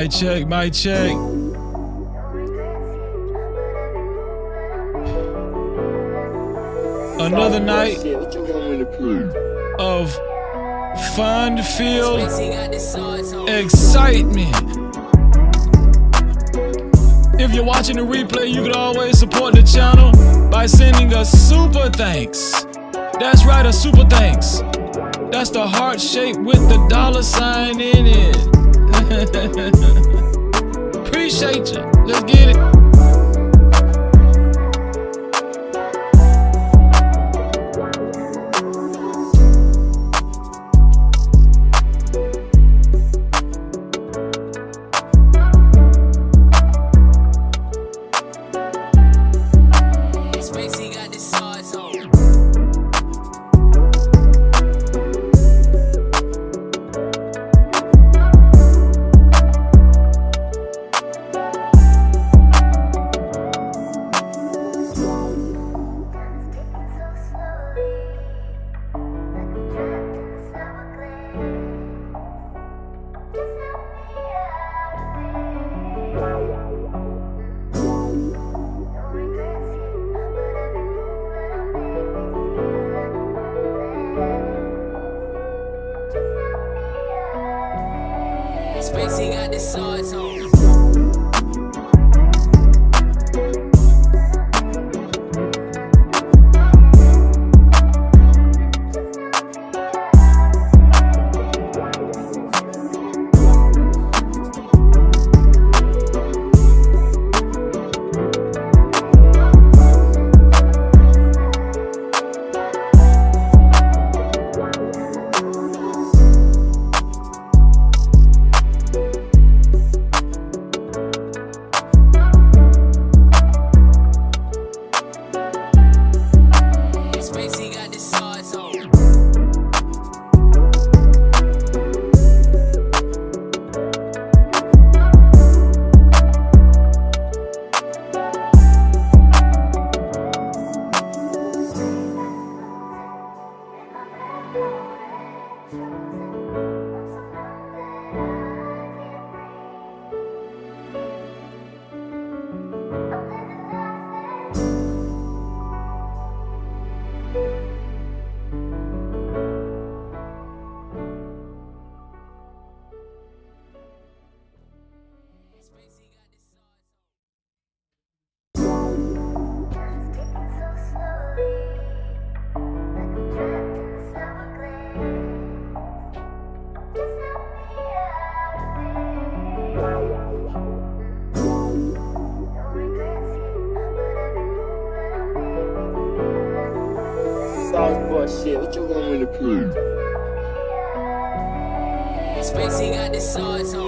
Mic check, mic check. Another night of fun-filled excitement. If you're watching the replay, you can always support the channel by sending a super thanks. That's right, a super thanks. That's the heart shape with the $sign in it. Appreciate you. Let's get it. Spacey got the swords on. Shit, what you want me to prove? Spacey got the swords on.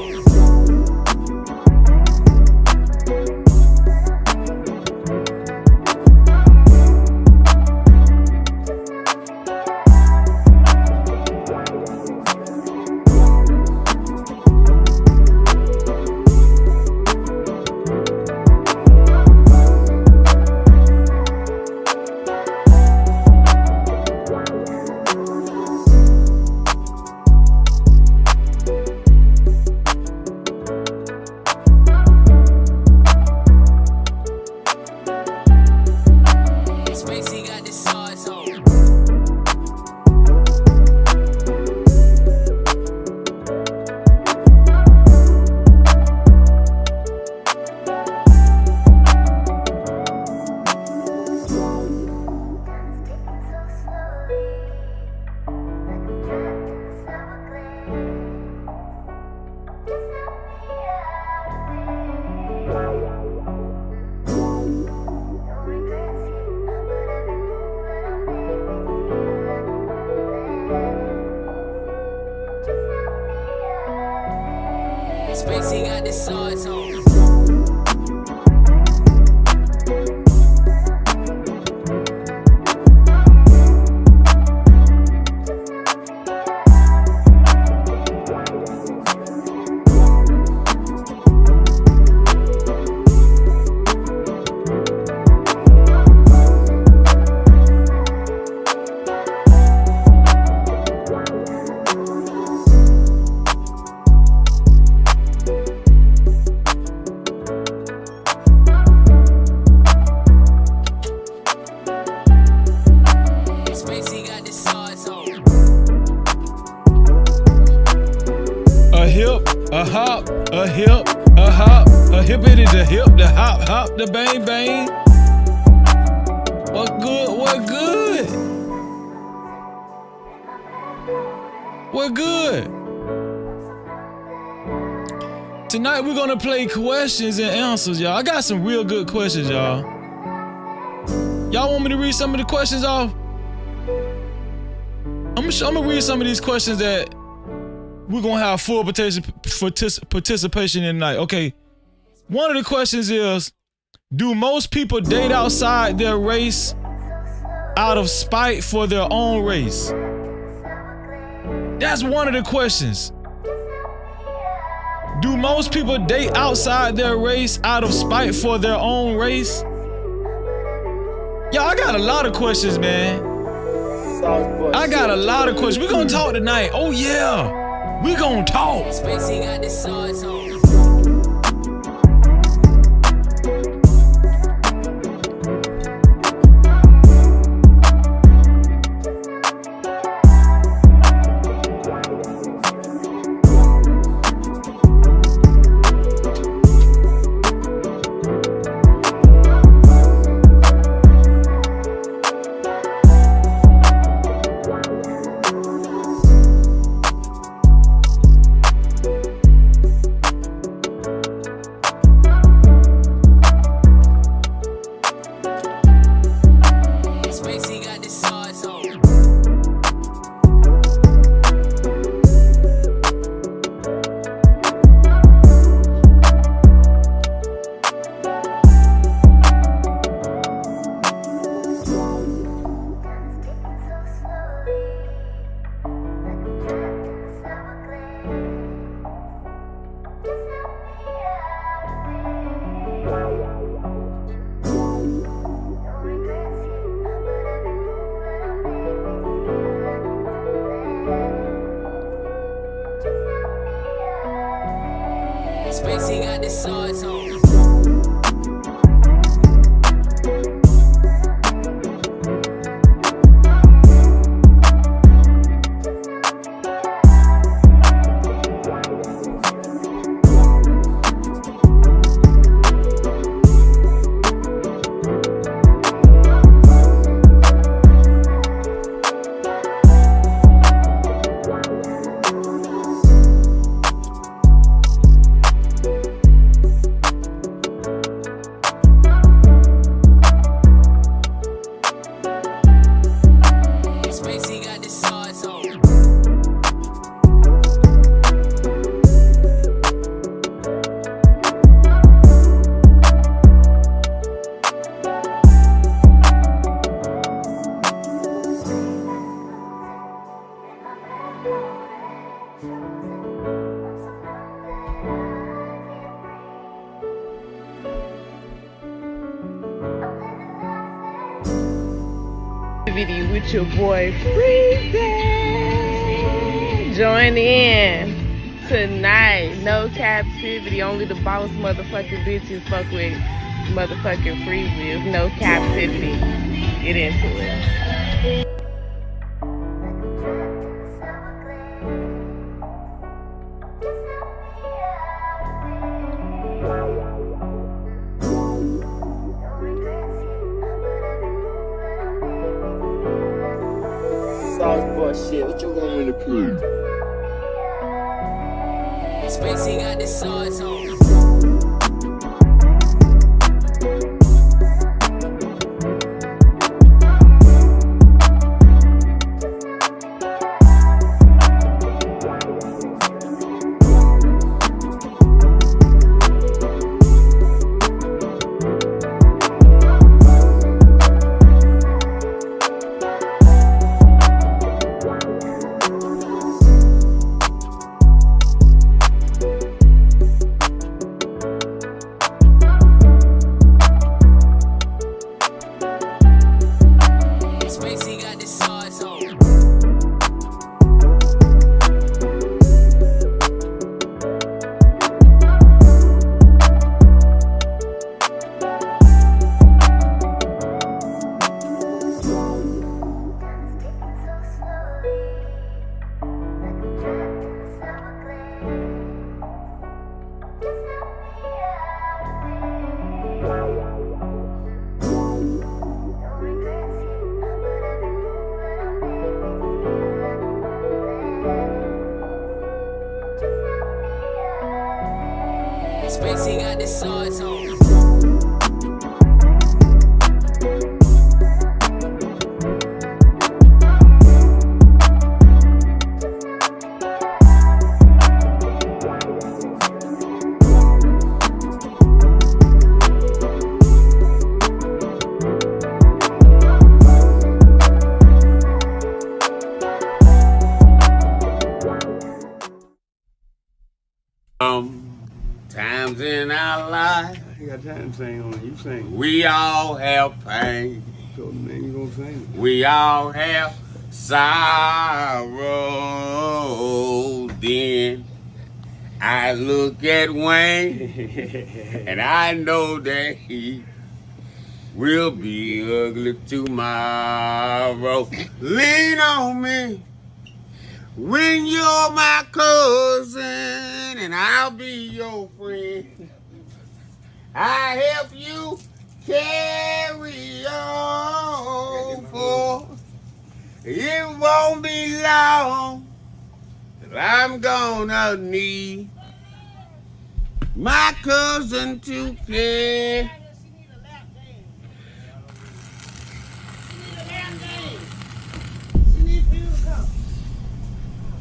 hippity, the hip, the hop, hop, the bang, bang. What good? What good? What good? Tonight we're gonna play questions and answers, y'all. I got some real good questions, y'all. Y'all want me to read some of the questions off? I'm gonna read some of these questions that we're gonna have full participation in tonight. Okay. One of the questions is, do most people date outside their race out of spite for their own race? That's one of the questions. Do most people date outside their race out of spite for their own race? Yo, I got a lot of questions, man. I got a lot of questions. We're gonna talk tonight. Oh yeah, we gonna talk. Spacey got the sauce on. Spacey got the sauce on. With your boy Freezy. Join in tonight. No captivity. Only the boss motherfucking bitches fuck with motherfucking Freezy. It's no captivity. Get into it. Shit, what you want me to prove? Spacey got the sauce on. the sauce on. Times in our life, You got time to sing on it. You sing. we all have pain. So then you gonna sing. We all have sorrow. Then I look at Wayne and I know that he will be ugly tomorrow. Lean on me when you're my cousin and I'll be your friend. I help you carry on, for it won't be long till I'm gonna need my cousin to care.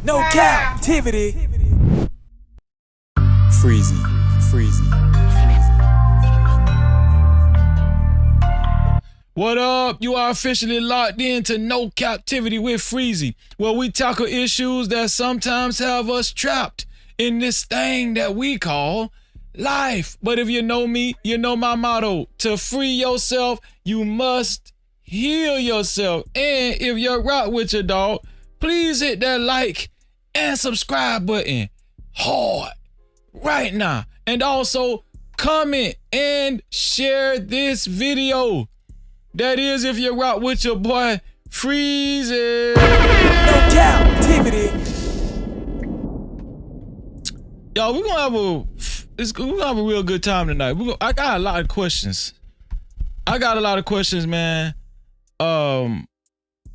No captivity. Freezy. What up? You are officially locked into No Captivity with Freezy, where we tackle issues that sometimes have us trapped in this thing that we call life. But if you know me, you know my motto: to free yourself, you must heal yourself. And if you're rock with your dog, please hit that like and subscribe button hard right now. And also comment and share this video. That is, if you rock with your boy Freezy. No captivity. Y'all, we're gonna have a real good time tonight. I got a lot of questions. Man.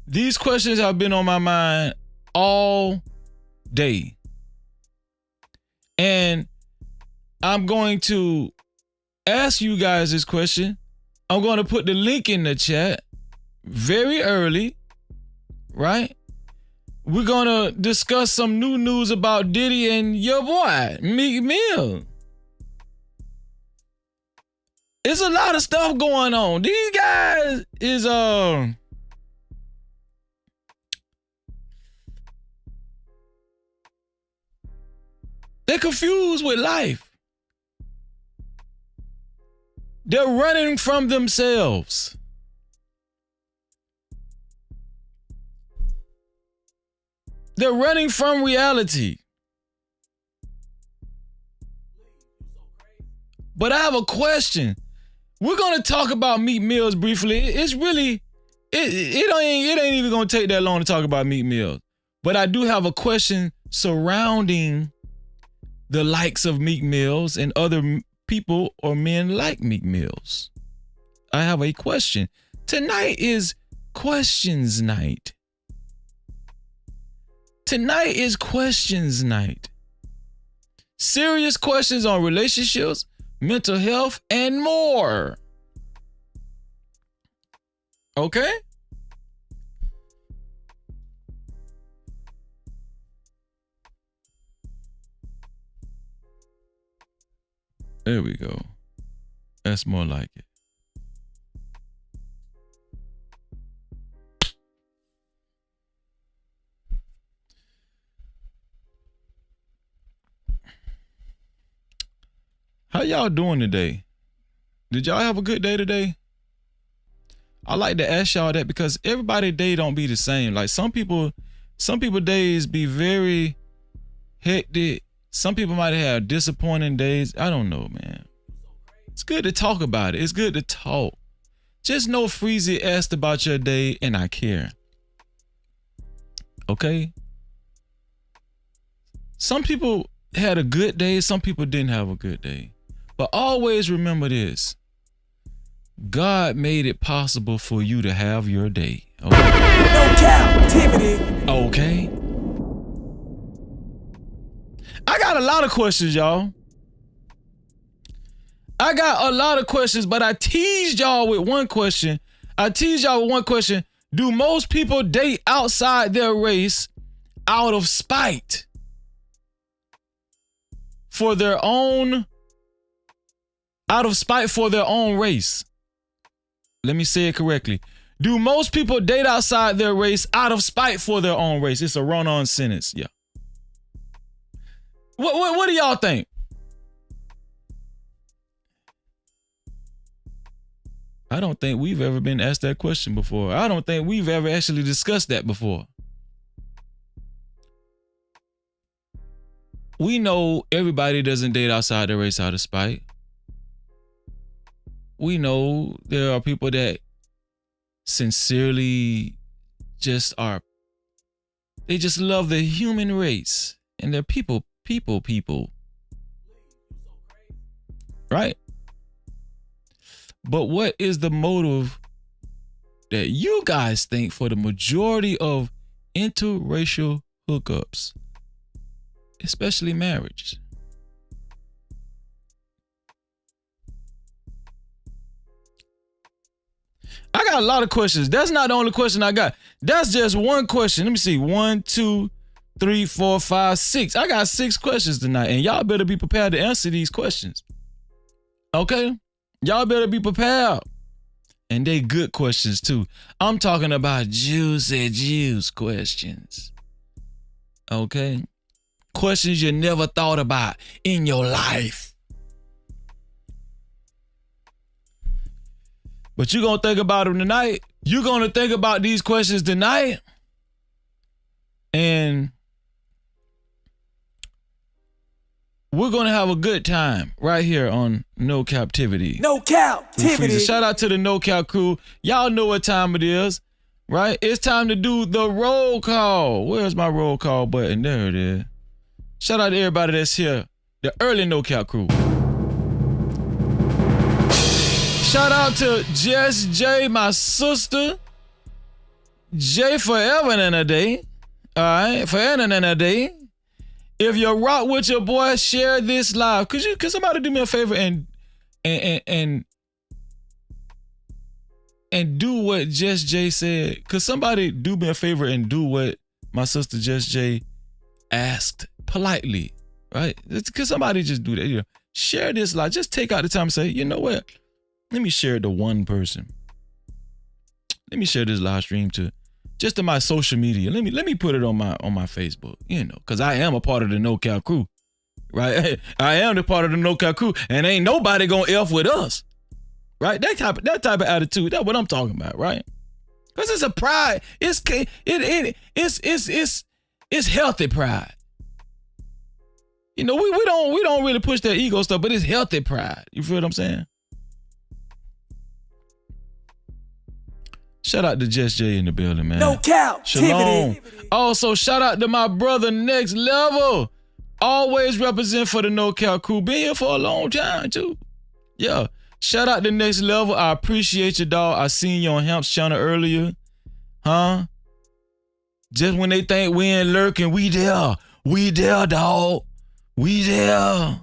These questions have been on my mind all day. And I'm going to ask you guys this question. I'm going to put the link in the chat very early, right? We're going to discuss some new news about Diddy and your boy, Meek Mill. It's a lot of stuff going on. These guys is, they're confused with life. They're running from themselves. They're running from reality. But I have a question. We're gonna talk about Meek Mills briefly. It's really, it ain't even gonna take that long to talk about Meek Mills. But I do have a question surrounding the likes of Meek Mills and other people or men like Meek Mills. I have a question. Tonight is questions night. Tonight is questions night. Serious questions on relationships, mental health, and more. Okay? There we go. That's more like it. How y'all doing today? Did y'all have a good day today? I like to ask y'all that because everybody's day don't be the same. Like some people days be very hectic. Some people might have disappointing days. I don't know, man. It's good to talk about it. It's good to talk. Just know Freezy asked about your day and I care. Okay? Some people had a good day. Some people didn't have a good day. But always remember this. God made it possible for you to have your day. Okay? No captivity. Okay? I got a lot of questions, y'all. I got a lot of questions, but I teased y'all with one question. Do most people date outside their race out of spite for their own race? Let me say it correctly. Do most people date outside their race out of spite for their own race? It's a run-on sentence. Yeah. What do y'all think? I don't think we've ever been asked that question before. I don't think we've ever actually discussed that before. We know everybody doesn't date outside their race out of spite. We know there are people that sincerely they just love the human race and they're people. Right? But what is the motive that you guys think for the majority of interracial hookups, especially marriage? I got a lot of questions. That's not the only question I got. That's just one question. Let me see. 1, 2, 3, 4, 5, 6. I got 6 questions tonight, and y'all better be prepared to answer these questions. Okay? Y'all better be prepared. And they good questions too. I'm talking about juice questions. Okay? Questions you never thought about in your life. But you're going to think about them tonight. You're going to think about these questions tonight. And we're going to have a good time right here on No Cap-tivity. No Cap-tivity. Shout out to the No Cap crew. Y'all know what time it is, right? It's time to do the roll call. Where's my roll call button? There it is. Shout out to everybody that's here. The early No Cap crew. Shout out to Jess J, my sister. J forever and a day. All right, forever and a day. If you rock with your boy, share this live. Could somebody do me a favor and do what Jess J said? Could somebody do me a favor and do what my sister Jess J asked politely, right? Could somebody just do that? You know, share this live. Just take out the time and say, you know what? Let me share it to one person. Let me share this live stream to my social media. Let me put it on my Facebook, you know, because I am a part of the No Cap crew, right? I am the part of the No Cap crew, and ain't nobody gonna F with us, right? That type of attitude. That's what I'm talking about, right? Because it's a pride. It's healthy pride. You know, we don't really push that ego stuff, but it's healthy pride. You feel what I'm saying? Shout out to Jess J in the building, man. No Cap. Shalom. Also, shout out to my brother Next Level. Always represent for the No Cap crew. Been here for a long time, too. Yeah. Shout out to Next Level. I appreciate you, dog. I seen you on Hamp's channel earlier. Huh? Just when they think we ain't lurking, we there. We there, dog. We there.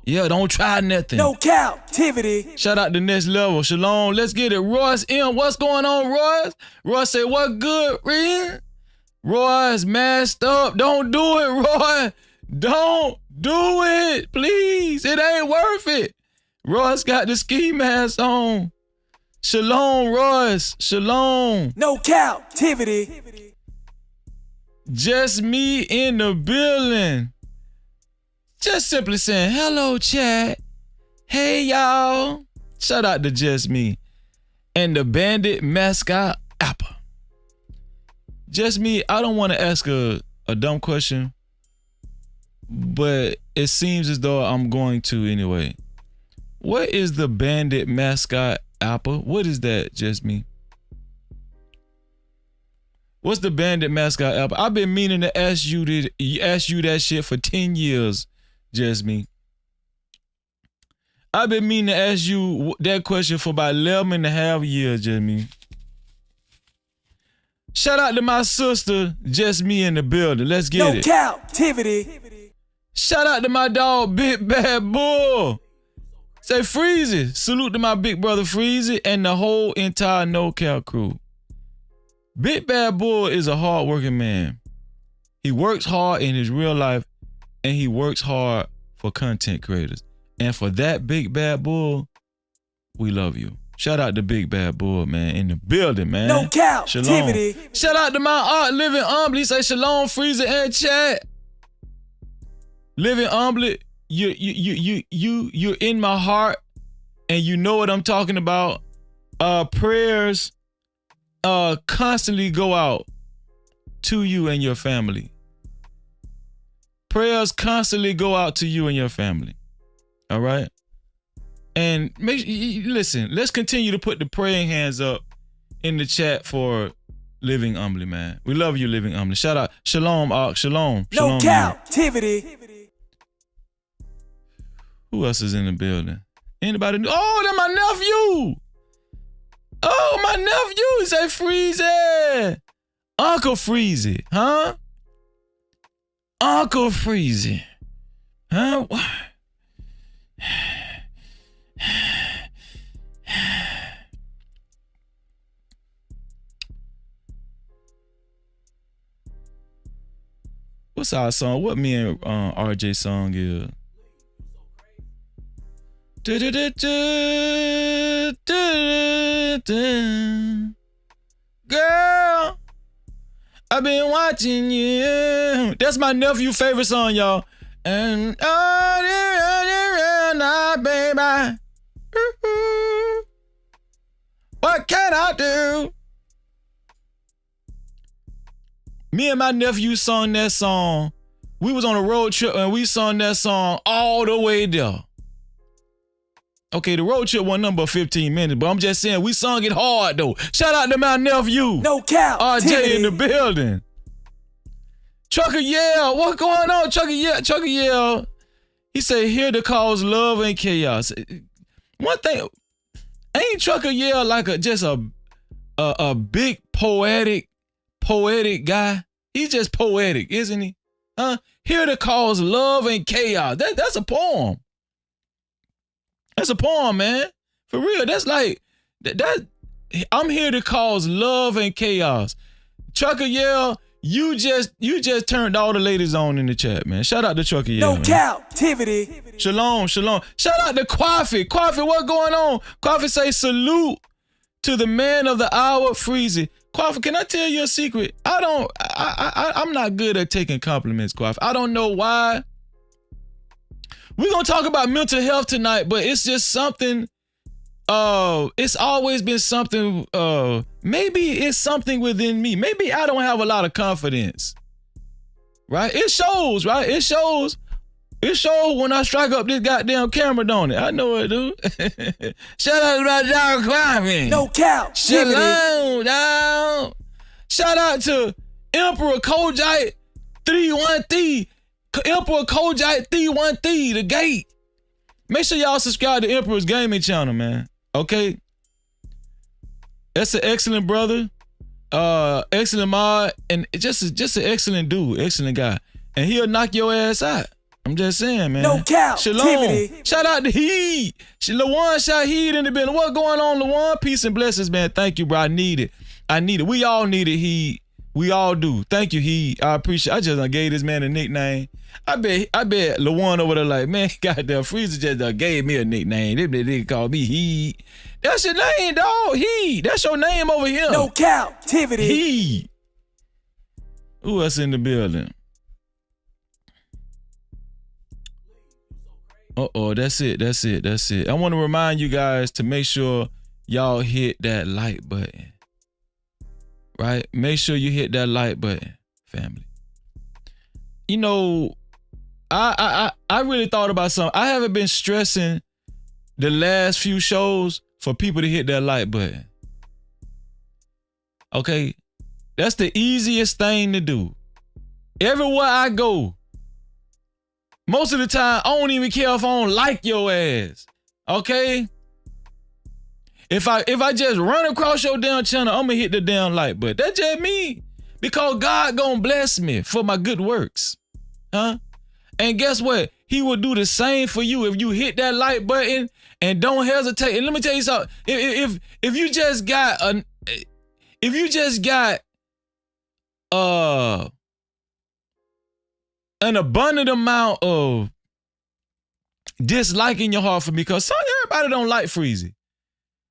Yeah, don't try nothing. No Cap-tivity. Shout out to Next Level. Shalom. Let's get it. Royce M. What's going on, Royce? Royce say, what good, Reed? Royce masked up. Don't do it, Roy. Don't do it. Please. It ain't worth it. Royce got the ski mask on. Shalom, Royce. Shalom. No Cap-tivity. Just me in the building. Just simply saying, hello, chat. Hey, y'all. Shout out to Just Me and the Bandit mascot Apple. Just Me, I don't want to ask a dumb question, but it seems as though I'm going to anyway. What is the Bandit mascot Apple? What is that, Just Me? What's the Bandit mascot Apple? I've been meaning to ask you that shit for 10 years. Just Me. I've been meaning to ask you that question for about 11 and a half years, Just Me. Shout out to my sister, Just Me in the building. Let's get it. No Cap-tivity. Shout out to my dog, Big Bad Bull. Say Freezy. Salute to my big brother Freezy and the whole entire No Cap crew. Big Bad Bull is a hardworking man. He works hard in his real life and he works hard for content creators. And for that, Big Bad Bull, we love you. Shout out to Big Bad Bull, man, in the building, man. No Cap-tivity. Shalom. Shout out to my art, Living Humbly. Say shalom, Freezer and chat. Living Humbly, you're in my heart, and you know what I'm talking about. Prayers constantly go out to you and your family. Prayers constantly go out to you and your family. All right? And listen, let's continue to put the praying hands up in the chat for Living Humbly, man. We love you, Living Humbly. Shout out. Shalom, Shalom. No Shalom, Cap-tivity. Who else is in the building? Anybody new? Oh, that's my nephew. Oh, my nephew. He say Freezy. Uncle Freezy, huh? Uncle Freezy. Huh? What's our song? What me and RJ song is? Girl, I've been watching you. That's my nephew's favorite song, y'all. And now, baby, what can I do? Me and my nephew sung that song. We was on a road trip and we sung that song all the way there. Okay, the road trip wasn't nothing but 15 minutes, but I'm just saying we sung it hard though. Shout out to my nephew. No Cap-tivity. RJ in the building. Trucker Yell, what's going on? Trucker Yell. He said, here to cause love and chaos. One thing, ain't Trucker Yell like just a big poetic guy? He's just poetic, isn't he? Huh? Here to cause love and chaos. That's a poem. That's a poem, man. For real. That's like that. I'm here to cause love and chaos. Trucker Yell, you just turned all the ladies on in the chat, man. Shout out to Trucker Yell. No Cap-tivity. Shalom. Shout out to Kwafi. Kwafi, what going on? Kwafi say salute to the man of the hour, Freezy. Kwafi, can I tell you a secret? I'm not good at taking compliments, Kwafi. I don't know why. We're going to talk about mental health tonight, but it's just something, it's always been something, maybe it's something within me. Maybe I don't have a lot of confidence, right? It shows, right? It shows when I strike up this goddamn camera, don't it? I know it, dude. Shout out to my dog, Kwafi. No Cap-tivity. Shalom, dog. Shout out to Emperor Kojite 313. Emperor Kojite 313, the gate. Make sure y'all subscribe to Emperor's Gaming channel, man. Okay? That's an excellent brother. Excellent mod. And just an excellent dude. Excellent guy. And he'll knock your ass out. I'm just saying, man. No Cap-tivity. Shalom. Shout out to Heed. Lawan Shaheed in the building. What going on, Lawan? Peace and blessings, man. Thank you, bro. I need it. We all need it, Heed. We all do. Thank you, Heed. I appreciate it. I just gave this man a nickname. I bet Lawan over there like, man, goddamn, Freezer just gave me a nickname. They call me Heed. That's your name, dog. Heed. That's your name over here. No Cap-tivity. Heed. Who else in the building? Uh-oh, that's it. I want to remind you guys to make sure y'all hit that like button. Right? Make sure you hit that like button, family. You know, I really thought about something. I haven't been stressing the last few shows for people to hit that like button. Okay? That's the easiest thing to do. Everywhere I go, most of the time, I don't even care if I don't like your ass. Okay? If I just run across your damn channel, I'm gonna hit the damn like button. That's just me. Because God gonna bless me for my good works. Huh? And guess what? he will do the same for you if you hit that like button and don't hesitate. And let me tell you something. If you just got an abundant amount of dislike in your heart for me, because everybody don't like Freezy.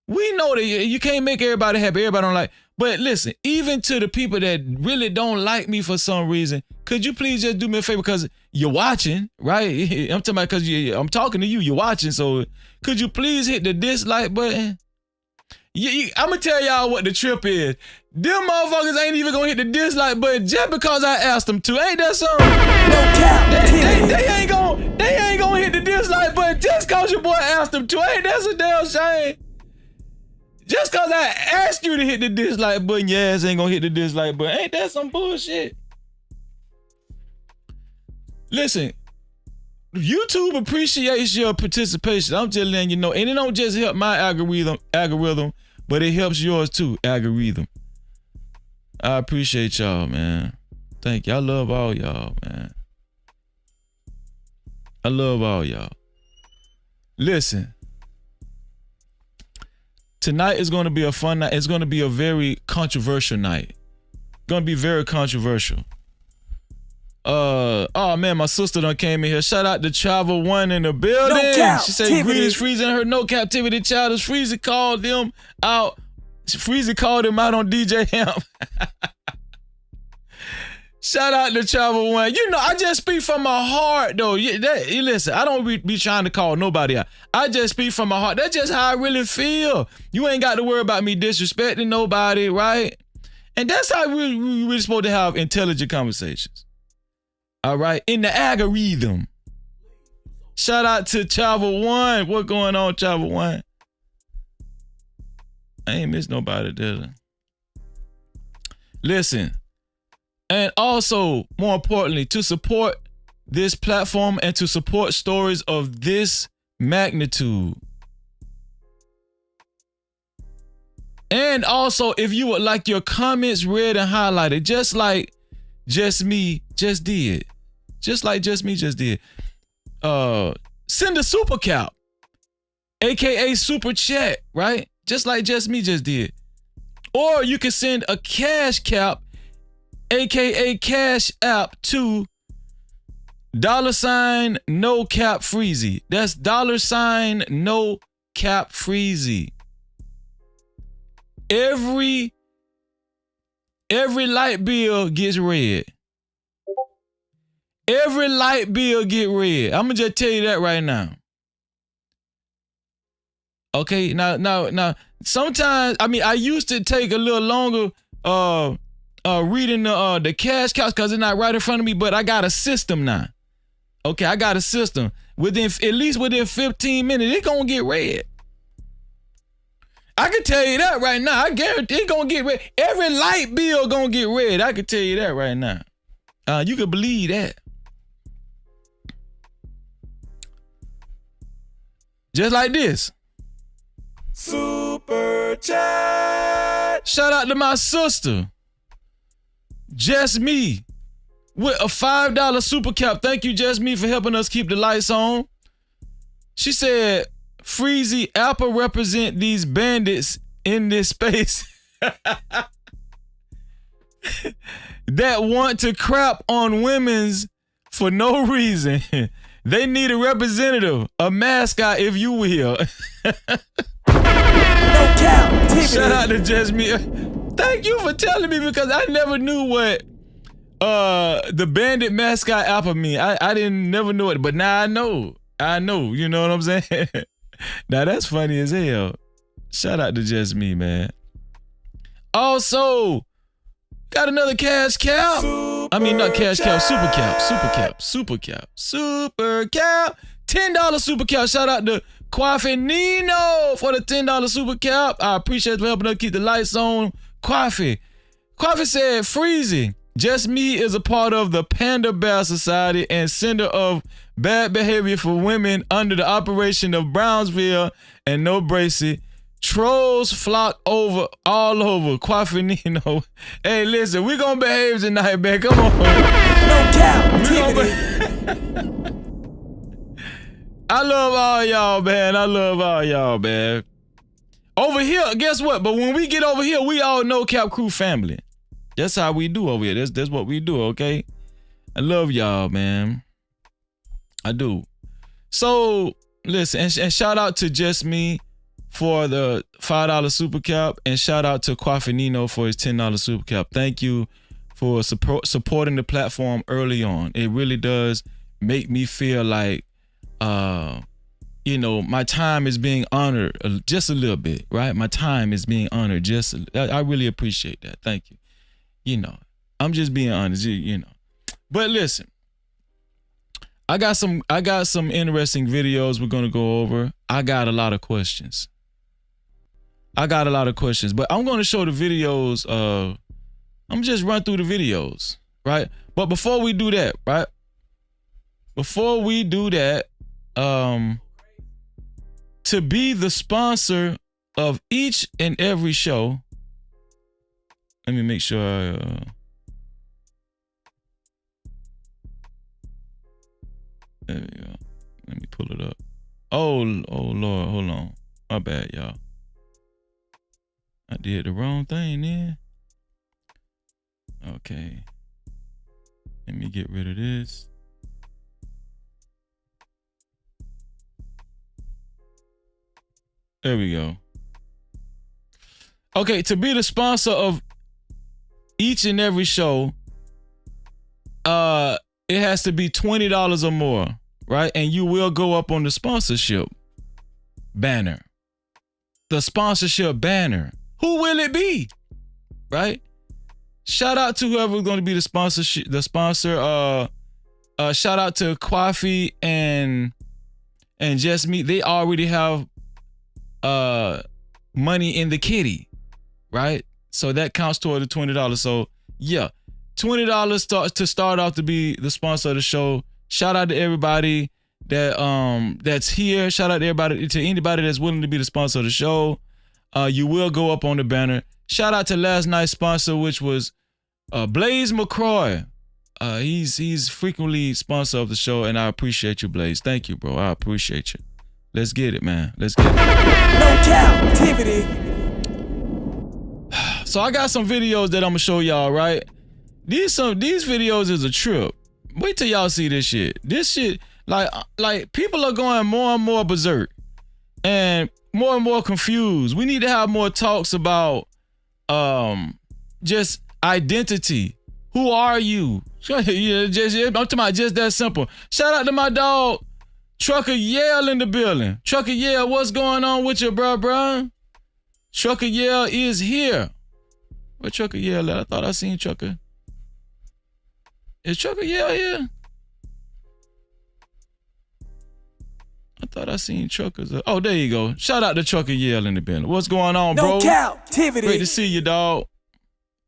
We know that you can't make everybody happy. Everybody don't like. But listen, even to the people that really don't like me for some reason, could you please just do me a favor, because you're watching, right? I'm talking about because I'm talking to you. You're watching, so could you please hit the dislike button? I'm gonna tell y'all what the trip is. Them motherfuckers ain't even gonna hit the dislike button just because I asked them to. Ain't that something? They ain't gonna hit the dislike button just cause your boy asked them to. Ain't that a damn shame? Just cause I asked you to hit the dislike button, your ass ain't gonna hit the dislike button. Ain't that some bullshit? Listen, YouTube appreciates your participation. I'm just letting you know. And it don't just help my algorithm, but it helps yours too, algorithm. I appreciate y'all, man. Thank you. I love all y'all, man. I love all y'all. Listen. Tonight is going to be a fun night. It's going to be a very controversial night. Going to be very controversial. Oh man, my sister done came in here. Shout out to Travel One in the building. She said greetings, Freezy, and her no captivity child. Freezy called them out. Freezy called him out on DJ Hemp. Shout out to Travel One. You know, I just speak from my heart, though. Listen, I don't be trying to call nobody out. I just speak from my heart. That's just how I really feel. You ain't got to worry about me disrespecting nobody, right? And that's how we're supposed to have intelligent conversations. All right? In the algorithm. Shout out to Travel One. What going on, Travel One? I ain't miss nobody, did I? Listen. And also, more importantly, to support this platform and to support stories of this magnitude. And also, if you would like your comments read and highlighted, just like Just Me just did. Just like Just Me just did. Send a super cap, aka super chat, right? Just like Just Me just did. Or you can send a cash cap, aka cash app, to $ no cap freezy. That's $ no cap freezy. Every light bill gets read. Every light bill get read. I'm gonna just tell you that right now. Okay, now. Sometimes, I used to take a little longer reading the cash cows because it's not right in front of me, but I got a system now. Okay, I got a system. At least within 15 minutes, it's gonna get read. I can tell you that right now. I guarantee it's gonna get read. Every light bill gonna get read. I can tell you that right now. You can believe that. Just like this. Super chat. Shout out to my sister, Just Me, with a $5 super cap. Thank you, Just Me, for helping us keep the lights on. She said, Freezy, Apple represent these bandits in this space that want to crap on women's for no reason. They need a representative, a mascot, if you will. Shout out to Just Me. Thank you for telling me, because I never knew what the bandit mascot Apple mean. I never know it, but now I know. You know what I'm saying? Now that's funny as hell. Shout out to Just Me, man. Also, got another cash cap. Not cash cap, super cap. $10 super cap. Shout out to Kwafi Nino for the $10 super cap. I appreciate you helping us keep the lights on. Kwafi said, Freezy, Just Me is a part of the Panda Bear Society and Center of Bad Behavior for Women under the operation of Brownsville and No Bracy. Trolls flock all over. Kwafi Nino. Hey, listen, we gonna behave tonight, man. Come on. No cap. I love all y'all, man. I love all y'all, man. Over here, guess what? But when we get over here, we all know Cap Crew family. That's how we do over here. That's what we do, okay? I love y'all, man. I do. So, listen, and shout out to Just Me for the $5 super cap, and shout out to Quafinino for his $10 super cap. Thank you for supporting the platform early on. It really does make me feel like, my time is being honored just a little bit, right? My time is being honored I really appreciate that. Thank you. I'm just being honest, But listen, I got some interesting videos we're gonna go over. I got a lot of questions, but I'm gonna show the videos. I'm just run through the videos, right? But before we do that, to be the sponsor of each and every show, let me make sure there we go. Let me pull it up. Oh Lord, hold on. My bad, y'all. I did the wrong thing then. Okay. Let me get rid of this. There we go. Okay, to be the sponsor of each and every show, it has to be $20 or more, right? And you will go up on the sponsorship banner. The sponsorship banner. Who will it be? Right? Shout out to whoever's going to be the sponsor. Shout out to Kwafi and Just Me. They already have money in the kitty, right? So that counts toward the $20. So yeah, $20 to start off to be the sponsor of the show. Shout out to everybody that's here. Shout out to anybody that's willing to be the sponsor of the show. You will go up on the banner. Shout out to last night's sponsor, which was Blaze McCroy. He's frequently sponsor of the show, and I appreciate you, Blaze. Thank you, bro. I appreciate you. Let's get it, man. Let's get it. No Cap-tivity. So I got some videos that I'm gonna show y'all, right? These videos is a trip. Wait till y'all see this shit. This shit, like people are going more and more berserk and more confused. We need to have more talks about just identity. Who are you? I'm talking about just that simple. Shout out to my dog Trucker Yale in the building. Trucker Yale, what's going on with you, bruh? Trucker Yale is here. Where Trucker Yale at? I thought I seen Trucker. Is Trucker Yale here? I thought I seen Truckers. Oh, there you go. Shout out to Trucker Yale in the building. What's going on, bro? No Cap-tivity. Great to see you, dog.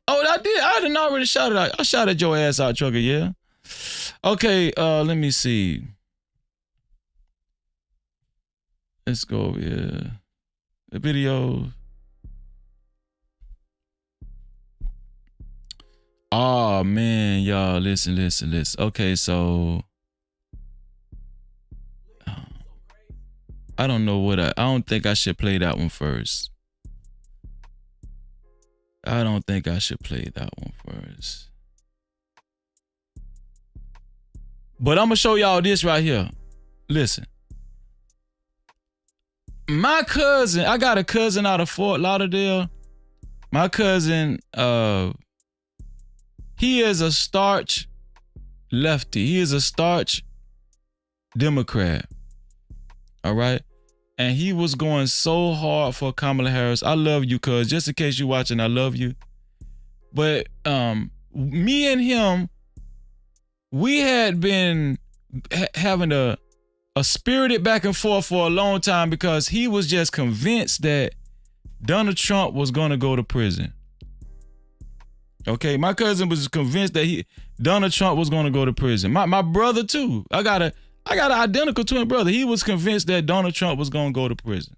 Oh, I did. I didn't already shout it out. I shouted your ass out, Trucker Yale. Okay, let me see. Let's go over here. The video. Oh man, y'all, listen. Okay, so I don't know what I don't think I should play that one first. I don't think I should play that one first. But I'm gonna show y'all this right here. Listen. My cousin, I got a cousin out of Fort Lauderdale. My cousin, he is a starch lefty. He is a starch Democrat. All right? And he was going so hard for Kamala Harris. I love you, cuz. Just in case you're watching, I love you. But me and him, we had been having a spirited back and forth for a long time because he was just convinced that Donald Trump was going to go to prison. Okay, my cousin was convinced that Donald Trump was going to go to prison. My brother too. I got an identical twin brother. He was convinced that Donald Trump was going to go to prison.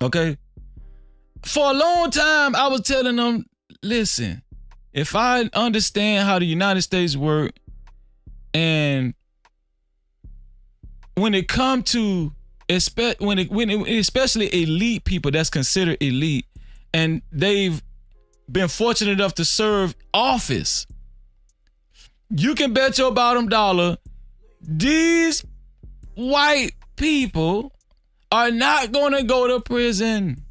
Okay? For a long time, I was telling them, listen, if I understand how the United States work and when it come to especially elite people that's considered elite, and they've been fortunate enough to serve office, you can bet your bottom dollar these white people are not going to go to prison.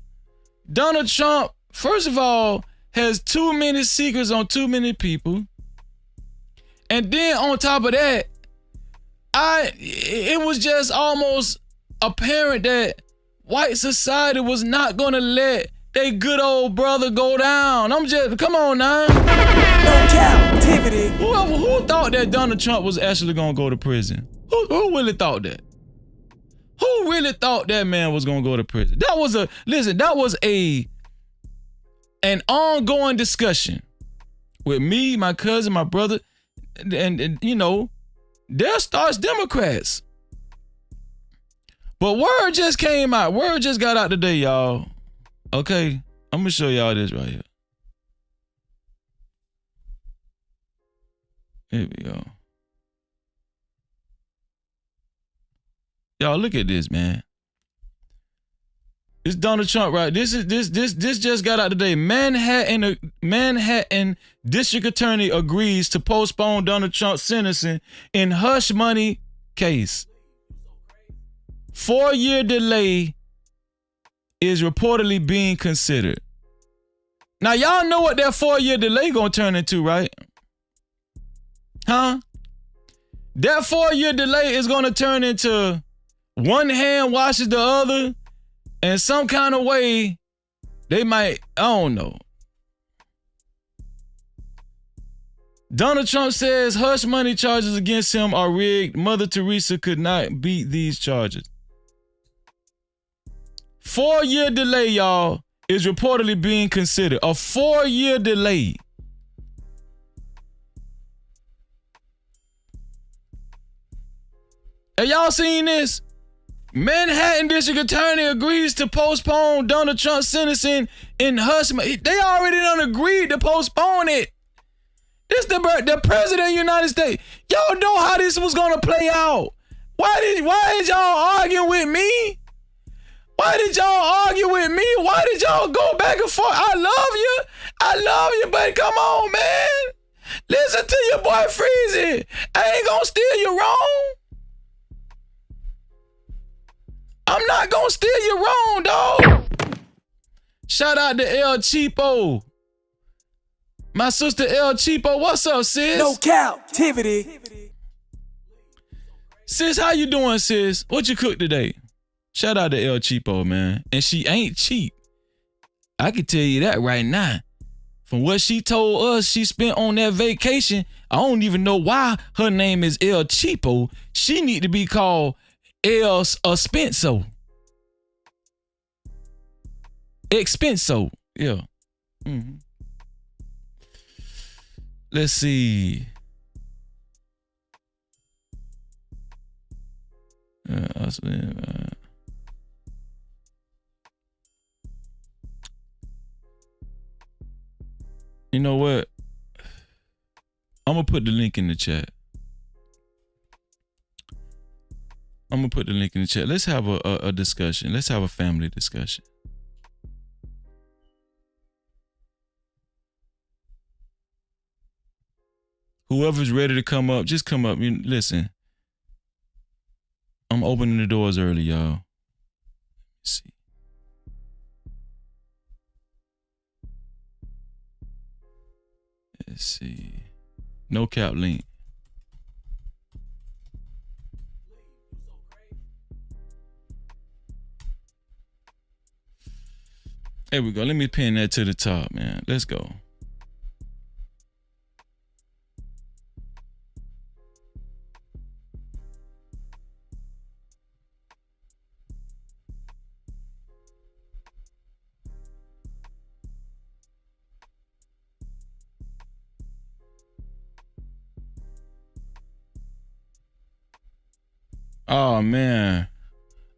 Donald Trump, first of all, has too many secrets on too many people. And then on top of that, it was just almost apparent that white society was not going to let they good old brother go down. Come on now. No Cap-tivity. Who thought that Donald Trump was actually going to go to prison? Who really thought that? Who really thought that man was going to go to prison? That was an ongoing discussion with me, my cousin, my brother, and you know, there starts Democrats. But word just came out. Word just got out today, y'all. Okay, I'm gonna show y'all this right here. Here we go. Y'all look at this, man. It's Donald Trump, right? This just got out today. Manhattan District Attorney agrees to postpone Donald Trump's sentencing in hush money case. 4-year delay is reportedly being considered. Now, y'all know what that 4-year delay gonna turn into, right? Huh? That 4-year delay is gonna turn into one hand washes the other, and some kind of way they might, I don't know. Donald Trump says hush money charges against him are rigged. Mother Teresa could not beat these charges. 4-year delay, y'all, is reportedly being considered. A 4-year delay. Have y'all seen this? Manhattan District Attorney agrees to postpone Donald Trump's sentencing in hush money. They already done agreed to postpone it. This the president of the United States. Y'all know how this was gonna play out. Why did y'all arguing with me? Why did y'all argue with me? Why did y'all go back and forth? I love you, but come on, man. Listen to your boy Freezy. I ain't gonna steer you wrong. I'm not gonna steer you wrong, dog. Shout out to El Cheapo. My sister El Cheapo, what's up, sis? No Cap-tivity. Sis, how you doing, sis? What you cook today? Shout out to El Cheapo, man. And she ain't cheap. I can tell you that right now. From what she told us she spent on that vacation, I don't even know why her name is El Cheapo. She need to be called El Expenso. Expenso. Yeah. Mm-hmm. Let's see. You know what? I'm gonna put the link in the chat. Let's have a discussion. Let's have a family discussion. Whoever's ready to come up, just come up. Listen, I'm opening the doors early, y'all. Let's see. Let's see. No cap link. There we go. Let me pin that to the top, man. Let's go. Oh, man.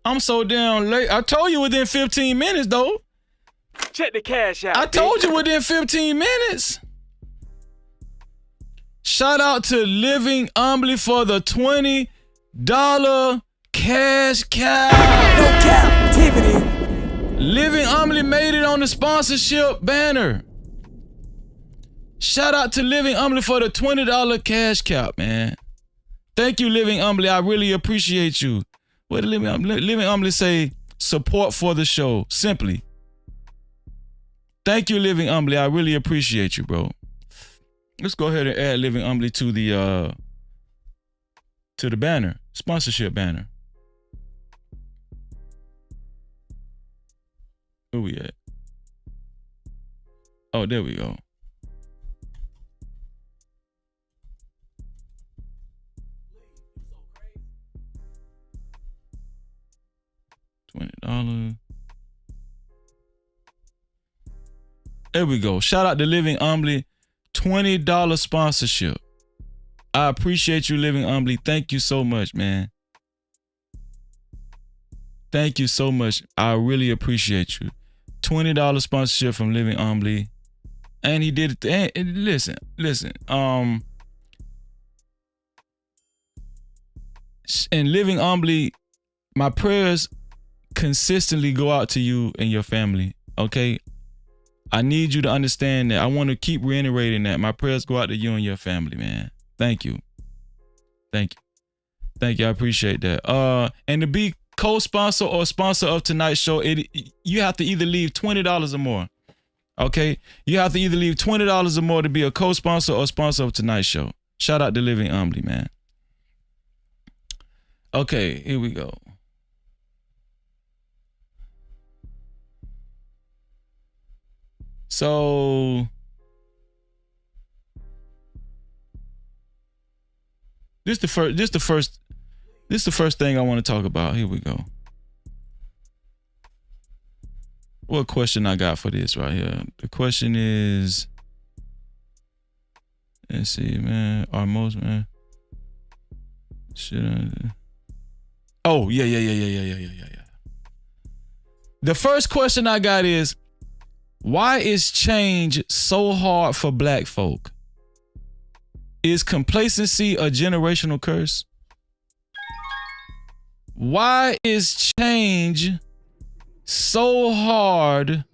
I'm so damn late. I told you within 15 minutes, though. Check the cash out. I told you within 15 minutes. Shout out to Living Humbly for the $20 Cash cow. No captivity. Living Humbly made it on the sponsorship banner. Shout out to Living Humbly for the $20 cash cow, man. Thank you, Living Humbly. I really appreciate you. What did Living Humbly say? Support for the show. Simply. Thank you, Living Humbly. I really appreciate you, bro. Let's go ahead and add Living Humbly to the banner, sponsorship banner. Where we at? Oh, there we go. $20. There we go. Shout out to Living Humbly. $20 sponsorship. I appreciate you, Living Humbly. Thank you so much, man. Thank you so much. I really appreciate you. $20 sponsorship from Living Humbly. And he did it. And listen. And Living Humbly, my prayers consistently go out to you and your family. Okay? I need you to understand that. I want to keep reiterating that. My prayers go out to you and your family, man. Thank you. Thank you. Thank you. I appreciate that. And to be co-sponsor or sponsor of tonight's show, you have to either leave $20 or more. Okay? You have to either leave $20 or more to be a co-sponsor or sponsor of tonight's show. Shout out to Living Humbly, man. Okay, here we go. So this the first thing I want to talk about. Here we go. What question I got for this right here? The question is, let's see, man. Are most, man? Should I? Oh, yeah. The first question I got is, why is change so hard for black folk? Is complacency a generational curse? Why is change so hard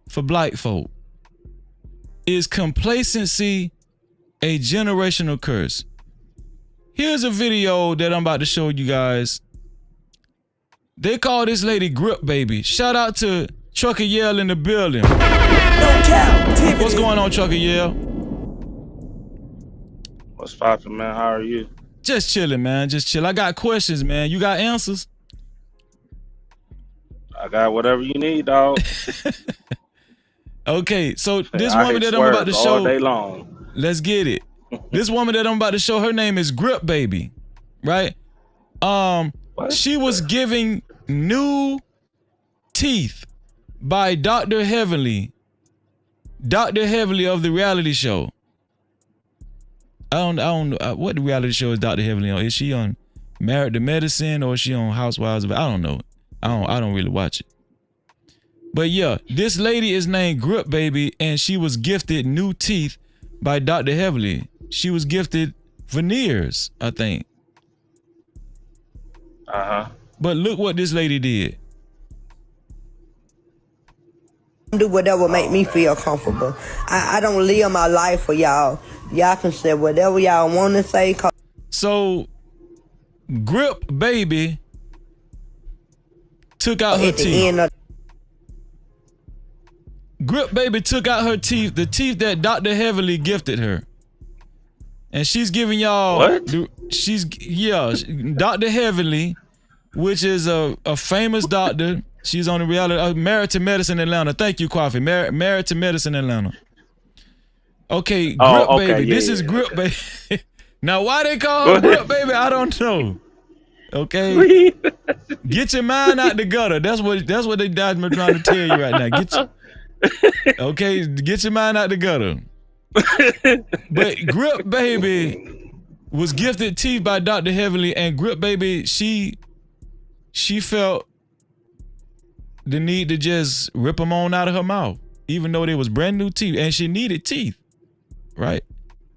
for black folk? Is complacency a generational curse? Here's a video that I'm about to show you guys. They call this lady Grip Baby. Shout out to Trucker Yell in the building. No captivity. What's going on, Trucker Yell? What's poppin', man? How are you? Just chilling, man. Just chill. I got questions, man. You got answers? I got whatever you need, dog. Okay, so this woman that I'm about to show, all day long. Let's get it. This woman that I'm about to show, her name is Grip Baby, right? What? She was giving new teeth by Dr. Heavenly of the reality show. I don't know what the reality show is Dr. Heavenly on. Is she on Married to Medicine or is she on Housewives of? I don't know. I don't really watch it. But yeah, this lady is named Grip Baby, and she was gifted new teeth by Dr. Heavenly. She was gifted veneers, I think. But look what this lady did. Do whatever make me feel comfortable. I don't live my life for y'all. Y'all can say whatever y'all want to say. So, Grip Baby took out her teeth. Grip Baby took out her teeth, the teeth that Dr. Heavenly gifted her. And she's giving y'all... What? Dr. Heavenly, which is a famous doctor. She's on the reality, Married to Medicine Atlanta. Thank you, Coffee. Married to Medicine Atlanta. Okay, Grip Baby. Yeah, this is Grip Baby. Now, why they call her Grip Baby, I don't know. Okay? Get your mind out the gutter. That's what they trying to tell you right now. Get your mind out the gutter. But Grip Baby was gifted teeth by Dr. Heavenly, and Grip Baby, she felt the need to just rip them on out of her mouth, even though they was brand new teeth, and she needed teeth, right?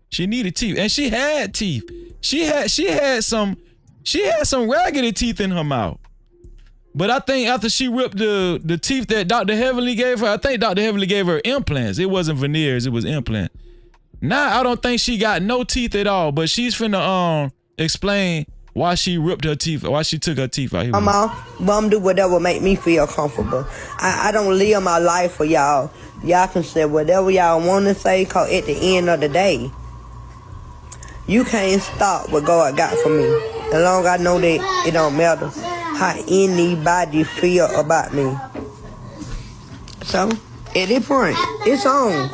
She needed teeth, and she had teeth. She had some She had some raggedy teeth in her mouth. But I think after she ripped the teeth that Dr. Heavenly gave her, I think Dr. Heavenly gave her implants. It wasn't veneers, it was implant. Now I don't think she got no teeth at all, but she's finna explain why she ripped her teeth, why she took her teeth out. I'm gonna do whatever make me feel comfortable. I don't live my life for y'all. Y'all can say whatever y'all want to say, cause at the end of the day, you can't stop what God got for me. As long as I know that it don't matter how anybody feel about me. So, at this point, it's on.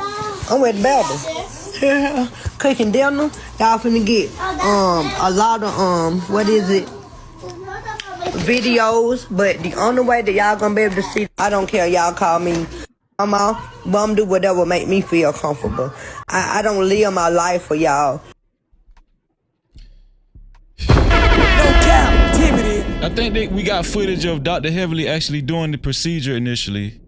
I'm with the Bible. Cooking dinner, y'all finna get a lot of what is it? Videos, but the only way that y'all gonna be able to see, I don't care, y'all call me mama, bum, do whatever make me feel comfortable. I don't live my life for y'all. No captivity. I think we got footage of Dr. Heavily actually doing the procedure initially.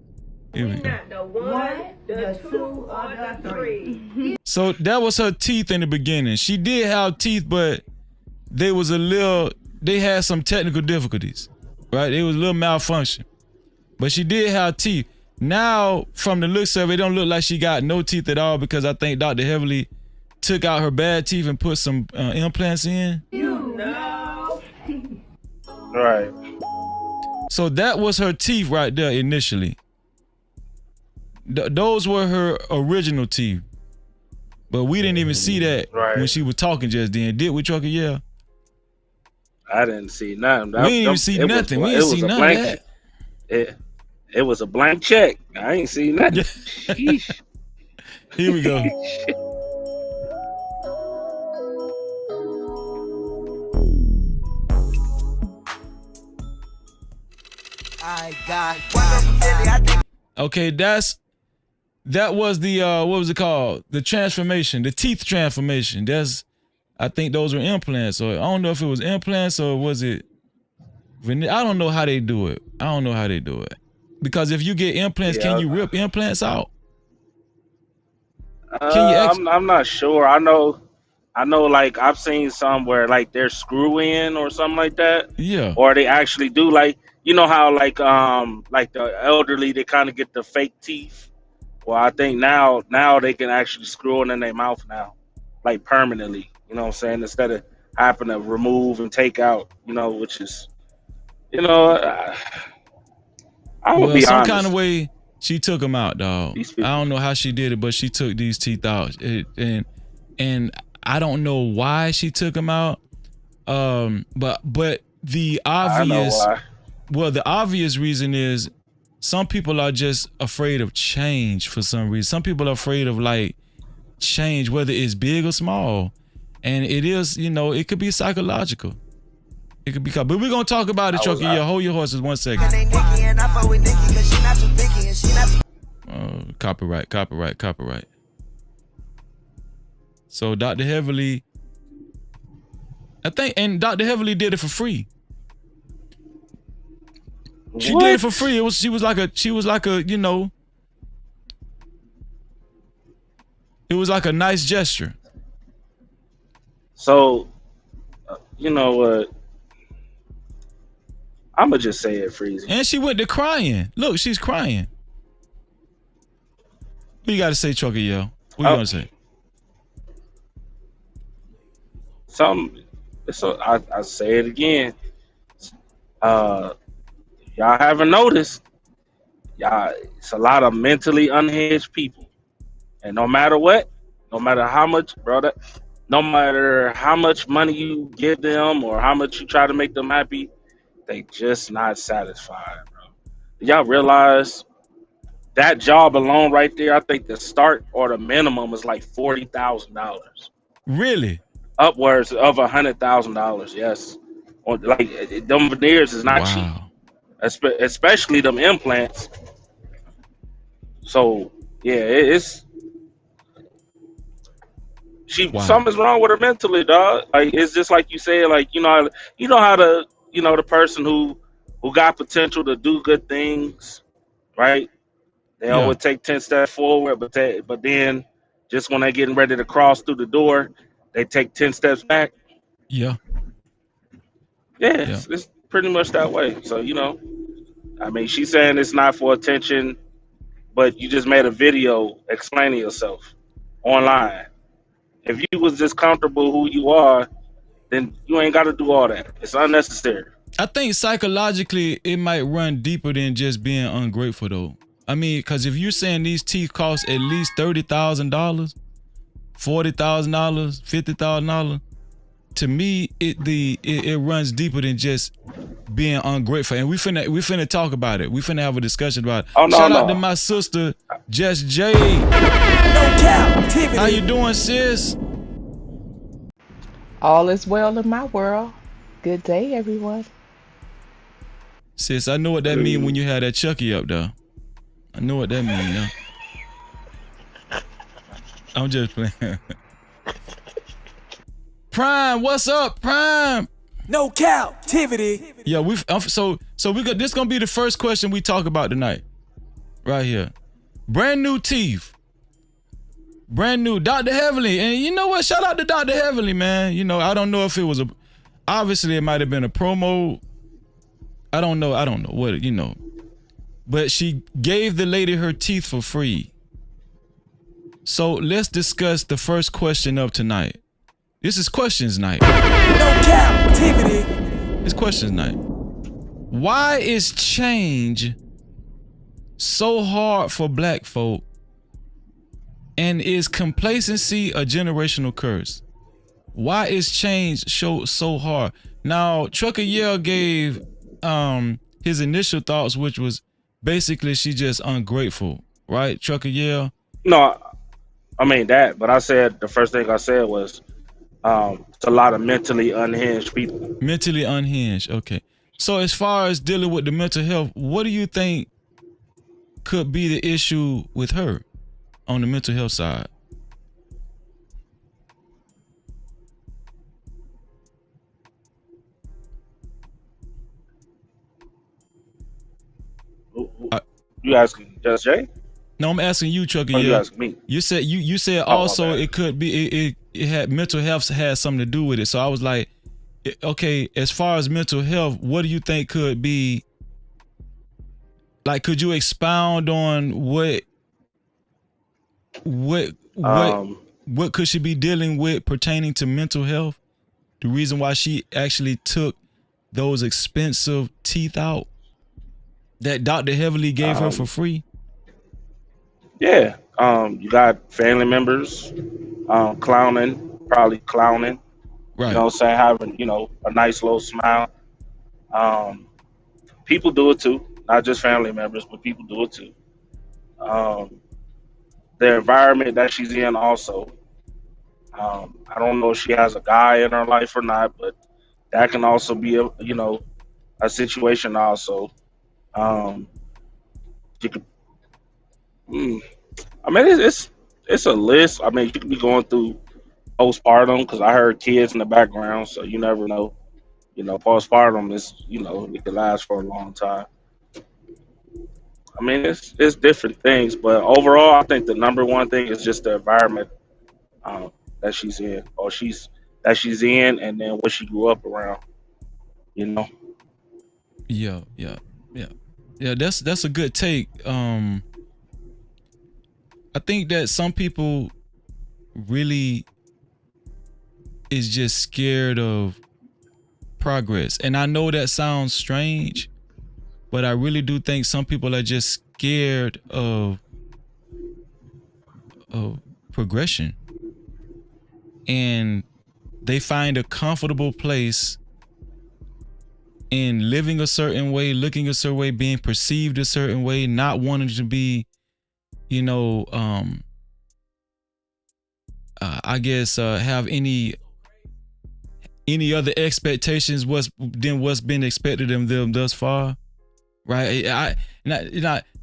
Here we go. The one, the two, or the three. So that was her teeth in the beginning. She did have teeth, but they had some technical difficulties, right? It was a little malfunction. But she did have teeth. Now, from the looks of it, don't look like she got no teeth at all because I think Dr. Heavily took out her bad teeth and put some implants in. You know. Right. So that was her teeth right there initially. Those were her original teeth. But we didn't even see that when she was talking just then. Did we, Trucker? Yeah. I didn't see nothing. We didn't even see nothing. We didn't see none of that. It was a blank check. I ain't seen nothing. Here we go. I got Okay, that was the what was it called? The transformation, the teeth transformation. I think those were implants. So I don't know if it was implants or was it I don't know how they do it. Because if you get implants, can you rip implants out? I'm not sure. I know like I've seen some where like they're screw in or something like that. Yeah. Or they actually do like, you know how like the elderly, they kind of get the fake teeth. Well, I think now they can actually screw it in their mouth now, like permanently. You know what I'm saying? Instead of having to remove and take out, which is, I would be some honest. kind of way she took them out, dog. I don't know how she did it, but she took these teeth out, and I don't know why she took them out. But the obvious reason is some people are just afraid of change for some reason. Some people are afraid of like change, whether it's big or small, and it is, it could be psychological. It could be, but we're gonna talk about it, Chucky. Yeah, hold your horses 1 second. Copyright. So Dr. Heavily, I think, and Dr. Heavily did it for free. She did it for free. She was like a, it was like a nice gesture. So, you know what? I'm gonna just say it, Freezy. And she went to crying. Look, she's crying. What you got to say, Trucker, yo? What you gonna say? So I say it again. Y'all haven't noticed? It's a lot of mentally unhinged people, and no matter what, no matter how much, brother, no matter how much money you give them or how much you try to make them happy, they just not satisfied, bro. Do y'all realize that job alone right there? I think the start or the minimum is like $40,000. Really? Upwards of $100,000. Yes. Or like them veneers is not cheap, especially them implants. So yeah, it's something's wrong with her mentally, dog. Like it's just like you said, like you know how the person who got potential to do good things, right? They always take 10 steps forward, but then just when they're getting ready to cross through the door, they take 10 steps back. Yeah. Yeah, it's pretty much that way. So, you know, I mean, she's saying it's not for attention, but you just made a video explaining yourself online. If you was just comfortable who you are, then you ain't got to do all that. It's unnecessary. I think psychologically it might run deeper than just being ungrateful though. I mean, because if you're saying these teeth cost at least $30,000, $40,000, $50,000, to me it runs deeper than just being ungrateful. And we finna talk about it. We finna have a discussion about it. Oh, no, Shout out no. to my sister, Just Jade. No Cap-tivity. How you doing, sis? All is well in my world. Good day, everyone. Sis, I know what that mean when you had that Chucky up there. I know what that mean, yeah. I'm just playing. Prime, what's up, Prime? No Cap-tivity. Yeah, so we got this gonna be the first question we talk about tonight, right here. Brand new teeth, brand new Dr. Heavenly, and you know what? Shout out to Dr. Heavenly, man. You know, I don't know if it was obviously it might have been a promo. I don't know what, you know, but she gave the lady her teeth for free. So let's discuss the first question of tonight. This is questions night. No Cap-tivity. It's questions night. Why is change so hard for black folk, and is complacency a generational curse? Why is change so hard? Now, Trucker Yell gave his initial thoughts, which was basically she just ungrateful, right? Trucker Yell? No, I mean that, but I said the first thing I said was it's a lot of mentally unhinged people. Mentally unhinged, okay. So as far as dealing with the mental health, what do you think could be the issue with her on the mental health side? You asking Just Jay? No, I'm asking you, Trucker. You asking me? You said also it could be it had mental health had something to do with it. So I was like, okay, as far as mental health, what do you think could be? Like, could you expound on what could she be dealing with pertaining to mental health? The reason why she actually took those expensive teeth out that Dr. Heavily gave her for free? Yeah. You got family members clowning, probably clowning. Right. You know what I'm saying? Having, you know, a nice little smile. People do it too. Not just family members, but people do it too. The environment that she's in also. I don't know if she has a guy in her life or not, but that can also be a situation also. You could, I mean, it's a list. I mean, you could be going through postpartum because I heard kids in the background, so you never know. You know, postpartum is, it can last for a long time. I mean, it's different things, but overall, I think the number one thing is just the environment that she's in, or that she's in, and then what she grew up around. You know. Yeah. That's a good take. I think that some people really is just scared of progress, and I know that sounds strange, but I really do think some people are just scared of progression, and they find a comfortable place in living a certain way, looking a certain way, being perceived a certain way, not wanting to be, I guess have any other expectations than what's been expected of them thus far, right?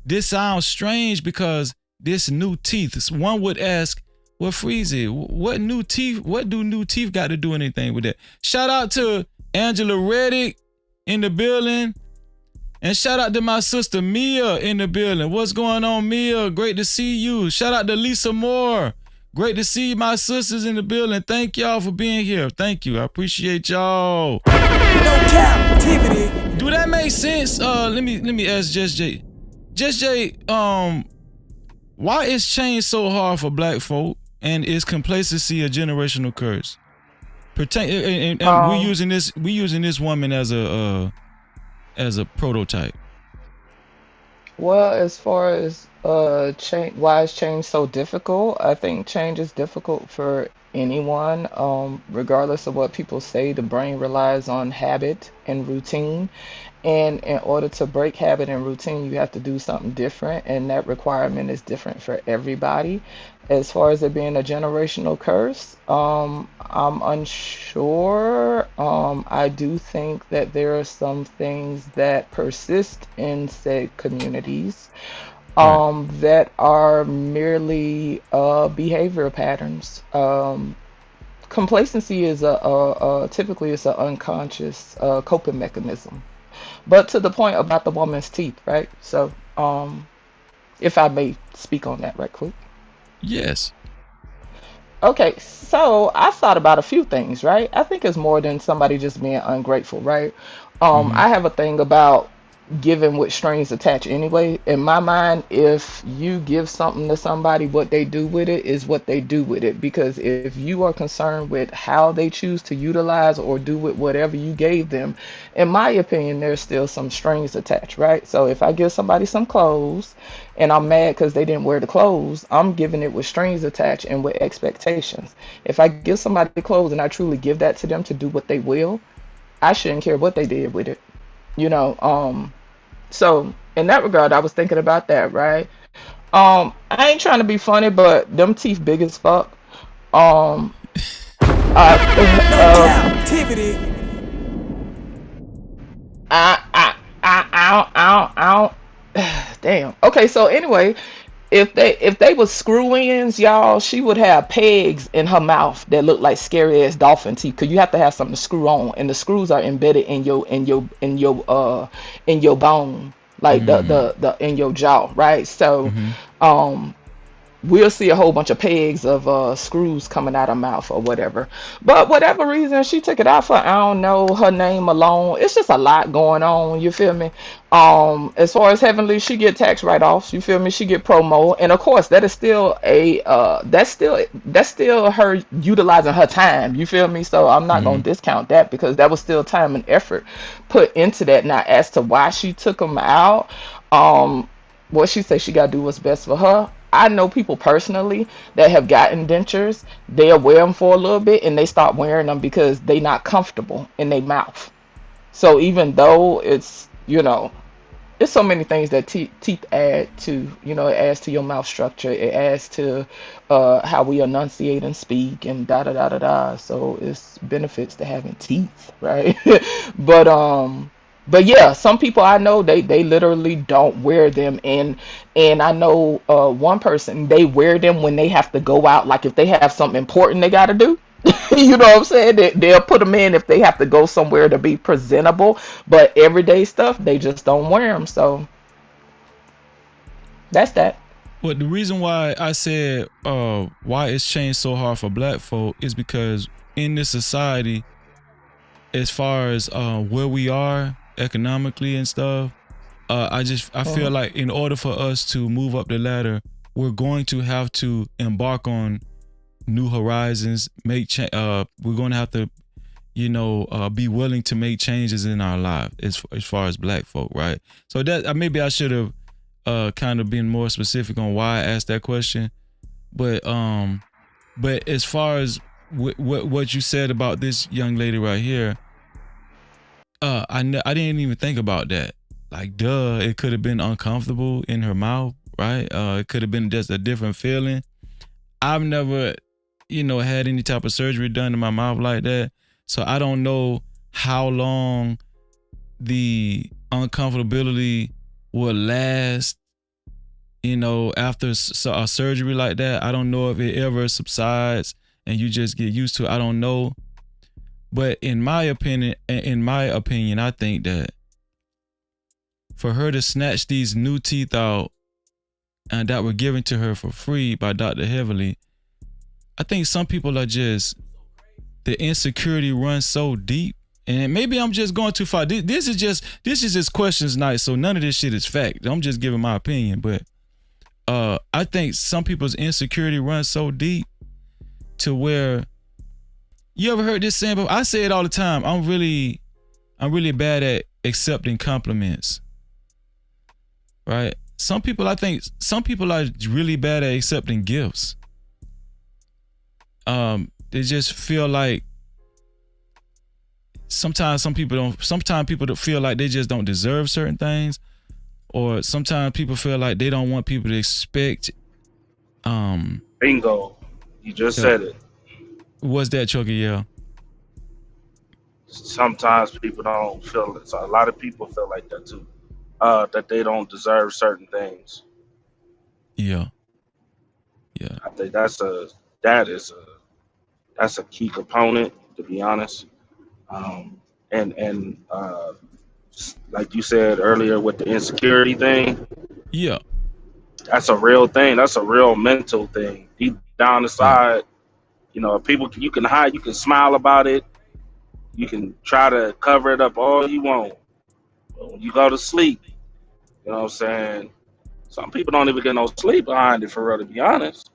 This sounds strange because this new teeth. One would ask, well, Freezy, what new teeth? What do new teeth got to do anything with that? Shout out to Angela Reddick in the building, and shout out to my sister Mia in the building. What's going on, Mia? Great to see you. Shout out to Lisa Moore. Great to see my sisters in the building. Thank y'all for being here. Thank you. I appreciate y'all. No captivity. Do that make sense? Let me ask Just J. Just J, why is change so hard for black folk, and is complacency a generational curse? And we using this woman as a prototype. Well, as far as change, why is change so difficult? I think change is difficult for anyone, regardless of what people say. The brain relies on habit and routine, and in order to break habit and routine, you have to do something different, and that requirement is different for everybody. As far as it being a generational curse, I'm unsure. I do think that there are some things that persist in said communities, Right. that are merely behavior patterns. Complacency is typically it's an unconscious coping mechanism. But to the point about the woman's teeth, right? So, if I may speak on that right quick. Yes. Okay, so I thought about a few things, right? I think it's more than somebody just being ungrateful, right? Mm-hmm. I have a thing about giving with strings attached anyway. In my mind, if you give something to somebody, what they do with it is what they do with it. Because if you are concerned with how they choose to utilize or do with whatever you gave them, in my opinion, there's still some strings attached, right? So if I give somebody some clothes and I'm mad because they didn't wear the clothes, I'm giving it with strings attached and with expectations. If I give somebody clothes and I truly give that to them to do what they will, I shouldn't care what they did with it. You know, so in that regard, I was thinking about that, right? I ain't trying to be funny, but them teeth big as fuck. Um, No I, captivity. I don't. Damn. Okay, so anyway, if they was screw ins, y'all, she would have pegs in her mouth that look like scary ass dolphin teeth. Cause you have to have something to screw on, and the screws are embedded in your bone, like Mm-hmm. the in your jaw, right? So, Mm-hmm. um we'll see a whole bunch of pegs of screws coming out her mouth or whatever. But whatever reason she took it out for, I don't know, her name alone. It's just a lot going on, you feel me? As far as Heavenly, she get tax write-offs, you feel me? She get promo. And of course that is still a that's still her utilizing her time, you feel me? So I'm not gonna Mm-hmm. discount that because that was still time and effort put into that. Now as to why she took them out, um what she said she got to do what's best for her. I know people personally that have gotten dentures. They'll wear them for a little bit and they stop wearing them because they not comfortable in their mouth. So even though it's so many things that teeth add to, it adds to your mouth structure. It adds to how we enunciate and speak and da da da da da. So it's benefits to having teeth, right? but but yeah, some people I know they literally don't wear them, and I know one person, they wear them when they have to go out, like if they have something important they got to do. You know what I'm saying? They'll put them in if they have to go somewhere to be presentable, but everyday stuff they just don't wear them. So that's that. But the reason why I said why it's changed so hard for black folk is because in this society, as far as where we are economically and stuff, I feel Mhm. like in order for us to move up the ladder, we're going to have to embark on new horizons. We're going to have to, be willing to make changes in our life as far as black folk, right? So that maybe I should have kind of been more specific on why I asked that question, but as far as what you said about this young lady right here, I didn't even think about that. Like, duh, it could have been uncomfortable in her mouth, right? It could have been just a different feeling. I've never, had any type of surgery done in my mouth like that, so I don't know how long the uncomfortability will last. After a surgery like that, I don't know if it ever subsides and you just get used to it. I don't know. But in my opinion, I think that for her to snatch these new teeth out and that were given to her for free by Dr. Heavily, I think some people are just, the insecurity runs so deep And maybe I'm just going too far. This is just questions night, so none of this shit is fact. I'm just giving my opinion, but I think some people's insecurity runs so deep to where, you ever heard this saying? But I say it all the time. I'm really bad at accepting compliments. Right? Some people are really bad at accepting gifts. They just feel like sometimes people don't feel like they just don't deserve certain things, or sometimes people feel like they don't want people to expect. Bingo. You just said it. What's that, Chucky? Yeah. Sometimes people don't feel it. So a lot of people feel like that too. That they don't deserve certain things. Yeah. I think that's a key component, to be honest. And like you said earlier with the insecurity thing. Yeah. That's a real thing. That's a real mental thing. Deep down inside, people, you can hide, you can smile about it, you can try to cover it up all you want. But when you go to sleep, you know what I'm saying? Some people don't even get no sleep behind it, for real, to be honest.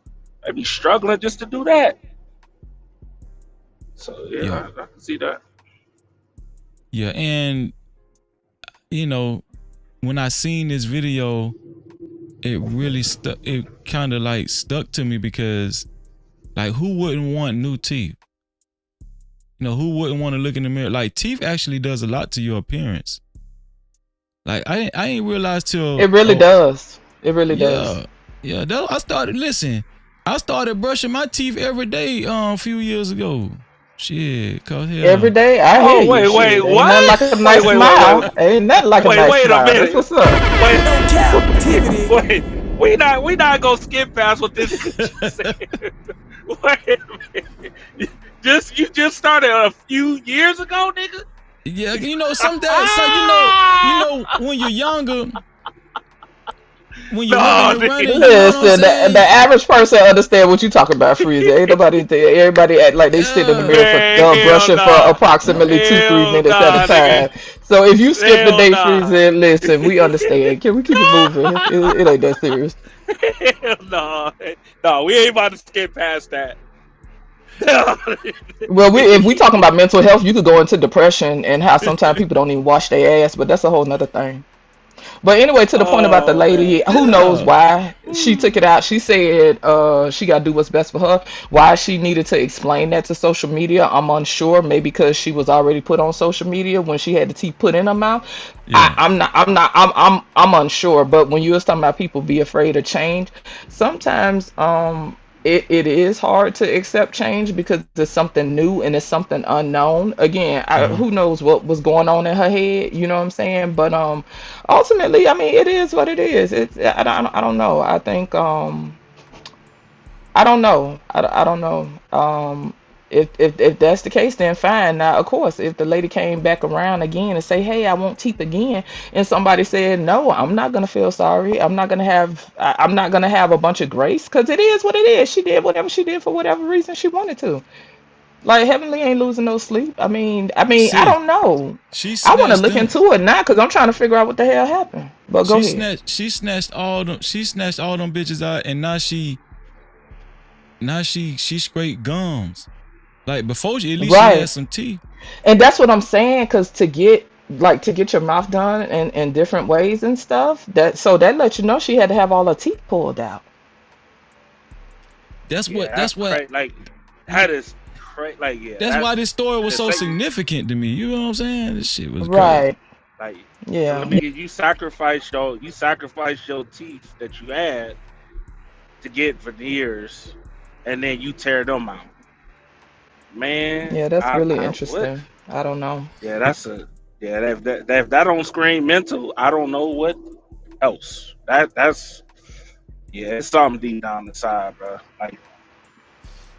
They be struggling just to do that. So yeah. I can see that. Yeah, and when I seen this video, it really stuck. It kind of like stuck to me because, like, who wouldn't want new teeth? Who wouldn't want to look in the mirror? Like, teeth actually does a lot to your appearance. Like, I ain't realized till it really does. It really does. Yeah. I started brushing my teeth every day a few years ago. Shit, cause hell. Every day, I hear you. Wait, Ain't what? Nothing like a nice smile. Ain't nothing like a nice smile. Wait a minute. That's what's up. Wait, we not gonna skip past what this is saying. Wait a minute. You just started a few years ago, nigga. Yeah, sometimes, when you're younger. When you're running, listen, the average person understand what you talking about, Freezer. Ain't everybody act like they sit in the mirror brushing for approximately 2-3 minutes at a time. So if you skip the day, Freezer, listen, we understand. Can we keep it moving? It ain't that serious. Hell no, we ain't about to skip past that. Well, if we talking about mental health, you could go into depression and how sometimes people don't even wash their ass, but that's a whole nother thing. But anyway, to the point about the lady, who knows why she took it out. She said she got to do what's best for her. Why she needed to explain that to social media, I'm unsure. Maybe because she was already put on social media when she had the teeth put in her mouth. Yeah. I'm unsure. But when you was talking about people be afraid of change, sometimes it is hard to accept change because it's something new and it's something unknown. Again, who knows what was going on in her head, you know what I'm saying? But ultimately, I mean, it is what it is. I don't know. I think I don't know. I don't know. If that's the case, then fine. Now, of course, if the lady came back around again and say, "Hey, I want teeth again," and somebody said, "No, I'm not gonna feel sorry. I'm not gonna have a bunch of grace," because it is what it is. She did whatever she did for whatever reason she wanted to. Like, Heavenly ain't losing no sleep. I mean, see, I don't know. I want to look into it now because I'm trying to figure out what the hell happened. But go ahead. She snatched all them bitches out, and now she scraped gums. Like, before, at least she had some teeth. And that's what I'm saying, because to get your mouth done in different ways and stuff, that lets you know she had to have all her teeth pulled out. That's what that is crazy. Like, yeah, that's why this story was so significant to me. You know what I'm saying? This shit was right. Crazy. Like, yeah. Let me get you sacrifice your teeth that you had to get veneers, and then you tear them out. Man, yeah, that's really interesting. I don't know. Yeah, if that don't scream mental, I don't know what else. That's it's something deep down inside, bro. Like,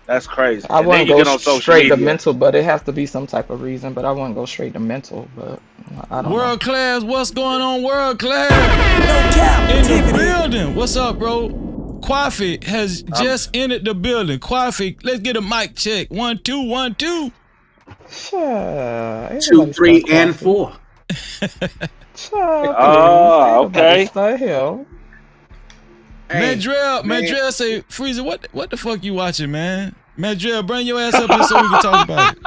that's crazy. I wouldn't go straight to mental, but it has to be some type of reason. But I wouldn't go straight to mental. But I don't know. World class, what's going on? World class, no cap in the building. What's up, bro? Kwafi has just entered the building. Kwafi, let's get a mic check. 1 2 1 2. Sure. 2, Everybody 3, start and coffee. 4. Sure, please. Oh, Ain't nobody okay. start him. Hey, Mandrell say, Freezer, what the fuck you watching, man? Mandrell, bring your ass up here so we can talk about it.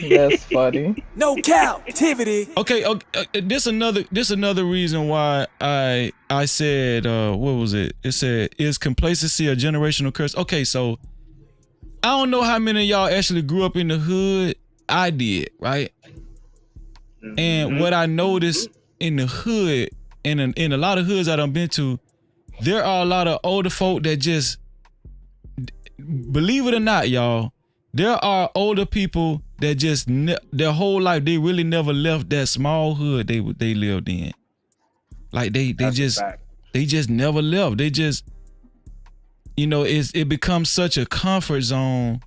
That's funny. No captivity. Okay, this another reason why I said what was it? It said, is complacency a generational curse? Okay, so I don't know how many of y'all actually grew up in the hood. I did, right? And what I noticed in the hood, and in a lot of hoods I done been to, there are a lot of older folk that just, believe it or not, y'all, there are older people that just their whole life they really never left that small hood they lived in. Like they just never left. They just, it becomes such a comfort zone.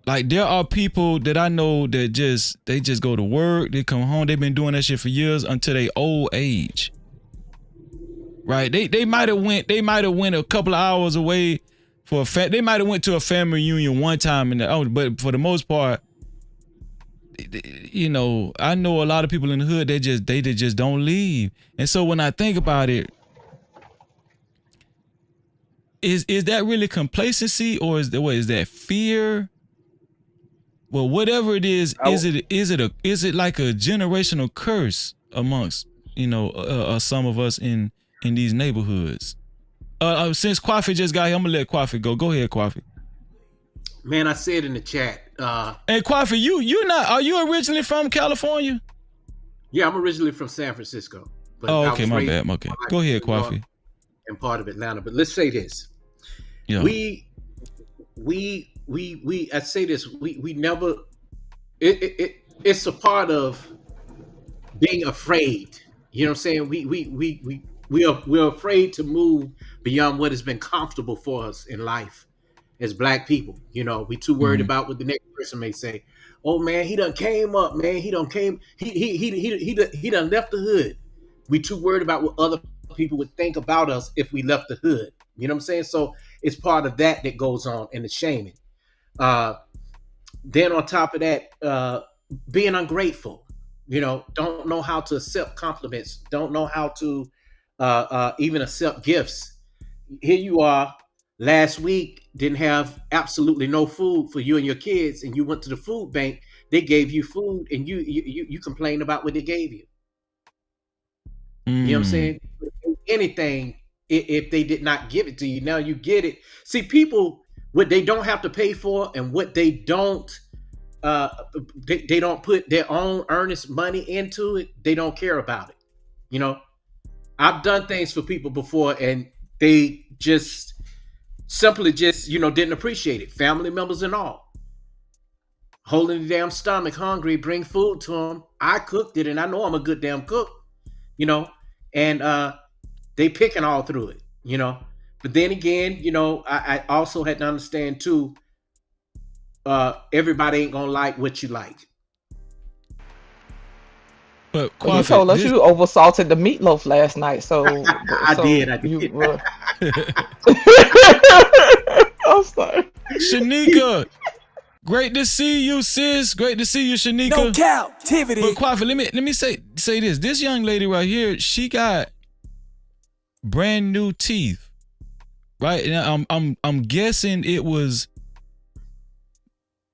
Like there are people that I know that they just go to work, they come home, they've been doing that shit for years until they old age. Right? They might have went a couple of hours away for they might have went to a family reunion one time but for the most part, I know a lot of people in the hood they just don't leave. And so when I think about it, is that really complacency, or is that fear? Well, whatever it is it like a generational curse amongst some of us in these neighborhoods? Since Kwafi just got here, I'm gonna let Kwafi go. Go ahead, Kwafi. Man, I said in the chat. Hey, Kwafi, are you originally from California? Yeah, I'm originally from San Francisco. But okay, my bad. Okay, go ahead, Kwafi. And part of Atlanta, but let's say this. Yeah. I say this. We never. It's a part of being afraid. You know what I'm saying? We're afraid to move beyond what has been comfortable for us in life as Black people. We too worried about what the next person may say. Oh man, he done came up, man. He done left the hood. We too worried about what other people would think about us if we left the hood. You know what I'm saying? So it's part of that goes on in the shaming. Then on top of that, being ungrateful. Don't know how to accept compliments. Don't know how to even accept gifts. Here you are, last week, didn't have absolutely no food for you and your kids, and you went to the food bank. They gave you food, and you complained about what they gave you. You know what I'm saying? Anything, if they did not give it to you, now you get it. See, people, what they don't have to pay for, and what they don't put their own earnest money into it, they don't care about it. I've done things for people before, and they just simply didn't appreciate it. Family members and all, holding the damn stomach hungry, bring food to them. I cooked it, and I know I'm a good damn cook, and they picking all through it, But then again, I also had to understand too, everybody ain't gonna like what you like. But you told us you oversalted the meatloaf last night, so I did. I'm sorry. Shanika, great to see you, sis. Great to see you, Shanika. No captivity. But Kwafi, let me say this. This young lady right here, she got brand new teeth, right? And I'm guessing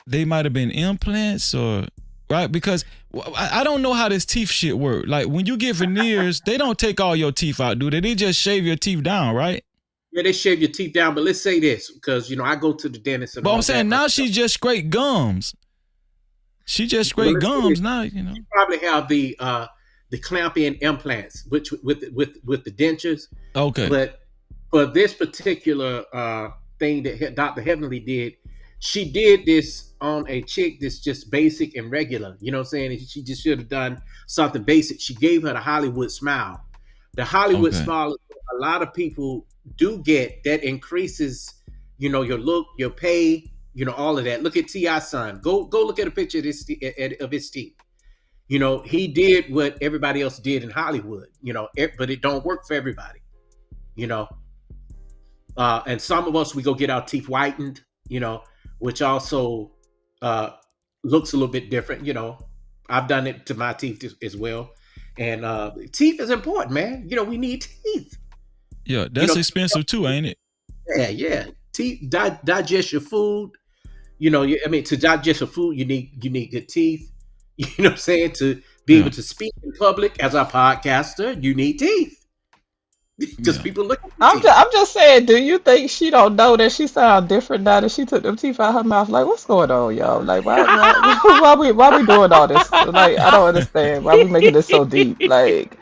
they might have been implants, or right, because I don't know how this teeth shit work. Like when you get veneers, they don't take all your teeth out, do they? They just shave your teeth down, right? Yeah, they shave your teeth down, but let's say this, because I go to the dentist. But I'm saying now she just scrape gums. She just scrape gums now, You probably have the clamp-in implants, which with the dentures. Okay. But for this particular thing that Dr. Heavenly did, she did this on a chick that's just basic and regular. You know what I'm saying? She just should have done something basic. She gave her the Hollywood smile. The Hollywood smile, a lot of people do get that increases, your look, your pay, all of that. Look at T.I.'s son. Go look at a picture of his teeth. He did what everybody else did in Hollywood, but it don't work for everybody, and some of us, we go get our teeth whitened, which also looks a little bit different. I've done it to my teeth as well, and teeth is important, man. We need teeth. Yeah, that's expensive too, ain't it? Yeah. Teeth digest your food. To digest your food, you need good teeth. You know what I'm saying? To be able to speak in public as a podcaster, you need teeth. Because people look at I'm just saying, do you think she don't know that she sound different now that she took them teeth out her mouth? Like, what's going on, y'all? Like, why we doing all this? Like, I don't understand. Why we making this so deep? Like,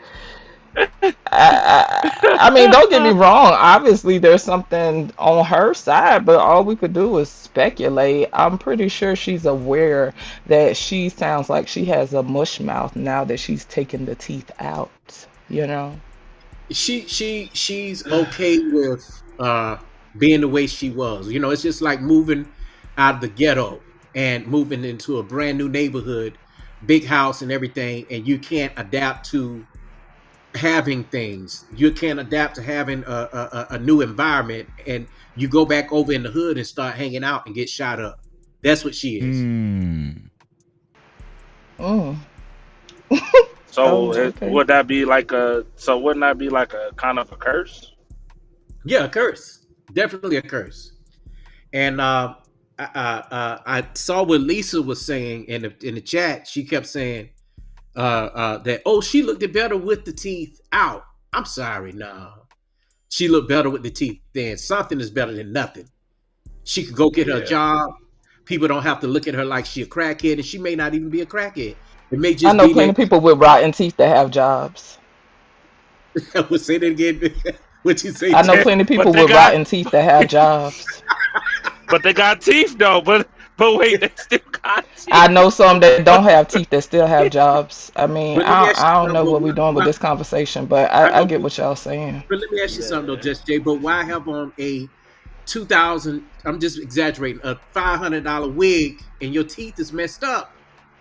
I mean, don't get me wrong. Obviously, there's something on her side, but all we could do is speculate. I'm pretty sure she's aware that she sounds like she has a mush mouth now that she's taken the teeth out. She's okay with being the way she was. It's just like moving out of the ghetto and moving into a brand new neighborhood, big house and everything, and you can't adapt to having things. You can't adapt to having a new environment, and you go back over in the hood and start hanging out and get shot up. That's what she is. So would that be like wouldn't that be like a kind of a curse? Yeah, a curse. Definitely a curse. And I saw what Lisa was saying in the chat. She kept saying that she looked better with the teeth out. I'm sorry, no. She looked better with the teeth in. Something is better than nothing. She could go get her job. People don't have to look at her like she a crackhead, and she may not even be a crackhead. It may just I know be plenty of people with rotten teeth that have jobs. I would say that again. What you say? I know plenty of people with rotten teeth that have jobs. But they got teeth though. But wait, they still got teeth. I know some that don't have teeth that still have jobs. I mean, I don't know what we're doing with this conversation, but I get what y'all saying. But let me ask you something though, Just Jay. But why have on a 2,000? I'm just exaggerating. A $500 wig and your teeth is messed up.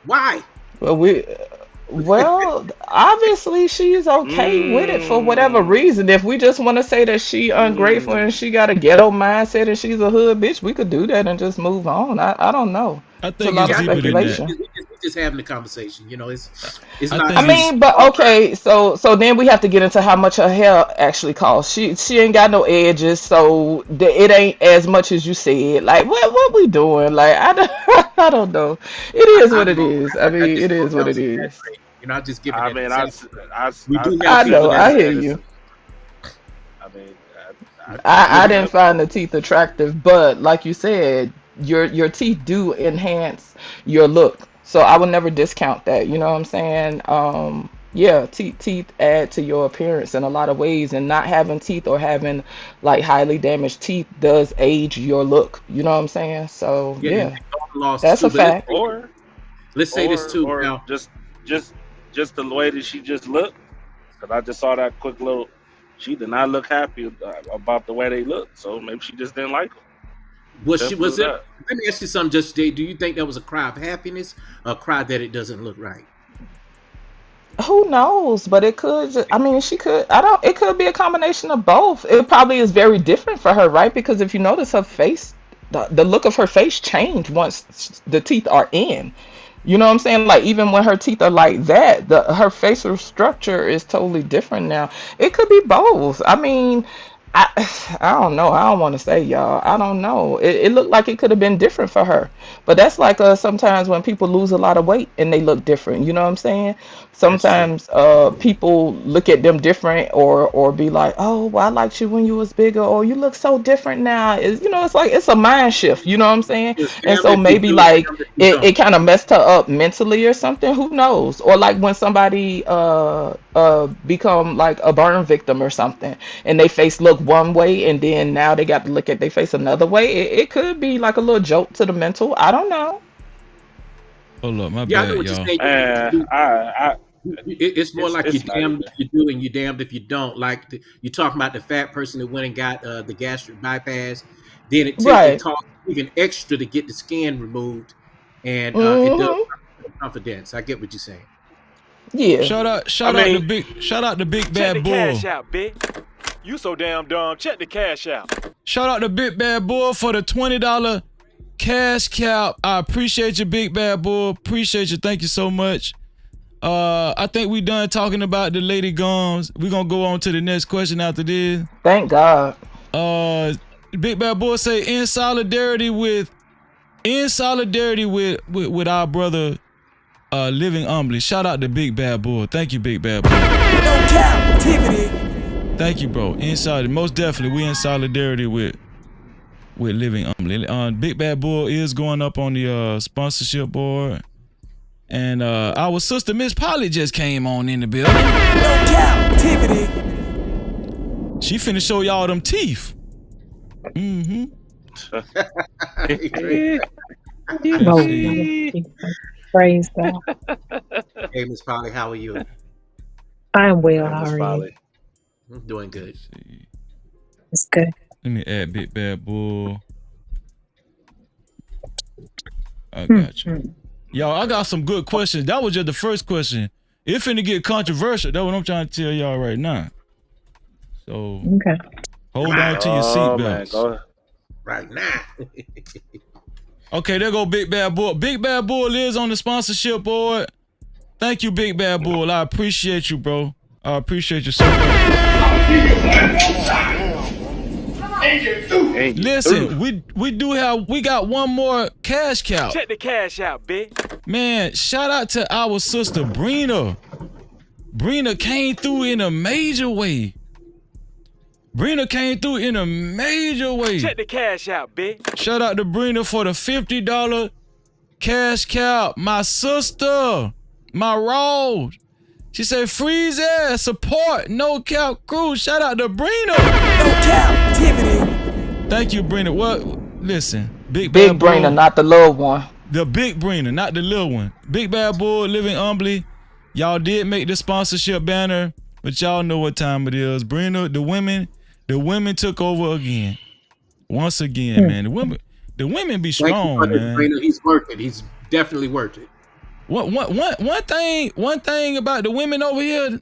Why? Well, obviously she's okay with it for whatever reason. If we just want to say that she ungrateful and she got a ghetto mindset and she's a hood bitch, we could do that and just move on. I don't know. I think it's a lot of speculation. We're just having the conversation. It's not. not. I mean, but okay. So then we have to get into how much her hair actually costs. She ain't got no edges, so it ain't as much as you said. Like what we doing? Like I don't know. It is what it is. I mean, it is what it is. I just give it. I mean, I know. I hear you. I mean, I didn't find the teeth attractive, but like you said, your teeth do enhance your look. So I would never discount that. You know what I'm saying? Yeah, teeth add to your appearance in a lot of ways, and not having teeth or having like highly damaged teeth does age your look. You know what I'm saying? So yeah, that's a fact. Or let's say this too. Or now. just the way that she just looked, because I just saw that quick little. She did not look happy about the way they looked, so maybe she just didn't like them. Was it? Let me ask you something, Just Jay. Do you think that was a cry of happiness, or a cry that it doesn't look right? Who knows? But it could. I mean, she could. It could be a combination of both. It probably is very different for her, right? Because if you notice her face, the look of her face changed once the teeth are in. You know what I'm saying? Like even when her teeth are like that, her facial structure is totally different now. It could be both. I mean, I don't know. I don't want to say, y'all. I don't know. It looked like it could have been different for her. But that's like sometimes when people lose a lot of weight and they look different. You know what I'm saying? Sometimes people look at them different or be like, oh, well, I liked you when you was bigger, or you look so different now. It's like it's a mind shift. You know what I'm saying? And so maybe like it kind of messed her up mentally or something. Who knows? Or like when somebody become like a burn victim or something, and they face look one way, and then now they got to look at their face another way. It could be like a little jolt to the mental. I don't know. Hold up, my bad, y'all. It's more like you're damned if you do and you're damned if you don't. Like you're talking about the fat person that went and got the gastric bypass. Then it costs even extra to get the skin removed, and it does confidence. I get what you're saying. Yeah. Shout out the big bad bull. Cash out, bitch. You so damn dumb. Check the cash out. Shout out to Big Bad Bull for the $20 Cash Cap, I appreciate you, Big Bad Bull. Appreciate you. Thank you so much. I think we done talking about the Lady Gums. We're gonna go on to the next question after this. Thank God. Big Bad Bull say in solidarity with our brother Living Humbly. Shout out to Big Bad Bull. Thank you, Big Bad Bull. No captivity. Thank you, bro. Most definitely we in solidarity with Living Humbly. Big Bad Bull is going up on the sponsorship board. And our sister Miss Polly just came on in the building. No captivity. She finna show y'all them teeth. Mm-hmm. Praise God. Hey, Miss Polly, how are you? I'm well. How are you? I'm doing good. It's good. Let me add Big Bad Bull. I got you. Y'all, I got some good questions. That was just the first question. It finna get controversial. That's what I'm trying to tell y'all right now. So, okay. Hold on to your seatbelts. Right now. Okay, there go Big Bad Bull. Big Bad Bull is on the sponsorship board. Thank you, Big Bad Bull. I appreciate you, bro. I appreciate you so much. Listen, we got one more cash cow. Check the cash out, bitch. Man, shout out to our sister Brina. Brina came through in a major way. Check the cash out, bitch. Shout out to Brina for the $50 cash cow. My sister, my Rose. She said, freeze ass, support, no cap crew. Shout out to Brina. No captivity. Thank you, Brina. Well, listen, Big Brina, Bull, not the little one. The big Brina, not the little one. Big Bad Bull, Living Humbly. Y'all did make the sponsorship banner, but y'all know what time it is. Brina, the women took over again. Once again, man. The women be strong, man. Brina, he's working. He's definitely working. One thing about the women over here,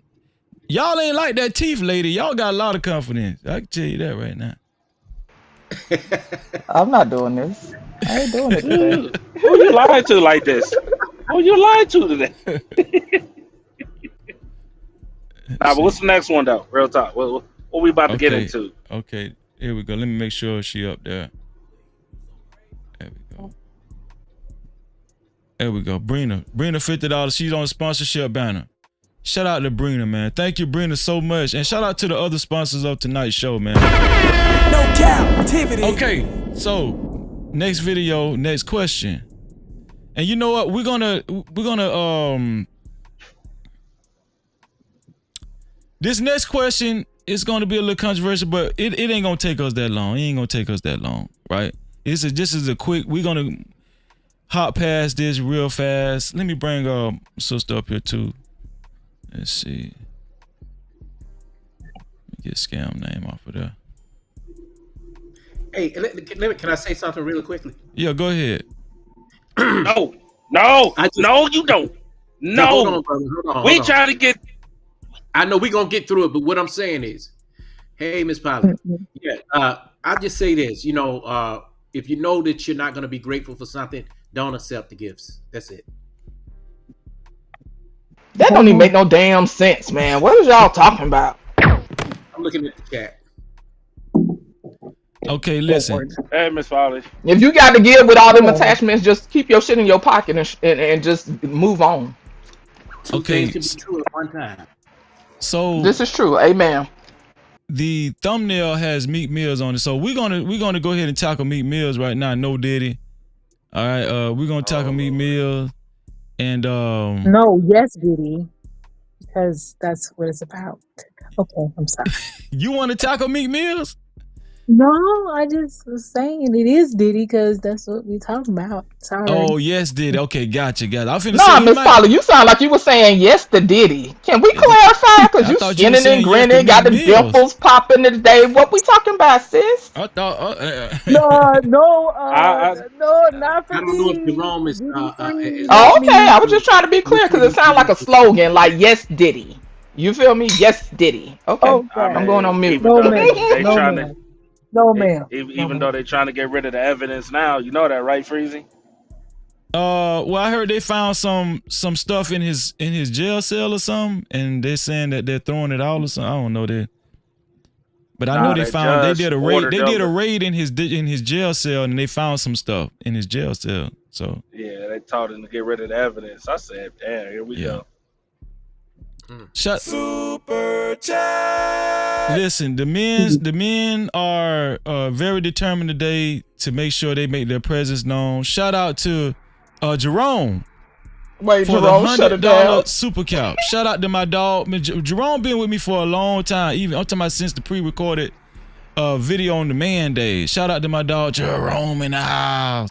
y'all ain't like that teeth lady. Y'all got a lot of confidence. I can tell you that right now. I'm not doing this. I ain't doing it today. Who you lied to like this? Who you lied to today? Nah, but what's the next one though? Real talk. What we about to get into? Okay, here we go. Let me make sure she up there. There we go. Brina, $50. She's on the sponsorship banner. Shout out to Brina, man. Thank you, Brina, so much. And shout out to the other sponsors of tonight's show, man. No captivity. Okay, so next video, next question. And you know what? We're gonna this next question is gonna be a little controversial, but it ain't gonna take us that long. It ain't gonna take us that long, right? This is a quick, we're gonna hop past this real fast. Let me bring sister up here too. Let's see. Let me get Scam name off of there. Hey, can I say something really quickly? Yeah, go ahead. No, you don't. No, hold on, brother. Hold on. We trying to get. I know we're gonna get through it, but what I'm saying is, hey, Miss Polly, I'll just say this. You know, if you know that you're not gonna be grateful for something, don't accept the gifts. That's it. That don't even make no damn sense, man. What is y'all talking about? I'm looking at the chat. Okay, listen. Hey, Miss Foley. If you got to give with all them attachments, just keep your shit in your pocket and just move on. Okay. Two things can be true at one time. So this is true. Amen. The thumbnail has Meek Mills on it, so we're gonna go ahead and tackle Meek Mills right now. No Diddy. All right. We're gonna tackle Meek Mills and No, yes, Diddy, because that's what it's about. Okay, I'm sorry. You want to tackle Meek Mills? No, I just was saying it is Diddy because that's what we talking about. Sorry. Oh, yes, Diddy. Okay, gotcha. I'm finna say Miss Polly, you sound like you were saying yes to Diddy. Can we clarify? Because you skinning and grinning, got the dimples popping today. What we talking about, sis? I thought. No, not for I don't know if Jerome is. Oh, okay. I was just trying to be clear because it sounded like a slogan, like yes, Diddy. You feel me? Yes, Diddy. Okay, I'm going on mute. No, man. No, ma'am. No, Even ma'am. though they're trying to get rid of the evidence now, you know that, right, Freezy? Well, I heard they found some stuff in his jail cell or something, and they're saying that they're throwing it out or something. I don't know that, but I know Nah, they that found they judge did a raid. ordered They them did a to. raid in his jail cell, and they found some stuff in his jail cell. So Yeah, they told him to get rid of the evidence. I said, damn, here we yeah. go. Shut. Super chat. Listen, the men are very determined today to make sure they make their presence known. Shout out to Jerome. Wait, For Jerome, the shut it down. $100 super cap. Shout out to my dog. Jerome been with me for a long time. Even I'm talking about since the pre-recorded video on the man days. Shout out to my dog Jerome in the house.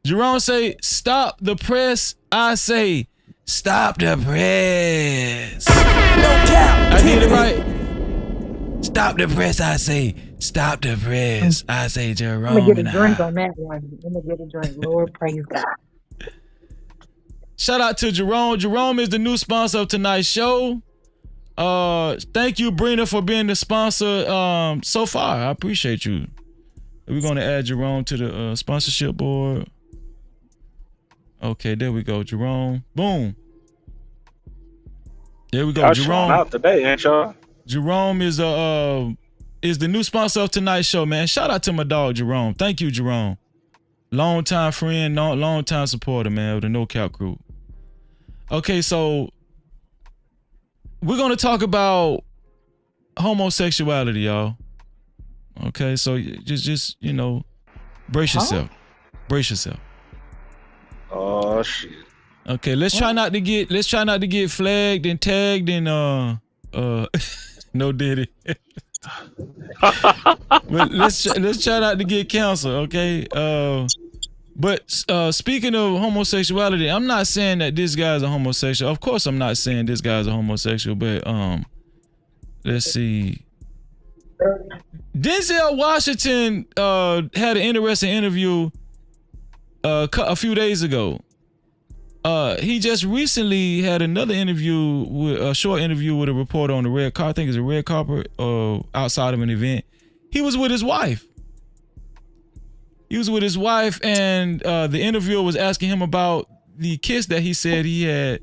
Jerome say, "Stop the press." I say, "Stop the press." No cap. I did it right. Stop the press. I say, "Stop the press." I say, I'm Jerome gonna get a in the drink house. on that one. I'm gonna get a drink. Lord, praise God. Shout out to Jerome. Jerome is the new sponsor of tonight's show. Thank you, Brina, for being the sponsor so far. I appreciate you. We're gonna add Jerome to the sponsorship board. Okay, there we go, Jerome. Boom. There we go, Y'all showing Jerome. out today, ain't y'all? Jerome is the new sponsor of tonight's show, man. Shout out to my dog, Jerome. Thank you, Jerome. Long time friend, long time supporter, man, of the No Cap crew. Okay, so we're gonna talk about homosexuality, y'all. Okay, so just brace yourself. Brace yourself. Oh shit. Okay, let's try not to get flagged and tagged and no Diddy. But let's try not to get canceled, okay? But speaking of homosexuality, I'm not saying that this guy's a homosexual. Of course, I'm not saying this guy's a homosexual, but let's see. Denzel Washington had an interesting interview a few days ago. He just recently had another interview, a short interview with a reporter on the red carpet. I think it's a red carpet outside of an event. He was with his wife. And the interviewer was asking him about the kiss that he said he had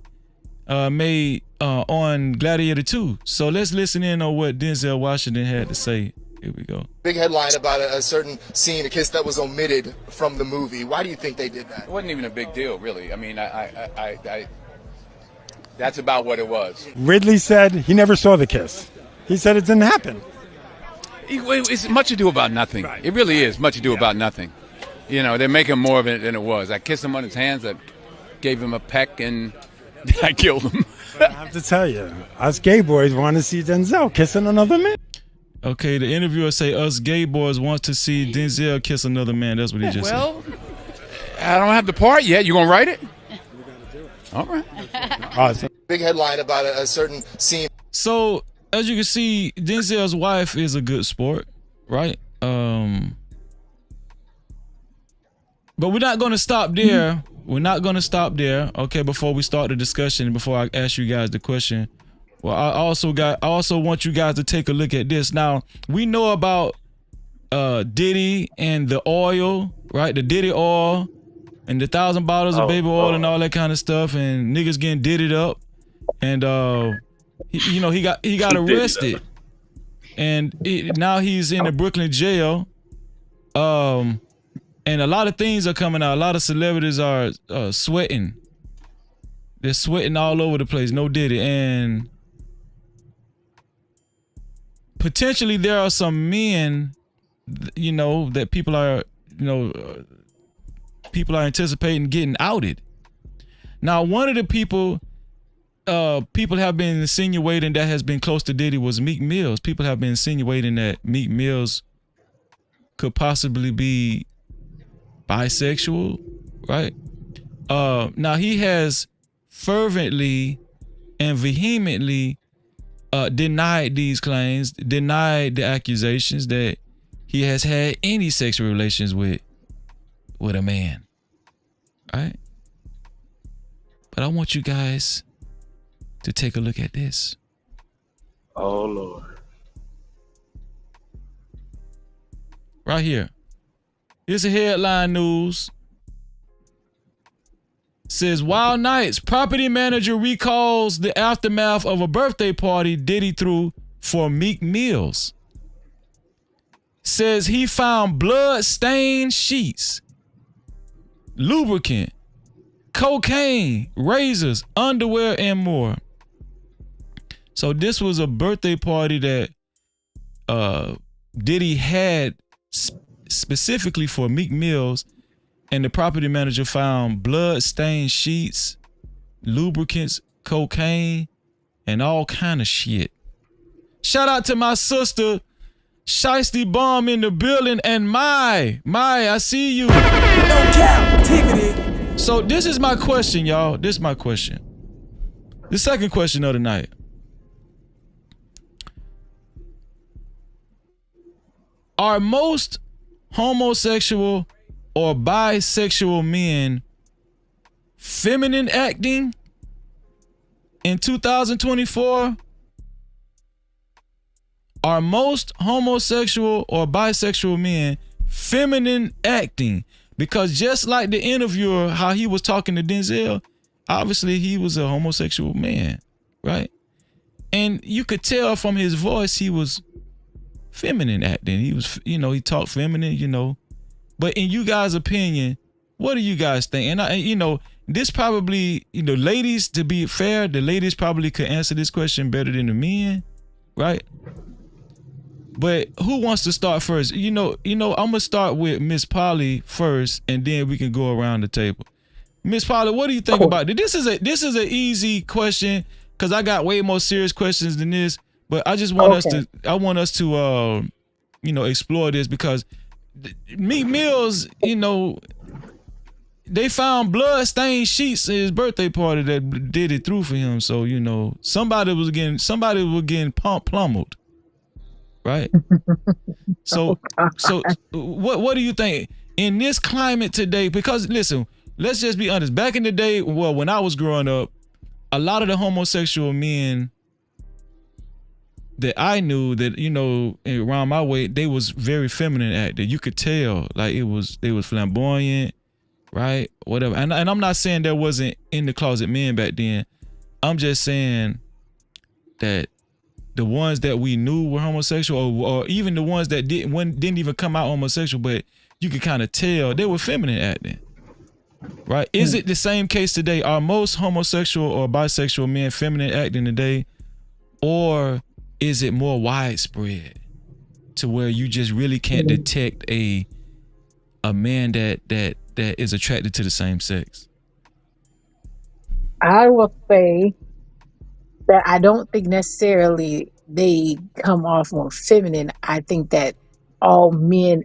made on Gladiator 2. So let's listen in on what Denzel Washington had to say. Here we go. Big headline about a certain scene, a kiss that was omitted from the movie. Why do you think they did that? It wasn't even a big deal, really. I mean, I that's about what it was. Ridley said he never saw the kiss. He said it didn't happen. It's much ado about nothing. Right. It really is much ado about nothing. You know, they're making more of it than it was. I kissed him on his hands. I gave him a peck, and I killed him. I have to tell you, us gay boys want to see Denzel kissing another man. Okay, the interviewer say us gay boys want to see Denzel kiss another man. That's what he just said. Well, I don't have the part yet. You gonna write it? All right. Awesome. Big headline about a certain scene. So, as you can see, Denzel's wife is a good sport, right? But we're not going to stop there. We're not going to stop there. Okay, before we start the discussion, before I ask you guys the question, well, I also want you guys to take a look at this. Now, we know about Diddy and the oil, right? The Diddy oil and the 1,000 bottles of baby oil and all that kind of stuff, and niggas getting Diddied up, and he got arrested, and now he's in the Brooklyn jail. And a lot of things are coming out. A lot of celebrities are sweating. They're sweating all over the place. No Diddy. And potentially there are some men, that people are anticipating getting outed. Now, one of the people have been insinuating that has been close to Diddy was Meek Mills. People have been insinuating that Meek Mills could possibly be bisexual, right? Now he has fervently and vehemently denied these claims, denied the accusations that he has had any sexual relations with a man, right? But I want you guys to take a look at this. Oh Lord. Right here. Here's a headline news. Says Wild Nights, property manager recalls the aftermath of a birthday party Diddy threw for Meek Mills. Says he found blood-stained sheets, lubricant, cocaine, razors, underwear, and more. So this was a birthday party that Diddy had specifically for Meek Mills, and the property manager found blood-stained sheets, lubricants, cocaine, and all kind of shit. Shout out to my sister, Shiesty Bomb in the building, and Mai, I see you. No Cap-tivity. So this is my question, y'all. This is my question. The second question of the night. Are most homosexual or bisexual men feminine acting in 2024? Are most homosexual or bisexual men feminine acting? Because just like the interviewer, how he was talking to Denzel, obviously he was a homosexual man, right? And you could tell from his voice he was feminine acting. He was, he talked feminine, But in you guys' opinion, what do you guys think? And this probably, ladies, to be fair, the ladies probably could answer this question better than the men, right? But who wants to start first? I'm gonna start with Miss Polly first, and then we can go around the table. Miss Polly, what do you think about it? This is an easy question because I got way more serious questions than this. But I just want us to explore this because Meek Mills, they found blood-stained sheets at his birthday party that Diddy threw for him. So, somebody was getting pummeled. Right? So what do you think in this climate today? Because listen, let's just be honest. Back in the day, when I was growing up, a lot of the homosexual men that I knew that, around my way, they was very feminine acting. You could tell, like they was flamboyant, right? Whatever. And I'm not saying there wasn't in the closet men back then. I'm just saying that the ones that we knew were homosexual, or even the ones that didn't even come out homosexual, but you could kind of tell they were feminine acting, right? Is it the same case today? Are most homosexual or bisexual men feminine acting today, or is it more widespread to where you just really can't detect a man that is attracted to the same sex? I will say that I don't think necessarily they come off more feminine. I think that all men,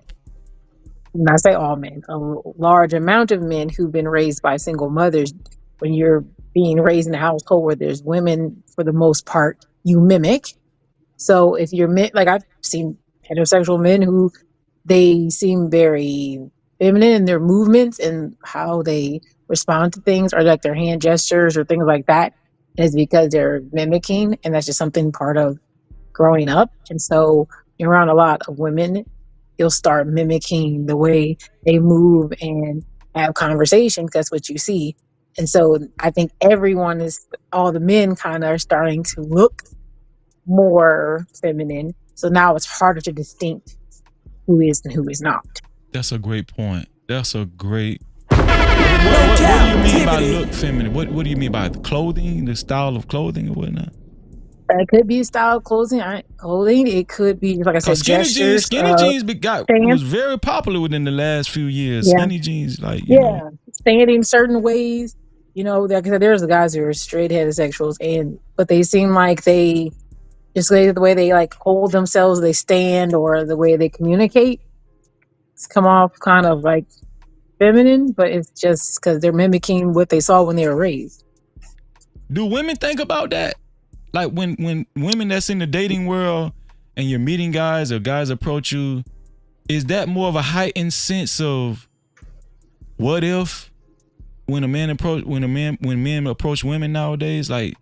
not say all men, a large amount of men who've been raised by single mothers, when you're being raised in a household where there's women, for the most part, you mimic. So if you're like I've seen heterosexual men who they seem very feminine in their movements and how they respond to things, or like their hand gestures or things like that. And it's because they're mimicking, and that's just something part of growing up. And so you're around a lot of women, you'll start mimicking the way they move and have conversation because that's what you see. And so I think all the men kind of are starting to look more feminine. So now it's harder to distinct who is and who is not. That's a great point. What do you mean by look feminine? What do you mean by the clothing, the style of clothing or whatnot? It could be style of clothing. It could be, like I said, gestures. Skinny jeans was very popular within the last few years. Yeah. Skinny jeans, standing certain ways. Like I said, there's the guys who are straight heterosexuals, but they seem like they just the way they like hold themselves, they stand, or the way they communicate, it's come off kind of like feminine, but it's just because they're mimicking what they saw when they were raised. Do women think about that? Like when women that's in the dating world and you're meeting guys or guys approach you, is that more of a heightened sense of what if when men approach women nowadays, like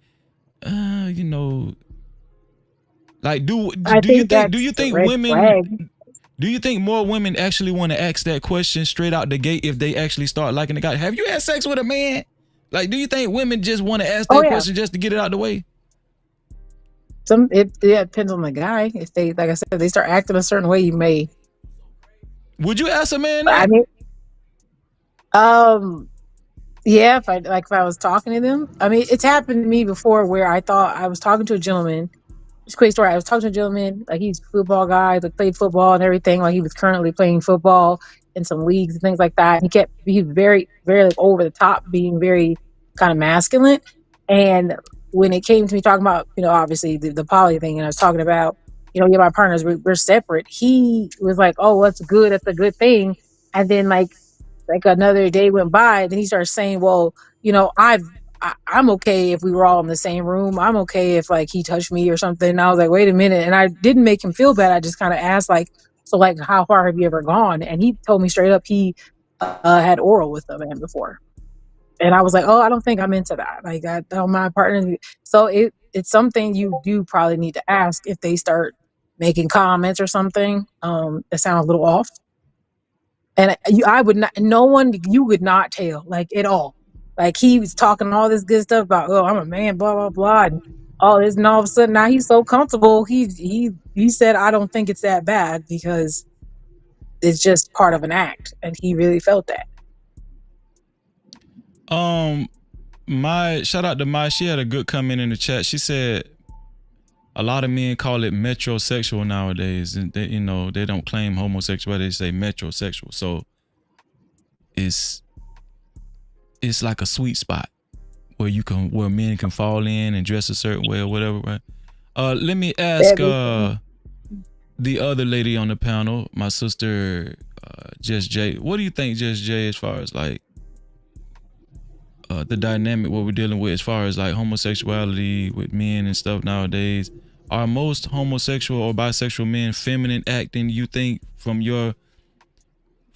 like do you think women flag. Do you think more women actually want to ask that question straight out the gate if they actually start liking the guy? Have you had sex with a man? Like, do you think women just want to ask Oh that yeah. question just to get it out the way? It depends on the guy. If they, like I said, if they start acting a certain way, you may. Would you ask a man I that? mean, yeah, if I was talking to them. I mean, it's happened to me before where I thought I was talking to a gentleman. It's a quick story. I was talking to a gentleman, like he's a football guy, that played football and everything. Like he was currently playing football in some leagues and things like that. He was very, very like over the top, being very kind of masculine. And when it came to me talking about, obviously the poly thing, and I was talking about, yeah, my partners, we're separate. He was like, oh, that's good. That's a good thing. And then like another day went by, then he started saying, well, I'm okay if we were all in the same room. I'm okay if like he touched me or something. And I was like, wait a minute. And I didn't make him feel bad. I just kind of asked like, so like, how far have you ever gone? And he told me straight up he had oral with a man before. And I was like, oh, I don't think I'm into that. Like I don't mind partners. So it's something you do probably need to ask if they start making comments or something that sound a little off. And I would not, no one, you would not tell, like, at all. Like, he was talking all this good stuff about, oh, I'm a man, blah, blah, blah, and all this, and all of a sudden, now he's so comfortable, he said, I don't think it's that bad, because it's just part of an act, and he really felt that. Shout out to Mai, she had a good comment in the chat. She said, a lot of men call it metrosexual nowadays, and they don't claim homosexuality, they say metrosexual. So it's like a sweet spot where men can fall in and dress a certain way or whatever, right? Let me ask the other lady on the panel, my sister Just J. What do you think, Just J, as far as like the dynamic what we're dealing with as far as like homosexuality with men and stuff nowadays? Are most homosexual or bisexual men feminine acting, you think, from your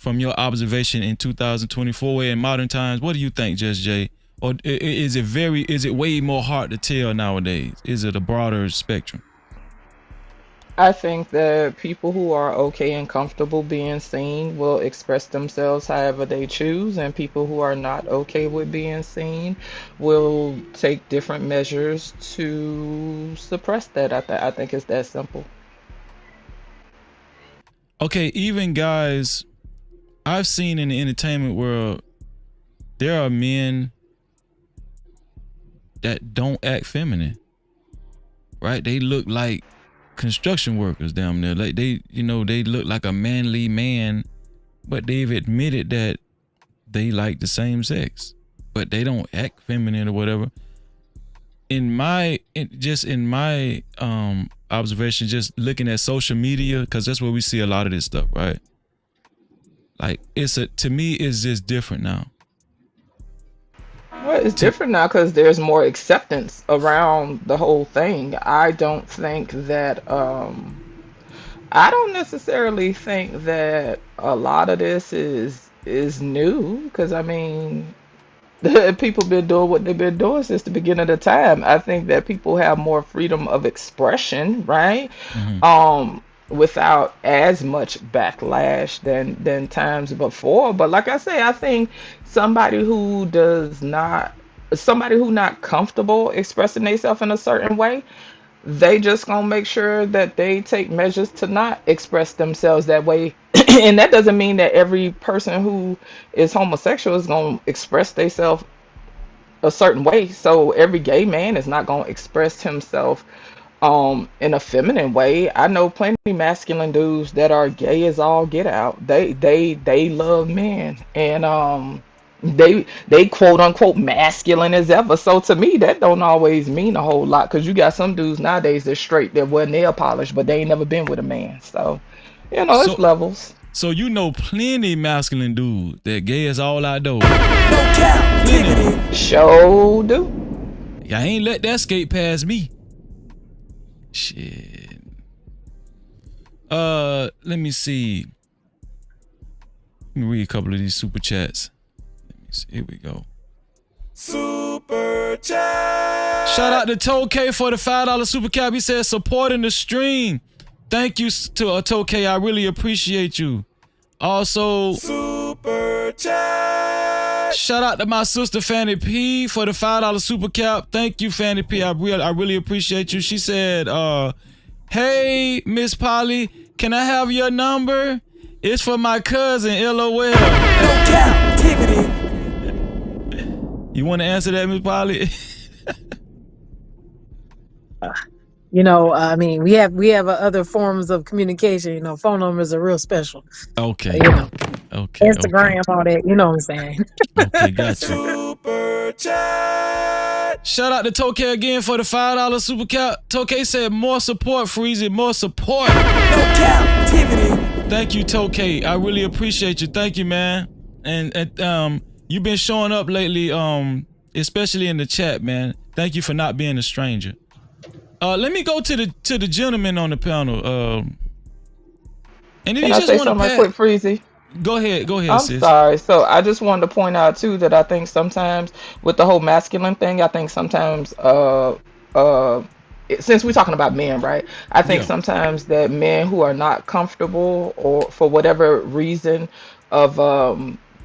observation in 2024 in modern times? What do you think, Just Jay? Or is it way more hard to tell nowadays? Is it a broader spectrum? I think that people who are okay and comfortable being seen will express themselves however they choose, and people who are not okay with being seen will take different measures to suppress that. I think it's that simple. Okay, even guys, I've seen in the entertainment world, there are men that don't act feminine, right? They look like construction workers down there. Like they look like a manly man, but they've admitted that they like the same sex, but they don't act feminine or whatever. In my observation, just looking at social media, because that's where we see a lot of this stuff, right? Like to me, it's just different now. Well, it's different now because there's more acceptance around the whole thing. I don't necessarily think that a lot of this is new, because I mean, people been doing what they've been doing since the beginning of the time. I think that people have more freedom of expression, right? Without as much backlash than times before. But like I say, I think somebody who not comfortable expressing themselves in a certain way, they just gonna make sure that they take measures to not express themselves that way. And that doesn't mean that every person who is homosexual is gonna express themselves a certain way. So every gay man is not gonna express himself in a feminine way. I know plenty of masculine dudes that are gay as all get out. They love men, and they quote unquote masculine as ever. So to me, that don't always mean a whole lot, because you got some dudes nowadays that's straight, that wear nail polish, but they ain't never been with a man. So it's levels. So plenty masculine dudes that gay as all outdoors. No Cap-tivity. Show do. I ain't let that skate past me. Shit. Let me see. Let me read a couple of these super chats. Let me see. Here we go. Super chat. Shout out to Toe K for the $5 super cap. He says supporting the stream. Thank you to Tokay. I really appreciate you. Also, super chat. Shout out to my sister Fanny P for the $5 super cap. Thank you, Fanny P. I really appreciate you. She said, "Hey, Miss Polly, can I have your number? It's for my cousin, LOL." No captivity. You want to answer that, Miss Polly? You know, I mean, we have other forms of communication. You know, phone numbers are real special. Okay. You know, Okay. Instagram, all that. You know what I'm saying? Okay, got you. Super chat. Shout out to Tokay again for the $5 super cap. Tokay said, "More support, Freezy. More support." No captivity. Thank you, Tokay. I really appreciate you. Thank you, man. And you've been showing up lately, especially in the chat, man. Thank you for not being a stranger. Let me go to the gentleman on the panel. And if Can you I just say want to something quick, Freezy? Go ahead, I'm sis. sorry. So I just wanted to point out too that I think sometimes with the whole masculine thing, I think sometimes since we're talking about men, right? I think sometimes that men who are not comfortable or for whatever reason of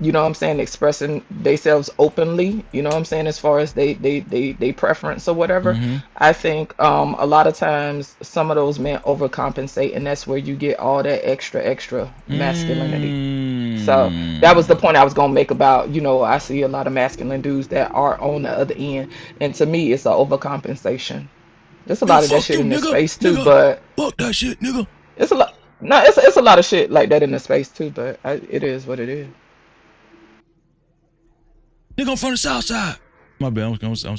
you know what I'm saying, expressing themselves openly, you know what I'm saying, as far as they preference or whatever. I think a lot of times some of those men overcompensate, and that's where you get all that extra masculinity. So that was the point I was gonna make about, you know, I see a lot of masculine dudes that are on the other end, and to me it's an overcompensation. There's a lot of that shit in this space too, but fuck that shit, nigga. It's a lot. No, it's a lot of shit like that in the space too, but it is what it is. Nigga, I'm from the south side. My bad. I'm sorry.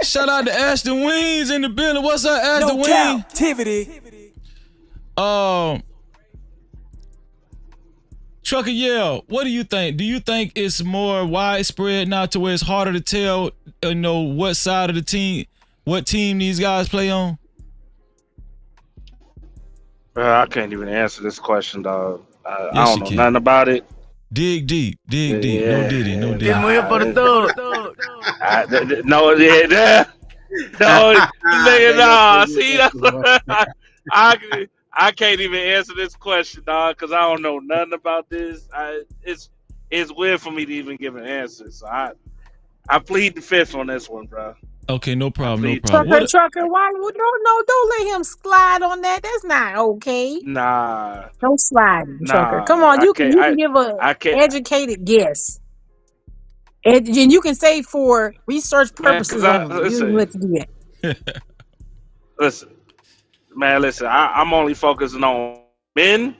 Shout out to Ashton Wings in the building. What's up, Ashton Wings? No captivity. Trucker Yell, what do you think? Do you think it's more widespread now to where it's harder to tell, you know, what side of the team, what team these guys play on? I can't even answer this question, dog. I don't know nothing about it. Dig deep. No Diddy. Get him here for the thug. No, see, I can't even answer this question, dog, because I don't know nothing about this. It's weird for me to even give an answer, so I plead the fifth on this one, bro. Okay, no problem. Trucker, why? Don't let him slide on that. That's not okay. Nah. Don't slide, Trucker. Come on, you can give a educated guess. And you can say for research purposes only. You don't let to do that. Listen, I'm only focusing on men.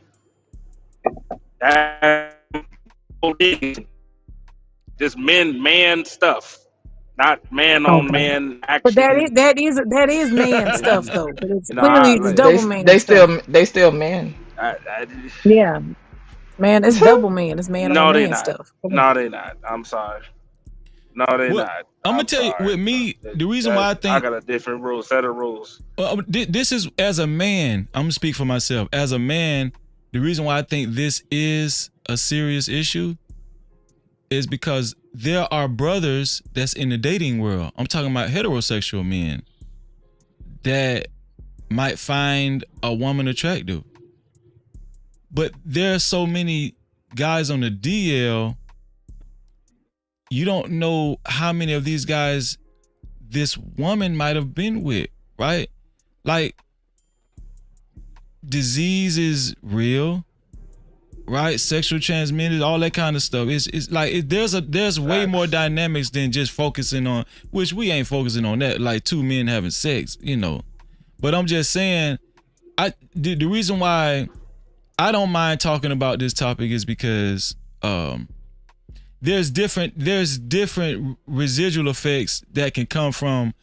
Just man stuff, not man on man action. But that is man stuff though. But it's clearly it's double man. They still men. Yeah, man, it's double man. It's man on man stuff. No, they not. I'm sorry. No, they not. I'm gonna tell you, with me, the reason why I think I got a different set of rules. This is, as a man, I'm gonna speak for myself. As a man, the reason why I think this is a serious issue is because there are brothers that's in the dating world. I'm talking about heterosexual men that might find a woman attractive. But there are so many guys on the DL, you don't know how many of these guys this woman might have been with, right? Like, disease is real, right? Sexual transmitted, all that kind of stuff. It's like there's way more dynamics than just focusing on, which we ain't focusing on that, like two men having sex, you know. But I'm just saying, the reason why I don't mind talking about this topic is because there's different residual effects that can come from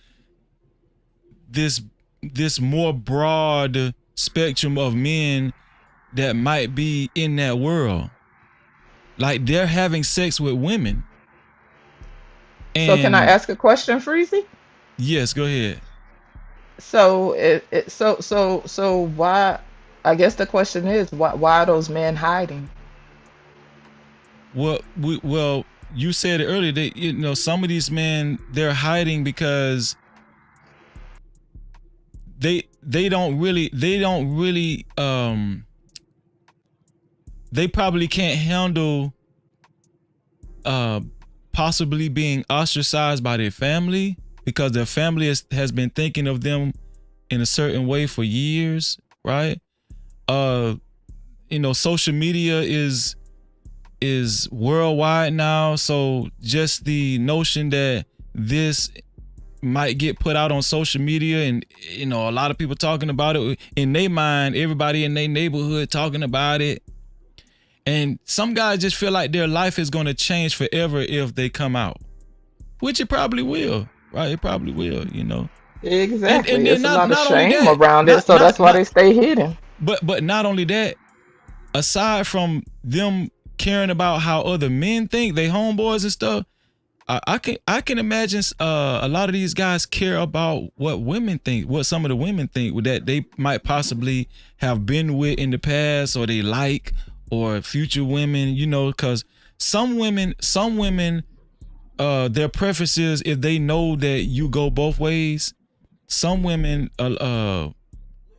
this more broad spectrum of men that might be in that world. Like, they're having sex with women. So can I ask a question, Freezy? Yes, go ahead. So so why, I guess the question is, why are those men hiding? Well, you said it earlier that, you know, some of these men, they're hiding because they don't really they probably can't handle possibly being ostracized by their family because their family has been thinking of them in a certain way for years, right? Social media is worldwide now, so just the notion that this might get put out on social media and a lot of people talking about it in their mind, everybody in their neighborhood talking about it, and some guys just feel like their life is going to change forever if they come out, which it probably will, right? It probably will, Exactly. and It's a lot of not only shame that, around it, so that's why they stay hidden. but not only that, aside from them caring about how other men think, they homeboys and stuff, I can imagine a lot of these guys care about what women think, what some of the women think that they might possibly have been with in the past, or they like, or future women, because some women, their preferences, if they know that you go both ways, some women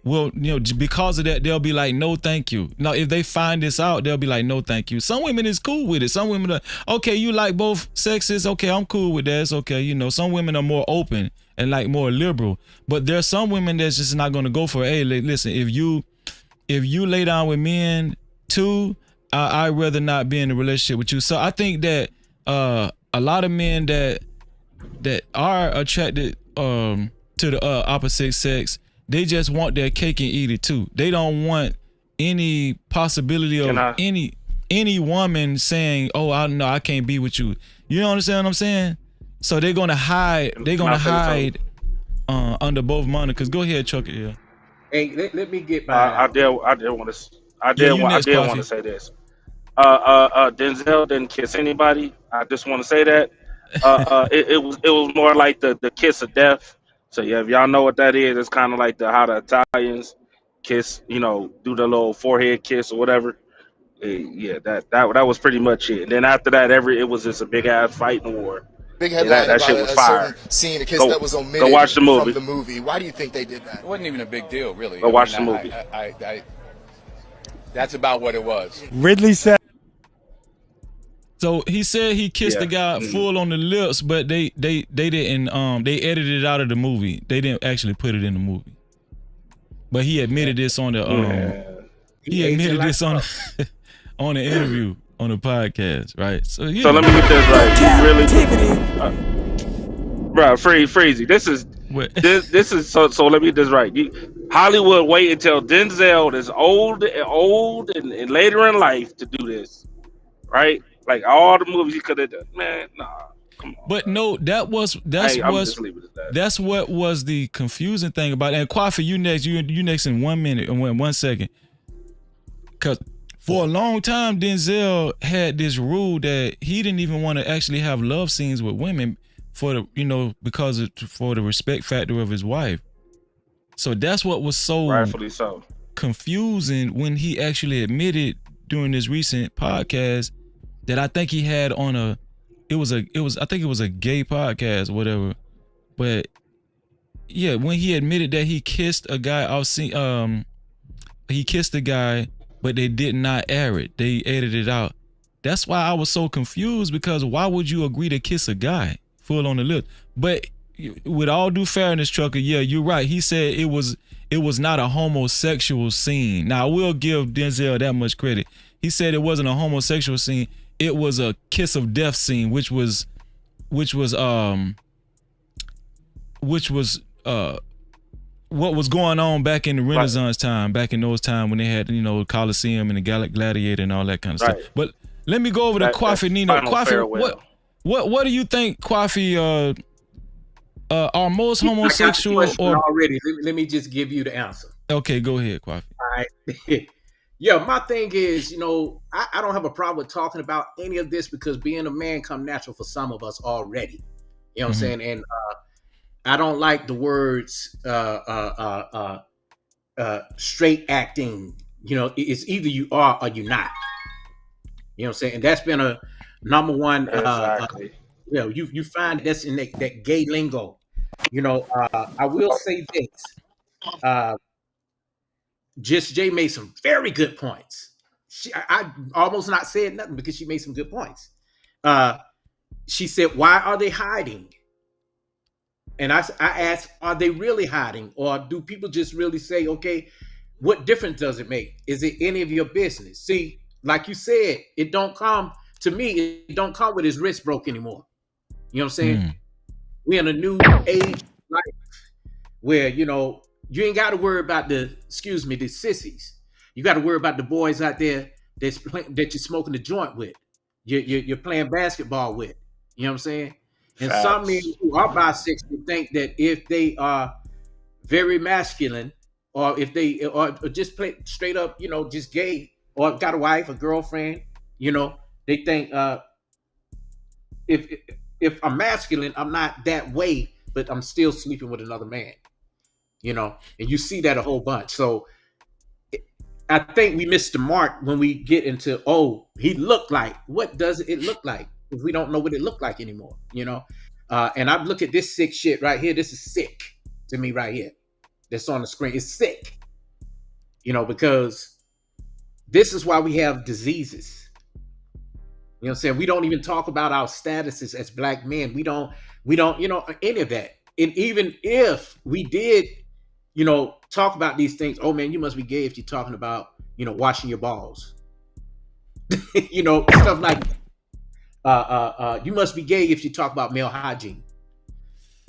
well, because of that, they'll be like, no, thank you. Now, if they find this out, they'll be like, no, thank you. Some women is cool with it. Some women are, okay, you like both sexes. Okay, I'm cool with that. It's okay. Some women are more open and like more liberal. But there's some women that's just not going to go for, hey, listen, if you lay down with men too, I'd rather not be in a relationship with you. So I think that a lot of men that are attracted to the opposite sex, they just want their cake and eat it too. They don't want any possibility of any woman saying, "Oh, I can't be with you." You understand what I'm saying? So they're gonna hide. They're gonna hide under both monikers. Go ahead, Chuck it. Yeah. Hey, let me get my. I did want to say this. Denzel didn't kiss anybody. I just want to say that. It was more like the kiss of death. So yeah, if y'all know what that is, it's kind of like how the Italians kiss, do the little forehead kiss or whatever. Yeah, that was pretty much it. And then after that, it was just a big ass fighting war. Big Yeah, headline that about shit was a fire. certain scene, a kiss that was omitted go watch the movie. from the movie. Why do you think they did that? It wasn't even a big deal, really. Go watch the movie. That's about what it was. Ridley said. So he said he kissed the guy full on the lips, but they didn't. They edited it out of the movie. They didn't actually put it in the movie. But he admitted this on the. He admitted this on on the interview on the podcast, right? So let me get this right. You really, bro, Freezy. This is so. Let me get this right. Hollywood wait until Denzel is old and later in life to do this, right? Like all the movies he could have done, man. Nah, come on. But no, that's what was the confusing thing about it. And Kwafi, you next. You next in 1 minute and 1 second. Cause for a long time, Denzel had this rule that he didn't even want to actually have love scenes with women for the for the respect factor of his wife. So that's what was so rightfully so confusing when he actually admitted during this recent podcast that I think he had on I think it was a gay podcast or whatever. But yeah, when he admitted that he kissed a guy he kissed a guy, but they did not air it. They edited it out. That's why I was so confused, because why would you agree to kiss a guy full on the lips? But with all due fairness, Trucker, yeah, you're right. He said it was not a homosexual scene. Now, I will give Denzel that much credit. He said it wasn't a homosexual scene. It was a kiss of death scene, which was what was going on back in the Renaissance time, back in those times when they had, Colosseum and the Gladiator and all that kind of stuff. But let me go over to Kwafi Nino. Kwafi, what do you think, Kwafi, are most homosexual or already? Let me just give you the answer. Okay, go ahead, Kwafi. All right. Yeah, my thing is, I don't have a problem with talking about any of this because being a man come natural for some of us already. You know what I'm saying? And I don't like the words straight acting. It's either you are or you're not. You know what I'm saying? And that's been a number one. Exactly. You find that's in that gay lingo. I will say this. Uh, Just Jay made some very good points. I almost not said nothing because she made some good points. She said, "Why are they hiding?" And I asked, "Are they really hiding, or do people just really say, okay, what difference does it make? Is it any of your business?" See, like you said, it don't come to me. It don't come with his wrist broke anymore. You know what I'm saying? We're in a new age of life where you ain't got to worry about the sissies. You got to worry about the boys out there that you're smoking the joint with. You're playing basketball with. You know what I'm saying? And some men Facts. who are bisexual think that if they are very masculine, or if they or just play straight up, just gay, or got a wife, a girlfriend, they think if if I'm masculine, I'm not that way, but I'm still sleeping with another man. And you see that a whole bunch. So I think we missed the mark when we get into, he looked like. What does it look like if we don't know what it looked like anymore? And I look at this sick shit right here. This is sick to me right here. That's on the screen. It's sick. Because this is why we have diseases. You know what I'm saying? We don't even talk about our statuses as black men. We don't, any of that. And even if we did, talk about these things, oh man, you must be gay if you're talking about, washing your balls. Stuff like you must be gay if you talk about male hygiene.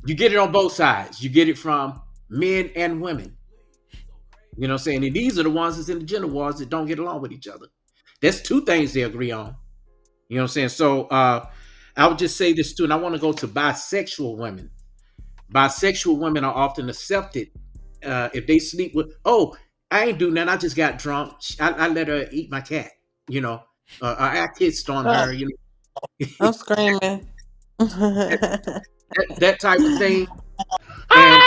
You get it on both sides. You get it from men and women. You know what I'm saying? And these are the ones that's in the gender wars that don't get along with each other. There's two things they agree on. You know what I'm saying? So I would just say this too, and I want to go to bisexual women. Bisexual women are often accepted if they sleep with, I ain't do nothing, I just got drunk. I let her eat my cat, I kissed on her, I'm screaming. that type of thing. And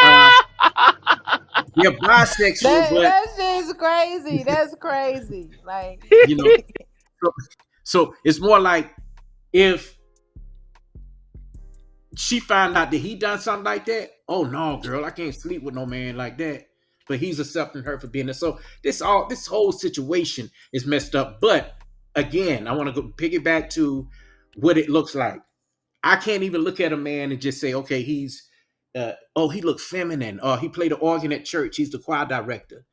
they're bisexual, but That shit's crazy. That's crazy. Like, so it's more like if she found out that he done something like that, oh no, girl, I can't sleep with no man like that. But he's accepting her for being there. So this whole situation is messed up. But again, I want to go piggyback to what it looks like. I can't even look at a man and just say, okay, he's he looks feminine, or he played the organ at church, he's the choir director.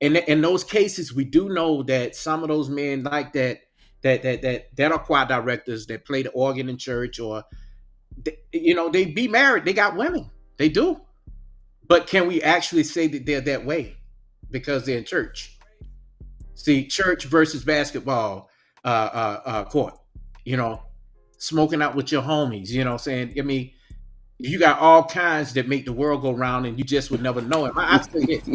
And in those cases, we do know that some of those men like that are choir directors that play the organ in church, or they be married, they got women, they do. But can we actually say that they're that way because they're in church? See, church versus basketball court, smoking out with your homies, you know what I'm saying? I mean, you got all kinds that make the world go round, and you just would never know it. I say this.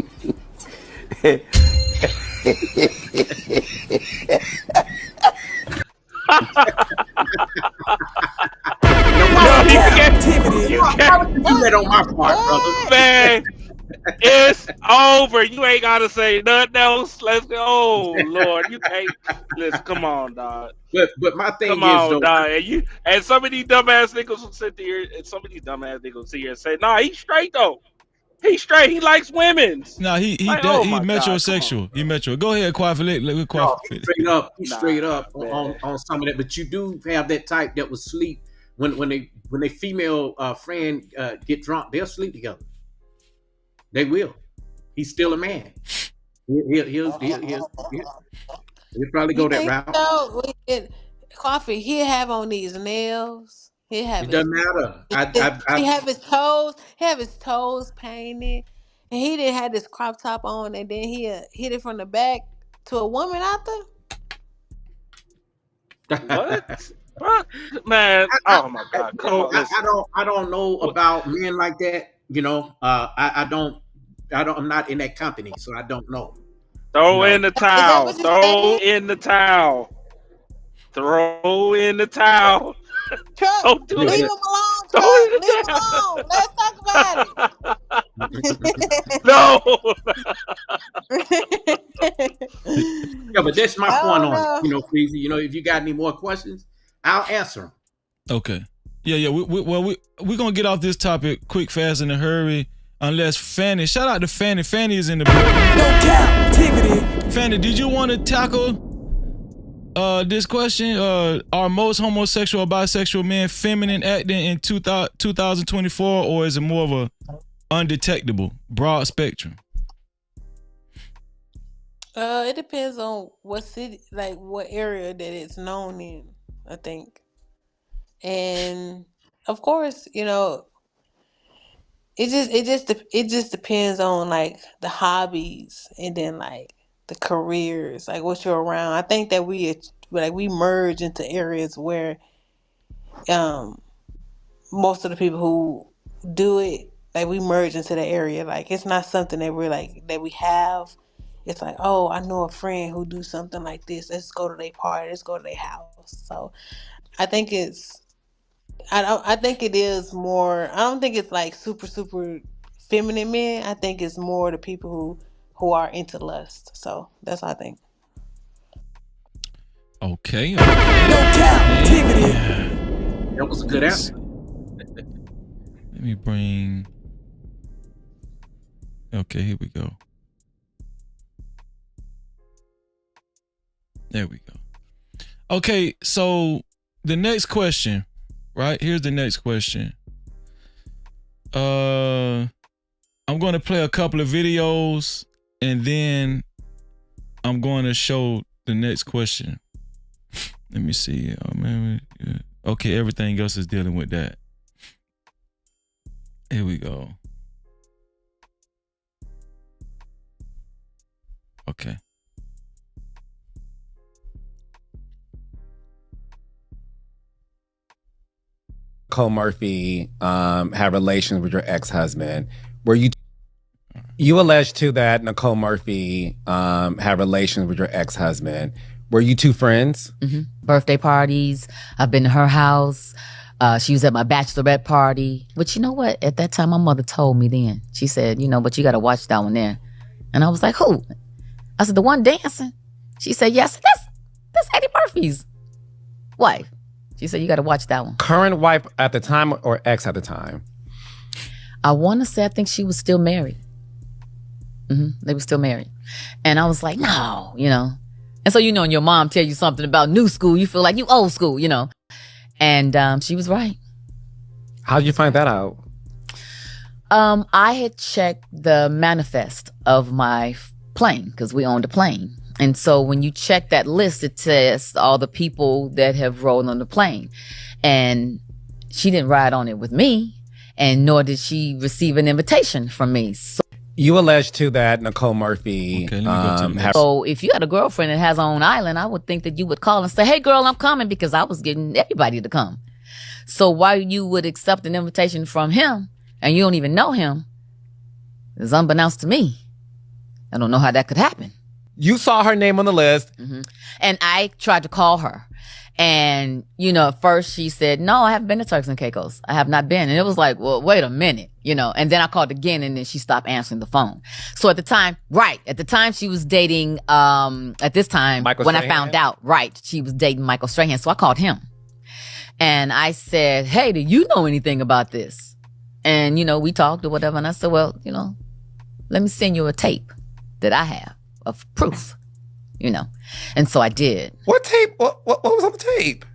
You can't do that on my part, brother. Man, it's over. You ain't gotta say nothing else. Let's go. Oh Lord, you can't. Listen, come on, dog. But my thing Come is, on, though, dog. And some of these dumbass niggas will sit there, and some of these dumbass niggas will sit here and say, "Nah, he's straight though. He's straight. He likes women's." No, he my God, metrosexual. He metro. Go ahead, Quaffle. No, straight up on some of that. But you do have that type that will sleep when they female friend get drunk, they'll sleep together. They will. He's still a man. He'll probably go that route. so? Coffee, he'll have on these nails. He'll have It doesn't matter. he have his toes. He have his toes painted, and he didn't have this crop top on, and then he hit it from the back to a woman out there. What? Man, oh my God! Come on, listen. I don't know about men like that. I don't. I'm not in that company, so I don't know. Throw in the towel. Throw in the towel. Throw in the towel. Truck, leave him alone. Truck, leave him alone. Let's talk about it. No. Yeah, but that's my point on it. Freezy. If you got any more questions, I'll answer them. Okay. Yeah. We're gonna get off this topic quick, fast, in a hurry, Unless Fanny, shout out to Fanny. Fanny is in the building. No captivity. Fanny, did you want to tackle this question? Are most homosexual or bisexual men feminine acting in 2024, or is it more of a undetectable, broad spectrum? It depends on what city, like what area that it's known in, I think. And of course, it just depends on like the hobbies and then like the careers, like what you're around. I think that we merge into areas where most of the people who do it, like we merge into the area. Like it's not something that we're like that we have. It's like, oh, I know a friend who do something like this. Let's go to their party. Let's go to their house. So I think I think it is more. I don't think it's like super feminine men. I think it's more the people who are into lust. So that's what I think. Okay. No captivity. That was a good answer. Let me bring. Okay, here we go. There we go. Okay, so the next question, right? Here's the next question. I'm going to play a couple of videos and then I'm going to show the next question. Let me see. Oh, man. Okay, everything else is dealing with that. Here we go. Okay. Cole Murphy had relations with your ex-husband. Were you alleged too that Nicole Murphy had relations with your ex-husband? Were you two friends? Mm-hmm. Birthday parties. I've been to her house. She was at my bachelorette party. But you know what? At that time, my mother told me then. She said, but you got to watch that one there. And I was like, who? I said, the one dancing? She said, yes, that's Eddie Murphy's wife. She said, you got to watch that one. Current wife at the time or ex at the time? I want to say, I think she was still married. They were still married. And I was like, no, And so, when your mom tell you something about new school, you feel like you old school, And she was right. How did you find that out? I had checked the manifest of my plane because we owned a plane. And so when you check that list, it says all the people that have rolled on the plane. And she didn't ride on it with me, and nor did she receive an invitation from me. So, you alleged too that Nicole Murphy. So if you had a girlfriend that has her own island, I would think that you would call and say, hey, girl, I'm coming, because I was getting everybody to come. So why you would accept an invitation from him and you don't even know him is unbeknownst to me. I don't know how that could happen. You saw her name on the list. And I tried to call her. And, at first she said, no, I haven't been to Turks and Caicos. I have not been. And it was like, well, wait a minute, And then I called again, and then she stopped answering the phone. So at the time she was dating, at this time, Michael when Strahan? I found out, she was dating Michael Strahan. So I called him. And I said, hey, do you know anything about this? And, we talked or whatever. And I said, well, let me send you a tape that I have of proof, And so I did. What tape? What was on the tape?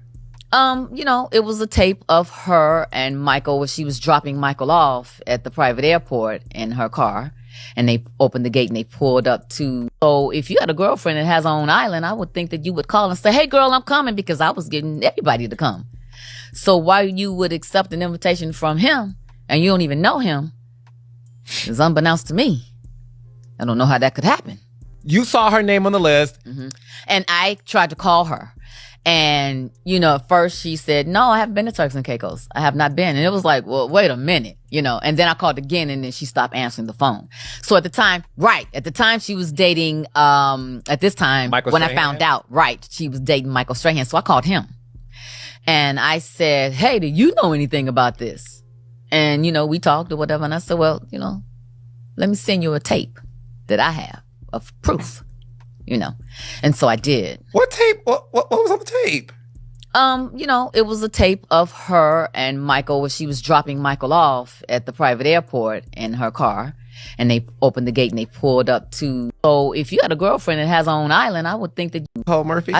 It was a tape of her and Michael where she was dropping Michael off at the private airport in her car. And they opened the gate and they pulled up to. So if you had a girlfriend that has her own island, I would think that you would call and say, hey, girl, I'm coming, because I was getting everybody to come. So why you would accept an invitation from him and you don't even know him is unbeknownst to me. I don't know how that could happen. You saw her name on the list. And I tried to call her. And, at first she said, no, I haven't been to Turks and Caicos. I have not been. And it was like, well, wait a minute, And then I called again, and then she stopped answering the phone. So at the time she was dating, at this time, Michael when Strahan? I found out, she was dating Michael Strahan. So I called him. And I said, hey, do you know anything about this? And, we talked or whatever. And I said, well, let me send you a tape that I have of proof, And so I did. What tape? What was on the tape? It was a tape of her and Michael where she was dropping Michael off at the private airport in her car. And they opened the gate and they pulled up to. So if you had a girlfriend that has her own island, I would think that Nicole Murphy.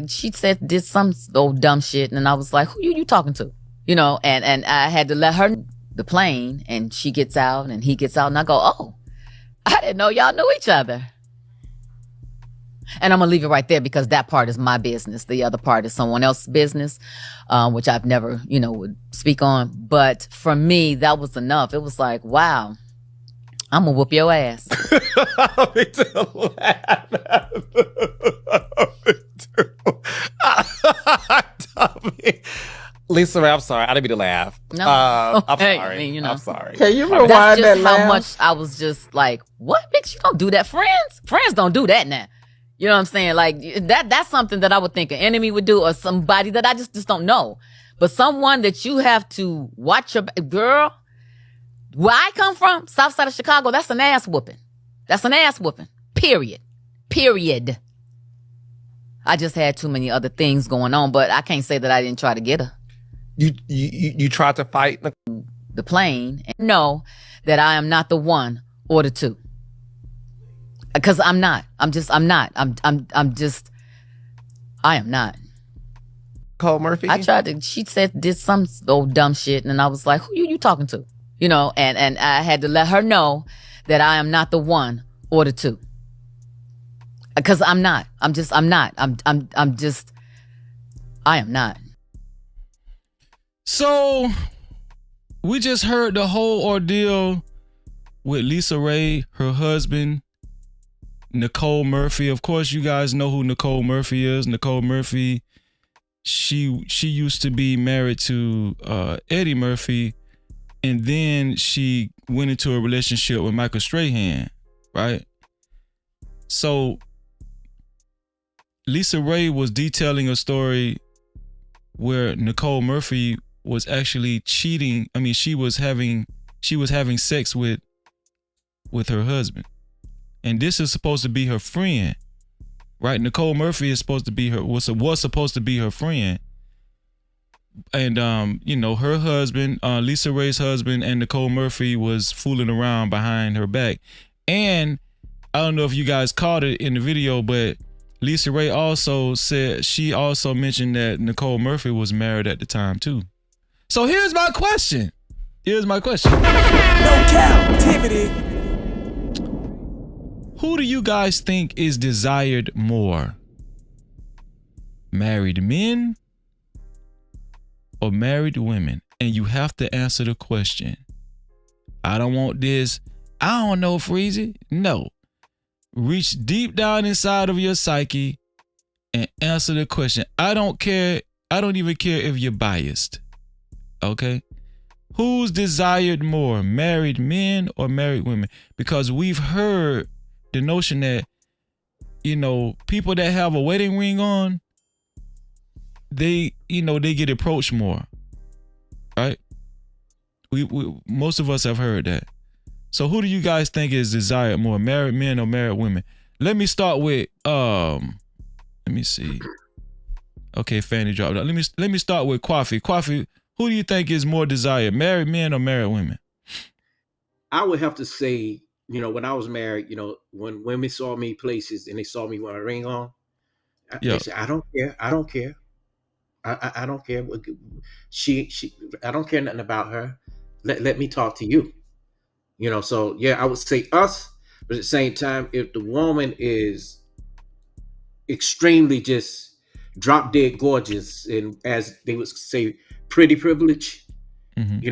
she said, did some old dumb shit. And I was like, who you talking to? And I had to let her the plane, and she gets out and he gets out. And I go, oh, I didn't know y'all knew each other. And I'm going to leave it right there because that part is my business. The other part is someone else's business, which I've never, would speak on. But for me, that was enough. It was like, wow, I'm going to whoop your ass. Lisa Ray, I'm sorry. I didn't mean to laugh. No. I'm Hey, sorry. I'm sorry. Can you That's rewind just that how laugh? much I was just like, what, bitch? You don't do that. Friends don't do that now. You know what I'm saying? Like that's something that I would think an enemy would do, or somebody that I just don't know. But someone that you have to watch your girl. Where I come from, South Side of Chicago, that's an ass whooping. That's an ass whooping. Period. I just had too many other things going on, but I can't say that I didn't try to get her. You tried to fight the plane and know that I am not the one or the two. Because I'm not. I am not. Nicole Murphy. I tried to. She said did some old dumb shit, and I was like, who you talking to? And I had to let her know that I am not the one or the two. Because I'm not. I am not. So we just heard the whole ordeal with Lisa Ray, her husband, Nicole Murphy. Of course, you guys know who Nicole Murphy is. Nicole Murphy, she used to be married to Eddie Murphy, and then she went into a relationship with Michael Strahan, right? So Lisa Ray was detailing a story where Nicole Murphy was actually cheating. I mean, she was having sex with her husband. And this is supposed to be her friend, right? Nicole Murphy is supposed to be was supposed to be her friend. And, her husband, Lisa Ray's husband, and Nicole Murphy was fooling around behind her back. And I don't know if you guys caught it in the video, but Lisa Ray also mentioned that Nicole Murphy was married at the time too. So here's my question. No Cap-tivity. Who do you guys think is desired more? Married men or married women? And you have to answer the question. I don't want this. I don't know, Freezy. No. Reach deep down inside of your psyche and answer the question. I don't care. I don't even care if you're biased. Okay? Who's desired more, married men or married women? Because we've heard the notion that, people that have a wedding ring on, they get approached more, right? We most of us have heard that. So who do you guys think is desired more, married men or married women? Let me start with let me see. Okay, Fanny dropped out. Let me start with Kwafi. Kwafi, who do you think is more desired, married men or married women? I would have to say, when I was married, when women saw me places and they saw me with a ring on, they said, I don't care. I don't care. I don't care. I don't care nothing about her. Let me talk to you. So yeah, I would say us, but at the same time, if the woman is extremely just drop dead gorgeous and, as they would say, pretty privilege, and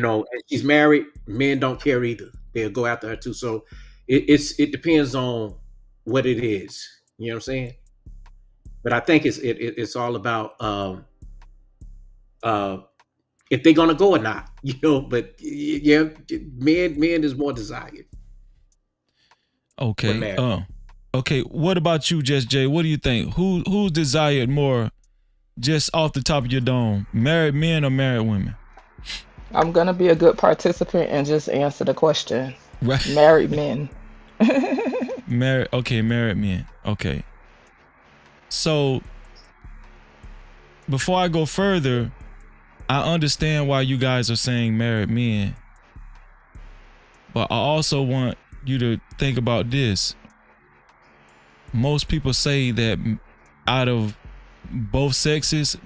she's married, men don't care either. They'll go after her too. So it depends on what it is. You know what I'm saying? But I think it's all about if they're gonna go or not, But yeah, men is more desired. Okay. Okay. What about you, Just Jay? What do you think? Who's desired more, just off the top of your dome? Married men or married women? I'm gonna be a good participant and just answer the question. Right. Married men. Married. Okay, married men. Okay. So before I go further, I understand why you guys are saying married men, but I also want you to think about this. Most people say that out of both sexes,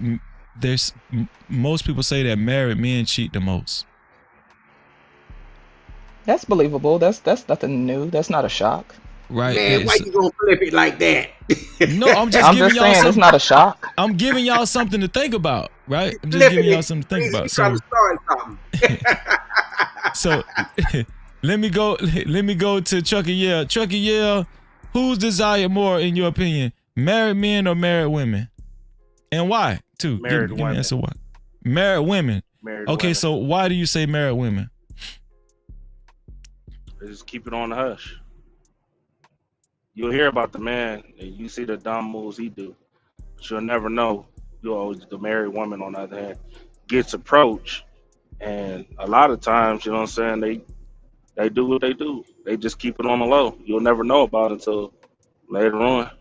most people say that married men cheat the most. That's believable. That's nothing new. That's not a shock. Right? Man, why you gonna flip it like that? No, I'm just I'm giving just y'all saying it's some. not a shock. I'm giving y'all something to think about, right? I'm just Flipping giving y'all it. something to think about. You trying to start something. So let me go. Let me go to Chucky Yell. Chucky Yell, who's desired more in your opinion, married men or married women, and why? Too. Married Give me an women. answer. Why? Married women. Married Okay, women. so why do you say married women? They just keep it on the hush. You'll hear about the man and you see the dumb moves he do, but you'll never know. You'll always the married woman on the other hand gets approached, and a lot of times, you know what I'm saying, they do what they do. They just keep it on the low. You'll never know about it until later on.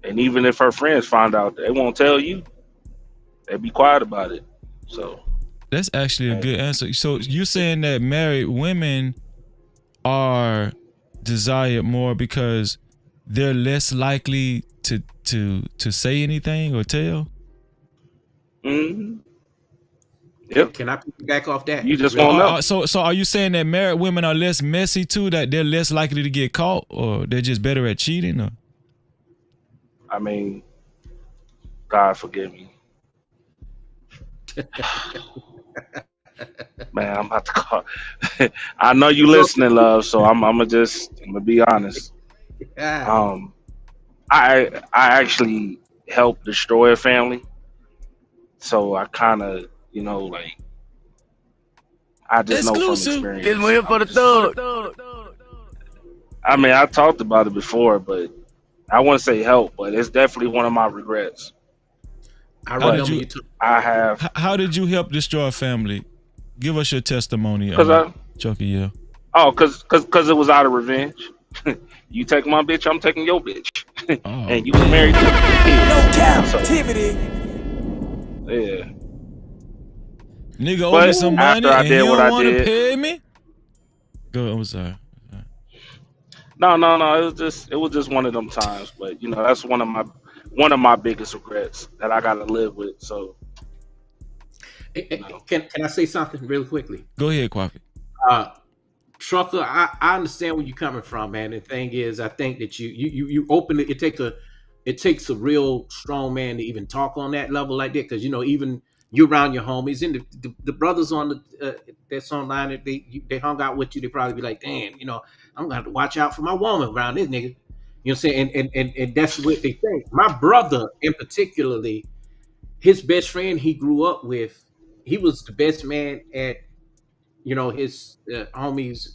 And even if her friends find out, they won't tell you. They be quiet about it. So That's actually a good answer. So you saying that married women are desired more because they're less likely to say anything or tell? mm-hmm. Yep. Can I piggyback off that? You just Real won't quick? know. So are you saying that married women are less messy too? That they're less likely to get caught, or they're just better at cheating? Or? I mean, God forgive me. Man, I'm about to call. I know you listening, love. So I'm gonna be honest. Yeah. I actually helped destroy a family, so I kind of like I just know from Exclusive. experience. This one here for the thug. I mean, I talked about it before, but I wouldn't say help, but it's definitely one of my regrets. I How did remember you? you took. I have How did you help destroy a family? Give us your testimony, because Chucky. Yeah. because it was out of revenge. You take my bitch, I'm taking your bitch, Oh and you was married to man. No kids. So captivity. yeah, Nigga owe me but some after money I and he did what don't I want to did, pay me. Go. I'm sorry. no, it was just one of them times. But that's one of my biggest regrets that I got to live with. So Can I say something really quickly? Go ahead, Kwafi. Uh, Trucker, I understand where you're coming from, man. The thing is, I think that you open it. It takes a real strong man to even talk on that level like that, because even you around your homies and the brothers on the that's online, that they hung out with you, they probably be like, damn, I'm gonna have to watch out for my woman around this nigga. You know what I'm saying? And that's what they think. My brother, in particularly, his best friend he grew up with, he was the best man at his homies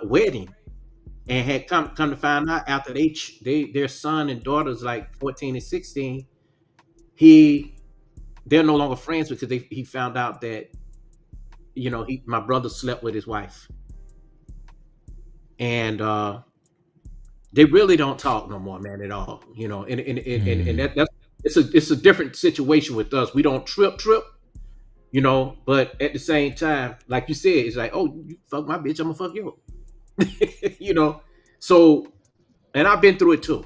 wedding, and had come to find out after their son and daughters like 14 and 16, they're no longer friends because he found out that my brother slept with his wife, and they really don't talk no more, man, at all. And that's it's a different situation with us. We don't trip, but at the same time, like you said, it's like, oh, you fuck my bitch, I'm gonna fuck you. you know. So, and I've been through it too.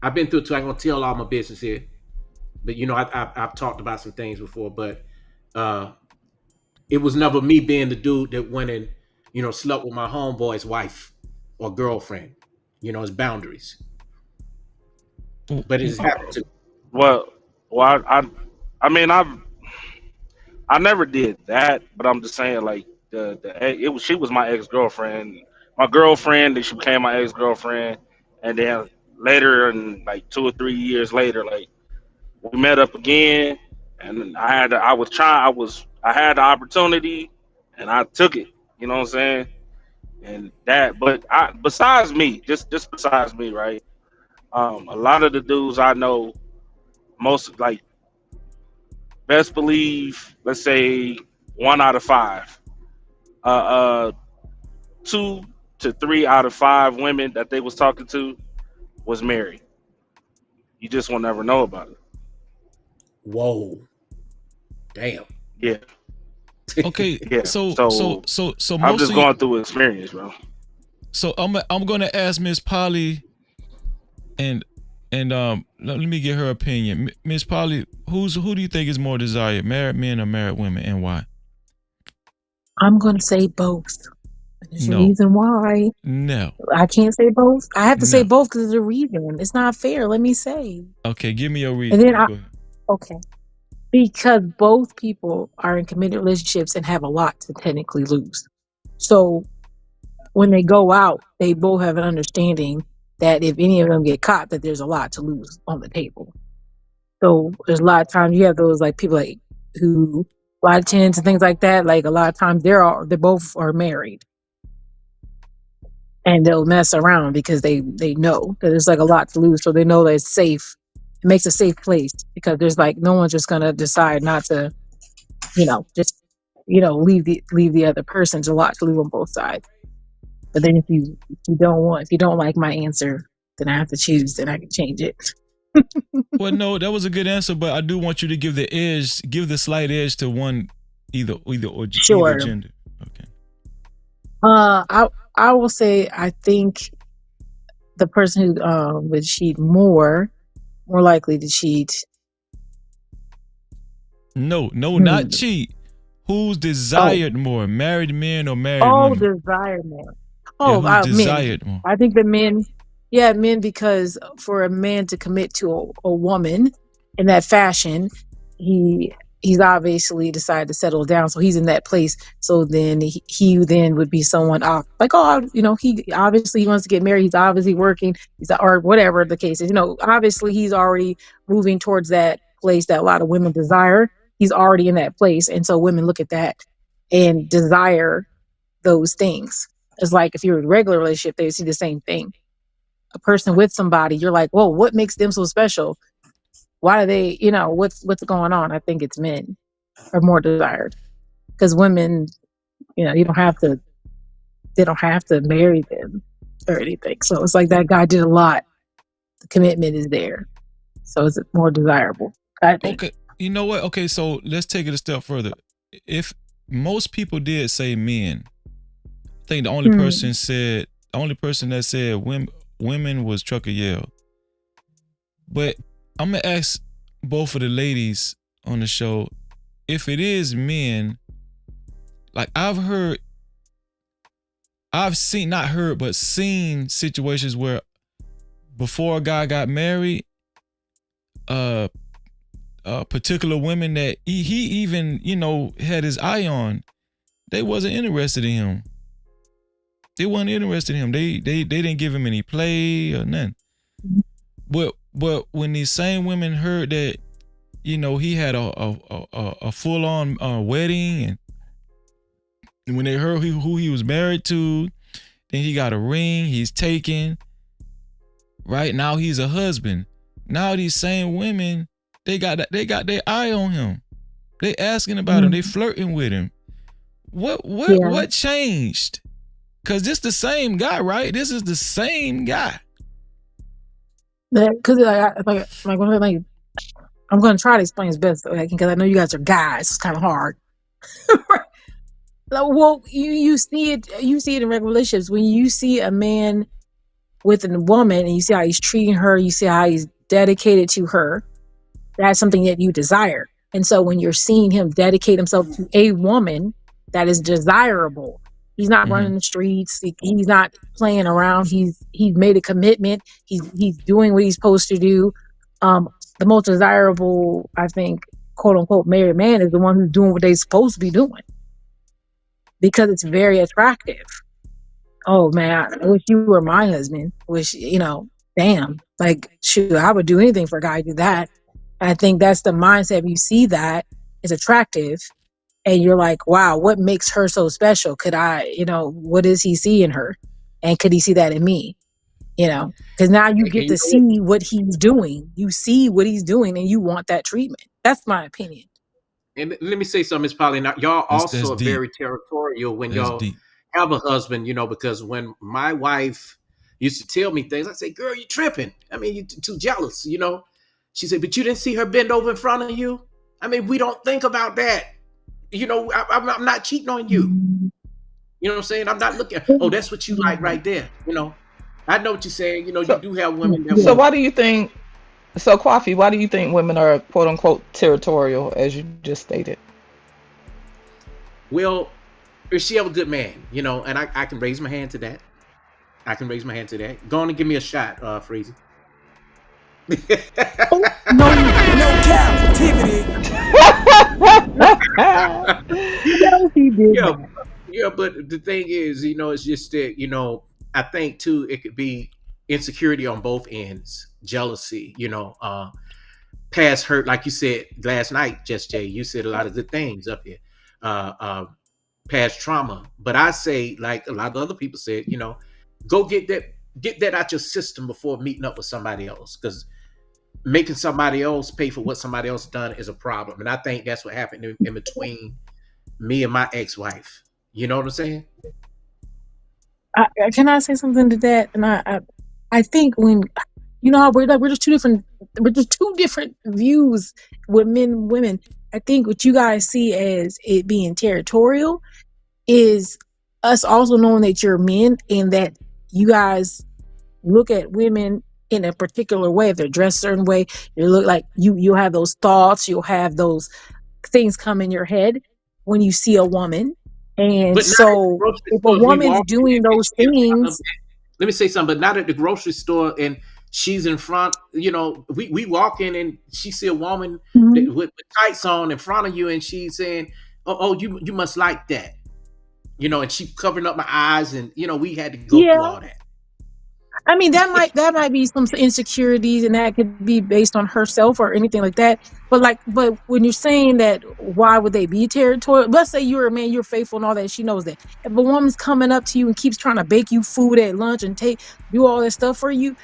I've been through it too. I'm gonna tell all my business here, but I've talked about some things before, but uh, it was never me being the dude that went and slept with my homeboy's wife or girlfriend. It's boundaries, but it's happened to. well, I mean I never did that, but I'm just saying like she was my ex girlfriend, my girlfriend, then she became my ex girlfriend, and then later, and like 2 or 3 years later, like we met up again, and I had the opportunity, and I took it. You know what I'm saying? And that, but besides me, just besides me, right? A lot of the dudes I know, most like best believe, let's say 1 out of 5. Uh, uh, 2 to 3 out of 5 women that they was talking to was married. You just will never know about it. Whoa, damn. Yeah, Okay, yeah. so I'm just mostly, going through experience, bro. so I'm gonna ask Miss Polly and let me get her opinion. Miss Polly, who do you think is more desired, married men or married women, and why? I'm going to say both. There's a No, reason why. no, I can't say both. I have to say no. both because there's a reason. It's not fair. Let me say. Okay, give me your And reason. then Go ahead. okay. Because both people are in committed relationships and have a lot to technically lose. So when they go out, they both have an understanding that if any of them get caught, that there's a lot to lose on the table. So there's a lot of times you have those like people like who a lot of tens and things like that. Like a lot of times they both are married and they'll mess around because they know that there's like a lot to lose. So they know that it's safe. It makes a safe place because there's like no one's just gonna decide not to, just leave the other person. There's a lot to lose on both sides. But then if you don't like my answer, then I have to choose. Then I can change it. Well, no, that was a good answer, but I do want you to give the slight edge to one, either Sure. gender. Okay. I will say I think the person who would cheat more likely to cheat. No, not cheat. Who's desired more, married men or married Oh, women? desired more. Yeah, Oh, who's men. desired more? I think the men. Yeah, men, because for a man to commit to a woman in that fashion, he's obviously decided to settle down, so he's in that place. So then he then would be someone like, he obviously he wants to get married. He's obviously working. Or whatever the case is. Obviously he's already moving towards that place that a lot of women desire. He's already in that place, and so women look at that and desire those things. It's like if you're in a regular relationship, they see the same thing. A person with somebody, you're like, whoa, what makes them so special? Why are they, what's going on? I think it's men are more desired because women, you don't have to, they don't have to marry them or anything. So it's like that guy did a lot. The commitment is there. So it's more desirable, I think. Okay, you know what? Okay, so let's take it a step further. If most people did say men, I think the only person that said women was Trucker Yell. But I'm gonna ask both of the ladies on the show, if it is men, like I've seen, not heard, but seen situations where before a guy got married, particular women that he even, had his eye on, they wasn't interested in him. They wasn't interested in him. They didn't give him any play or nothing. But when these same women heard that, he had a full on wedding, and when they heard who he was married to, then he got a ring, he's taken. Right now he's a husband. Now these same women, they got their eye on him. They asking about him. They flirting with him. What changed? Cause this the same guy, right? This is the same guy. Because I'm going to try to explain as best because I know you guys are guys. It's kind of hard. Well, you see it in regular relationships when you see a man with a woman and you see how he's treating her, you see how he's dedicated to her. That's something that you desire. And so when you're seeing him dedicate himself to a woman that is desirable, he's not running the streets. He's not playing around. He's made a commitment. He's doing what he's supposed to do. The most desirable, I think, quote unquote, married man is the one who's doing what they're supposed to be doing because it's very attractive. Oh man, I wish you were my husband. Wish, damn, like shoot, I would do anything for a guy to do that. And I think that's the mindset. If you see that is attractive and you're like, wow, what makes her so special? Could I, what does he see in her? And could he see that in me? Because now you get to see what he's doing. You see what he's doing and you want that treatment. That's my opinion. And let me say something, Miss Polly. Now, y'all also are very territorial when y'all have a husband, because when my wife used to tell me things. I say, "Girl, you tripping? I mean, you too jealous." She said, "But you didn't see her bend over in front of you. I mean, we don't think about that. I'm not cheating on you. You know what I'm saying? I'm not looking. Oh, that's what you like right there. I know what you're saying. You So do have women that so will. why do you think so Kwafi, why do you think women are quote unquote territorial as you just stated? Well, if she have a good man, and I can raise my hand to that. I can raise my hand to that. Go on and give me a shot, Freezy. No captivity. No, he did Yeah, not. yeah, but the thing is, it's just that, I think too, it could be insecurity on both ends, jealousy, past hurt, like you said last night, Just Jay, you said a lot of good things up here, past trauma. But I say, like a lot of other people said, go get that out your system before meeting up with somebody else, because making somebody else pay for what somebody else done is a problem. And I think that's what happened in between me and my ex-wife. You know what I'm saying? Can I say something to that? And I think when how we're just two different views with men and women. I think what you guys see as it being territorial is us also knowing that you're men and that you guys look at women in a particular way. If they're dressed a certain way, you look like you'll have those thoughts, you'll have those things come in your head when you see a woman. And But not at the so grocery if a store, if we woman's walk in doing and those she in front of, things, let me say something, but not at the grocery store and she's in front, we walk in and she see a woman mhm, with tights on in front of you and she's saying, oh, you must like that. And she covering up my eyes and, we had to go through yeah. all that. I mean, that might be some insecurities, and that could be based on herself or anything like that. But when you're saying that, why would they be territorial? Let's say you're a man, you're faithful and all that. She knows that. If a woman's coming up to you and keeps trying to bake you food at lunch and do all that stuff for you,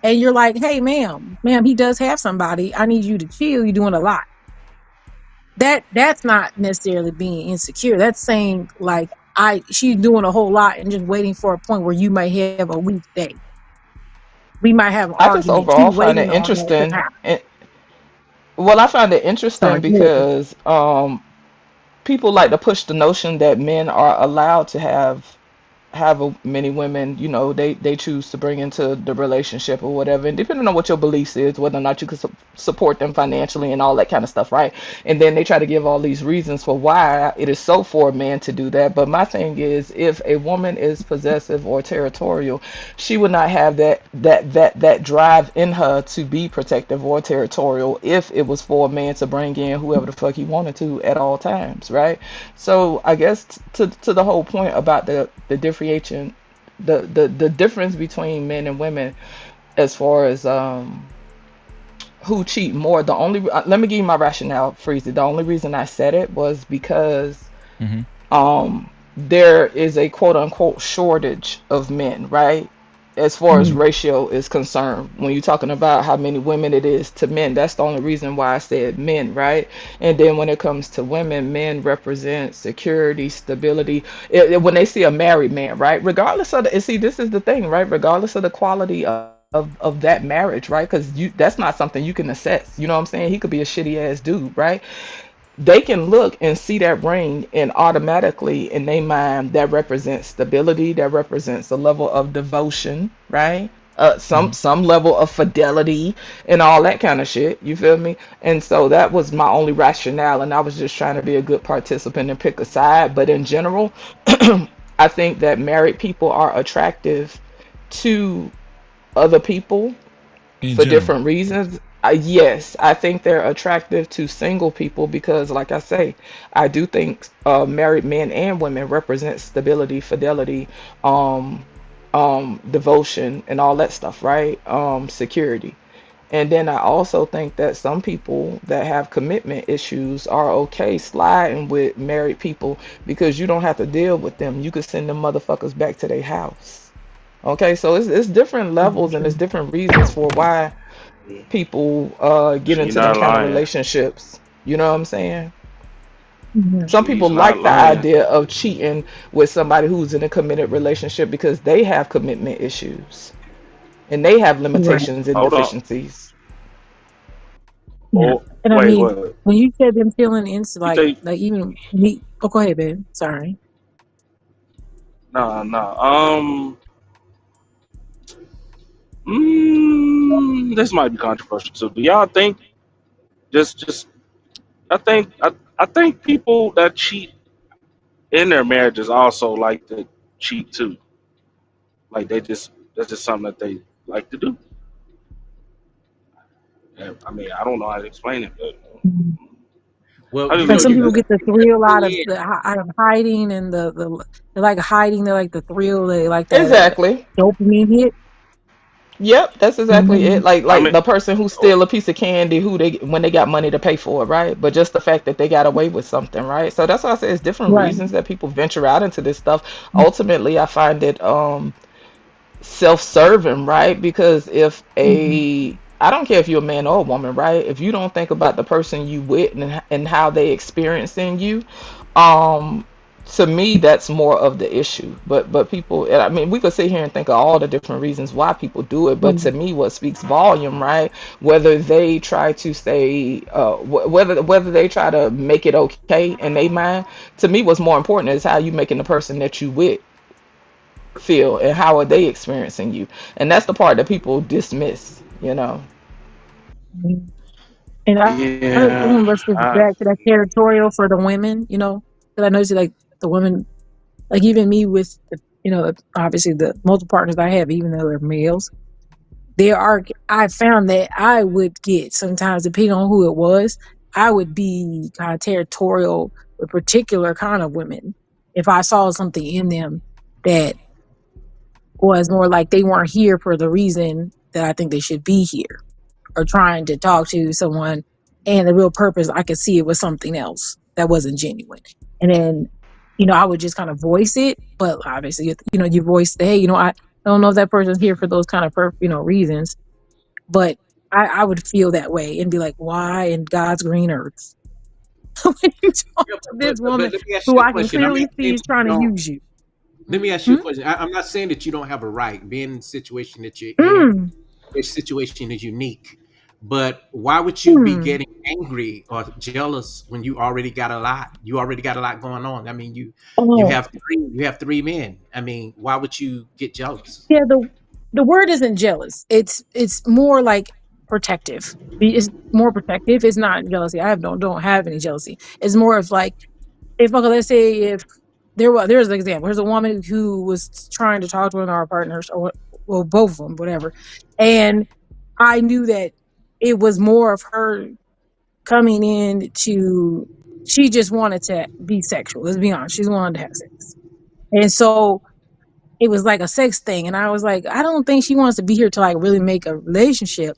and you're like, "Hey, ma'am, he does have somebody. I need you to chill. You're doing a lot." That's not necessarily being insecure. That's saying like she's doing a whole lot and just waiting for a point where you might have a weak day. We might have an I just argument. She's overall find waiting it on that to interesting. happen. Well, I find it interesting Sorry. Go ahead. because people like to push the notion that men are allowed to have many women, they choose to bring into the relationship or whatever, and depending on what your beliefs is, whether or not you can support them financially and all that kind of stuff, right? And then they try to give all these reasons for why it is so for a man to do that. But my thing is, if a woman is possessive or territorial, she would not have that drive in her to be protective or territorial if it was for a man to bring in whoever the fuck he wanted to at all times, right? So I guess to the whole point about the differentiation, the difference between men and women as far as who cheat more. The only let me give you my rationale, Freezy. The only reason I said it was because there is a quote unquote shortage of men, right? As far as Mhm. ratio is concerned, when you're talking about how many women it is to men, that's the only reason why I said men, right? And then when it comes to women, men represent security, stability. When they see a married man, right? Regardless of the, see, this is the thing, right? Regardless of the quality of that marriage, right? Because that's not something you can assess. You know what I'm saying? He could be a shitty ass dude, right? They can look and see that ring and automatically in their mind that represents stability, that represents a level of devotion, right? Some level of fidelity and all that kind of shit. You feel me? And so that was my only rationale, and I was just trying to be a good participant and pick a side. But in general, I think that married people are attractive to other people In for general. different reasons. Yes, I think they're attractive to single people because, like I say, I do think married men and women represent stability, fidelity, um, devotion, and all that stuff, right? Security. And then I also think that some people that have commitment issues are okay sliding with married people because you don't have to deal with them. You could send them motherfuckers back to their house. Okay, so it's different levels and it's different reasons for why people get She into them not kind of lying. relationships. You know what I'm saying? Some people She's not like the lying. idea of cheating with somebody who's in a committed relationship because they have commitment issues and they have Right. limitations and Hold on. deficiencies. Yeah. Oh, And I wait, mean, wait. when you said them feeling into You think? like even me, oh, go ahead, babe. Sorry. Nah, nah. This might be controversial too. Do y'all think just I think people that cheat in their marriages also like to cheat too. Like that's just something that they like to do. And, I mean, I don't know how to explain it, but Mhm. Well, I just you Like know, look some at you people that. get the you gotta thrill go the out of hiding and they like hiding. They like the thrill. They like that Exactly. dopamine hit. Yep, that's exactly it. Hmm. I Like mean, the person who oh, steal a piece of candy who they when they got money to pay for it, right? But just the fact that they got away with something, right? So that's why I say it's different Right. reasons that people venture out into this stuff. Ultimately, I find it self-serving, right? Because if Hmm. a I don't care if you're a man or a woman, right? If you don't think about the person you with and how they experiencing you, um, to me that's more of the issue. But people, and I mean, we could sit here and think of all the different reasons why people do it, but to me, what speaks volume, right? Whether they try to say, whether they try to make it okay in their mind, to me, what's more important is how you making the person that you with feel and how are they experiencing you, and that's the part that people dismiss, you know. And I yeah. want to let's get I, back to that territorial for the women. Because I noticed like the women, like even me with the, obviously the multiple partners I have, even though they're males, there are. I found that I would get sometimes, depending on who it was, I would be kind of territorial with particular kind of women if I saw something in them that was more like they weren't here for the reason that I think they should be here, or trying to talk to someone, and the real purpose I could see it was something else that wasn't genuine. And then, I would just kind of voice it, but obviously, you voice the, hey, I don't know if that person's here for those kind of reasons, but I would feel that way and be like, why in God's green earth when you talk Yeah, to but, this but woman let me ask who you a I can question. I'm clearly not see saying is that you trying to don't. use you? Let me ask you a Hmm? question. I'm not saying that you don't have a right. Being in the situation that you're in, Mm, this situation is unique. But why would you be mm. getting angry or jealous when you already got a lot? You already got a lot going on. I mean, you Oh, have three men. I mean, why would you get jealous? yeah. The word isn't jealous. It's more like protective. It's more protective. It's not jealousy. I don't have any jealousy. It's more of like, if, okay, let's say if there's an example. There's a woman who was trying to talk to one of our partners, or well, both of them, whatever, and I knew that it was more of her coming in to. She just wanted to be sexual. Let's be honest. She wanted to have sex, and so it was like a sex thing. And I was like, I don't think she wants to be here to like really make a relationship.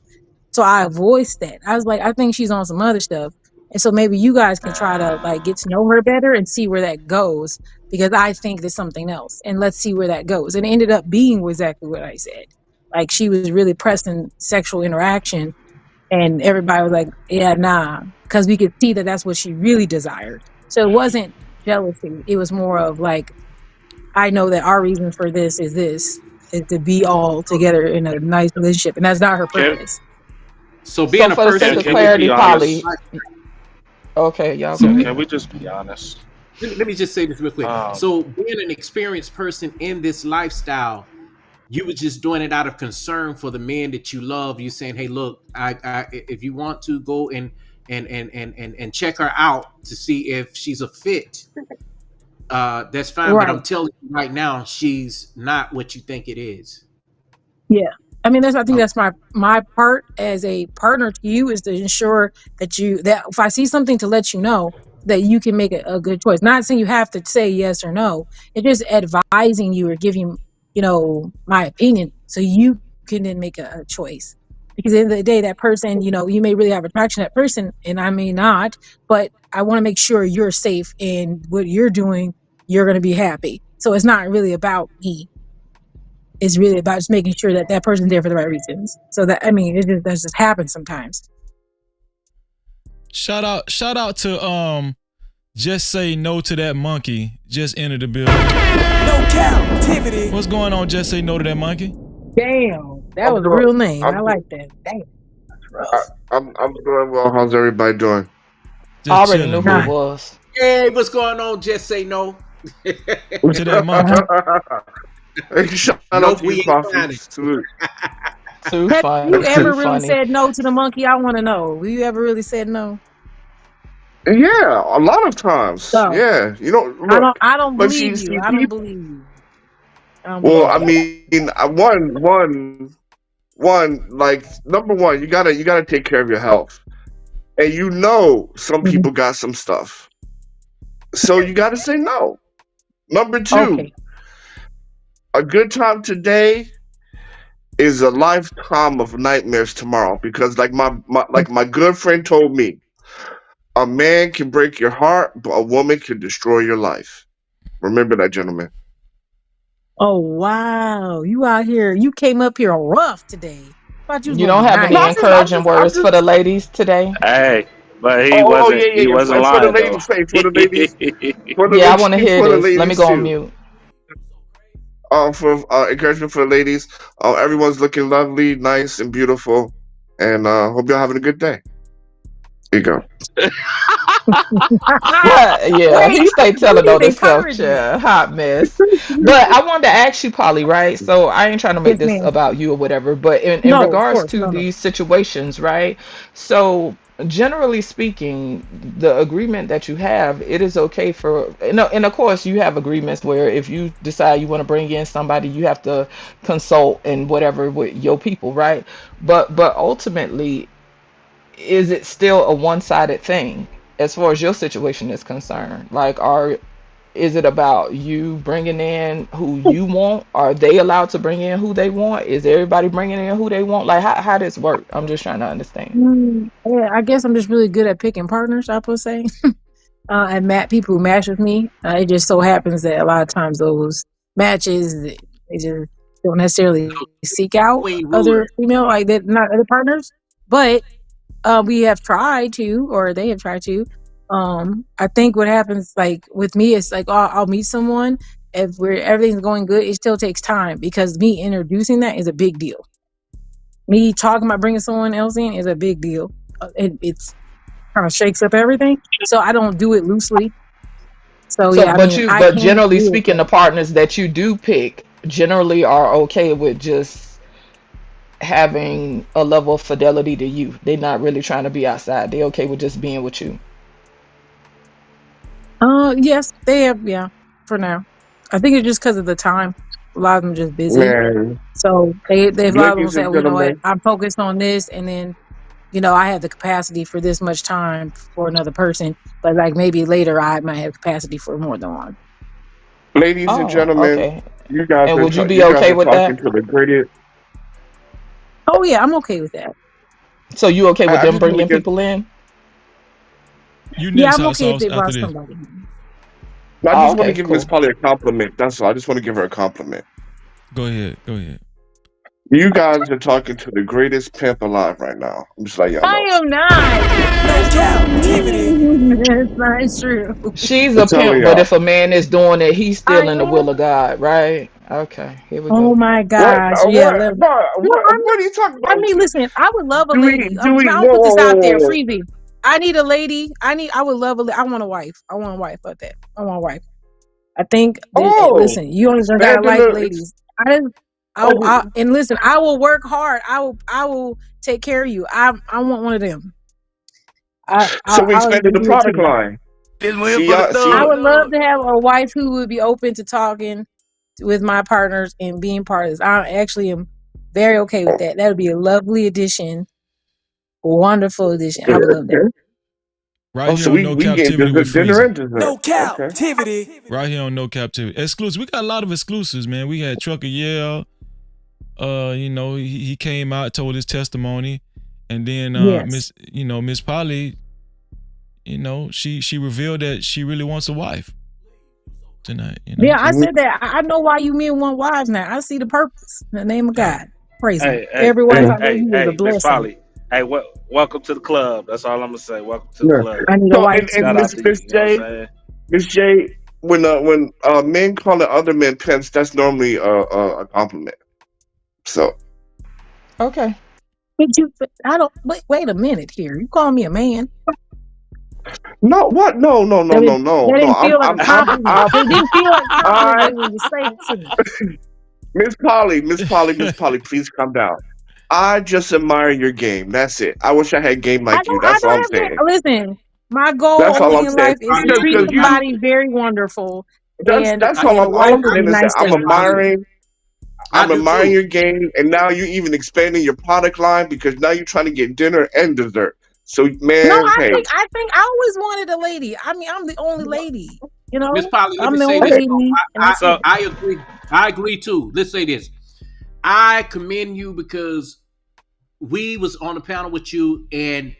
So I voiced that. I was like, I think she's on some other stuff. And so maybe you guys can try to like get to know her better and see where that goes, because I think there's something else. And let's see where that goes. And it ended up being exactly what I said. Like she was really pressing sexual interaction, and everybody was like, yeah, nah, because we could see that that's what she really desired. So it wasn't jealousy. It was more of like, I know that our reason for this is to be all together in a nice relationship, and that's not her can purpose. So So being a for the sake person of can we who be clarity, honest? Polly, okay, y'all go so Mhm. Can ahead. we just be honest? let me just say this real quick. Um, So being an experienced person in this lifestyle, you were just doing it out of concern for the men that you love. You saying, "Hey, look, if you want to go and check her out to see if she's a fit, that's fine. But Right. I'm telling you right now, she's not what you think it is." Yeah. I mean, I think Um, that's my part as a partner to you, is to ensure that if I see something, to let you know that you can make a good choice. Not saying you have to say yes or no. It's just advising you or giving, my opinion so you can then make a choice. Because at the end of the day, that person, you may really have attraction to that person and I may not, but I want to make sure you're safe and what you're doing, you're going to be happy. So it's not really about me. It's really about just making sure that that person's there for the right reasons. So that, I mean, that just happens sometimes. Shout out to Just Say No to That Monkey just entered the building. No Cap-tivity. What's going on? Just Say No to That Monkey. Damn, that I'm was a doing. real name. I I'm. like that. Damn, that's I, rough. I'm doing well. How's everybody doing? I Just already knew chilling, who it man. was. Hey, what's going on? Just say no. To that monkey. Hey, shout out Nope, to we you, ain't trying Coffee. Salute. Too Have you funny. Too ever really funny. said no to the monkey? I want to know. Have you ever really said no? Yeah, a lot of times. So Yeah, you know, I look, don't. I don't look. believe you. See, I don't people. believe you. I don't Well, believe I you. mean, one. Like number one, you gotta take care of your health, and you know, some Mhm. people got some stuff, so you gotta say no. Number two, Okay. a good time today is a lifetime of nightmares tomorrow because, like my good friend told me, a man can break your heart, but a woman can destroy your life. Remember that, gentlemen. Oh wow, you out here? You came up here rough today. Thought you was You gonna don't be have No, any nice. encouraging I'm words for the just. ladies today? Hey, but he Oh, wasn't. yeah, yeah, He yeah. wasn't For the lying though. ladies, hey, for the Yeah, I want to ladies, hear for the this. Let me ladies go on too. mute. For encouragement for the ladies. Everyone's looking lovely, nice, and beautiful, and hope y'all having a good day. Here you go. Yeah, Wait, he stay you telling need on to himself, encourage me. yeah, hot mess. But I wanted to ask you, Polly, right? So I ain't trying to make Yes, this ma'am. about you or whatever, but in No, of regards course, to no, no. these situations, right? So generally speaking, the agreement that you have, it is okay for, and of course you have agreements where if you decide you want to bring in somebody, you have to consult and whatever with your people, right? But ultimately, is it still a one-sided thing as far as your situation is concerned? Like, is it about you bringing in who you want? Are they allowed to bring in who they want? Is everybody bringing in who they want? Like, how does work? I'm just trying to understand. Yeah, I guess I'm just really good at picking partners. I would say, and people who match with me. It just so happens that a lot of times those matches they just don't necessarily seek out Queen other ruler. female like that, not other partners. But we have tried to, or they have tried to. I think what happens, like with me, is like I'll meet someone. If we're everything's going good, it still takes time because me introducing that is a big deal. Me talking about bringing someone else in is a big deal. It's kind of shakes up everything. So I don't do it loosely. So So, yeah, I mean, I but can't generally do it. speaking, the partners that you do pick generally are okay with just having a level of fidelity to you. They're not really trying to be outside. They're okay with just being with you. Yes, they have. Yeah, for now. I think it's just because of the time. A lot of them are just busy. Man, So they a lot of them ladies say, and "Oh, you know what? gentlemen, I'm focused on this," and then I have the capacity for this much time for another person, but like maybe later I might have capacity for more than one. ladies and Oh, gentlemen, okay. And would you be you guys okay are with talking that? to the greatest. Oh yeah, I'm okay with that. So you okay with I them just want to bringing give. people in? You Yeah, next, I'm hot okay if sauce, they after brought this. somebody. I Oh, just want to okay, give Miss cool. Polly a compliment. That's all. I just want to give her a compliment. Go ahead. Go ahead. You guys are talking to the greatest pimp alive right now. I'm just letting y'all I know. am not. No That's not Cap-tivity. me. That's not true. She's I'm a telling pimp, but y'all. if a man is doing it, he's I still in the will of am. God, right? Okay, here we Oh go. my What? gosh. Yeah. What? No, No, I'm what are you talking I about? mean, listen, I would love a Do we? lady. Do we? I'll Whoa, put whoa, this whoa, out there, whoa, whoa. freebie. I need a lady. I would love I want a wife. I want a wife like that. I want a wife. I think that, Oh, listen, you don't even gotta stand in like the. ladies. I didn't. Oh, And listen, I will work hard. I will take care of you. I want one of them. so we I'll expanded even the give it to product you. line. This one here See for the y'all. I See. would thug. love to have a wife who would be open to talking with my partners and being part of this. I actually am very okay with that. That would be a lovely addition, a wonderful addition. I would love that. Okay. Right Oh, here so on we No we getting Captivity with dinner Freezy. and dessert. No Okay. Cap-tivity. Right here on No Captivity. Exclusive. We got a lot of exclusives, man. We had Trucker Yell. He came out, told his testimony. And then Yes. Miss Polly, she revealed that she really wants a wife tonight, Yeah, I Mhm. said that. I know why you men want wives now. I see the purpose. In the name of Yeah. God. Praise Him. Hey, hey, Every wife hey, Yeah. I gave hey, you was a hey, Miss blessing. Polly. Hey, welcome to the club. That's all I'm gonna say. Welcome to the Yeah. club. I need a So white and Shout too. out Miss to you. Miss You know what I'm J, saying? Miss J, when men call the other men pimps, that's normally a compliment. So Okay. But you, I don't. Wait a minute here. You call me a man? no, what? No, no, no, That no, didn't, no, that no. didn't feel like a compliment. It didn't feel like a compliment I when you say it to me. Miss Polly, please calm down. I just admire your game. That's it. I wish I had game I like you. don't. I That's all don't I'm have to. saying. Listen, my That's goal all I'm in saying. life is to treat Because you, somebody very wonderful, and that's I, and a all wife I'm would saying be is that nice to everybody. I I'm do admiring too. your game, and now you're even expanding your product line because now you're trying to get dinner and dessert. So, No, man, hey, I think I always wanted a lady. I mean, I'm the only lady. You Miss know, Polly, let me I'm the say only this. lady, and I, that's it. I agree. I agree too. Let's say this. I commend you because we was on the panel with you, and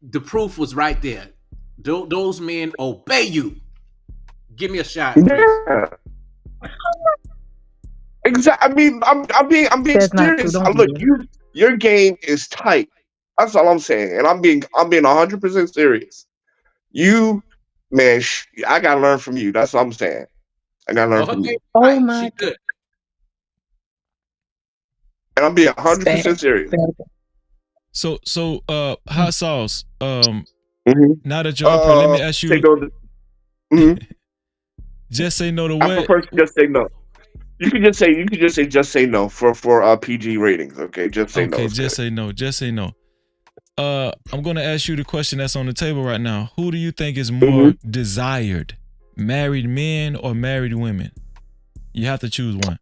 the proof was right there. Those men obey you. Give me a shot, Chris. yeah, exactly. I mean, I'm being That's not true. serious. Don't do Look, that. your game is tight. That's all I'm saying, and I'm being 100% serious. You, man, I gotta learn from you. That's what I'm saying. I gotta learn Oh, her from game you, Oh right. my She good. and I'm being God. 100% serious. So hot sauce. Mm-hmm. Now that you're up here, let me ask Say you. no. Mm-hmm. Just say no to I what? prefer to just say no. You could just say no for PG ratings. Okay, just say no. Okay, It's good. just say no. Just say no. I'm gonna ask you the question that's on the table right now. Who do you think is more desired? Married men or married women? You have to choose one.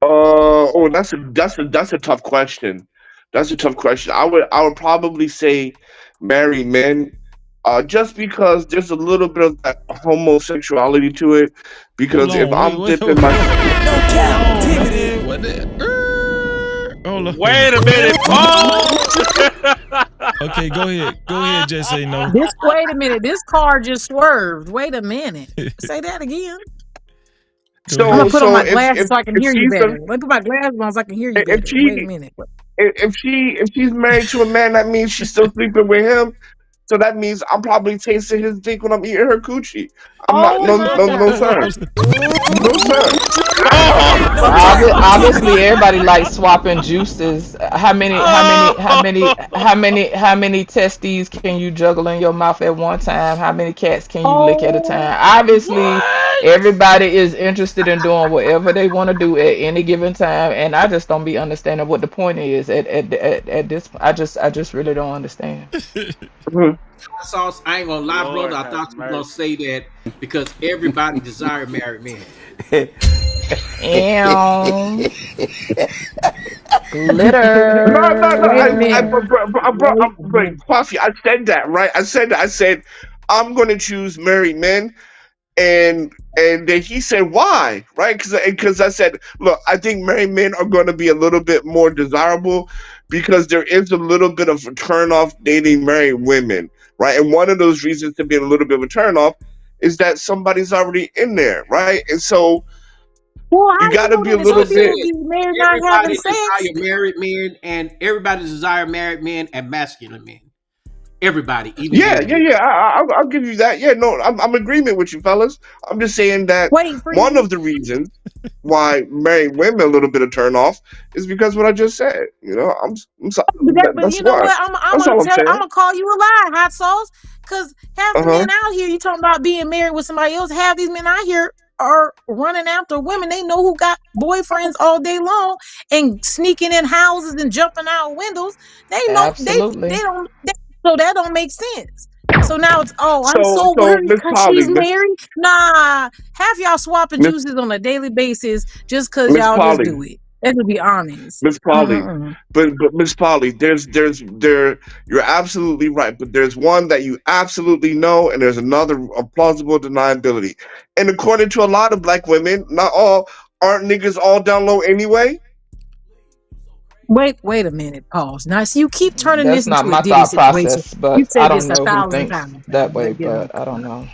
That's a tough question. That's a tough question. I would probably say married men, just because there's a little bit of that homosexuality to it. Hold Because if on, wait, I'm wait, dipping hold my No on, captivity. man. What the? Hold on. Wait a minute, Paul. Okay, go ahead. Go ahead. Just say no. This. Wait a minute. This car just swerved. Wait a minute. Say that again. Go I'm gonna ahead. put on so my glasses so I can if hear you she's better. Let me put my glasses on so I can hear you if better. Wait a she minute. if she's married to a man, that means she's still sleeping with him. So that means I'm probably tasting his dick when I'm eating her coochie. I'm not Oh my no God. sir. No sir. No Obviously, captivity. everybody likes swapping juices. How many testes can you juggle in your mouth at one time? How many cats can you lick at a Oh, time? Obviously, What? everybody is interested in doing whatever they want to do at any given time, and I just don't be understanding what the point is at this. I just really don't understand. Mhm. Sauce, I ain't gonna lie, Lord brother. I have thought you were gonna mercy. say that because everybody desire married men. And No. wait a I minute. glitter. Wait a minute. Coffee. I said that, right? I said that. I said I'm going to choose married men, and then he said why, right? Because I said, look, I think married men are going to be a little bit more desirable because there is a little bit of a turn off dating married women, right? And one of those reasons to be a little bit of a turn off is that somebody's already in there, right? And so Well, you how got you to know be a that? So little Some say bit. people this. be married not having Everybody sex. desire married men, and everybody desire married men and masculine men. Everybody, even gay men. I'll give you that. Yeah, no, I'm agreement with you, fellas. I'm just saying that Wait, one freeze. of the reasons why married women a little bit of turn off is because what I just said. You know, I'm sorry. But That's you know why. what? I'm That's gonna all I'm tell. I'm saying. gonna call you a lie, hot sauce. Cause half Uh the huh. men out here, you talking about being married with somebody else. Half these men out here are running after women they know who got boyfriends all day long and sneaking in houses and jumping out windows. They know they Absolutely. don't. So that don't make sense. So now it's I'm So so worried Miss because Polly, she's married. Nah, half y'all swapping Miss juices on a daily basis just cause Miss y'all just Polly, do it. Let's be honest. Miss Polly. Mm-mm. But Miss Polly, there. You're absolutely right. But there's one that you absolutely know, and there's another a plausible deniability. And according to a lot of black women, not all aren't niggas all down low anyway. Wait a minute, pause. Now, see, you keep turning That's this not into a my Diddy thought situation. process, You've but I said don't this a know who thousand thinks times. that way, But, but I don't know.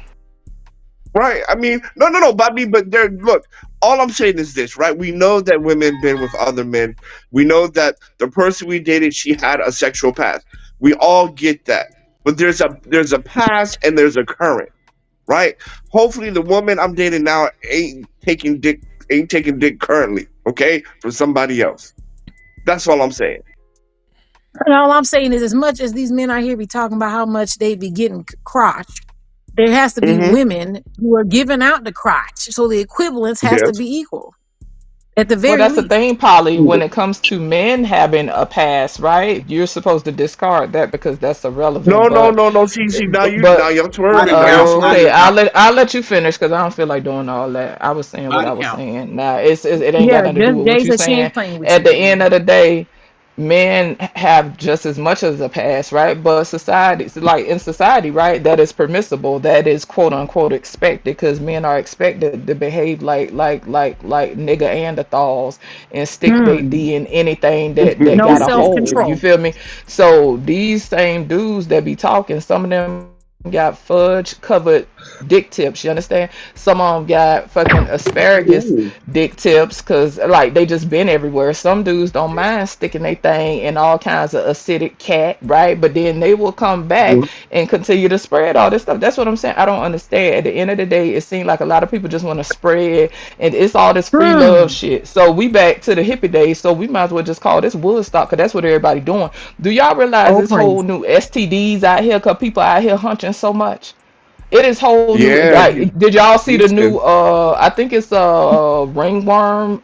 Right. I mean, no. But I mean, but there. Look, all I'm saying is this, right? We know that women been with other men. We know that the person we dated, she had a sexual past. We all get that. But there's a past and there's a current, right? Hopefully, the woman I'm dating now ain't taking dick currently, okay, from somebody else. That's all I'm saying. And all I'm saying is, as much as these men out here be talking about how much they be getting crotch, there has to be Mm-hmm. women who are giving out the crotch. So the equivalence has to Yes. be equal at the Well, very that's the least. thing, Polly. When it comes to men having a past, right? You're supposed to discard that because that's irrelevant. No. See, now But you're Body swerving. Now you're count, okay, body swerving. count, I'll let you finish because I don't feel like doing all that. I was saying what body I was count. saying. Now it ain't got Yeah, nothing to do with Jay what you're said she saying. ain't playing with At you, the baby. end of the day, men have just as much as a past, right? But society, like in society, right, that is permissible, that is quote unquote expected, because men are expected to behave like nigga Neanderthals and stick they Hmm. D in anything that No got a hold. You self-control. feel me? So these same dudes that be talking, some of them got fudge covered dick tips. You understand? Some of them got fucking asparagus Ooh. dick tips because like they just been everywhere. Some dudes don't mind sticking their thing in all kinds of acidic cat, right? But then they will come back and continue to spread all this stuff. That's what I'm saying. I don't understand. At the end of the day, it seems like a lot of people just want to spread, and it's all this free love Hmm. shit. So we back to the hippie days. So we might as well just call this Woodstock because that's what everybody doing. Do y'all realize Oh, this whole praise. new STDs out here? Cause people out here hunching so much. It is whole new Yeah, like did y'all see the new Houston. I think it's ringworm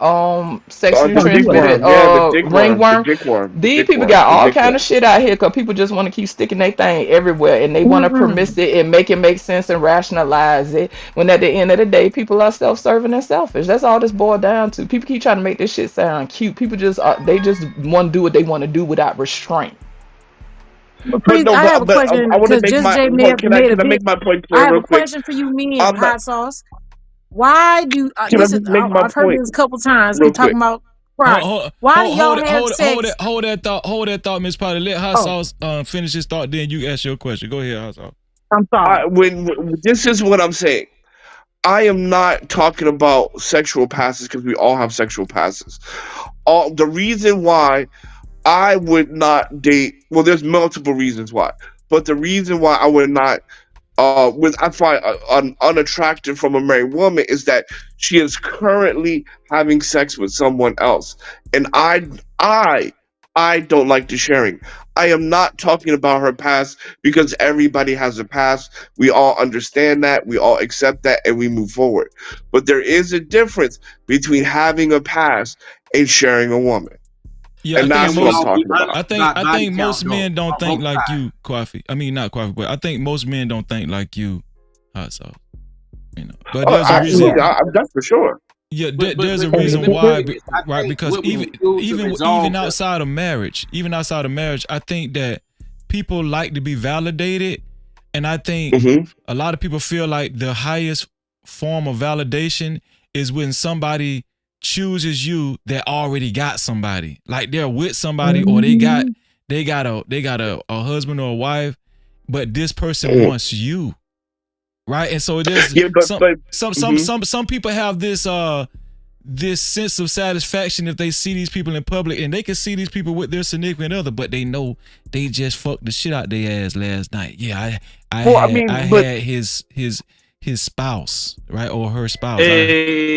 sexually The Oh, you dick ain't transmitted worm. lying. Yeah, the ringworm. dick worm, the These dick people worm, got the all dick kind worm. of shit out here because people just want to keep sticking their thing everywhere and they want to Mm-mm. permit it and make it make sense and rationalize it when at the end of the day people are self-serving and selfish. That's all this boiled down to. People keep trying to make this shit sound cute. People just they just want to do what they want to do without restraint. But But please, no, I have a but question I want to because make Just my. Jay made a Can I bit. make my point I clear have a real quick? question for you, men, I'm not. hot sauce. Why do Can I this is just make my I've heard point this a couple times. real Keep quick? talking about crotch. Why do y'all have sex? Hold that thought, Miss Polly. Let Hot Oh, Sauce finish his thought, then you ask your question. Go ahead, Hot Sauce. I'm sorry. When this is what I'm saying. I am not talking about sexual passes because we all have sexual passes. All the reason why I would not date. Well, there's multiple reasons why, but the reason why I would not I find unattractive from a married woman is that she is currently having sex with someone else, and I I don't like the sharing. I am not talking about her past because everybody has a past. We all understand that, we all accept that, and we move forward. But there is a difference between having a past and sharing a woman, Yeah, and Can that's we what I'm all be talking about. honest about I body think count most though men don't on think both like sides? you, Coffee. I mean not Coffee, but I think most men don't think like you, Hot Sauce. You know, but there's a reason. Absolutely, that's for sure. Yeah, there's But a the reason thing why, is, I right? think Because what we would do to even resolve the outside of marriage, I think that people like to be validated, and I think Hmm. a lot of people feel like the highest form of validation is when somebody chooses you that already got somebody, like they're with somebody or Mhm. they got a husband or a wife, but this person wants you. Right, and so there's Yeah, but mhm. some people have this sense of satisfaction if they see these people in public and they can see these people with their significant other, but they know they just fucked the shit out their ass last night. Yeah, Well, I but had his spouse, right, or her spouse. Yeah,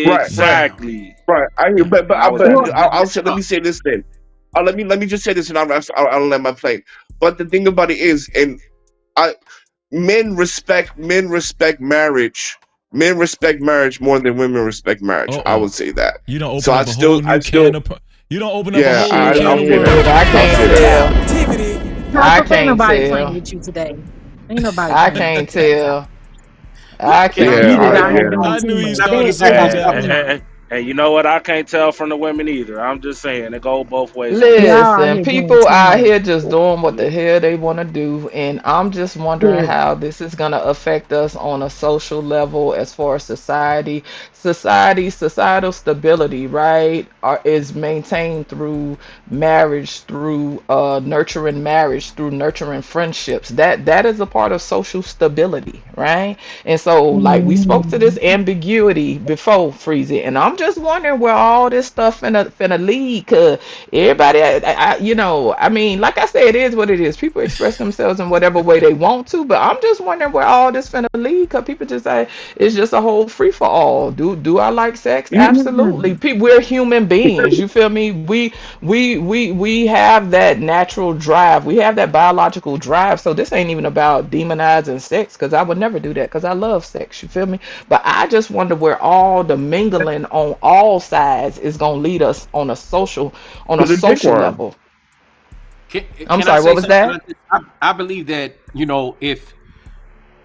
Exactly. right. I hear, yeah. I was at Well, the I'll say. Let me say this then. Let me just say this, and I'll land my plane. But the thing about it is, and I men respect marriage. Men respect marriage more than women respect marriage. I would say that. You don't So open up a whole new can of you don't open up a yeah. whole new I'll can of say Shit, that. worms. I I'll can't say that. tell. Cap-tivity. Hot I sauce, ain't can't nobody playing tell. with you today. Ain't nobody I playing with can't you today. tell. I Can I can't Yeah, You can just I out I here tell. yeah. doing I too knew he much. started That something with that's that you one. know. Hey, you know what? I can't tell from the women either. I'm just saying it go both ways on that. Y'all out Listen, here doing people too out much. here just doing what the hell they want to do, and I'm just wondering Yeah. how this is going to affect us on a social level as far as societal stability, right? Is maintained through marriage, through nurturing marriage, through nurturing friendships. That is a part of social stability, right? And so, like we spoke to this Mhm. ambiguity before, Freezy, and I'm just wondering where all this stuff finna lead, cause everybody, I mean, like I said, it is what it is. People express themselves in whatever way they want to, but I'm just wondering where all this finna lead, cause people just say it's just a whole free for all. Do I like sex? Absolutely. Mm. We're human beings. You feel me? We have that natural drive. We have that biological drive. So this ain't even about demonizing sex, because I would never do that, because I love sex. You feel me? But I just wonder where all the mingling on all sides is gonna lead us on a To the dick social worm. level. Can, I'm can I sorry, what say was something that? about this? I believe that, if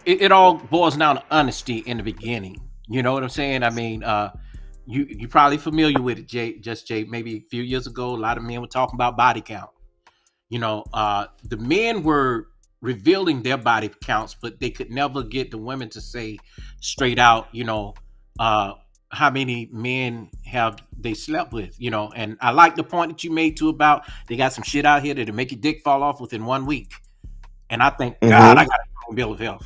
it all boils down to honesty in the beginning. You know what I'm saying? I mean, you probably familiar with it, Jay. Just Jay. Maybe a few years ago, a lot of men were talking about body count. The men were revealing their body counts, but they could never get the women to say straight out, uh, how many men have they slept with, And I like the point that you made too about they got some shit out here that'll make your dick fall off within 1 week. And I think, God, I Mm-hmm. got a strong bill of health.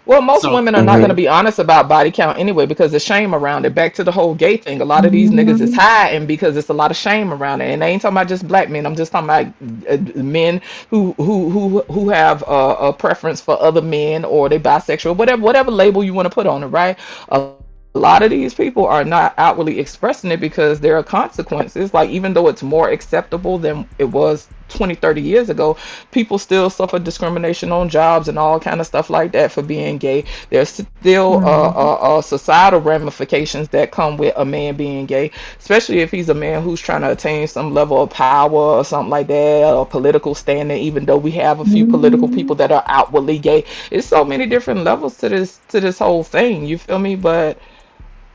Well, most So, women are not going to Mm-hmm. be honest about body count anyway, because there's shame around it. Back to the whole gay thing. A lot of these niggas is Mhm. hiding because it's a lot of shame around it. And I ain't talking about just black men. I'm just talking about men who have a preference for other men, or they bisexual, whatever label you want to put on it, right? A lot of these people are not outwardly expressing it because there are consequences. Like, even though it's more acceptable than it was 20, 30 years ago, people still suffer discrimination on jobs and all kind of stuff like that for being gay. There's still Mhm. societal ramifications that come with a man being gay, especially if he's a man who's trying to attain some level of power or something like that, or political standing. Even though we have a few political people Mhm. that are outwardly gay, it's so many different levels to this whole thing. You feel me? But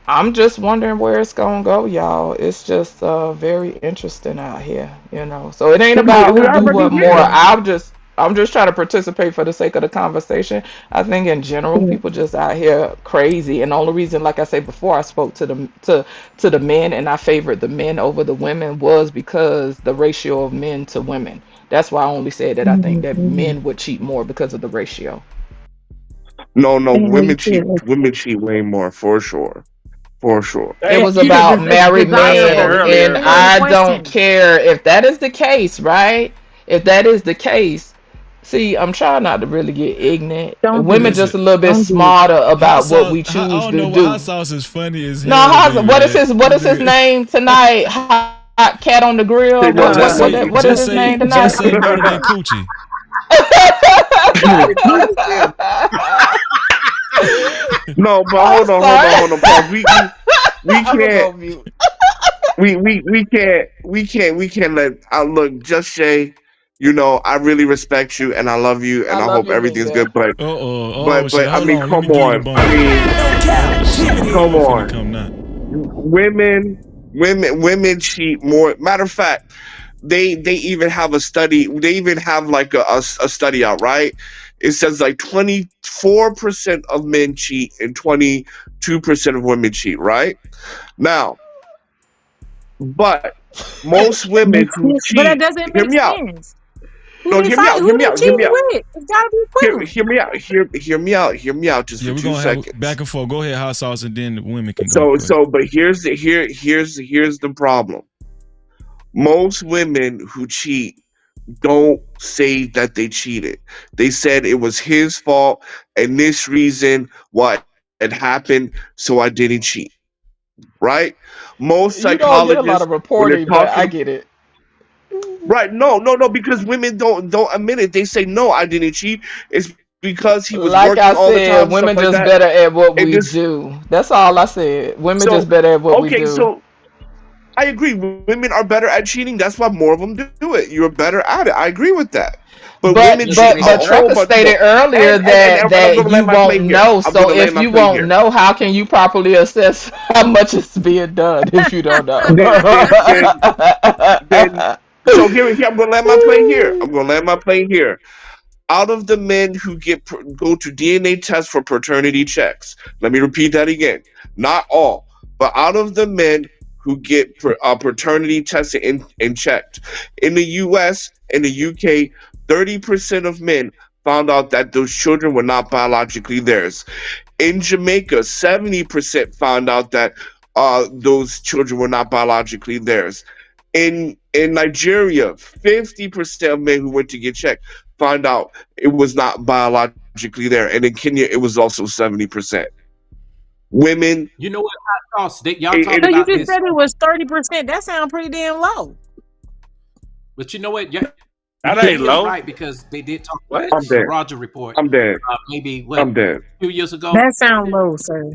I'm just wondering where it's gonna go, y'all. It's just very interesting out here, you know. So it ain't about We who do already what more. here. I'm just trying to participate for the sake of the conversation. I think in general Yeah. people just out here crazy. And the only reason, like I said before, I spoke to the men and I favored the men over the women was because the ratio of men to women. That's why I only said that I think that Mhm. men would cheat more because of the ratio. No, no, And women they cheat. feel Women cheat way more, for sure. For sure. It Thank was you. about it's married I said it desirable. men, It's and earlier. still in I don't question. care if that is the case, right? If that is the case, see, I'm trying not to really get ignorant. Don't do Women it. just Listen, a little bit Don't do it. smarter hot about what sauce. we I choose don't to know what hot do. sauce is funny as No, hell to me, what is man. his what This is his nigga. name tonight? Hot cat on the grill. Say no Well, What to what just what say, Coochie. what is just his say, name just tonight? say murder that coochie. No, but I'm sorry. hold on. Pause. We I'm gonna can't. go mute. We can't let. Look, just Shay. You know, I really respect you and I love you I and I love hope you, everything's good. nigga. Oh shit. I Hold mean, on. Let me come give you the on. I bone. mean, No Oh shit. The captivity. come bone finna on. come now. Women cheat more. Matter of fact, they even have a study. They even have like a study out, right? It says like 24% of men cheat and 22% of women cheat, right? Now, but most women who But that cheat, doesn't hear make me out. sense. Who No, they hear me fight? out. Who Hear me they out. Hear me cheating out. with? It's gotta be equivalent. Hear me out. Hear me out. Hear me out just Yeah, for we're two gonna have back seconds. and forth. Go ahead, hot sauce, and then the women can go. So Go ahead. but here's the problem. Most women who cheat don't say that they cheated. They said it was his fault and this reason why it happened, so I didn't cheat. Right? Most You don't get a lot psychologists, of when they're reporting, but talking, I get it. right? No, because women don't admit it. They say no, I didn't cheat. It's because he was working Like all the I time, stuff said, like women that. just better at And what this, we do. That's all I said. Women so just better at what we okay, do. so I agree. Women are better at cheating. That's why more of them do it. You're better at it. I agree with that. but But women cheat but a but whole Trucker bunch stated more. earlier And I'm that gonna you land my won't plane here. know. I'm So gonna land if my you plane won't here. know, how can you properly assess how much is being done if you don't know? Then so here I'm gonna land my plane here. I'm gonna land my plane here. Out of the men who go to DNA tests for paternity checks, let me repeat that again. Not all, but out of the men who get paternity tested and checked in the U.S. and the U.K., 30% of men found out that those children were not biologically theirs. In Jamaica, 70% found out that those children were not biologically theirs. In Nigeria, 50% of men who went to get checked found out it was not biologically there. And in Kenya, it was also 70%. Women, You know what, hot sauce? Y'all it, talk So it, you about just this, said it was 30%. That sounds pretty damn low. but you know what? Yeah, That he ain't is low. right because they did talk about What? it I'm in the dead. Roger report. I'm dead. Maybe what I'm dead. a few years ago. That sounds low, sir.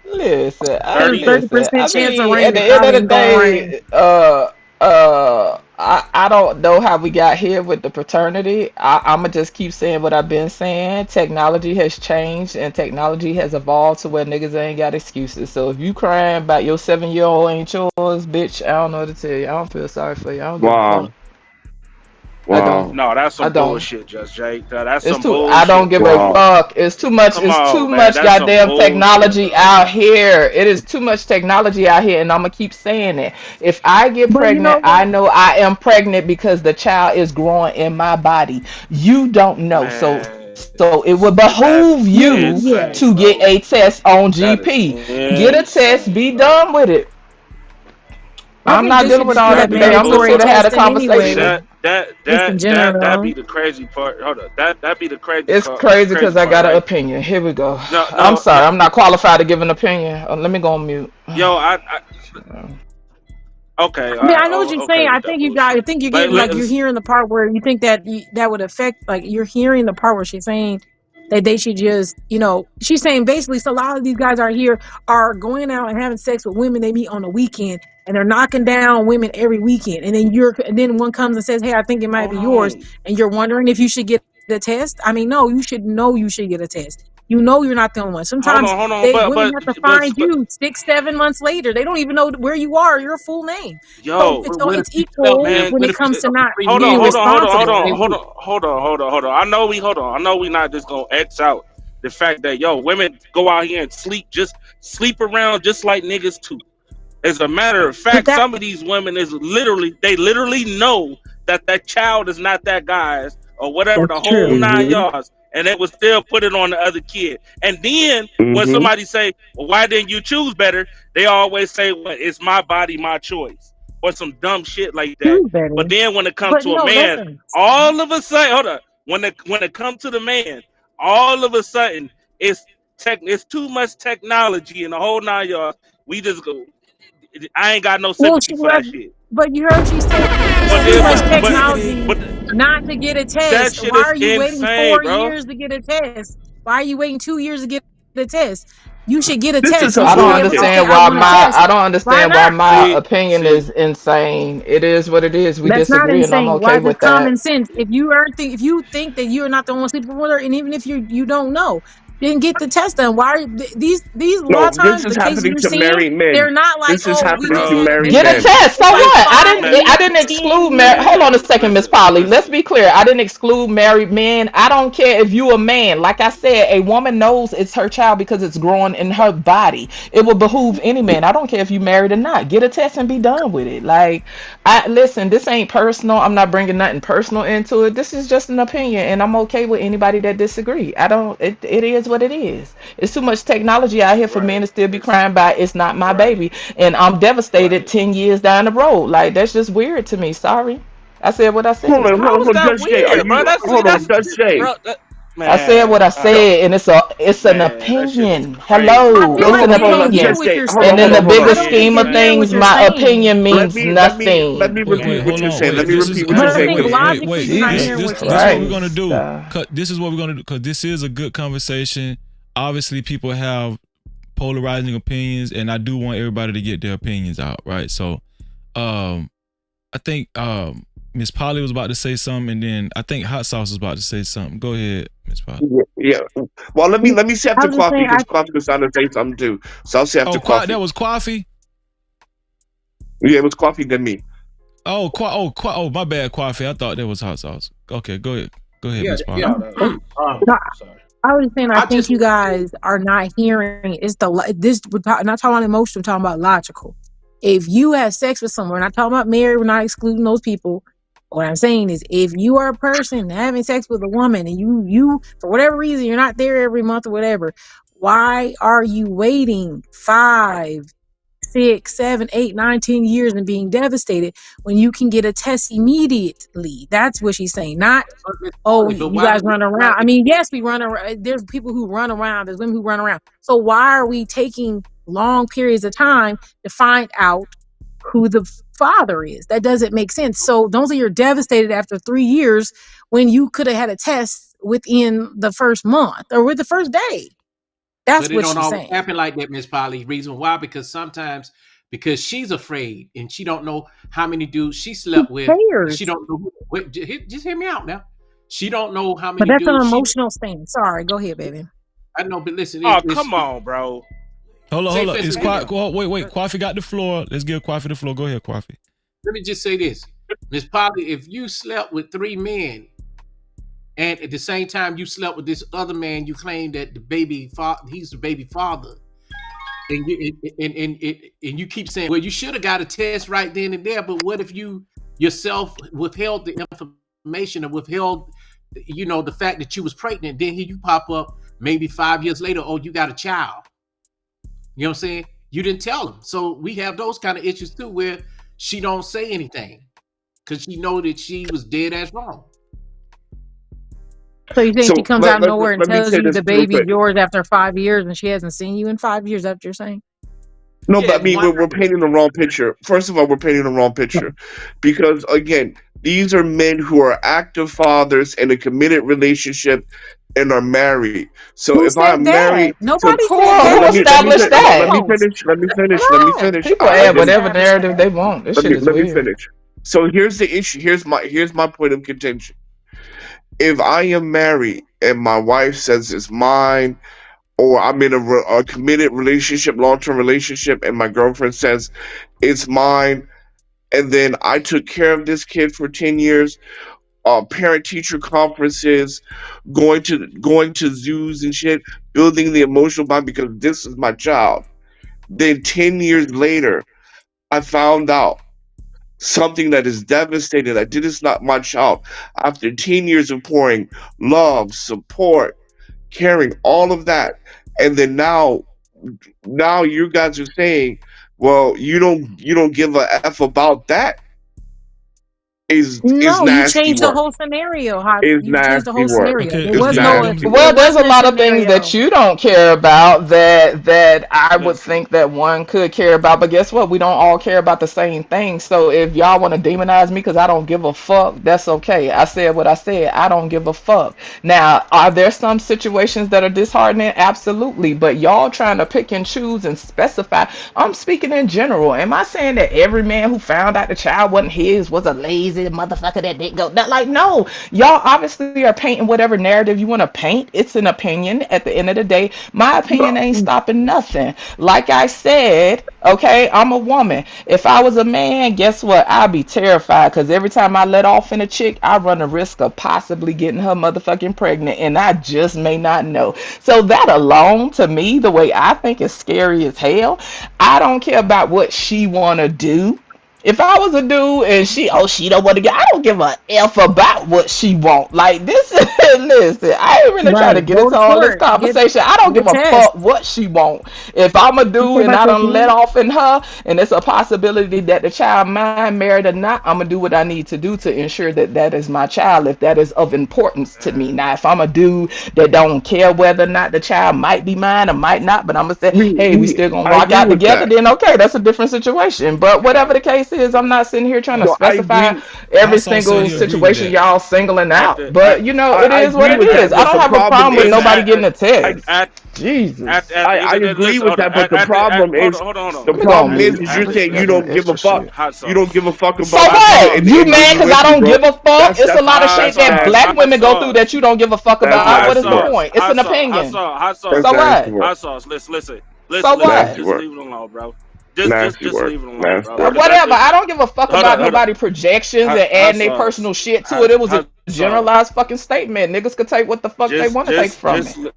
Listen, There's a I 30% chance of mean, rain. at the It end of probably the ain't gonna rain. day, I don't know how we got here with the paternity. I'ma just keep saying what I've been saying. Technology has changed and technology has evolved to where niggas ain't got excuses. So if you crying about your 7-year-old ain't yours, bitch, I don't know what to tell you. I don't feel sorry for you. I don't give a fuck. Wow. I don't. Wow. No, that's I some don't. bullshit, Just Jake. That's It's some too. I don't bullshit, give a bro. Wow. fuck. It's too much. Come It's too on, man. much That's some goddamn bullshit, technology bro. out here. It is too much technology out here, and I'm gonna keep saying it. If I get But you know pregnant, I what? know I am pregnant because the child is growing in my body. You don't know, Man, so it would that's behoove you Yeah. insane, to get bro. a test on That is GP. Get a test. insane, Be bro. done with it. I I'm think not they dealing should with just do all that that That be today. the I'm just mandatory here to have a bullshit. testing conversation. anyway, That that just in that that that be general. the crazy part. Hold on. That be the crazy It's crazy because crazy I part, got an right? opinion. Here we go. No, I'm no, no. sorry. I'm not qualified to give an opinion. Let me go on mute. Yo, okay, I all mean, right, I know what you're okay saying. I with that think you got. I bullshit. think you're But getting like you're let's hearing the part where you think that that would affect. Like you're hearing the part where she's saying that they should just, she's saying basically. So a lot of these guys are here are going out and having sex with women they meet on the weekend, and they're knocking down women every weekend. And then one comes and says, "Hey, I think it might hold be yours," on. and you're wondering if you should get a test. I mean, no, you should know you should get a test. You know you're not the only one. Sometimes Hold on. they But women but have to but, find but you 6, 7 months later. They don't even know where you are, your full name. So yo, What if it's you felt equal then? man, when What it if you comes to felt not free hold being on, will hold on, hold on, hold and responsible. say on, hold wait? on, hold on, hold on, hold on. I know we not just gonna X out the fact that women go out here and sleep around just like niggas too. As a matter of But fact, that some of these women they literally know that that child is not that guy's or whatever the that's whole true. nine Mm-hmm. yards, and they would still put it on the other kid. And then when Mm-hmm. somebody say, "Well, why didn't you choose better?" They always say, "Well, it's my body, my choice," or some dumb shit like that. Do better. But then when it comes But to a no, man, listen. all of a sudden, hold up. When it comes to the man, all of a sudden it's too much technology in the whole nine yards. We just go. I ain't got no Well, sympathy for that shit. but you heard she said it's But too then, much Cap-tivity. technology but not to get a that test. shit Why is are you waiting insane, 4 bro. years to get a test? Why are you waiting 2 years to get a test? You should get a This is test. a You I should don't be able to bullshit. say, understand I why want a test. I don't Why understand why not? my opinion See, is insane. It is what it is. We That's not disagree, and I'm insane. Why okay is it with common that. sense? If you think that you're not the one sleeping with her, and even if you don't know, then get the test done. Why are these a lot No, of this times is the cases happening you're to seeing, married men. they're not like, This is oh, we happening just to bro, had a married Get a baby. men. test. So It's like what? man, I 5, didn't 10 exclude married. Hold on a years. second, Miss Polly. Let's listen. be clear. I didn't exclude married men. I don't care if you a man. Like I said, a woman knows it's her child because it's growing in her body. It will behoove any man. I don't care if you married or not. Get a test and be done with it. Like, I listen. This ain't personal. I'm not bringing nothing personal into it. This is just an opinion, and I'm okay with anybody that disagree. I don't. It is what it is. It's too much technology out here for men Right. to still be It's crying about it's not my right. baby, and I'm devastated Right. 10 years down the road. Like that's just weird to me. Sorry, I said what I said. How is that Judge J, weird, bro? hold on, Judge J. Bro. I said what Man, I Jo- said, and it's an man, that shit is opinion. crazy, I Hello, feel bro. it's like an they hold don't on, hear opinion. Judge what J. you're And in saying. the Hold I bigger on. don't think scheme you're of hearing what things, you're my saying. opinion means Let me nothing. repeat Wait, what hold you're on. saying. Let Wait, me this is repeat what wait, you're But I wait, saying. think wait, 'Cause wait, logically wait. you're not Jesus hearing what she's This is what we're saying. gonna Christ. do. This is what we're gonna do because this is a good conversation. Obviously, people have polarizing opinions, and I do want everybody to get their opinions out, right? So, um, I think Miss Polly was about to say something, and then I think Hot Sauce was about to say something. Go ahead, Miss Polly. Yeah. Well, let me say I after was just Coffee saying, because Coffee was trying to say something too. So I'll say after Coffee. That was Coffee. Yeah, it was Coffee then me. Oh, my bad, Coffee. I thought that was Hot Sauce. Okay, go ahead, Miss Polly. No, I was just saying, I think you guys are not hearing. It's this. We're not talking about emotional. We're talking about logical. If you have sex with someone, we're not talking about married. We're not excluding those people. What I'm saying is, if you are a person having sex with a woman and you for whatever reason you're not there every month or whatever, why are you waiting 5, 6, 7, 8, 9, 10 years and being devastated when you can get a test immediately? That's what she's saying. Not, oh, you guys run around. I mean, yes, we run around. There's people who run around. There's women who run around. So why are we taking long periods of time to find out who the father is? That doesn't make sense. So don't say you're devastated after 3 years when you could have had a test within the first month or with the first day. That's but what it don't she's always saying. happen like that, Miss Polly. Reason why? Because sometimes she's afraid and she don't know how many dudes she slept with. She don't know. Wait, just hear me out now. She don't know how many. But that's dudes an emotional thing. Sorry, go ahead, baby. I know, but listen. Come on, bro. Hold on. It's wait. Coffee got the floor. Let's give Coffee the floor. Go ahead, Coffee. Let me just say this, Miss Polly. If you slept with 3 men, and at the same time you slept with this other man, you claim that he's the baby father, and you keep saying, well, you should have got a test right then and there. But what if you yourself withheld the information or withheld, the fact that you was pregnant? Then here you pop up maybe 5 years later. Oh, you got a child. You know what I'm saying? You didn't tell them. So we have those kind of issues too, where she don't say anything because she know that she was dead as wrong. So you think she comes out of nowhere and tells you the baby's yours after 5 years and she hasn't seen you in 5 years? After you're saying? No, but I mean, we're painting the wrong picture. First of all, we're painting the wrong picture because, again, these are men who are active fathers in a committed relationship and are married. So Who if I'm said that? married, Nobody so, said that. let me established that? Let me finish. People add whatever narrative they want. This shit is let weird. me finish. So here's the issue. Here's my point of contention. If I am married and my wife says it's mine, or I'm in a committed relationship, long-term relationship, and my girlfriend says it's mine, and then I took care of this kid for 10 years, parent-teacher conferences, going to zoos and shit, building the emotional bond because this is my child. Then 10 years later, I found out something that is devastating. That this is not my child. After 10 years of pouring love, support, caring, all of that, and then now you guys are saying, well, you don't give a F about that. Is nasty you changed work. the whole scenario. Is You changed the whole nasty work. scenario. Okay, There was Well, there's a lot of things that you don't care about that I would think that one could care about. But guess what? We don't all care about the same thing. So if y'all want to demonize me because I don't give a fuck, that's okay. I said what I said. I don't give a fuck. Now, are there some situations that are disheartening? Absolutely. But y'all trying to pick and choose and specify. I'm speaking in general. Am I saying that every man who found out the child wasn't his was a lazy motherfucker that didn't go? Like, no. Y'all obviously are painting whatever narrative you want to paint. It's an opinion. At the end of the day, my opinion ain't stopping nothing. Like I said, okay, I'm a woman. If I was a man, guess what? I'd be terrified because every time I let off in a chick, I run the risk of possibly getting her motherfucking pregnant, and I just may not know. So that alone, to me, the way I think is scary as hell. I don't care about what she want to do. If I was a dude and she don't want to get, I don't give a F about what she want. Like this, listen, I ain't really trying to get into all this conversation. I don't give a fuck what she want. If I'm a dude and I don't let off in her, and it's a possibility that the child mine, married or not, I'm gonna do what I need to do to ensure that that is my child, if that is of importance to me. Now, if I'm a dude that don't care whether or not the child might be mine or might not, but I'm gonna say, hey, we still gonna rock out together, then okay, that's a different situation. But whatever the case is. I'm not sitting here trying to No, I specify agree. every Hot said single he agree with situation that. y'all singling At out. the But you know, it I is what agree it with is. that, I but don't the have a problem problem with is, listen nobody getting a I test. Jesus. at the I end of the agree listen, with hold on. that, but the problem Hold is on, hold on, hold the Let me on. go on problem mute. is you're At This the saying you is don't some give a extra fuck. shit. hot You don't sauce. give a fuck So about Hot the nigga what? sauce. You and mad you because I with me, don't bro. give a fuck? It's a lot of Hot shit That's that sauce. black nasty. Hot women go through that sauce. you don't give a fuck That's about. Hot What is nasty the work. sauce. point? It's an Hot opinion. sauce. Hot That's So sauce. nasty what? work. Hot sauce. So Nasty what? Just work. leave it alone, bro. Nasty Just work. leave it alone, bro. Nasty work. Cause at Whatever. the I don't give a fuck about hold on. nobody projections and Hot adding their sauce. personal shit to it. It was a Hot sauce. generalized fucking statement. Niggas could take what the fuck they Just want to take just from it. just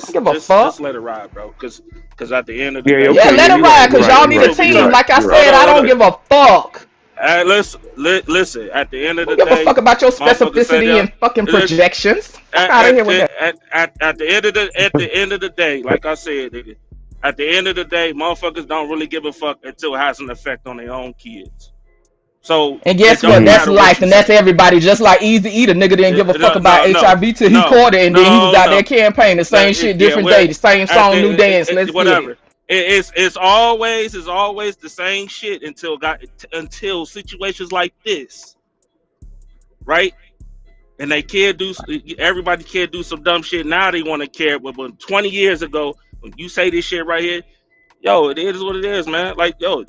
I don't give a fuck. just let it ride, bro. Cause at the end of the Yeah, day, Yeah, okay, yeah, let it you're right, ride you're because right, y'all you're need a right, you'll be you're team. right, tight. Like I you're Hold right. said, on, I hold don't on. give a fuck. Listen. At the end I of the don't give a fuck day, about your motherfuckers say specificity that and fucking projections. Fuck out of here with that. at the end of the day, like I said, nigga, at the end of the day, motherfuckers don't really give a fuck until it has an effect on their own kids. So And it guess what? don't Mm. That's matter what life, you and that's say. everybody. Just like Easy E, the nigga didn't give a fuck No, about no, no, HIV till he no, caught it, and then he was no, out there no. campaigning. The same shit, Yeah, different well, day. The same at song, new the dance. Let's get whatever. it. It's always the same shit until situations like this, right? And they can't do everybody can't do some dumb shit now. They want to care, but when 20 years ago, when you say this shit right here, yo, it is what it is, man. Like, yo,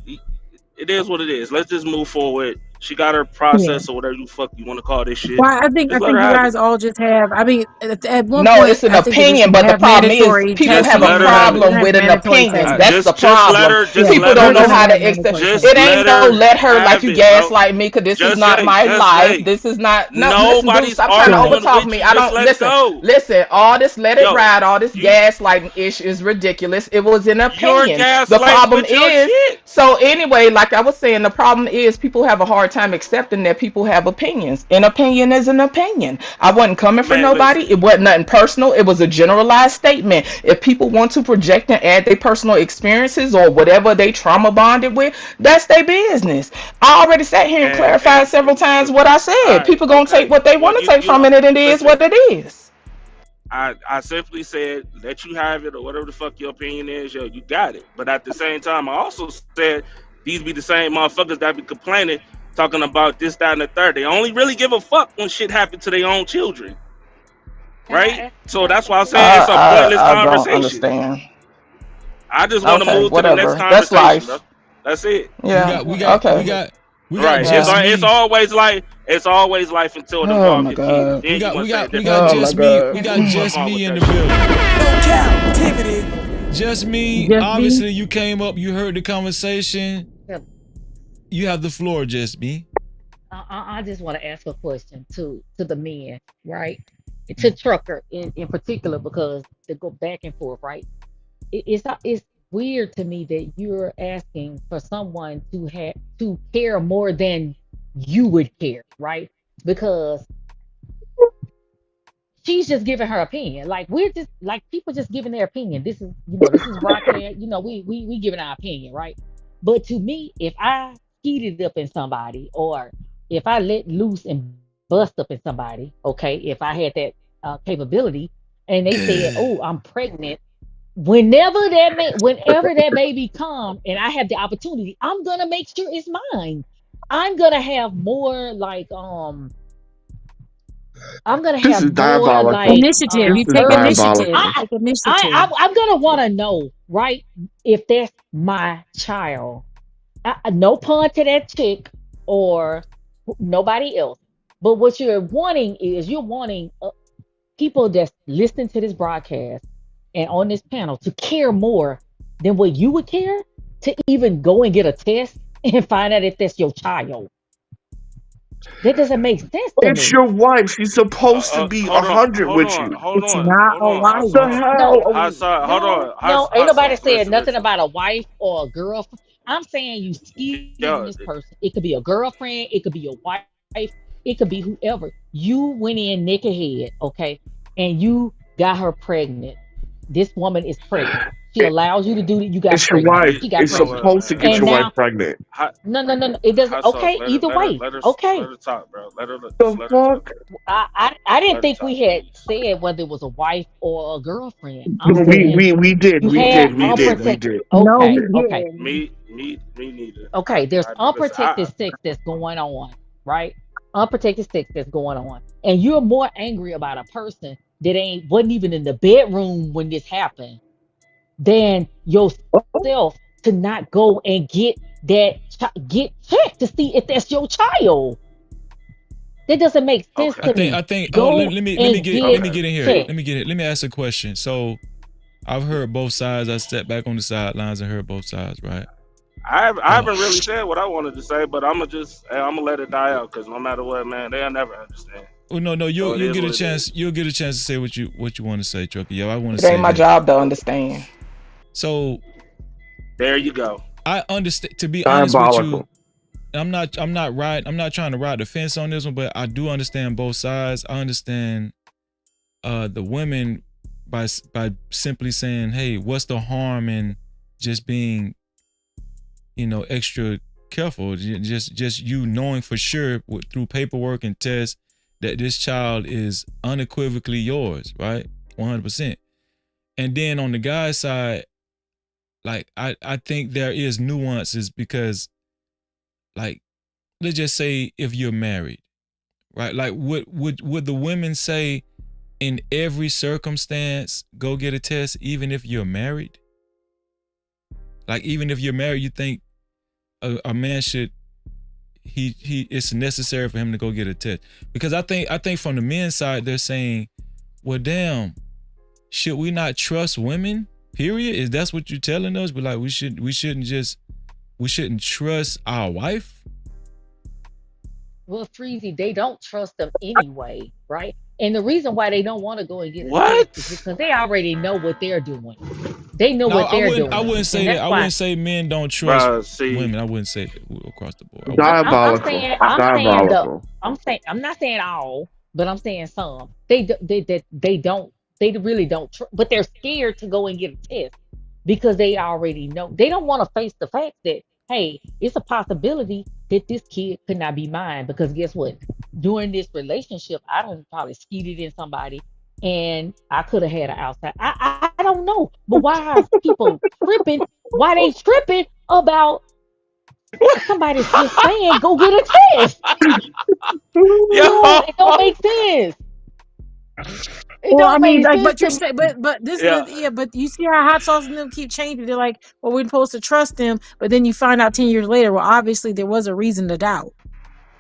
it is what it is. Let's just move forward. She got her Yeah. process or whatever you fuck you want to call this shit. Well, I Just let think her you have it. guys all just have. I mean, at one No, point, it's an I think that it opinion, should but the have problem is mandatory people Just have a testing. let her Yeah, have we're it. problem gonna have with an mandatory opinion. testing. That's the problem. Just Yeah, People let don't her we're know gonna how have to accept. mandatory just It testing. ain't let no her let her like have you it, bro. gaslight me because this is not my Just life. say. This is not. No, listen, dude, Nobody's stop trying to Right. arguing overtalk with me. you. I Just don't let it listen. go. Listen, all this let it Yo, ride, all this you gaslighting ish is ridiculous. It was an you're opinion. The gaslighting problem with your is. shit. So anyway, like I was saying, the problem is people have a hard time accepting that people have opinions. An opinion is an opinion. I wasn't coming for Man, nobody. listen. It wasn't nothing personal. It was a generalized statement. If people want to project and add their personal experiences or whatever they trauma bonded with, that's their business. I already sat here and clarified several times what I All said. right, People gonna take okay. what they Well, want to take you from it, and it is listen. what it is. I simply said let you have it or whatever the fuck your opinion is, yo, you got it. But at the same time, I also said these be the same motherfuckers that be complaining, talking about this, that, and the third. They only really give a fuck when shit happen to their own children, right? So that's why I'm saying it's a pointless I don't conversation. understand. I just want to Okay, move to the next whatever. That's conversation, bro. life. That's it. We Yeah. got we got we Okay. got we got Right. just Yeah. It's me. always life until it Oh involves my your kids. god. Then you want to say a We different got Oh opinion. my just me. god. We got Fuck just on with me in that the shit. building. No captivity. Just me. Just be. Obviously, you came up. You heard the conversation. You have the floor, just me. I just want to ask a question to the men, right? To Trucker in particular, because they go back and forth, right? It's weird to me that you're asking for someone to care more than you would care, right? Because she's just giving her opinion. Like we're just like people just giving their opinion. This is broadcast. We giving our opinion, right? But to me, if I heated up in somebody, or if I let loose and bust up in somebody, okay, if I had that capability, and they said, "Oh, I'm pregnant," whenever that baby come, and I have the opportunity, I'm gonna make sure it's mine. I'm gonna have more like I'm gonna This have is more diabolical. like Initiative. This You is take early. initiative. diabolical. You take initiative. I'm gonna want to know, right? If that's my child. No pun to that chick or nobody else. But what you're wanting is you're wanting people that's listening to this broadcast and on this panel to care more than what you would care to even go and get a test and find out if that's your child. That doesn't make sense to It's me. your wife. She's supposed to be Hold on, 100 with you. It's not a What the wife. No, hell? Hold no, on, no. Ain't hot nobody sauce. saying nothing Listen. about a wife or a girl. I'm saying you skitting on Yo, this person. It could be a girlfriend. It could be a wife. It could be whoever. You went in naked head, okay, and you got her pregnant. This woman is pregnant. She It, allows you to do it. You got it's your pregnant. wife. you She got It's know pregnant. what, supposed to get man? And your wife now, pregnant. Hot, no. It doesn't. hot sauce. Okay, either way. Let Okay. her talk, bro. The Let her talk. fuck? I didn't Let her think talk, we had please. said whether it was a wife or a girlfriend. I'm No, saying we did. you We had did. We did. unprotected. We did. No, We he Okay, did. okay. didn't. Me neither. Okay, there's I listen. unprotected sex that's going on, right? Unprotected sex that's going on. And you're more angry about a person that wasn't even in the bedroom when this happened than yourself to not go and get checked to see if that's your child. That doesn't make sense Okay. to I me. think. Oh, Go and let get me get in here. checked. Let me ask a question. So, I've heard both sides. I stepped back on the sidelines and heard both sides. Right. I haven't really said what I wanted to say, but I'm gonna let it die out because no matter what, man, they'll never understand. Oh no, So it you'll is get a what it is. chance. You'll get a chance to say what you want to say, Trucker. Yo, I want to It ain't say my this. job to understand. So There you go. I understand. To be honest with you, Diabolical. I'm not trying to ride the fence on this one, but I do understand both sides. I understand the women by simply saying, "Hey, what's the harm in just being, extra careful? Just you knowing for sure through paperwork and tests that this child is unequivocally yours, right? 100%." And then on the guy's side, like I think there is nuances because, like, let's just say if you're married, right? Like, would the women say in every circumstance go get a test, even if you're married? Like, even if you're married, you think a man should it's necessary for him to go get a test? Because I think from the men's side they're saying, well, damn, should we not trust women? Period. Is that's what you're telling us? But like we shouldn't trust our wife? Well, Freezy, they don't trust them anyway, right? And the reason why they don't want to go and get a test is What? because they already know what they're doing. They know No, what they're doing. I wouldn't And say that. that's I why wouldn't say men don't trust Bruh, see, women. I wouldn't say that across the board. I wouldn't. Diabolical. Diabolical. I'm not saying all, but I'm saying some. They really don't but they're scared to go and get a test because they already know. They don't want to face the fact that, hey, it's a possibility that this kid could not be mine because guess what? During this relationship, I don't probably skeeted in somebody and I could have had an outside. I don't know. But why are people tripping? Why they tripping about somebody's just saying go get a test? yo, It don't make sense. It Well, I don't mean, make like, sense but you're to me. saying, but this is yeah. yeah. But you see how hot sauce and them keep changing. They're like, well, we're supposed to trust them, but then you find out 10 years later, well, obviously there was a reason to doubt.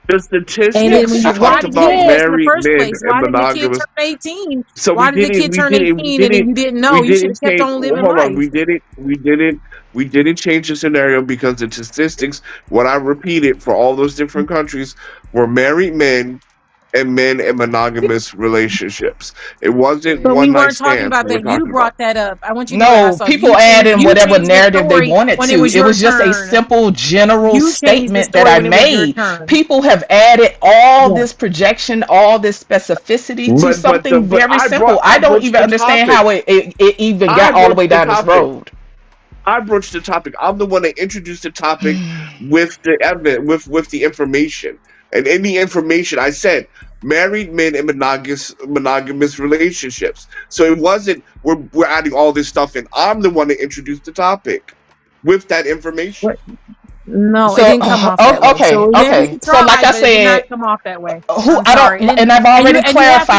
The And then statistics when why talked did you about get a Yes. test in the married first men place? and Why didn't the kid turn monogamous. 18? So Why did the kid turn 18 and then you didn't know? we You should didn't have kept change. on living Hold on, life. we didn't change the scenario because the statistics, what I repeated for all those different countries, were married men and men in monogamous relationships. It wasn't But we one night weren't talking stands about we were that. You talking about. brought that up. I want you to go ahead, hot No, sauce. people add in You whatever changed the narrative they story wanted when it to. was It your was just a turn. simple general You changed the statement that story I when it was your made. turn. People have added all Yeah. this projection, all this specificity to something But very simple. I I don't broached even the understand topic. how it even I got all the broached way the down this topic. road. I broached the topic. I'm the one that introduced the topic with the evidence, with the information, and in the information I said married men in monogamous relationships. So it wasn't we're adding all this stuff in. I'm the one that introduced the topic with that information. What? No, it So didn't come off that way. So maybe okay. you So like tried, I but it did not said, come off that way. who I'm I don't, sorry. And and I've already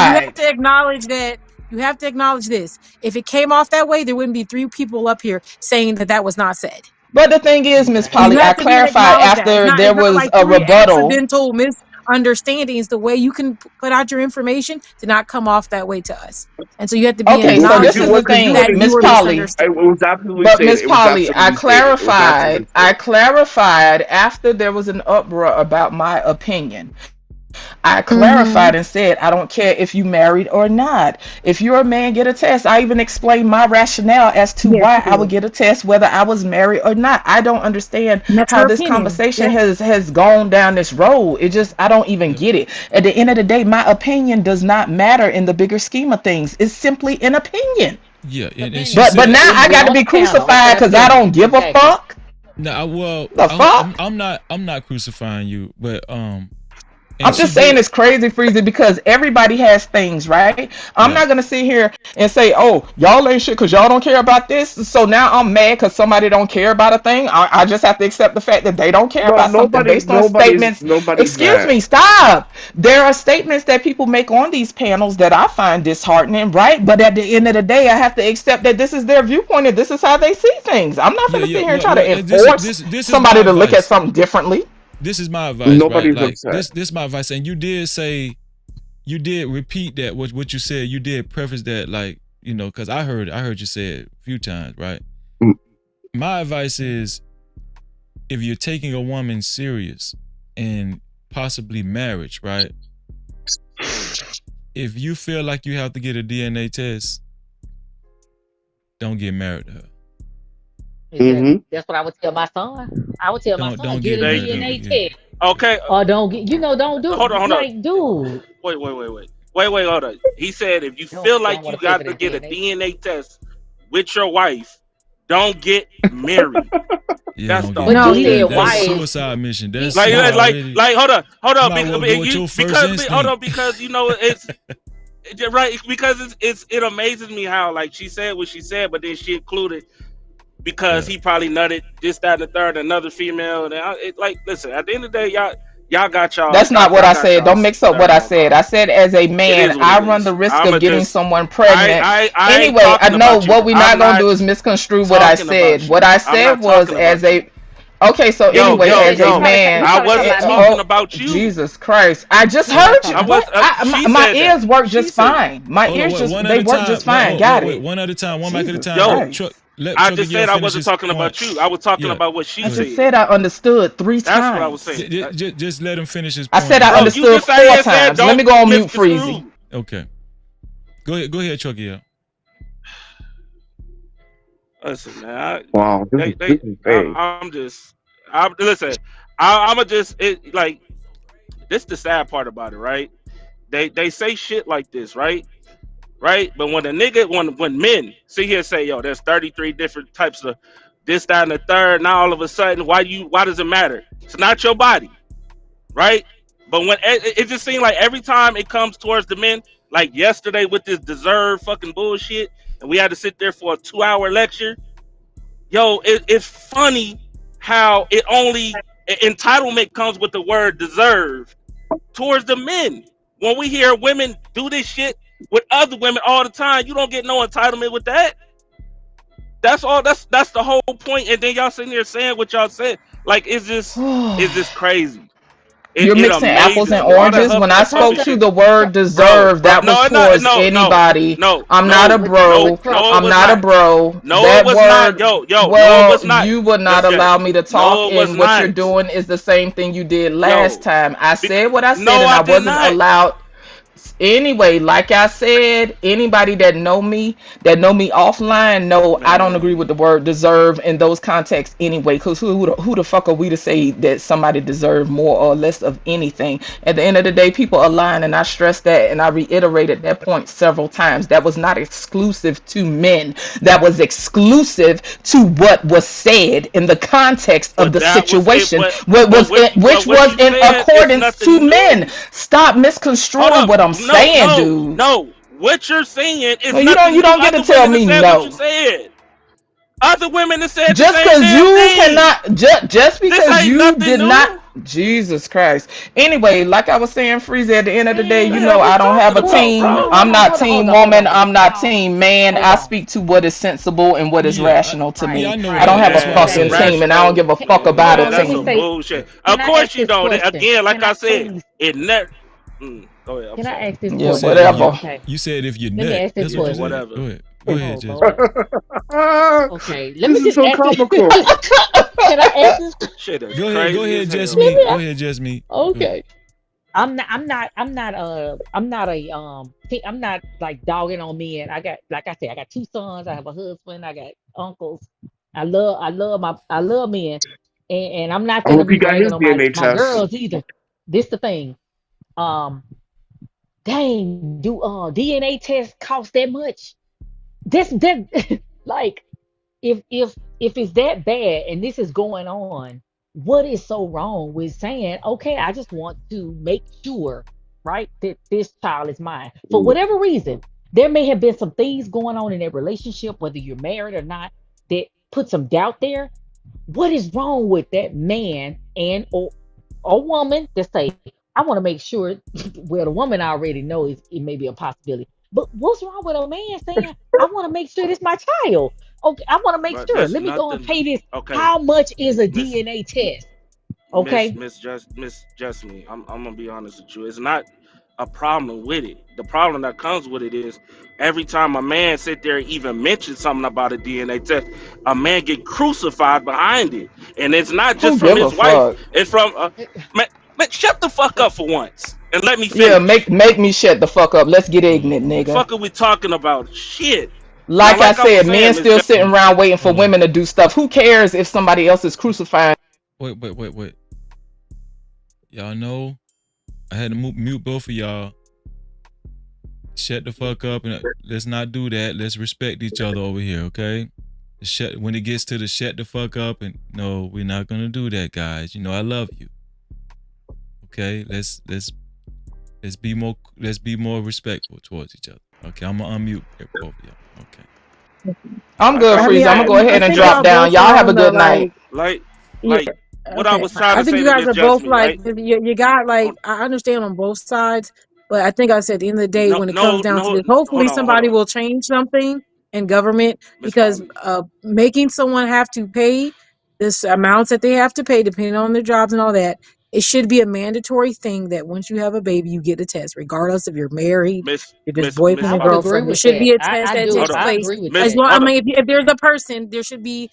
you have clarified. to acknowledge that you have to acknowledge this. If it came off that way, there wouldn't be three people up here saying that that was not said. But the thing is, Miss You Polly, I have to then clarified acknowledge that. after It's there not was like a three rebuttal. accidental misunderstandings. The way you can put out your information did not come off that way to us. And so you have to be Okay, so Because this you is the acknowledging because you thing, that wouldn't you Miss were Polly. it misunderstood. was absolutely But Miss stated. It was Polly, absolutely stated. It was absolutely I stated. clarified after there was an uproar about my opinion. I Mm-hmm. clarified and said, I don't care if you married or not. If you're a man, get a test. I even explained my rationale as to Yes, why you I would did. get a test, whether I was married or not. I don't understand And that's how her this opinion. conversation Yeah. has gone down this road. It just, I don't even Yeah. get it. At the end of the day, my opinion does not matter in the bigger scheme of things. It's simply an opinion. Yeah. And she Opinion. But said, now And I we got to on be the panel. It's crucified an because I don't opinion. give a Exactly. fuck. no, well, The fuck? I'm not crucifying you, but and I'm she just saying did. it's crazy, Freezy, because everybody has things, right? I'm Yeah, not gonna sit here and say, "Oh, y'all ain't shit because y'all don't care about this." So now I'm mad because somebody don't care about a thing. I just have to accept the fact that they don't care No, about something based on statements. nobody's Excuse mad. me, stop. There are statements that people make on these panels that I find disheartening, right? But at the end of the day, I have to accept that this is their viewpoint and this is how they see things. I'm not yeah, gonna yeah. sit here and Well, try well, to this is enforce this is my somebody to look at advice. something differently. This is my advice, right? Nobody's Like upset. this is my advice. And you did say, you did repeat that what you said. You did preface that, like, because I heard you say it a few times, right? Mm. My advice is, if you're taking a woman serious and possibly marriage, right? If you feel like you have to get a DNA test, don't get married to her. Mm-hmm. That's what I would tell my son. I would tell my son, Don't get get a They, married to her. DNA Yeah. test. okay, Or don't get, don't do, hold on. like, dude, Wait, hold on. He said if you feel don't like want you to pay for got to that get a DNA. DNA test with your wife, don't get married. Yeah, That's don't the get But married. you whole said That's point. wife. suicide mission. He, That's you no. already. Hold You on, might well go with your first instinct. because right, because it amazes me how, like, she said what she said, but then she included because Yeah. he probably nutted this, that, and the third, another female, and like, listen, at the end of the day, y'all got That's not what y'all I got said. Don't y'all's mix up what whatever I going said. on. I said as a It man, is what I it run the is. risk I'ma of getting just someone pregnant. I ain't Anyway, I talking know about you. what we're I'm not gonna not do is misconstrue what I talking said. about What you. I I'm said not was talking as about you. a okay. So Yo, anyway, yo, as a He yo. trying to, man, he I trying to talk wasn't about talking me. oh about you. Jesus Christ! I just He trying to heard talk you. I about was me. What? she My said that. ears work She just said that. fine. My Hold on, ears just one at they a work time. just fine. Got Wait, it. one at a time. One mic at a Jesus time. Yo, Christ! Let I Trucker just Gil said I finish wasn't his talking point. about you. I was talking Yeah, about what she I go ahead. just said. said I understood three That's what I was times. saying. Just let him finish his I point, said and I Bro, then you understood just sat four here and said times. Let me don't go on mute, Freezy. misconstrue. okay. Go ahead, Trucker Gil. Listen, man. Wow, this is vague. I'm just. Listen. I'ma just like, this the sad part about it, right? They say shit like this, right? Right? But when a nigga, when men sit here and say, yo, there's 33 different types of this, that, and the third, now all of a sudden, why does it matter? It's not your body, right? But when it just seems like every time it comes towards the men, like yesterday with this deserved fucking bullshit, and we had to sit there for a 2-hour lecture. Yo, it's funny how it only entitlement comes with the word deserve towards the men. When we hear women do this shit with other women all the time, you don't get no entitlement with that. That's all. That's the whole point. And then y'all sitting there saying what y'all said. Like, it's just crazy. You're It mixing apples amazes and me. All that oranges. When I huffing and puffing spoke to shit, the word deserve, bro. that was No, not, towards no, no, anybody. no, I'm not no, a no, bro. no. It I'm was not a not. bro. No, it That was not. word, No, it well, was not. you would not Listen, allow me to talk, no, it was and what you're not. doing is the same thing you did last No, time. I said what I said, no, and I I did wasn't not. allowed. Anyway, like I said, anybody that know me offline, know I don't agree Man, with the word deserve in those contexts anyway. Because who the fuck are we to say that somebody deserve more or less of anything? At the end of the day, people align, and I stressed that, and I reiterated that point several times. That was not exclusive to men. That was exclusive to what was said in the context of but the that was it. situation, But which what was you in said is accordance to nothing men. new. Stop Hold misconstruing up. what I'm No, saying, no, dude. no. What you're saying is No, you nothing new. don't get to Other tell women have me said what you no. said. Other women have said the Just same because damn you thing. cannot, just This because ain't you nothing did not, new. Jesus Christ. Anyway, like I was saying, Freezy, at the end of the day, The you know hell we I don't have talking a about, team. bro? I'm not Hold on, team hold on, hold woman. on. I'm not No, team man. hold I on. speak to what is sensible and what is Yeah, rational to yeah, me. I know I don't that. have a That's why I Man, fucking said. team, and I don't give rational. a fuck about Hold a Man, on, let that's me some team. say, bullshit. Of can I course ask you this don't. question? Again, Can like I I said, please, it never. Go ahead. I'm can I sorry. ask this Yeah, You said question? if you. whatever. Okay, You said if you let me nut. ask this That's what you Yeah, question. said. whatever. Go ahead. Go Oh ahead, Jesse. Lord. Okay, let This me is just so ask this. comical. Can I ask this? Shit is Go ahead. Go crazy ahead, as Jess hell, Let me. me. Go man. ahead, Jess me. Go ahead. Okay. I'm not like dogging on men. I got, like I said, I got two sons. I have a husband. I got uncles. I love men, and I'm not I gonna hope he be got ragging his on DNA my test. girls either. This the thing. Um, dang, do DNA tests cost that much? This that like if it's that bad and this is going on, what is so wrong with saying, okay, I just want to make sure, right, that this child is mine for whatever reason? There may have been some things going on in their relationship, whether you're married or not, that put some doubt there. What is wrong with that man and or woman that say, I want to make sure? Well, the woman already knows it may be a possibility, but what's wrong with a man saying, I want to make sure this my child? Okay, I want to make But sure. that's Let me go and nothing. pay this. Okay, How much is a Miss DNA test? Okay. Miss Jessamy, I'm gonna be honest with you. It's not a problem with it. The problem that comes with it is every time a man sit there and even mention something about a DNA test, a man get crucified behind it, and it's not just Who from give a his wife. fuck? It's from man, shut the fuck up for once and let me Yeah, finish. make me shut the fuck up. Let's get ignorant, nigga. Fuck are we talking about? Shit. Now, Like I like I was said, men saying, Miss still sitting Jessamy. around waiting for Hold on. women to do stuff. Who cares if somebody else is crucifying? Wait. Y'all know I had to mute both of y'all. Shut the fuck up and let's not do that. Let's respect each other over here, okay? When it gets to the shut the fuck up and no, we're not gonna do that, guys. You know I love you. Okay, let's be more respectful towards each other. Okay, I'm gonna unmute both of y'all. Okay. I'm good, I I was mean, Freeze. I'm gonna go I ahead and think drop y'all down. both Y'all are have a on the good night. like yeah. like what I Okay, was trying I to think say you to guys Miss are both Jessamy, like right? you got like I understand on both sides, but I think I said at the end of the day No, when it comes no, down to no. this, hopefully Hold somebody on, will change something in government Miss because Polly. making someone have to pay this amounts that they have to pay depending on their jobs and all that. It should be a mandatory thing that once you have a baby, you get a test, regardless if you're married, you're just Miss boyfriend I or would Polly. agree girlfriend. There with should that. be a test I that do. Hold takes on, I place. agree with As Miss. that. long, I Hold on. mean, if there's a person, there should be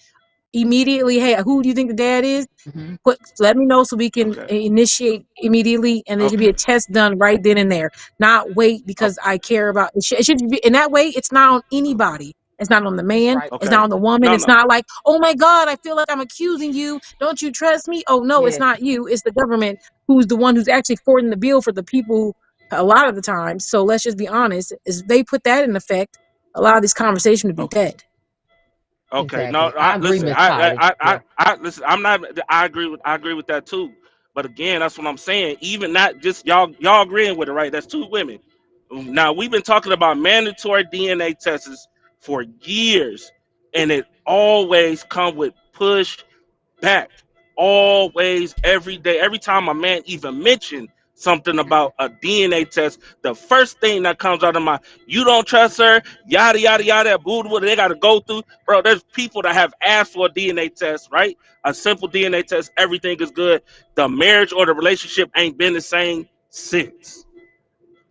immediately. Hey, who do you think the dad is? Hmm. Let me know so we can Okay. initiate immediately, and there should be a Okay. test done right then and there. Not wait Oh, because I care about it. It should be in that way. It's not on okay. anybody. It's not on the That's man. right. It's not Okay. on the woman. No, It's no. not like, oh my God, I feel like I'm accusing you. Don't you trust me? Oh no, it's Yes. not you. It's the government who's the one who's actually forwarding the bill for the people a lot of the time. So let's just be honest. Is they put that in effect, a lot of this conversation would be Okay. dead. Okay. No. Exactly. I agree, Listen. Miss Polly. Yeah. Listen. I'm not. I agree with that too. But again, that's what I'm saying. Even not just y'all agreeing with it, right? That's two women. Now we've been talking about mandatory DNA tests for years, and it always come with push back, always, every day. Every time a man even mention something about a DNA test, the first thing that comes out of my, you don't trust her, yada yada yada, boo boo. They got to go through, bro. There's people that have asked for a DNA test, right? A simple DNA test, everything is good. The marriage or the relationship ain't been the same since.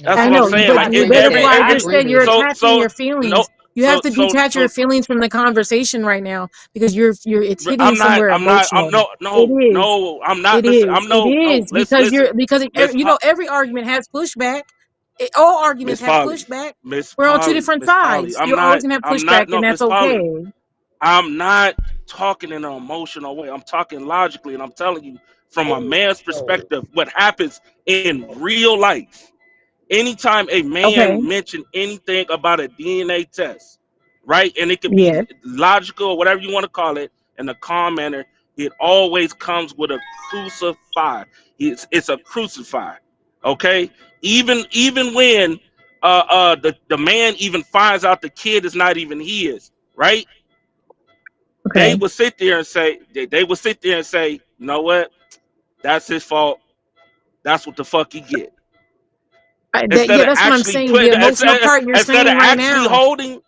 No, That's I what I'm know, saying. but I Like agree but with that's that. why I I just agree said with you're that. attaching your feelings. No, You have to detach your so feelings from the conversation right now because you're it's hitting I'm not. somewhere I'm emotional. no, It no, is. no. I'm not. It Listen. is. I'm It no, no. is Listen, because listen. every, Miss every argument has pushback. All arguments Miss have Polly, pushback. Miss We're on two Polly, different Miss Polly. sides. You're always gonna have I'm pushback, not. and No, that's Miss Polly. okay. I'm not talking in an emotional way. I'm talking logically, and I'm telling you from a man's Oh, perspective what happens in real life. Anytime a Okay. man mention anything about a DNA test, right, and it could Yeah. be logical or whatever you want to call it, in a calm manner, it always comes with a crucify. It's a crucify, okay? Even when the man even finds out the kid is not even his, right? They Okay. would sit there and say they would sit there and say, you know what? That's his fault. That's what the fuck he get. Instead Yeah, of that's what I'm actually saying. The putting emotional part you're instead of saying right actually now. holding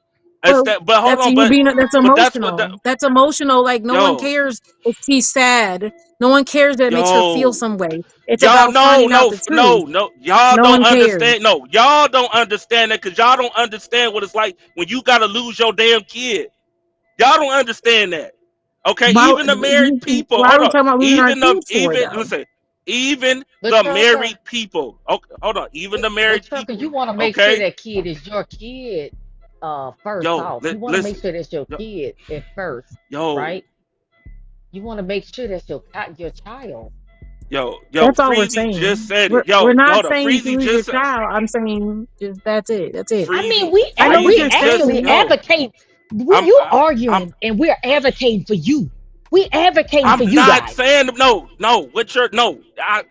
Well, instead, but hold that's on, you being that's but that's what the emotional. That's emotional. Like no one yo cares if she's sad. No one cares that it makes her feel yo some way. It's y'all about finding out the truth. y'all No don't one cares. understand. No, y'all don't understand that because y'all don't understand what it's like when you gotta lose your damn kid. Y'all don't understand that. Okay, Why? even the married people. Why are Hold we on. talking about losing our kids for Even though? listen. Even but the trucker, married people. Okay, hold on. Even the but married trucker, people. you want to make sure Okay. that kid is your kid. First Yo, off, you want to make listen. sure that's your Yo, kid at first, yo, right? You want to make sure that's your child. yo. That's all we're Freezy just saying. said We're it. we're not Hold on. saying you should Freezy lose your just said. child. I'm saying just that's it. That's it. I mean, Freezy. I know we Freezy just actually disrespectful. no. advocate. I'm. You I'm. arguing and we're advocating for you. We advocating for I'm you not guys. saying no. What you're no.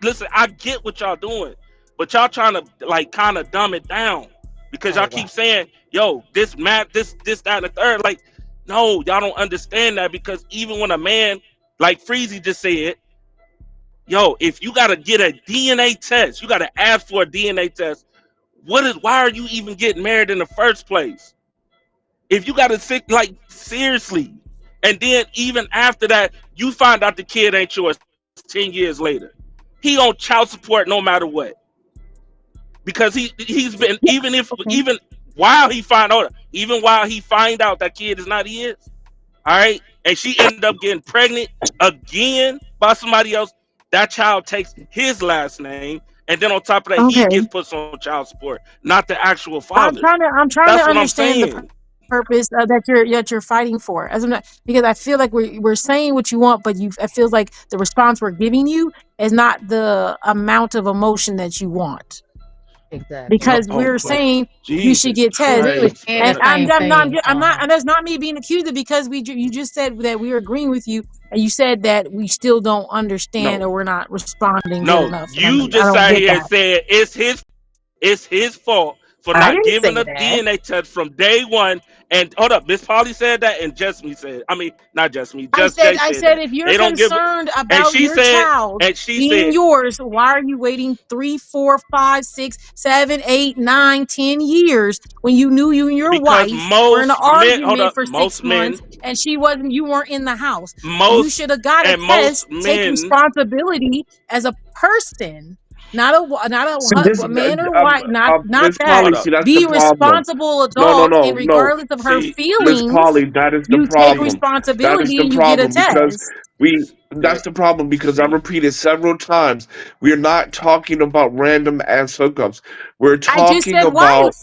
Listen, I get what y'all doing, but y'all trying to like kind of dumb it down because Oh y'all wow. keep saying, "Yo, this map, this, that, and the third." Like, no, y'all don't understand that because even when a man, like Freezy just said, "Yo, if you gotta get a DNA test, you gotta ask for a DNA test. What is? Why are you even getting married in the first place? If you gotta sick, like seriously." And then even after that, you find out the kid ain't yours 10 years later. He on child support no matter what. Because he's been Yeah. Okay. even while he find out even while he find out that kid is not his, all right, and she ended up getting pregnant again by somebody else, that child takes his last name, and then on top of that, he Okay. gets put on child support, not the actual I'm father. trying to I'm trying to That's what I'm understand the saying. purpose that you're fighting for. As I'm not, because I feel like we're saying what you want, but you it feels like the response we're giving you is not the amount of emotion that you want. Exactly. No, Because oh we're my saying you should Jesus get We're tests, really Christ, saying and the man. same thing. I'm not, and that's not me being accused of, because you just said that we are agreeing with you, and you said that we still don't understand, or No, we're not responding good no, enough, and you I just don't sat get here and that. said it's his fault for I not didn't say giving a that. DNA test from day one. And hold up, Miss Polly said that, and just me said. I mean, not just me, just Jay I said said, that if you're they don't give. concerned And about she your said, child and she being said, yours, why are you waiting 3, 4, 5, 6, 7, 8, 9, 10 years when you knew you and your because wife were in an most men, hold argument up, for 6 months, and you weren't in the house? You most should have got a test, most take men, responsibility as a person, not See, this, a man or wife, not Miss that. Polly, hold see, up, that's the Be problem. responsible No, no, adults, and no, no. regardless of her see, Miss feelings, Polly, that is the you take see, problem. That is responsibility the and you get a problem because test. that's the problem because I see. repeated several times. We're not talking about random ass hookups. We're I just talking said about wife.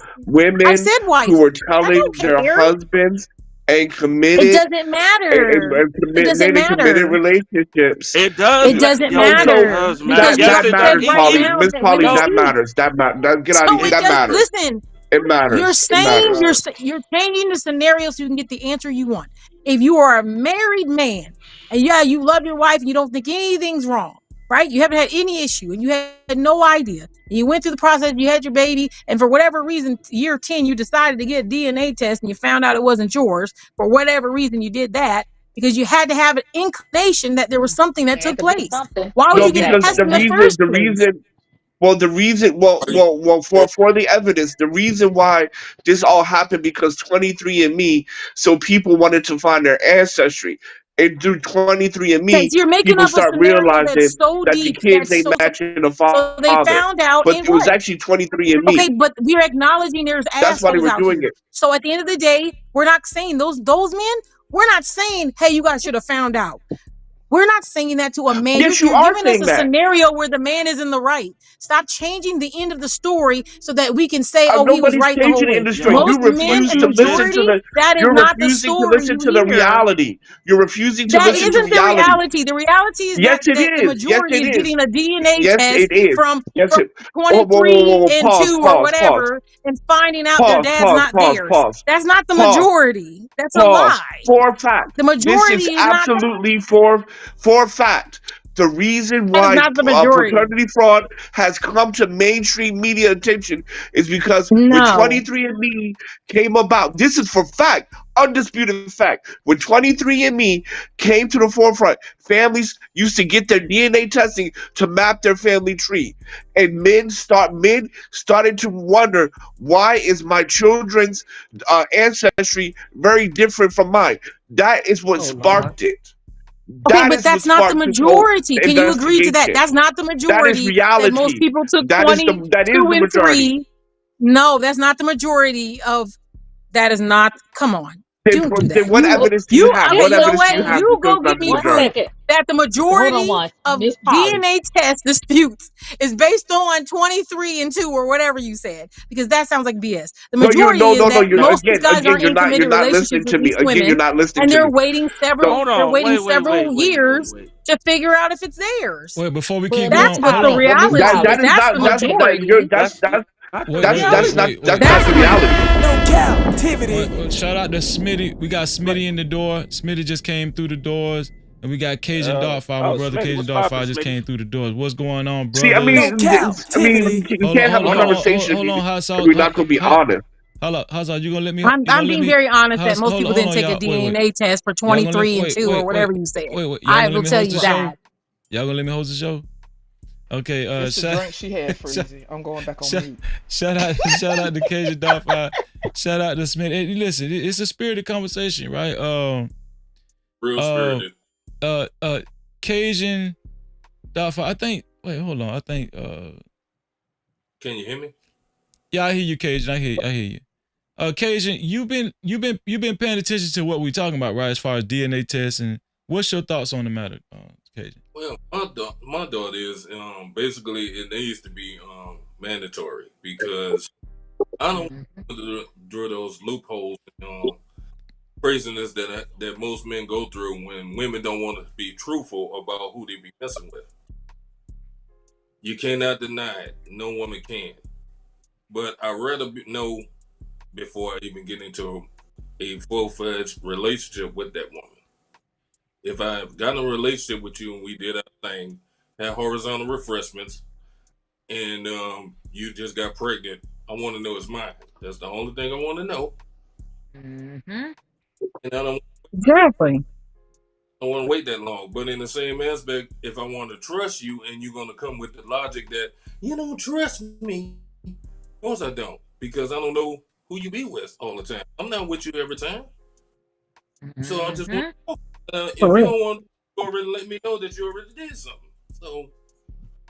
I women said wife. who are I telling don't their care. husbands and It committed doesn't matter. and It doesn't committed matter. relationships. It does, It doesn't So, it so matter does matter. because that you Yes, that already it said does. matters, right Polly. Even now Miss that Polly, women no, that cheat. matters. Get out of So here. it That does. matters. Listen, It you're matters. It saying matters. you're changing the scenario so you can get the answer you want. If you are a married man and yeah, you love your wife and you don't think anything's wrong, right? You haven't had any issue and you had no idea. And you went through the process, you had your baby, and for whatever reason, year 10, you decided to get a DNA test and you found out it wasn't yours. For whatever reason, you did that because you had to have an inclination that there was something that There had took to be place. something. Why would No, you get a because test Exactly. in the first the place? reason, well, the reason, for the evidence, the reason why this all happened because 23andMe, so people wanted to find their ancestry, and through 23andMe, Because you're making people up a start scenario realizing that's so that the deep, kids that's ain't so matching the so they father, found out but in it was what? actually 23andMe. Okay, but we're acknowledging there's That's why they assholes were out doing here. it. So at the end of the day, we're not saying those men, we're not saying, hey, you guys should have found out. We're not saying that to a man. Yes, you You're are giving us saying a that. scenario where the man is in the right. Stop changing the end of the story so that we can say, oh, he was Nobody's right the whole changing the way. industry. yo, Most You men refuse and to see this. listen to majority, the. that is You're not the refusing to story listen you to the hear. reality. You're refusing to That listen to isn't the reality. reality. The reality is Yes, that it the is. Yes, majority it is is. getting a DNA Yes, it test is. from Yes, it. Oh, whoa, whoa, whoa, 23 whoa! and Pause, 2 or pause, pause, whatever and finding out their pause, dad's pause, not pause, theirs. pause, That's not the pause, majority. That's a pause. lie. For a fact, The this is majority is not that. absolutely for a fact. The reason That is why not the majority. paternity fraud has come to mainstream media attention is because when No. 23andMe came about, this is for fact, undisputed fact. When 23andMe came to the forefront, families used to get their DNA testing to map their family tree, and men started to wonder, why is my children's ancestry very different from mine? That is what Oh Lord. sparked it. Okay, That but is what that's not the sparked this whole majority. Can you agree to that? investigation. That's not the That is majority that most reality. people took That is 22 the and majority. 3. No, that's not the majority of that is not. Come on. Don't do Then that. what evidence do you have? Okay, What you know evidence do what? you Listen, have You to show go it's get not the me one proof majority? second. that the Hold on majority one. of Miss Polly. DNA test disputes is based on 23 and 2 or whatever you said, because that sounds like BS. The majority is No. that You're most of these guys aren't in you're committed not relationships listening with to me. these Again, you're women, not listening and to they're me. waiting No, Hold they're on, waiting wait, several wait, wait, years wait. to figure out if it's theirs. Wait, before we Well, keep Miss That's going, what hold the Polly. on. Well, Miss reality Polly. is. That's the Okay. majority. That's not the Wait, wait, reality. wait, wait. That's the the majority. reality. No captivity. Shout out to Smitty. We got Smitty in the door. Smitty just came through the doors. And we got Cajun Dogfire. My Oh, brother Smitty, Cajun what's poppin', Dogfire just Smitty? came through the doors. What's going on, See, brothers? you Hold on, can't have hold a on, conversation hold on, Hot if Sauce. we're not gonna be honest. Hold up, Hot Sauce. You gonna let me? I'm You gonna I'm let being me? very honest that most people Hold didn't on, take a y'all. Wait. DNA test for Y'all gonna let 23 and 2 or whatever you said. wait. Y'all I gonna let will me tell host you the show? that. Y'all gonna let me host the show? Okay. It's the drink she had, Freezy. I'm going back on mute. Shout out to Cajun Dogfire. Shout out to Smith. Hey, listen, it's a spirited conversation, right? Real spirited. Cajun Dogfire. I think. Wait, hold on. I think. Can you hear me? Yeah, I hear you, Cajun. I hear you. Cajun, you've been paying attention to what we're talking about, right? As far as DNA tests, and what's your thoughts on the matter, Cajun? Well, my thought is basically it needs to be mandatory because I don't want to draw those loopholes, craziness that most men go through when women don't want to be truthful about who they be messing with. You cannot deny it. No woman can. But I'd rather know before I even get into a full-fledged relationship with that woman. If I've gotten a relationship with you and we did our thing, had horizontal refreshments, and you just got pregnant, I want to know it's mine. That's the only thing I want to know. Mm-hmm. And I don't Exactly. want to wait that long. But in the same aspect, if I want to trust you and you're going to come with the logic that you don't trust me, of course I don't, because I don't know who you be with all the time. I'm not with you every time. So I just want to know. If you don't want to already let me know that you already did something. So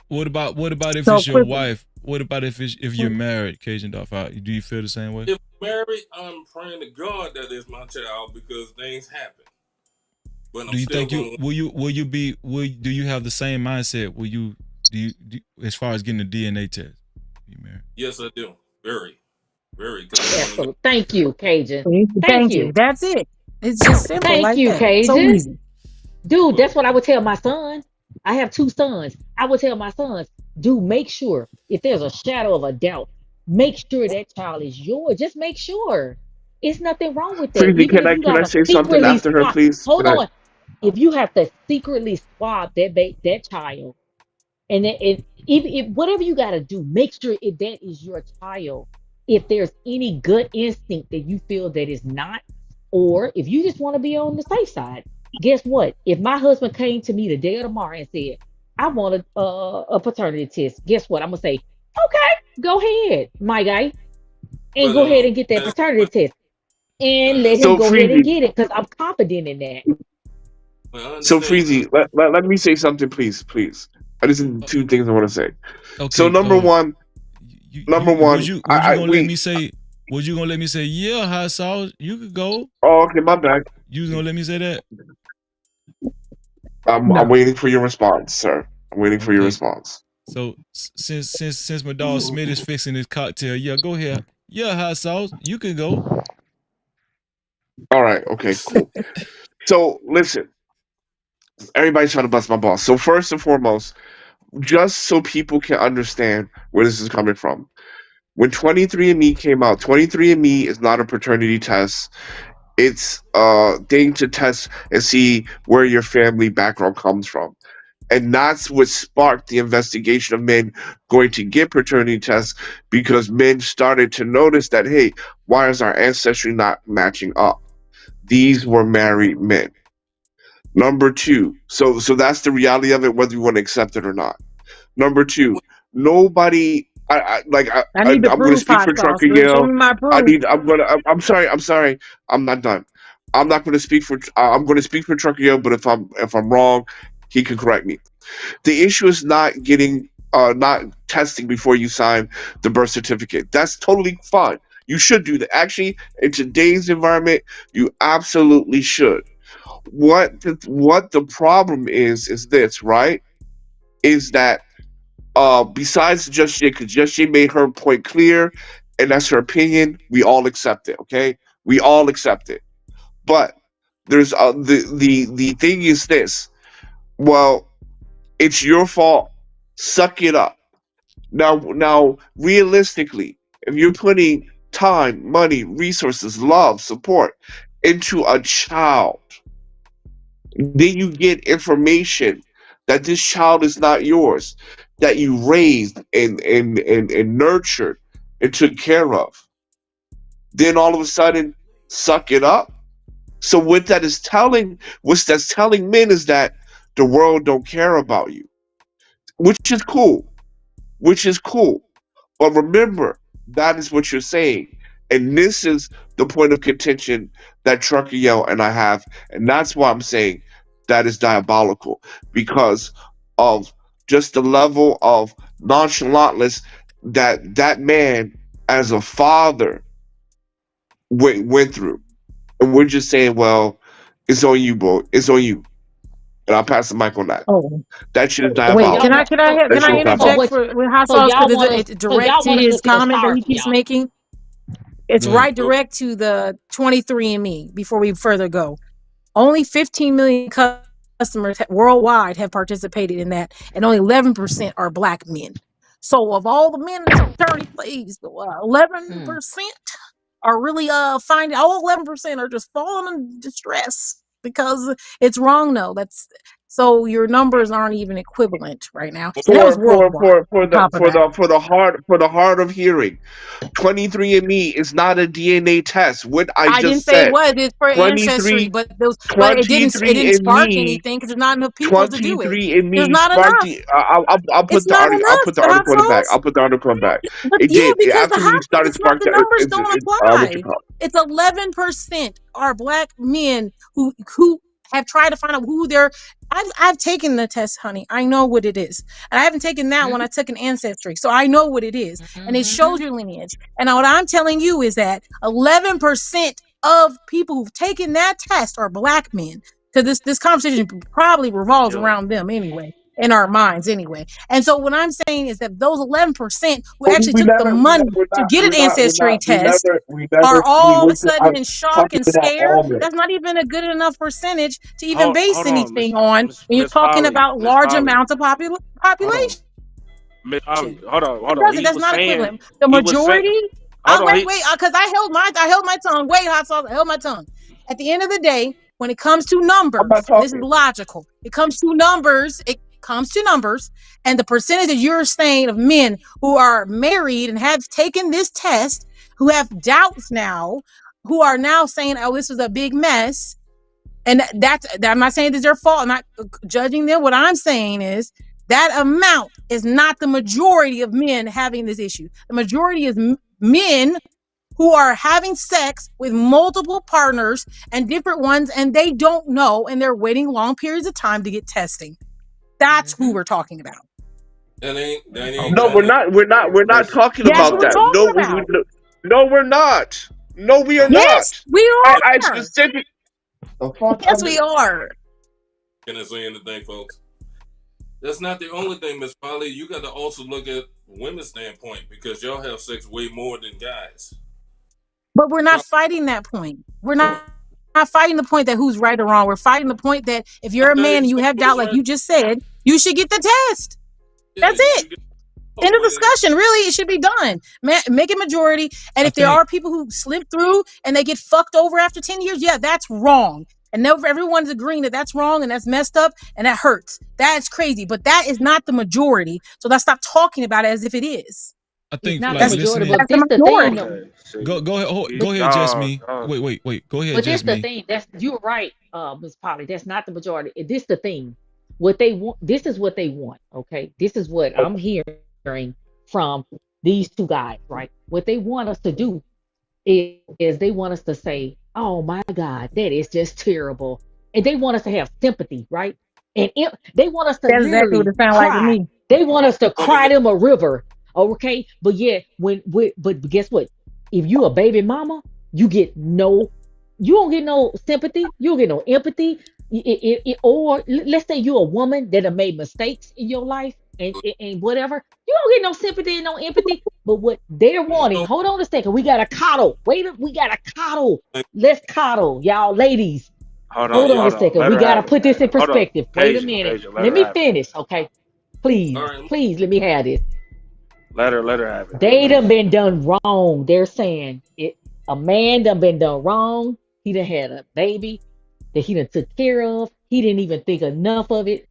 what about if So it's your quickly. wife? What about if you're married, Cajun Dogfire? Do you feel the same way? if I'm married, I'm praying to God that it's my child because things happen. But Do you think do you have the same mindset? Do you as far as getting a DNA test? You married? Yes, I do. Very. Absolutely. Thank you, Cajun. Thank you. That's it. It's just simple Thank like you, that. So Cajun. easy. Dude, that's what I would tell my son. I have 2 sons. I would tell my sons, dude, make sure if there's a shadow of a doubt, make sure that child is yours. Just make sure. It's nothing wrong with that. Freezy, Even if you can I gotta say something secretly after her, swap. please? Hold on. If you have to secretly swab that child, and even if whatever you got to do, make sure that is your child. If there's any gut instinct that you feel that is not, or if you just want to be on the safe side, guess what? If my husband came to me the day of tomorrow and said, I want a paternity test, guess what? I'm going to say, okay, go ahead, my guy, and But go ahead and get that paternity test and let him So go ahead and Freezy, get it because I'm confident in that. I so understand. Freezy, let me say something, please. I just have 2 things I want to say. So Okay. number one, Was you gonna let we. me say? Was you gonna let me say? Yeah, Hot Sauce, you could go. Oh, okay, my bad. You was gonna let me say that? I'm waiting for your response, sir. I'm waiting for your Okay. response. So since my dog Smith is fixing his cocktail, yeah, go ahead. Yeah, Hot Sauce, you can go. All right, okay, cool. So listen, everybody's trying to bust my balls. So first and foremost, just so people can understand where this is coming from. When 23andMe came out, 23andMe is not a paternity test. It's a thing to test and see where your family background comes from. And that's what sparked the investigation of men going to get paternity tests because men started to notice that, hey, why is our ancestry not matching up? These were married men. Number two, so that's the reality of it, whether you want to accept it or not. Number two, nobody. I need the I'm going to proof, speak Hot for Sauce. Trucker Show Yale. me my proof. I'm sorry. I'm not done. I'm not going to speak for. I'm going to speak for Trucker Yale, but if I'm wrong, he can correct me. The issue is not testing before you sign the birth certificate. That's totally fine. You should do that. Actually, in today's environment, you absolutely should. What the problem is this, right? Is that besides Just Jay, because Just Jay made her point clear, and that's her opinion, we all accept it, okay? We all accept it. But there's the thing is this. Well, it's your fault. Suck it up. Now, realistically, if you're putting time, money, resources, love, support into a child, Then you get information that this child is not yours, that you raised and nurtured and took care of. Then all of a sudden, suck it up. So what that's telling men is that the world don't care about you, which is cool, which is cool. But remember, that is what you're saying. And this is the point of contention that Trucker Yell and I have. And that's why I'm saying that is diabolical because of just the level of nonchalantness that that man, as a father, went through. And we're just saying, well, it's on you, boy. It's on you. And I'll pass the mic on that. Oh, That shit is wait. Can y'all I diabolical. want can I so can That shit I is so interject what diabolical. for with hot so sauce y'all because want us it's so direct y'all to want us to his feel comment that sorry he for keeps y'all. making. It's Go ahead. right direct to the 23andMe. Before we further go, only 15 million customers worldwide have participated in that, and only 11% are black men. So, of all the men in this fraternity, please, 11% are really finding all 11% are just falling in distress because it's wrong. No, that's so your numbers aren't even equivalent right now, and that was For for worldwide. for for On the top of that, for the hard of hearing. 23andMe is not a DNA test. What I I didn't just say it said. was. It's for ancestry, 23 but those, but it didn't 23 and spark me anything because there's not enough people to do it. 23 and There's me not sparked enough. the I'll It's put the not article I'll enough. put the The hot article in the back. sauce. I'll put the article in the back. But It yeah, did. It because the absolutely hot started it's not spark the that numbers don't what you apply. call It's 11% are black men who have tried to find out who they're. I've taken the test, honey. I know what it is, and I haven't taken that one. I took an ancestry, so I know what it is, and it shows your lineage. And what I'm telling you is that 11% of people who've taken that test are black men. Because this conversation probably revolves Yo, around them anyway, in our minds anyway. And so what I'm saying is that those 11% who But actually took the money to get an ancestry test are all of a sudden in shock and scared. That's not even a good enough percentage to even base hold on, anything on when you're Miss talking Polly, about Miss large Polly. amounts of Hold population. on, Miss Polly. Hold on, It hold on. doesn't. That's not equivalent. The He was saying. majority. Hold on, Wait, because I held my tongue. Wait, hot sauce. I held my tongue. At the end of the day, when it comes to I'm not numbers, and this is talking. logical, it comes to numbers. It comes to numbers, and the percentage that you're saying of men who are married and have taken this test, who have doubts now, who are now saying, "Oh, this is a big mess." And I'm not saying it's their fault. I'm not judging them. What I'm saying is that amount is not the majority of men having this issue. The majority is men who are having sex with multiple partners and different ones, and they don't know, and they're waiting long periods of time to get testing. That's who we're talking about. That ain't No, got nothing. we're not talking That's about what we're that. talking about. No, we're not. No, we are Yes, not. we I are. specific the fuck Yes, we are. Can I say anything, folks? That's not the only thing, Miss Polly. You got to also look at women's standpoint because y'all have sex way more than guys. But we're not fighting that point. We're not fighting the point that who's right or wrong. We're fighting the point that if you're a man and you have doubt, like you just said, you should get the test. Yeah, That's you it. should get. End of discussion. Really, it should be done. Make it majority. And I if there think are people who slip through and they get fucked over after 10 years, yeah, that's wrong. And never everyone's agreeing that that's wrong and that's messed up and that hurts. That's crazy. But that is not the majority. So let's stop talking about it as if it is. I It's think not the like majority, listening. but That's the this the thing minority. though. Okay, see, Go ahead, Just y'all, me. Wait. Go ahead, But this Just the me. thing. That's you're right, Miss Polly. That's not the majority. This the thing. What they want. This is what they want. Okay. This is what I'm hearing from these two guys. Right. What they want us to do is they want us to say, "Oh my God, that is just terrible," and they want us to have sympathy. Right. And they want us to That's exactly what literally it sounds like to cry. me. They want us to But the cry them a river. Okay. But yeah, but guess what? If you a baby mama, you get no you don't get no sympathy. You don't get no empathy. Or let's say you're a woman that have made mistakes in your life and whatever. You don't get no sympathy and no empathy. But what they're wanting, no, hold on a second. We got to coddle. We got to coddle. Let's coddle, y'all ladies. hold on, Hold on a hold on. second. Let We her got to have it. put this in Hold on, perspective. Wait a Tasia, minute. Tasia, let Let her me have it. finish. Okay. all Please, right. please let me have this. Let her have it. They done been done wrong. They're saying it. A man done been done wrong. He done had a baby that he done took care of. He didn't even think enough of it,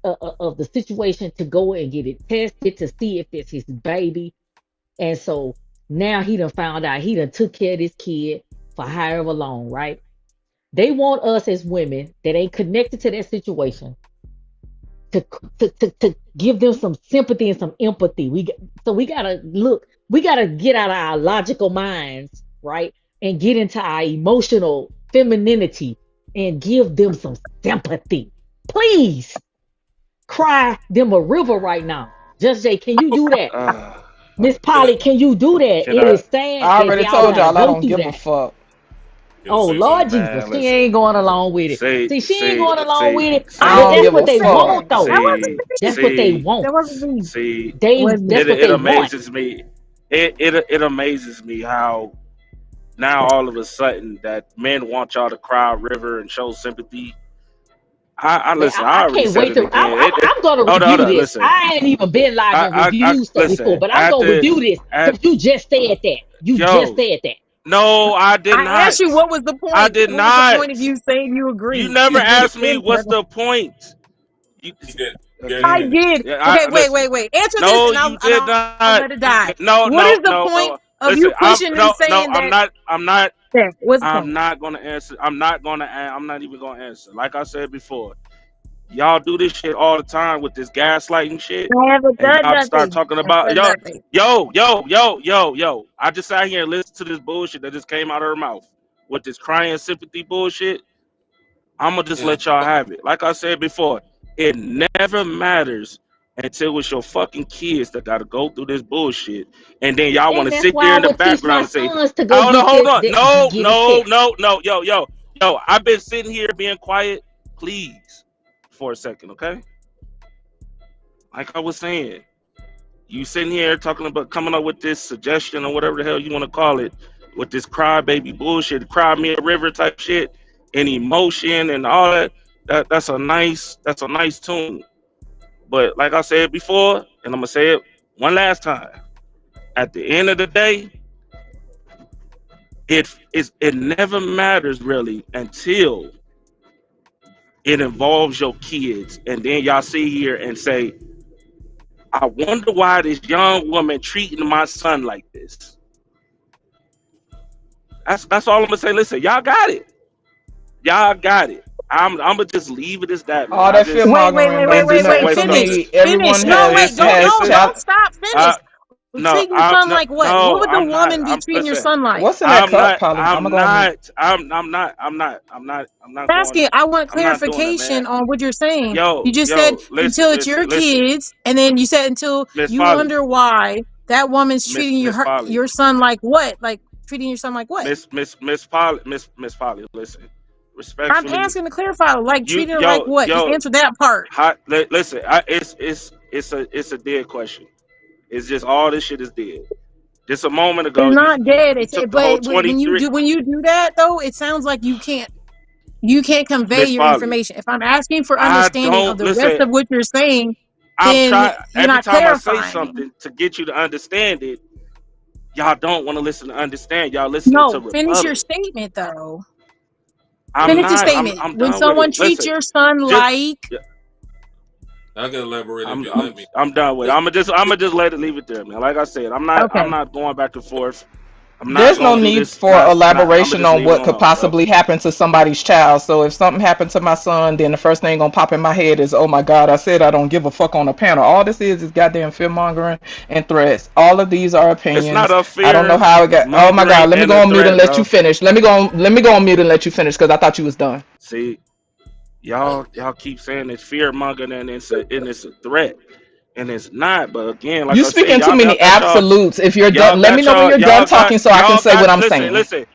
of the situation to go and get it tested to see if it's his baby. And so now he done found out he done took care of this kid for however long, right? They want us as women that ain't connected to that situation to to give them some sympathy and some empathy. So we gotta look, we gotta get out of our logical minds, right? And get into our emotional femininity and give them some sympathy. Please cry them a river right now. Just Jay, can you do that? Miss Polly, can you do that? Can It I? is sad I that already y'all told gotta y'all I go don't through give a that. fuck. Can I Oh say Lord something? Jesus, Man, she listen. ain't going along with it. See, See, she ain't see, going along see, with it. I But see, don't that's give what a they fuck. want, though. That wasn't see, me. That's what they see, want. That wasn't me. see. Wasn't That's me. what It they want. amazes me. It amazes me how now all of a sudden that men want y'all to cry a river and show sympathy. I Man, listen. I I already can't said wait it to. again. I'm gonna Hold review on. this. Listen. I ain't even been live and I reviewed stuff before, listen. but I'm gonna review this At because you just said that. You just yo. said that. No, I did I asked not. you what was the I point. did What was the point of not. you saying you You agree? never You asked me didn't. what's the point. You, He did. Yeah, he I again. did. did. Yeah, Okay, I wait, listen. wait, wait. Answer this, No, and you did I'll not. let it die. No, What no, is the no, point no. of Listen, you pushing and no, no. saying that? That what's the I'm point? not gonna answer. I'm not even gonna answer. Like I said before, y'all do this shit all the time with this gaslighting shit, I haven't and done y'all start nothing. talking I've about done y'all. nothing. Yo. I just sat here and listened to this bullshit that just came out of her mouth with this crying sympathy bullshit. I'm gonna just And let y'all have it. Like I said before, it never matters until it's your fucking kids that gotta go through this bullshit, and then y'all want And to that's sit why there I in the would teach my background and say, sons to go "Hold on, get hold on, no, get a no, test. no, no, yo." I've been sitting here being quiet, please, for a second, okay? Like I was saying, you sitting here talking about coming up with this suggestion or whatever the hell you want to call it, with this crybaby bullshit, cry me a river type shit, and emotion and all that. That's a nice tune. But like I said before, and I'm gonna say it one last time. At the end of the day, it never matters really until it involves your kids, and then y'all sit here and say, "I wonder why this young woman treating my son like this." That's all I'm gonna say. Listen, y'all got it. Y'all got it. I'm gonna just leave it as that, man. All I that fear just Wait, wait, mongering wait, don't wait, didn't do just wait, sit nothing wait. away for from Finish. it. me. Everyone Finish. No, wait. Don't. has No, Listen, don't stop. Finish. no, Treating your son like what? What no, would the I'm not. woman be treating your Listen. son like? what's in that cup, Polly? I'm gonna I'm go on mute. not. I'm not going. Asking, I want I'm not doing it, man. clarification on what you're saying. You just said Yo, listen, until it's listen, your listen. kids, and then you said until Miss you Polly, wonder why that woman's treating Miss Polly, your son like what? Like treating your son like what? Miss Polly. Listen, I'm respectfully, asking to clarify, like you, treating her like what? Just yo, answer that part. listen. It's a dead question. It's just all this shit is dead. Just a moment It's ago, not dead. you It's took the whole but when you 23. do that though, it sounds like you can't convey Miss your Polly, information. If I'm asking for I understanding of don't the rest listen. of what you're saying, I'm then trying you're every not time I say clarifying. something to get you to understand it. Y'all don't want to listen to understand. Y'all listening to No, finish your rebuttal. statement though. I'm Finish the not. statement. I'm When done with someone it. treats Listen, your son just like, I can elaborate if I'm you I'm let me. I'm done with it. This, I'm gonna just let it leave it there, man. Like I said, I'm okay, not going back and forth. I'm not There's no gonna do need this. for Not. I'm gonna elaboration just on leave it what could alone, bro. possibly happen to somebody's child. So if something happened to my son, then the first thing gonna pop in my head is, oh my God, I said I don't give a fuck on the panel. All this is goddamn fear mongering and threats. All of these are It's not opinions. a I don't know fear how it got. Oh my mongering God, let me and go a on mute and threat, let you bro. finish. Let me go on mute and let you finish because I thought you was done. See, I, y'all keep saying it's fear mongering and it's a threat, and it's not. But again, like You I said, speaking too many absolutes. If you're done, let me know when you're done talking so I can say what I'm listen, saying. listen.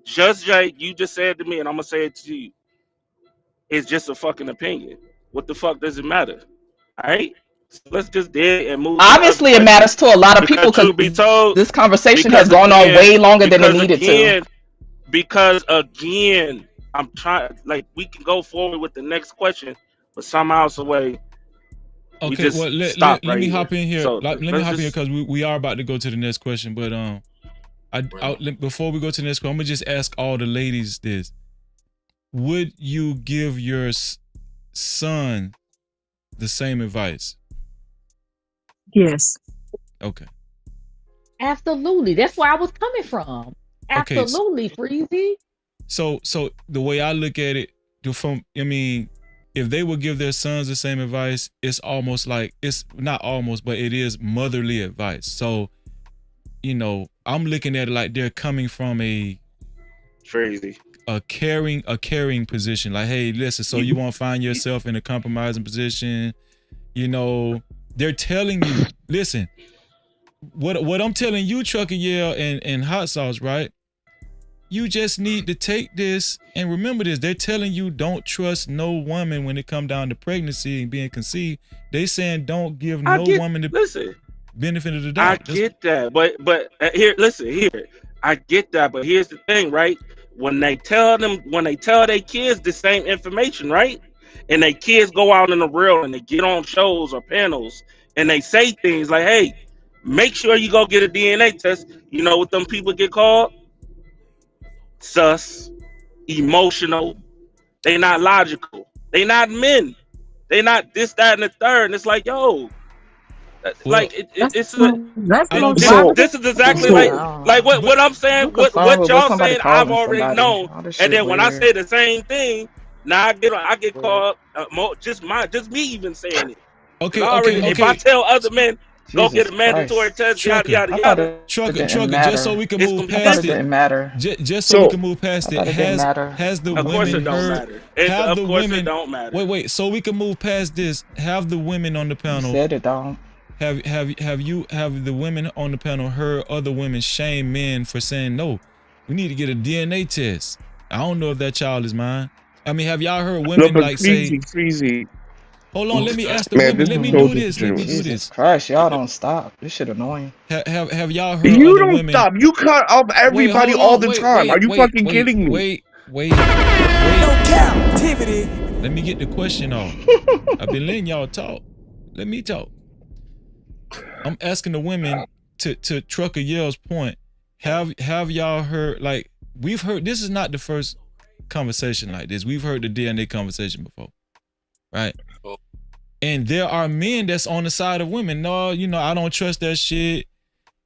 Just Jay, you just said to me, and I'm gonna say it to you. It's just a fucking opinion. What the fuck does it matter? All right. So let's just dead and move to the other Obviously, it question. matters to a lot of Because people because truth be told, this conversation has because gone on again, way longer than it because needed to. again, because again, I'm trying. Like we can go forward with the next question, but somehow, some way, we Okay, well just stop let right me here. hop in here. So Let me let's hop in here just. because we are about to go to the next question. But before we go to the next question, I'm gonna just ask all the ladies this: would you give your son the same advice? Yes. Okay. Absolutely. That's where I was coming from. Okay. Absolutely, Freezy. So the way I look at it, if they would give their sons the same advice, it's almost like, it's not almost, but it is motherly advice. So, I'm looking at it like they're coming from a caring position. Like, hey, listen, so you won't find yourself in a compromising position. They're telling you, listen, what I'm telling you, Trucker Yell and Hot Sauce, right? You just need to take this and remember this. They're telling you don't trust no woman when it come down to pregnancy and being conceived. They saying don't give no woman the benefit of the doubt. I get that, but here, I get that, but here's the thing, right? When they tell their kids the same information, right? And their kids go out in the real and they get on shows or panels and they say things like, "Hey, make sure you go get a DNA test." You know what them people get called? Sus, emotional. They not logical. They not men. They not this, that, and the third. And it's like, yo, like this is exactly like what I'm saying. What y'all saying, I've already known. And then when I say the same thing, now I get called just me even saying it. Okay. If I tell other men, go get a mandatory test, yada yada yada. Trucker, just so we can move past it. Didn't matter. Just so we can move past it. Has the of course women it don't heard? matter. Have of the course women? It don't matter. Wait. So we can move past this. Have the women on the panel? You said it don't. Have the women on the panel heard other women shame men for saying no? We need to get a DNA test. I don't know if that child is mine. I mean, have y'all heard women Freezy. Hold on, let me ask the women. Let me do this. Jesus Christ, y'all don't stop. This shit annoying. Have y'all heard you other don't women? Stop. You cut off everybody all the time. Are you fucking kidding me? Wait. Cap-tivity. Let me get the question off. I've been letting y'all talk. Let me talk. I'm asking the women to Trucker Yell's point. Have y'all heard, like, we've heard, this is not the first conversation like this. We've heard the DNA conversation before. Right? And there are men that's on the side of women. No, I don't trust that shit.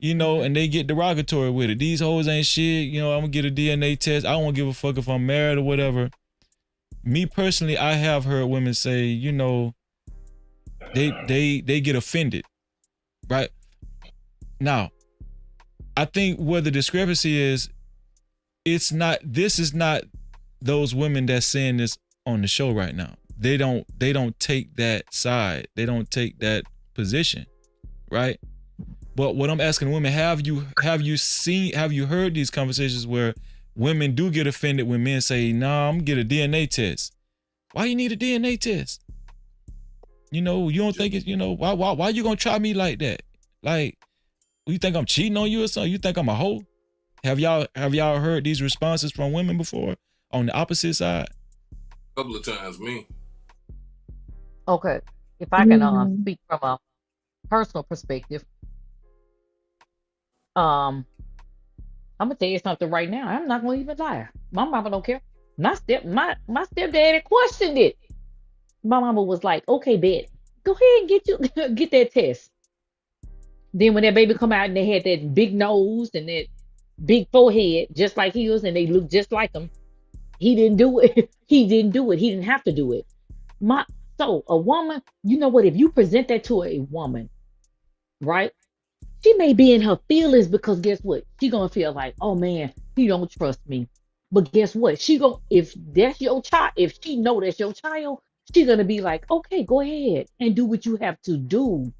And they get derogatory with it. These hoes ain't shit. I'm gonna get a DNA test. I don't give a fuck if I'm married or whatever. Me personally, I have heard women say, they get offended. Right? Now, I think where the discrepancy is, this is not those women that's saying this on the show right now. They don't take that side. They don't take that position, right? But what I'm asking women, have you heard these conversations where women do get offended when men say, "Nah, I'm gonna get a DNA test." Why you need a DNA test? You don't think it's, why you gonna try me like that? Like, you think I'm cheating on you or something? You think I'm a hoe? Have y'all heard these responses from women before on the opposite side? A couple of times, me. Okay, if I can speak from a personal perspective, I'm gonna tell you something right now. I'm not gonna even lie. My mama don't care. My stepdaddy questioned it. My mama was like, "Okay, bet, go ahead and get that test." Then when that baby come out and they had that big nose and that big forehead, just like his, and they looked just like him, he didn't do it. He didn't do it. He didn't have to do it. So a woman, you know what? If you present that to a woman, right? She may be in her feelings because guess what? She gonna feel like, oh man, he don't trust me. But guess what? If that's your child, if she know that's your child, she gonna be like, okay, go ahead and do what you have to do.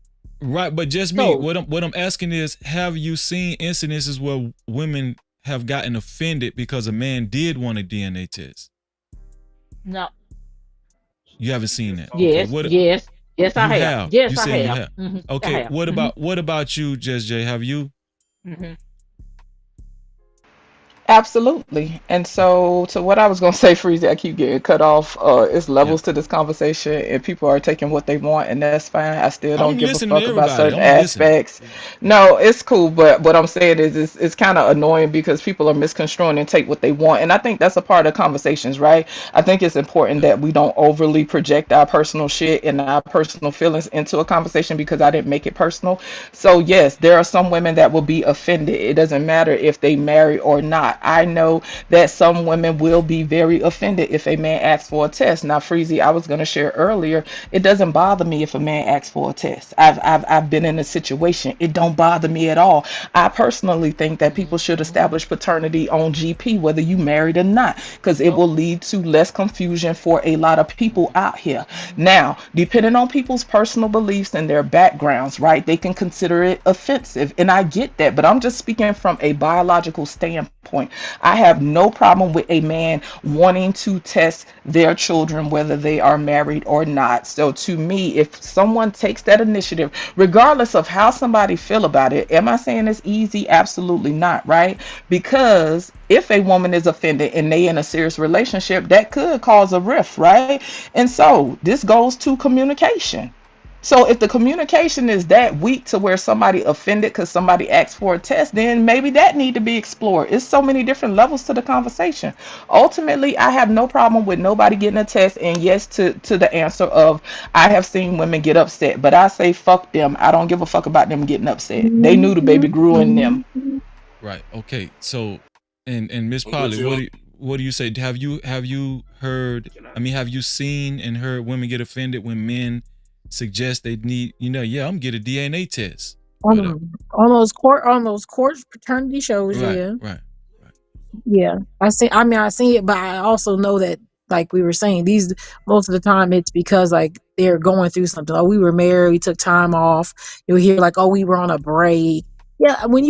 Right, but just me. What I'm asking is, have you seen incidences where women have gotten offended because a man did want a DNA test? No. You haven't seen that? Yes, okay. yes, I have. Yes, I have. You have. Okay, what about you, Just Jay? Have you? Absolutely. And so, to what I was going to say, Freezy, I keep getting cut off. It's Yeah. levels to this conversation, and people are taking what they want, and that's fine. I still don't I'm give a listening to fuck about everybody. certain I'm listening. aspects. No, it's cool, but what I'm saying is, it's kind of annoying because people are misconstruing and take what they want. And I think that's a part of conversations, right? I think it's important that we don't overly project our personal shit and our personal feelings into a conversation because I didn't make it personal. So, yes, there are some women that will be offended. It doesn't matter if they marry or not. I know that some women will be very offended if a man asks for a test. Now, Freezy, I was going to share earlier, it doesn't bother me if a man asks for a test. I've been in a situation. It don't bother me at all. I personally think that people should establish paternity on GP, whether you married or not, because it will lead to less confusion for a lot of people out here. Now, depending on people's personal beliefs and their backgrounds, right, they can consider it offensive. And I get that, but I'm just speaking from a biological standpoint. I have no problem with a man wanting to test their children, whether they are married or not. So to me, if someone takes that initiative, regardless of how somebody feel about it, am I saying it's easy? Absolutely not, right? Because if a woman is offended and they in a serious relationship, that could cause a rift, right? And so this goes to communication. So if the communication is that weak to where somebody offended because somebody asked for a test, then maybe that need to be explored. It's so many different levels to the conversation. Ultimately, I have no problem with nobody getting a test, and yes to the answer of I have seen women get upset, but I say fuck them. I don't give a fuck about them getting upset. They knew the baby grew in them. Right. Okay. So, and Miss I'm with Polly, you. what do you say? Have you heard? I mean, have you seen and heard women get offended when men suggest they need? Yeah, I'm gonna get a DNA test. Whatever. On those court paternity shows, Right. yeah. Right. Yeah, I see it, but I also know that, like we were saying, these most of the time it's because like they're going through something. Oh, we were married, we took time off. You'll hear like, oh, we were on a break. Yeah, when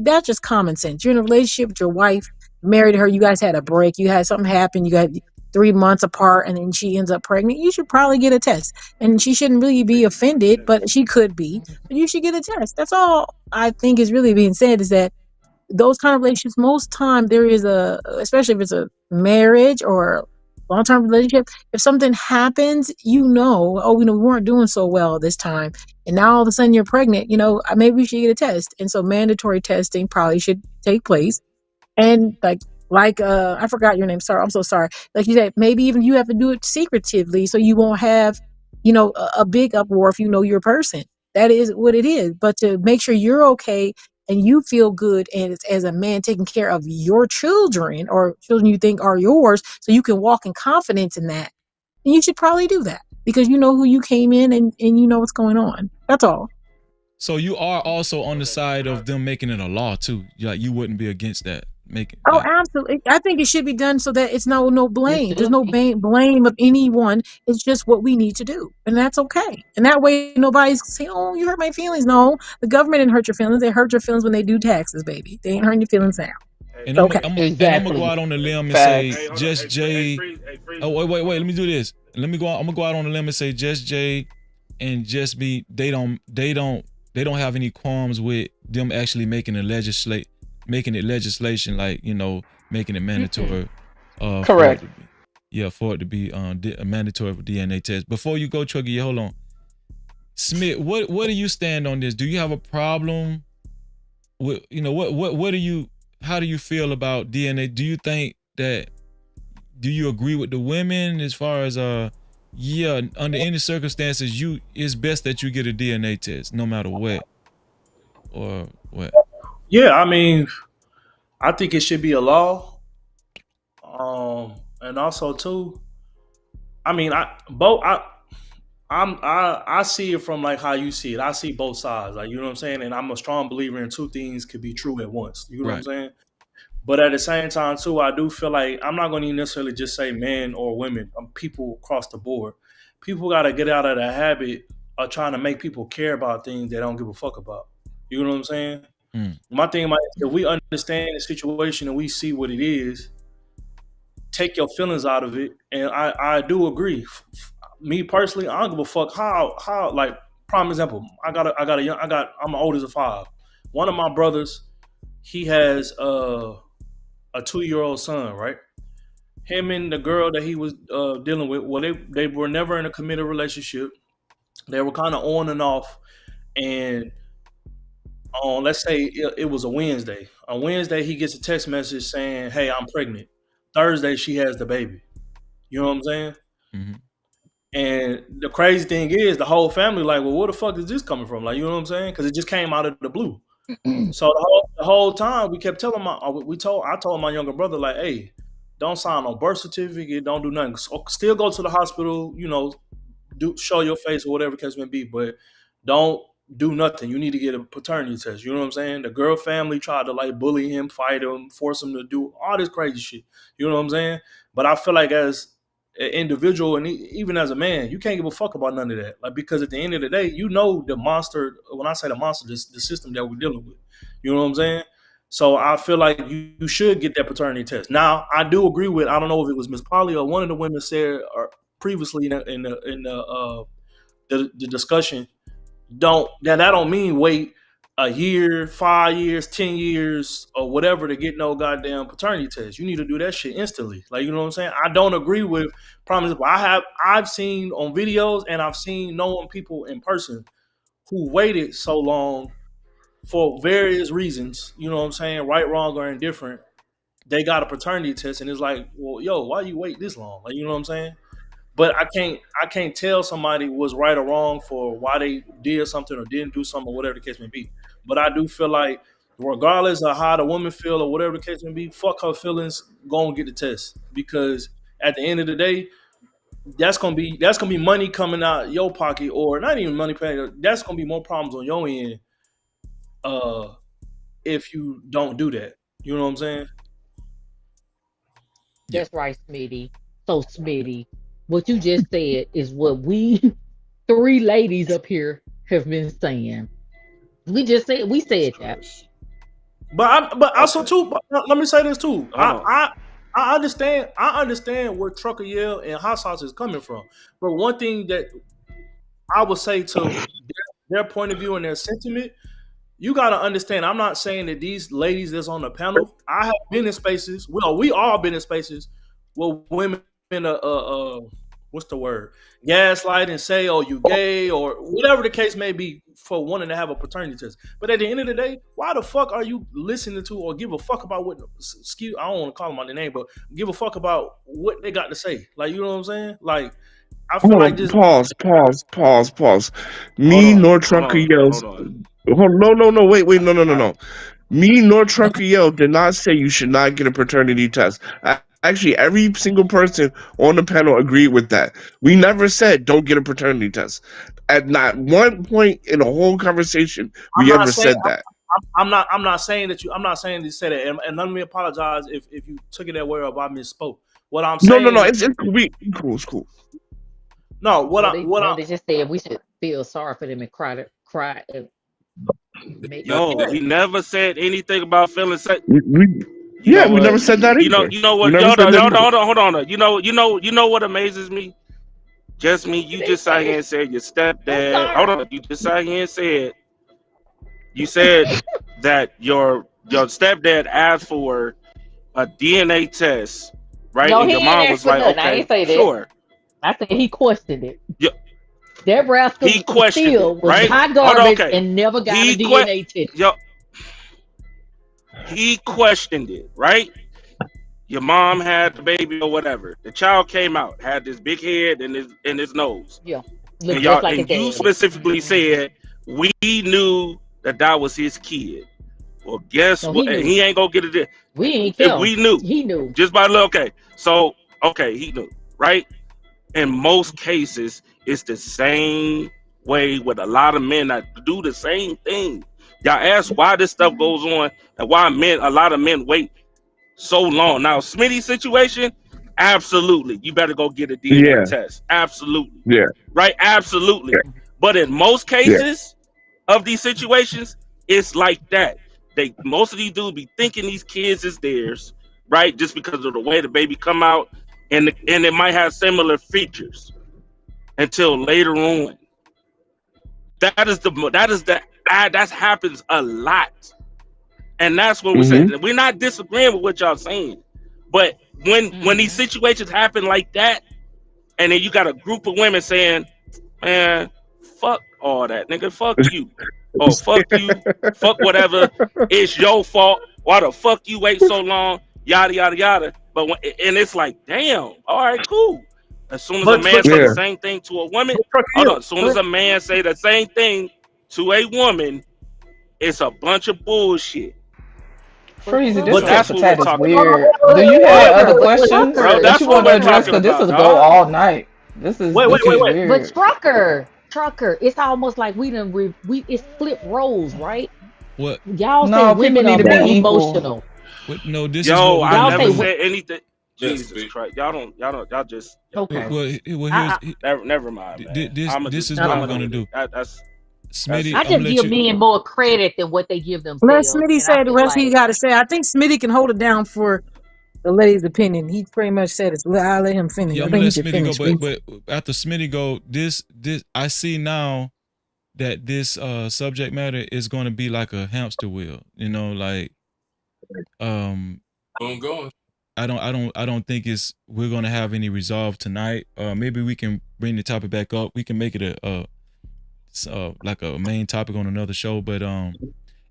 that's just common sense. You're in a relationship with your wife, married her, you guys had a break, you had something happen, you got 3 months apart, and then she ends up pregnant. You should probably get a test, and she shouldn't really be offended, but she could be. But you should get a test. That's all I think is really being said, is that those kind of relationships, most time there is especially if it's a marriage or long-term relationship, if something happens, oh, we weren't doing so well this time, and now all of a sudden you're pregnant, maybe we should get a test. And so mandatory testing probably should take place. And I forgot your name, sorry, I'm so sorry. Like you said, maybe even you have to do it secretively so you won't have a big uproar if you know your person. That is what it is. But to make sure you're okay and you feel good, and it's as a man taking care of your children or children you think are yours, so you can walk in confidence in that, then you should probably do that because you know who you came in, and you know what's going on. That's all. So you are also on the side of them making it a law too. Like you wouldn't be against that making Oh, like absolutely. I think it should be done so that it's no It blame. There's should no be. blame of anyone. It's just what we need to do. And that's okay. And that way nobody's saying, oh, you hurt my feelings. No, the government didn't hurt your feelings. They hurt your feelings when they do taxes, baby. They ain't hurting your feelings now. and It's okay. I'm gonna go Exactly. out on the limb and say Facts. Just Jay. Oh wait, let me do this. Let me go out. I'm gonna go out on the limb and say Just Jay and Just Me, they don't have any qualms with them actually making it legislation, like making it mandatory for it Correct. to be for it to be a mandatory for DNA test. Before you go, Truggy, hold on. Smith, what do you stand on this? Do you have a problem with what do you how do you feel about DNA? Do you agree with the women as far as under any circumstances it's best that you get a DNA test no matter what or what? Yeah, I mean, I think it should be a law. And also too, I mean, I see it from like how you see it. I see both sides, like, you know what I'm saying. And I'm a strong believer in two things could be true at once. You know what I'm Right. saying. But at the same time too, I do feel like I'm not going to necessarily just say men or women. People across the board. People got to get out of the habit of trying to make people care about things they don't give a fuck about. You know what I'm saying? Mm. My thing about it, if we understand the situation and we see what it is, take your feelings out of it. And I do agree. Me personally, I don't give a fuck how like, prime example. I'm old as a five. One of my brothers, he has a a 2-year-old son, right? Him and the girl that he was dealing with, well, they were never in a committed relationship. They were kind of on and off. And on, let's say it was a Wednesday. On Wednesday, he gets a text message saying, "Hey, I'm pregnant." Thursday, she has the baby. You know what I'm saying? Mm-hmm. And the crazy thing is, the whole family like, well, where the fuck is this coming from? Like, you know what I'm saying? Because it just came out of the blue. So the whole time we kept telling I told my younger brother like, hey, don't sign no birth certificate, don't do nothing. Still go to the hospital, show your face or whatever the case may be, but don't do nothing. You need to get a paternity test. You know what I'm saying? The girl family tried to like bully him, fight him, force him to do all this crazy shit. You know what I'm saying? But I feel like as an individual and even as a man, you can't give a fuck about none of that. Like, because at the end of the day, the monster. When I say the monster, the system that we're dealing with. You know what I'm saying? So I feel like you should get that paternity test. Now, I do agree with. I don't know if it was Miss Polly or one of the women said or previously in the discussion. That don't mean wait a year, 5 years, 10 years, or whatever to get no goddamn paternity test. You need to do that shit instantly. Like, you know what I'm saying? I don't agree with promise. I've seen on videos and I've seen knowing people in person who waited so long for various reasons. You know what I'm saying? Right, wrong, or indifferent. They got a paternity test and it's like, well, yo, why you wait this long? Like, you know what I'm saying? But I can't tell somebody was right or wrong for why they did something or didn't do something or whatever the case may be. But I do feel like regardless of how the woman feel or whatever the case may be, fuck her feelings, go and get the test. Because at the end of the day, that's gonna be money coming out your pocket, or not even money paying. That's gonna be more problems on your end uh if you don't do that. You know what I'm saying? That's right, Smitty. So, Smitty, what you just said is what we three ladies up here have been saying. We said that. But also Okay, too. But let me say this too. hold on. I understand. I understand where Trucker Yell and Hot Sauce is coming from. But one thing that I would say to their point of view and their sentiment, you got to understand. I'm not saying that these ladies that's on the panel. I have been in spaces. Well, we all been in spaces where women, what's the word? Gaslight and say, "Oh, you gay," or whatever the case may be for wanting to have a paternity test. But at the end of the day, why the fuck are you listening to or give a fuck about what? Excuse, I don't want to call them by their name, but give a fuck about what they got to say. Like, you know what I'm saying? Like, I feel Hold like on, just pause. Hold Me on. nor Hold Trucker on. Yells. Hold on. No, wait, I, no. Me nor Trucker Yell did not say you should not get a paternity test. Actually, every single person on the panel agreed with that. We never said don't get a paternity test. At not one point in the whole conversation, I'm we not ever saying said that. I'm not saying that you. I'm not saying that you said it, and let me apologize if you took it that way or if I misspoke. What I'm No. saying is It's cool. It's cool. no. No, they just said we should feel sorry for them and cry and make That, no, that, we never said anything about feeling sick. We You yeah, know we never what? said that either. You know We what? never Yo, said that either. hold on. You know what amazes me? Just me. You just sat here and said your I'm stepdad. Hold sorry. on. You just sat here and said you said that your stepdad asked for a DNA test, right? No, And he your ain't mom asked was for like, nothing. I okay, ain't say that. sure. I said he questioned it. Yeah, That he rascal questioned it, still was right? hot Hold on, garbage okay. and never got a He que- DNA test. yo, he questioned it, right? Your mom had the baby or whatever. The child came out, had this big head and his nose. Yeah, And looked just y'all like his and you daddy. specifically said we knew that was his kid. Well, guess No, what? he knew. He ain't gonna get it. We ain't If tell him. we knew, He knew. just by look, okay. So okay, he knew, right? In most cases, it's the same way with a lot of men that do the same thing. Y'all ask why this stuff goes on and why a lot of men wait so long. Now, Smitty's situation, absolutely. You better go get a DNA Yeah, test. Absolutely. yeah, Right? Absolutely. But in most yeah. cases of these situations, it's like that. Most of these dudes be thinking these kids is theirs, right? Just because of the way the baby come out, and it might have similar features until later on. That happens a lot. And that's what we're saying. We're not disagreeing with what y'all saying. But when these situations happen like that, and then you got a group of women saying, man, fuck all that, nigga, fuck you. Oh, fuck you, fuck whatever. It's your fault. Why the fuck you wait so long? Yada yada yada. But and it's like, damn, all right, cool. As soon as a man say the same thing to a woman, hold on. As soon as a man say the same thing to a woman, it's a bunch of bullshit. Freezy, this That's what we're appetite is talking about. weird. Do you have other questions Bro, that you that's what want to we're address? talking Because this about, is go dog. all night. This is But weird. trucker, it's almost like it's flip roles, right? What? Y'all say No, people women need are to be more equal. emotional. No, this is what Yo, we're I gonna never do. said anything. Yes, Jesus big. Christ, y'all just Okay. Well, here's never mind, man. this is what we're gonna do. That's Smitty, I I'm gonna just let give you. men more credit than what they give Let themselves, Smitty and I say the feel rest he like got to say. I think Smitty can hold it down for the lady's opinion. He pretty much said it. I'll let him finish. Yeah, I I'm gonna think he let can Smitty go, finish. but after Smitty go, this I see now that this subject matter is gonna be like a hamster wheel. You know, like I'm going. I don't think we're gonna have any resolve tonight. Maybe we can bring the topic back up. We can make it like a main topic on another show. But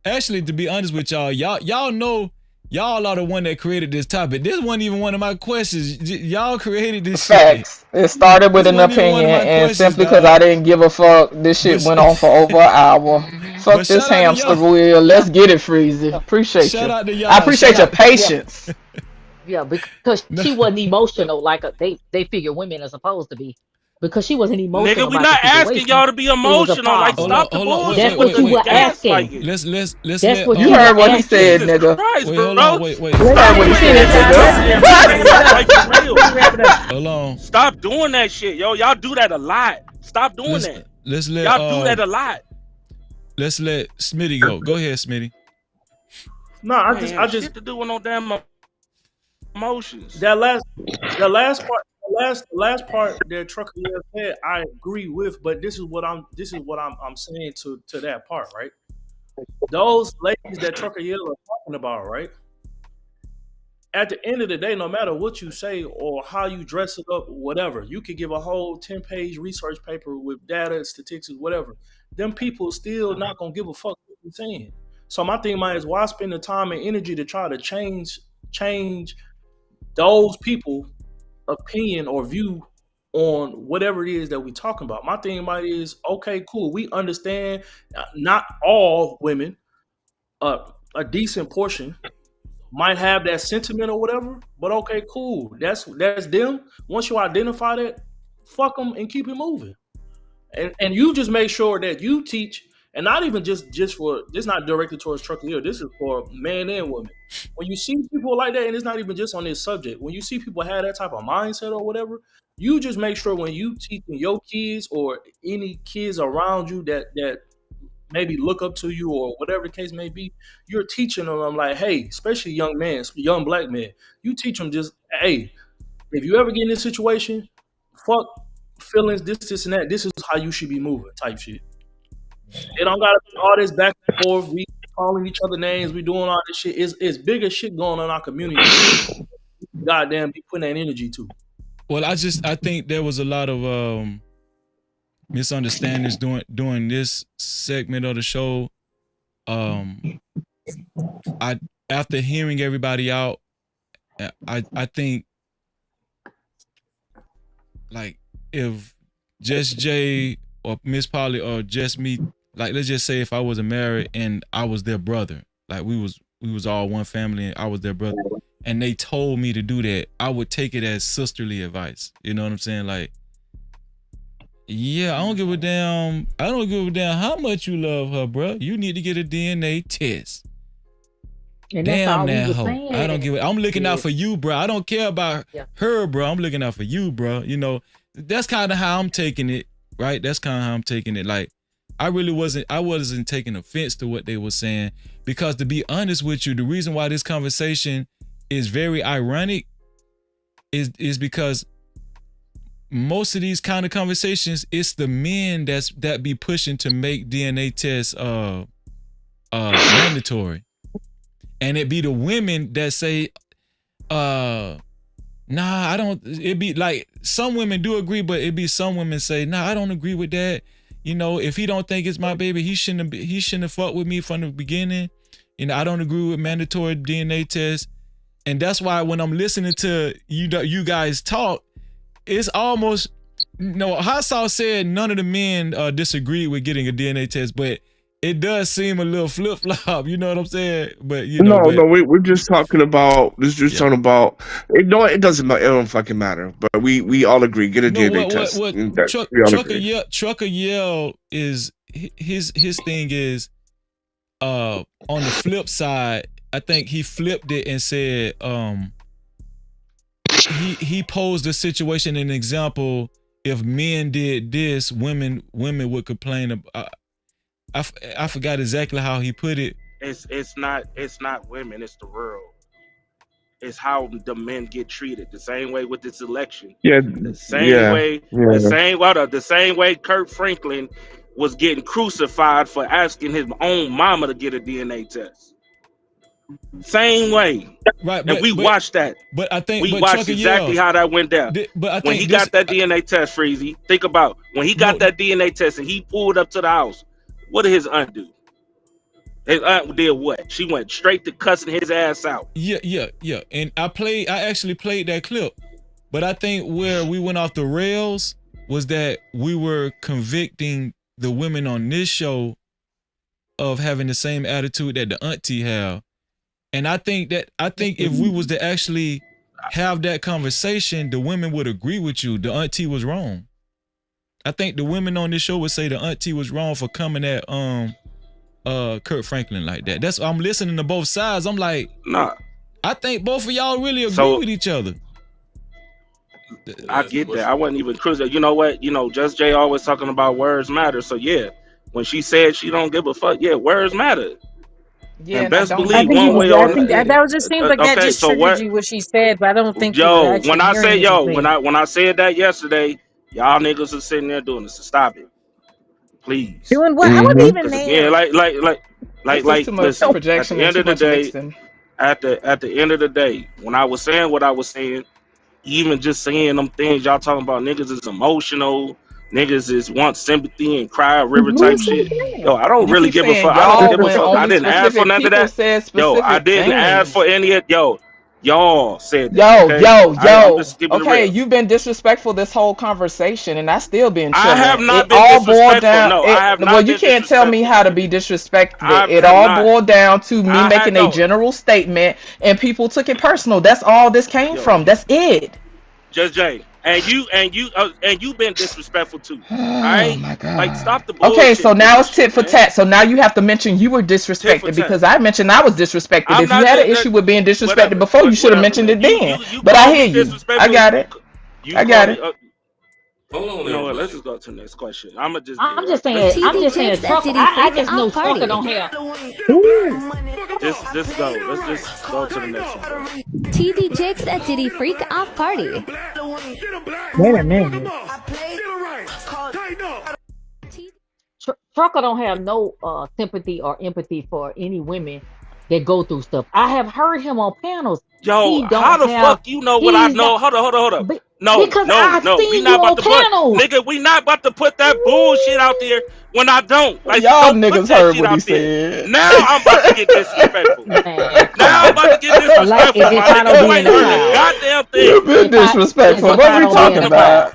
actually, to be honest with y'all know y'all are the one that created this topic. This wasn't even one of my questions. Y'all created this shit. Facts. It started with This an wasn't even one opinion, of my and questions, simply because dog. I didn't give a fuck, this shit went on for over an hour. Fuck But this shout out to hamster y'all. wheel. Let's get it, Freezy. Appreciate Shout you. out to y'all. I appreciate your patience. yeah, because she wasn't emotional like they figure women are supposed to be. Because she wasn't emotional nigga. We about the not asking situation, y'all to be it was a emotional. Like, problem. stop the That's bullshit with what the you were asking. gaslighting. Let's That's let what You you were heard what he asking. said, Jesus nigga. Christ, wait, bro. hold on, wait. You heard what he said, Stop being frustrated. nigga. Like, for real. Hold on. Stop doing that shit, yo. Y'all do that a lot. Stop doing that. Let's let Y'all do that a lot. let's let Smitty go. Go ahead, Smitty. No, I just shit to do with no damn emotions. that last part that Trucker Love said, I agree with, but this is what I'm saying to that part, right? Those ladies that Trucker Yell are talking about, right? At the end of the day, no matter what you say or how you dress it up, whatever, you could give a whole 10-page research paper with data, statistics, whatever. Them people still not gonna give a fuck what you're saying. So my thing is, why spend the time and energy to try to change those people opinion or view on whatever it is that we talking about. My thing about it is, okay, cool. We understand not all women, a decent portion might have that sentiment or whatever, but okay, cool. That's them. Once you identify that, fuck them and keep it moving. And you just make sure that you teach, and not even just for this, not directed towards Trucker Hill. This is for men and women. When you see people like that, and it's not even just on this subject. When you see people have that type of mindset or whatever, you just make sure when you teaching your kids or any kids around you that maybe look up to you or whatever the case may be, you're teaching them like, hey, especially young men, young black men, you teach them just, hey, if you ever get in this situation, fuck feelings, this and that. This is how you should be moving, type shit. It don't gotta be all this back and forth. We calling each other names. We doing all this shit. It's bigger shit going on in our community. Goddamn, be putting that energy to. Well, I think there was a lot of misunderstandings during this segment of the show. I after hearing everybody out, I think like if just Jay or Miss Polly or just me, like let's just say if I wasn't married and I was their brother, like we was all one family and I was their brother, and they told me to do that, I would take it as sisterly advice. You know what I'm saying? Like, yeah, I don't give a damn how much you love her, bro. You need to get a DNA test. And Damn that's all that we hoe. were saying. I don't give it. I'm looking out for you, bro. I don't care about her, bro. I'm looking out for you, bro. You know, that's kind of how I'm taking it, right? That's kind of how I'm taking it. Like, I wasn't taking offense to what they were saying, because to be honest with you, the reason why this conversation is very ironic is because most of these kind of conversations, it's the men that be pushing to make DNA tests mandatory. and it be the women that say, nah, I don't. It be like some women do agree, but it be some women say, nah, I don't agree with that. You know, if he don't think it's my baby, he shouldn't have fucked with me from the beginning. You know, I don't agree with mandatory DNA tests. And that's why when I'm listening to you guys talk, it's almost, Hot Sauce said none of the men disagreed with getting a DNA test, but it does seem a little flip flop. You know what I'm saying? But No, we're just talking about talking about it. No, it doesn't matter. It don't fucking matter. But we all agree. Get a DNA test. We all agree. Trucker Yell is his thing is on the flip side. I think he flipped it and said he posed a situation, an example. If men did this, women would complain about. I forgot exactly how he put it. It's not women, it's the world. It's how the men get treated. The same way with this election. Yeah. The same way Kurt Franklin was getting crucified for asking his own mama to get a DNA test. Same way. Right. And we watched that. But I think we watched exactly how that went down. When he got that DNA test, Freezy, think about when he got that DNA test and he pulled up to the house. What did his aunt do? His aunt did what? She went straight to cussing his ass out. Yeah. And I actually played that clip. But I think where we went off the rails was that we were convicting the women on this show of having the same attitude that the auntie have. And I think if we was to actually have that conversation, the women would agree with you. The auntie was wrong. I think the women on this show would say the auntie was wrong for coming at Kurt Franklin like that. That's I'm listening to both sides. I'm like, nah. I think both of y'all really agree with each other. I get that. I wasn't even cruising. You know what? Just Jay always talking about words matter. So yeah, when she said she don't give a fuck, yeah, words matter. Yeah, and best believe I think one way or another. that was just seems like that just triggered you what she said, but I don't think when I said that yesterday, y'all niggas are sitting there doing this. So stop it, please. Doing what? I wasn't even there. Yeah, too much listen. projection At the end and of too the much day, mixing. at the end of the day, when I was saying what I was saying, even just saying them things y'all talking about, niggas is emotional. Niggas is want sympathy and cry a river type shit. Yo, I don't really give a fuck. I don't give a fuck. I didn't ask for none of that. Yo, I didn't ask for any of y'all said that. Okay, you've been disrespectful this whole conversation, and I still been chilling. I have not been disrespectful. I have not. Well, you can't tell me how to be disrespectful. It all boiled down to me making a general statement, and people took it personal. That's all this came from. That's it. Just Jay. And you've been disrespectful too. Oh right? my God. Like stop the bullshit. Okay, so now it's tit for tat. So now you have to mention you were disrespected because I mentioned I was disrespected. If you had an issue with being disrespected before, you should have mentioned it then. But I hear you. I got it. I got it. Hold on, you know what? Let's just go to the next question. I'm just saying. I just know Trucker don't have. Just go. Let's just go to the next one. TD Jakes at Diddy Freak Off Party. Wait a minute. Trucker don't have no sympathy or empathy for any women that go through stuff. I have heard him on panels. Yo, how the fuck you know what I know? Hold up. No, we not about to put, nigga. We not about to put that bullshit out there when I don't. Like, y'all don't niggas heard what he said. Now I'm about to get disrespectful. Now I'm about to get disrespectful. My nigga, you ain't heard a goddamn thing. You've been disrespectful. What are we talking about?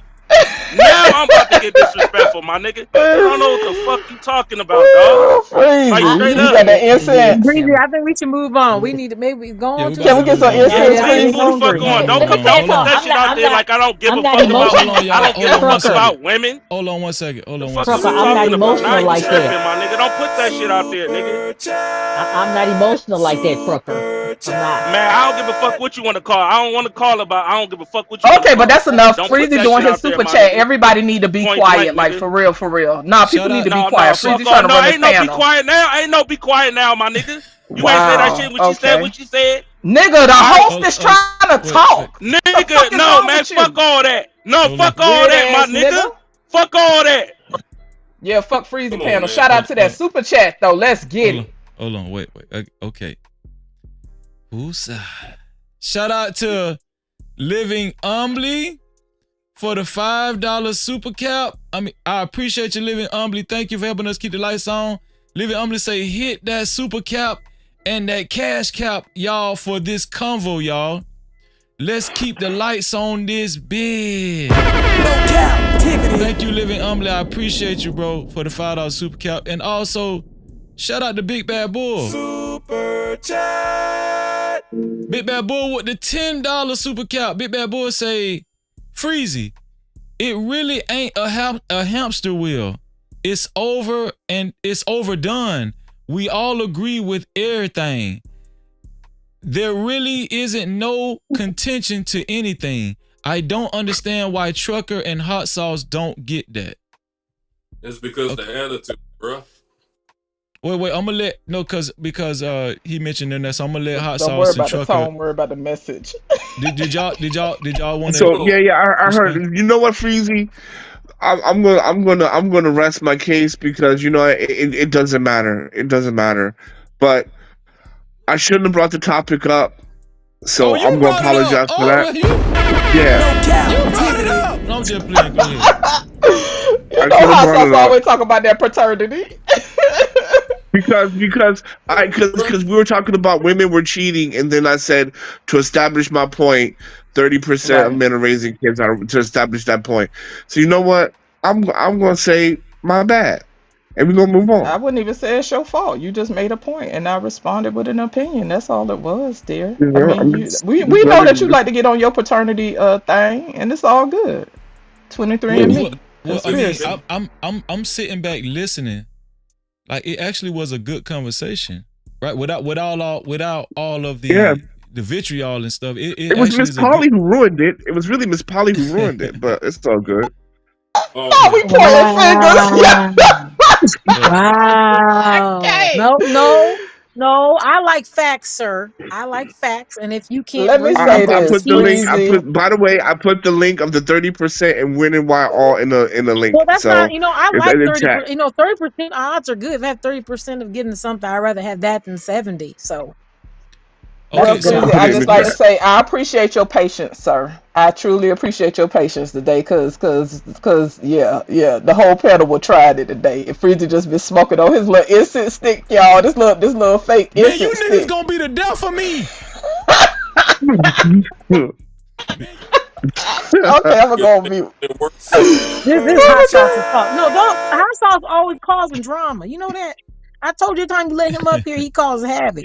Now I'm about to get disrespectful, my nigga. I don't know what the fuck you talking about, dog. Crazy. Like, straight You up. got the incense. Breezy, I think we should move on. We need to maybe go on to. Can we get some incense, please? Move the fuck on. Don't put that shit out there like I don't give a fuck about. I don't give a fuck about women. Hold on one second. I'm not emotional like that. My nigga, don't put that shit out there, nigga. I'm not emotional like that, Trucker. I'm not. Man, I don't give a fuck what you want to call. I don't want to call about. I don't give a fuck what you. Okay, but that's enough. Freezy doing his super chat. Everybody need to be quiet, like for real. Nah, people need to be quiet. Freezy trying to run this panel. Ain't no be quiet now. Ain't no be quiet now, my nigga. You ain't say that shit when she said what she said. Nigga, the host is trying to talk. Nigga, no, man, fuck all that. No, fuck all that, my nigga. Fuck all that. Yeah, fuck Freezy panel. Shout out to that super chat though. Let's get it. Hold on, wait. Okay. Woosa. Shout out to Living Humbly for the $5 super cap. I appreciate you, Living Humbly. Thank you for helping us keep the lights on. Living Humbly say, hit that super cap and that cash cap, y'all, for this convo, y'all. Let's keep the lights on this big. No Cap-tivity. Thank you, Living Humbly. I appreciate you, bro, for the $5 super cap. And also, shout out to Big Bad Bull. Super chat. Big Bad Bull with the $10 super cap. Big Bad Bull say, Freezy, it really ain't a hamster wheel. It's over and it's overdone. We all agree with everything. There really isn't no contention to anything. I don't understand why Trucker and Hot Sauce don't get that. It's because the attitude, bro. Wait, I'm gonna let because he mentioned in there, so I'm gonna let Hot Don't Sauce worry and about Trucker. the tone, worry about the message. Did y'all want to? So I heard. You know what, Freezy? I'm gonna rest my case because it doesn't matter. It doesn't matter. But I shouldn't have brought the topic up. So I'm gonna apologize for that. You brought it up. No, I'm just playing. Go ahead. You know Hot Sauce always talk about that paternity. Because we were talking about women were cheating, and then I said to establish my point, 30% of men are raising kids to establish that point. So you know what? I'm gonna say my bad, and we're gonna move on. I wouldn't even say it's your fault. You just made a point, and I responded with an opinion. That's all it was, dear. You know, I mean, we know that you like to get on your paternity thing, and it's all good. 23 and me. Well, I mean, I'm sitting back listening. Like, it actually was a good conversation, right? Without all of the vitriol and stuff. It was Miss Polly who ruined it. It was really Miss Polly who ruined it, but it's all good. Oh, we pointing fingers. Wow. No. I like facts, sir. I like facts, and if you can't, let me say I this. put the link. By the way, I put the link of the 30% and winning why all in the link. Well, that's so not. I like 30%. 30% odds are good. If I have 30% of getting something, I'd rather have that than 70. So. I just like to say I appreciate your patience, sir. I truly appreciate your patience today, cause yeah, the whole panel will try it today. If Freezy just been smoking on his little incense stick, y'all, this little fake incense stick. Man, you niggas gonna be the death of me. Okay, I'm gonna go on mute. This Hot Sauce's fault. No, don't. Hot Sauce always causing drama. You know that. I told you the time you let him up here, he caused havoc.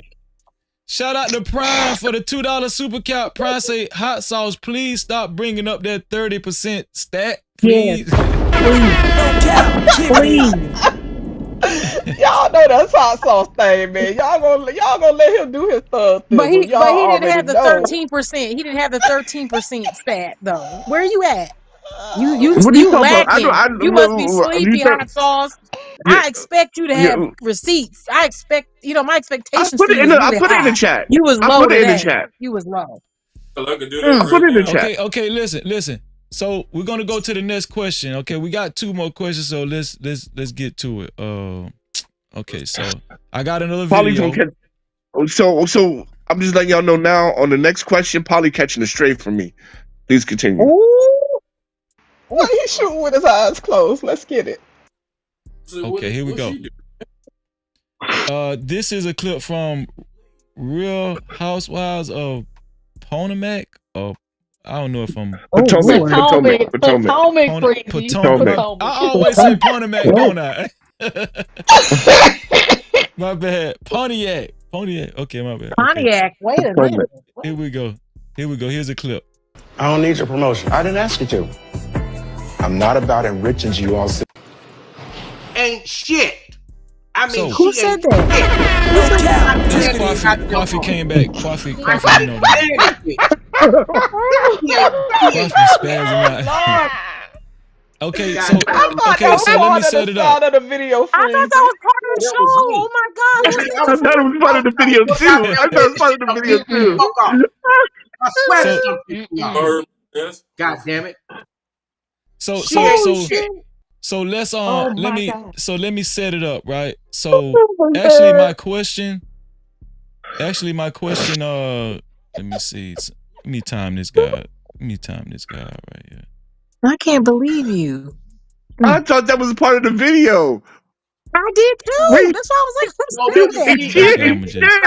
Shout out to Prime for the $2 super cap. Prime say, Hot Sauce, please stop bringing up that 30% stat, please. Please. Y'all know that's Hot Sauce thing, man. Y'all gonna let him do his thug thing. But he didn't have the 13%. He didn't have the 13% stat though. Where are you at? You lacking. You must be sleepy, Hot Sauce. I expect you to have receipts. I expect, my expectations for you I put it in the chat. You was low today. In the chat. You was low. I can do that. I put it in the chat. Okay, listen. So we're gonna go to the next question. Okay, we got 2 more questions, so let's get to it. Okay, so I got another video. So I'm just letting y'all know now. On the next question, Polly catching a stray from me. Please continue. Why he shooting with his eyes closed? Let's get it. Okay, here we go. This is a clip from Real Housewives of Potomac. I don't know if I'm Potomac. I always say Potomac, don't I? My bad. Pontiac. Okay, my bad. Pontiac. Okay. Wait a minute. Here we go. Here's a clip. I don't need your promotion. I didn't ask you to. I'm not about enriching you all. Ain't shit. I mean, who said that? Coffee came back. Coffee, you know that. Coffee spazzing out. Okay, so let me set it up. Of the video, I thought that was part of the show. Oh my god! I thought it was part of the video too. I swear to something. God damn it. So let's let me set it up, right? So actually my question Actually, my question. Let me see. Let me time this guy. Right here. I can't believe you. I thought that was part of the video. I did too. Wait, That's why I was like, No, who baby, said he that? see, Okay, did. I'm just.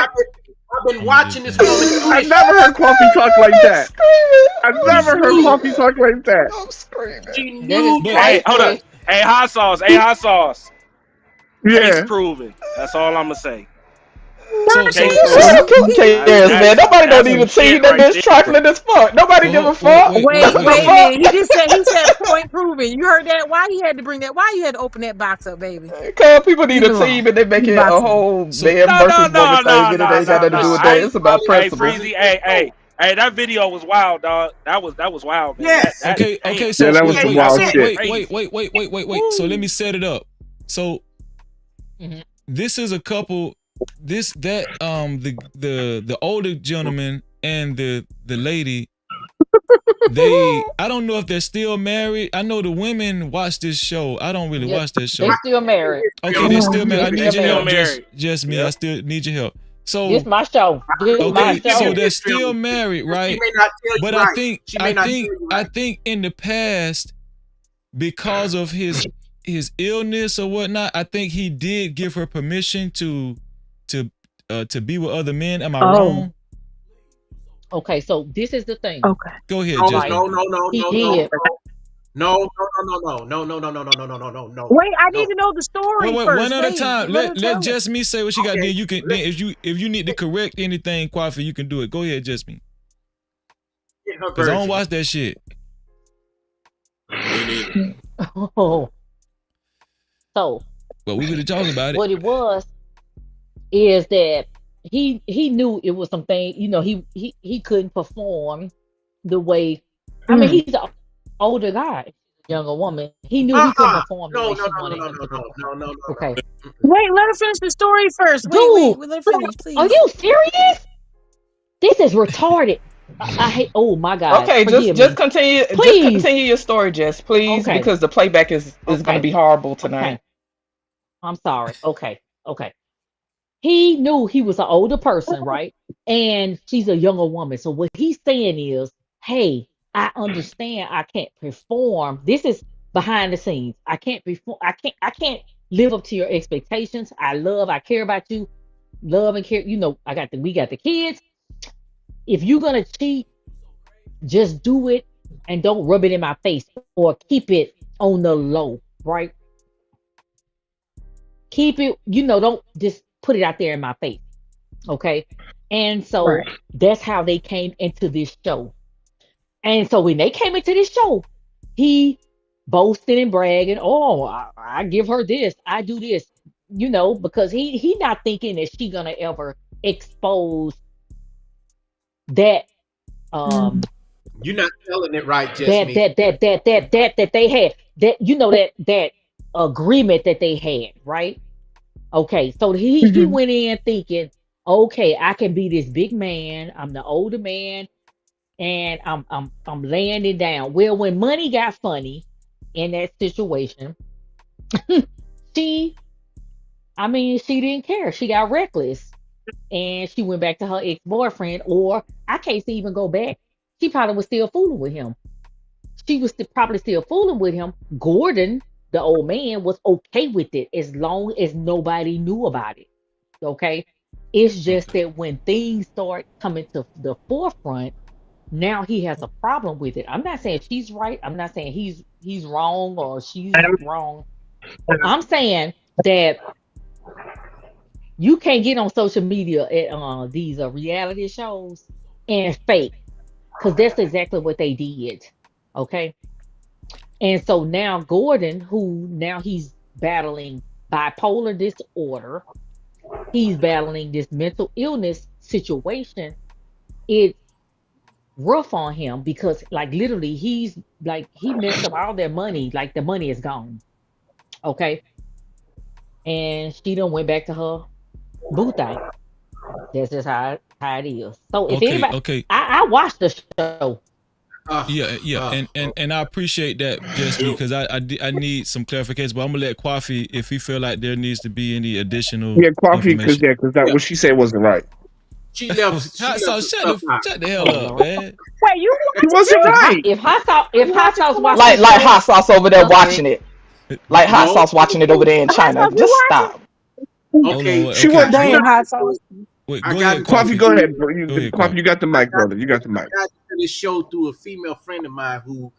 I've been watching this woman do I this. never heard Coffee talk like I'm that. screaming. I I'm never heard Knew. screaming. Coffee talk like that. I'm screaming. She That is knew But that. Hey, hold up. crazy. Hey, hot sauce. Hey, hot sauce. Case Yeah. proven. That's all I'm gonna say. so Case so Who proven. so cares, man? Nobody don't That's some even see shit that right bitch there. trifling as fuck. Nobody give a so wait fuck. wait wait Wait, wait The wait a wait. fuck? minute. He said point proven. You heard that? Why he had to bring that? Why you had to open that box up, baby? Cause people need Leave a it alone. team and they make Leave the it a box alone. whole So man No, no, versus woman no, thing, no, and it no, ain't got no, nothing to do no. with Michelle that. Hey, It's about probably hey, principle. really Freezy. didn't Hey, know. hey, hey. That video was wild, dog. That was wild, man. Yes. That okay. damn. Yeah, So that was wait some wait. That wild was So shit. wait crazy. So let Woo. me set it up. So Mhm. this is a couple. The older gentleman and the lady. I don't know if they're still married. I know the women watch this show. I don't really Yes, watch that they show. still married. Okay, Still they Oh, still married. They I married. still need your Still help. married. married. Just me. I Yep. still need your help. This So my show. This my okay, Believe me, so show. they're it's still filmed. married, She right? may not tell you But I right. think She I may not tell think you I right. think in the past, because of his illness or whatnot, I think he did give her permission to be with other men. Am I oh, wrong? Okay, so this is the thing, okay. Go ahead, No, right? Jasmine. no, no, no, He no, no, did. no, no, no, no, no, no, no, no, no, no, no, no, no, Wait, I need no. to know the Wait, story wait, one first. at a Wait, time. let her Let tell it. Jasmine say what she got. Okay, Then you can. Then if you need to correct anything, Kwafi, you can do it. Go ahead, Jasmine. get her Cause I don't version. watch that shit. Me neither. Oh, so But we were talking about it. what it was is that he knew it was something. He couldn't perform the way. I mean, Mm. he's an older guy, younger woman. He knew he couldn't Uh-uh. perform the No, way no, she no, no, wanted no, him no, to no, perform. no, no, no, Okay, no. Mm-mm. Wait, let her finish the story first. Wait, dude, let her finish, are please. you serious? This is retarded. I hate. Oh my God, Okay, forgive just me, please. continue your story, Jess, please, Okay, because the playback is gonna okay, be horrible okay. tonight. I'm sorry. Okay, okay. He knew he was an older person, right? And she's a younger woman. So what he's saying is, hey, I understand I can't perform. This is behind the scenes. I can't perform. I can't live up to your expectations. I care about you. Love and care. We got the kids. If you're gonna cheat, just do it and don't rub it in my face or keep it on the low, right? Keep it, don't just put it out there in my face. Okay. And so Right. that's how they came into this show. And so when they came into this show, he boasted and bragging, oh, I give her this, I do this, because he not thinking that she gonna ever expose that Mm. You're not telling it right, that Jasmine. that that that that that that they had, that agreement that they had, right? Okay, so he Mm-hmm. went in thinking, okay, I can be this big man. I'm the older man, and I'm laying it down. Well, when money got funny in that situation, she, I mean, she didn't care. She got reckless, and she went back to her ex boyfriend. Or I can't even go back. She probably was still fooling with him. She was probably still fooling with him. Gordon, the old man, was okay with it as long as nobody knew about it. Okay. It's just that when things start coming to the forefront, now he has a problem with it. I'm not saying she's right. I'm not saying he's wrong or she's wrong. I'm saying that you can't get on social media at these reality shows and fake, because that's exactly what they did. Okay. And so now Gordon, who now he's battling bipolar disorder, he's battling this mental illness situation. It's rough on him because, like, literally, he's like, he messed up all their money. Like, the money is gone. Okay. And she done went back to her boo thing. That's just how it is. So if Okay, anybody, okay. I watched the show. Yeah, and I appreciate that, Jasmine, because I need some clarification. But I'm gonna let Kwafi if he feel like there needs to be any additional Yeah, coffee, because information. that what she said wasn't right. She left. She Hot left sauce, some stuff out. shut the hell up, man. Wait, you He watch wasn't it? right. If hot sauce You watch watched it? the Like show, hot sauce over there okay. watching it. Like hot No, sauce watching it over there in Hot China. sauce, you Just watch stop. it? Hold on, okay. She okay. was. I Dang, got hot into sauce. Wait, I go got ahead, into Coffee, Coffee. go ahead, bro. Go ahead, Coffee, Coffee. you got the mic, brother. You got the mic. I got into this show through a female friend of mine who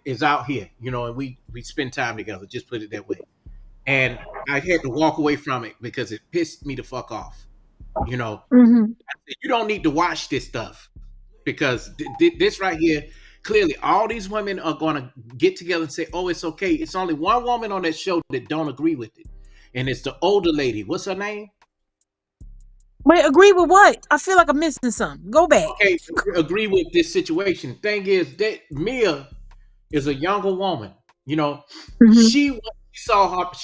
is out here, and we spend time together. Just put it that way. And I had to walk away from it because it pissed me the fuck off. Mm-hmm. You don't need to watch this stuff because this right here, clearly, all these women are gonna get together and say, "Oh, it's okay." It's only one woman on that show that don't agree with it, and it's the older lady. What's her name? Wait, agree with what? I feel like I'm missing something. Go back. Okay, agree with this situation. Thing is that Mia is a younger woman. Mm-hmm. She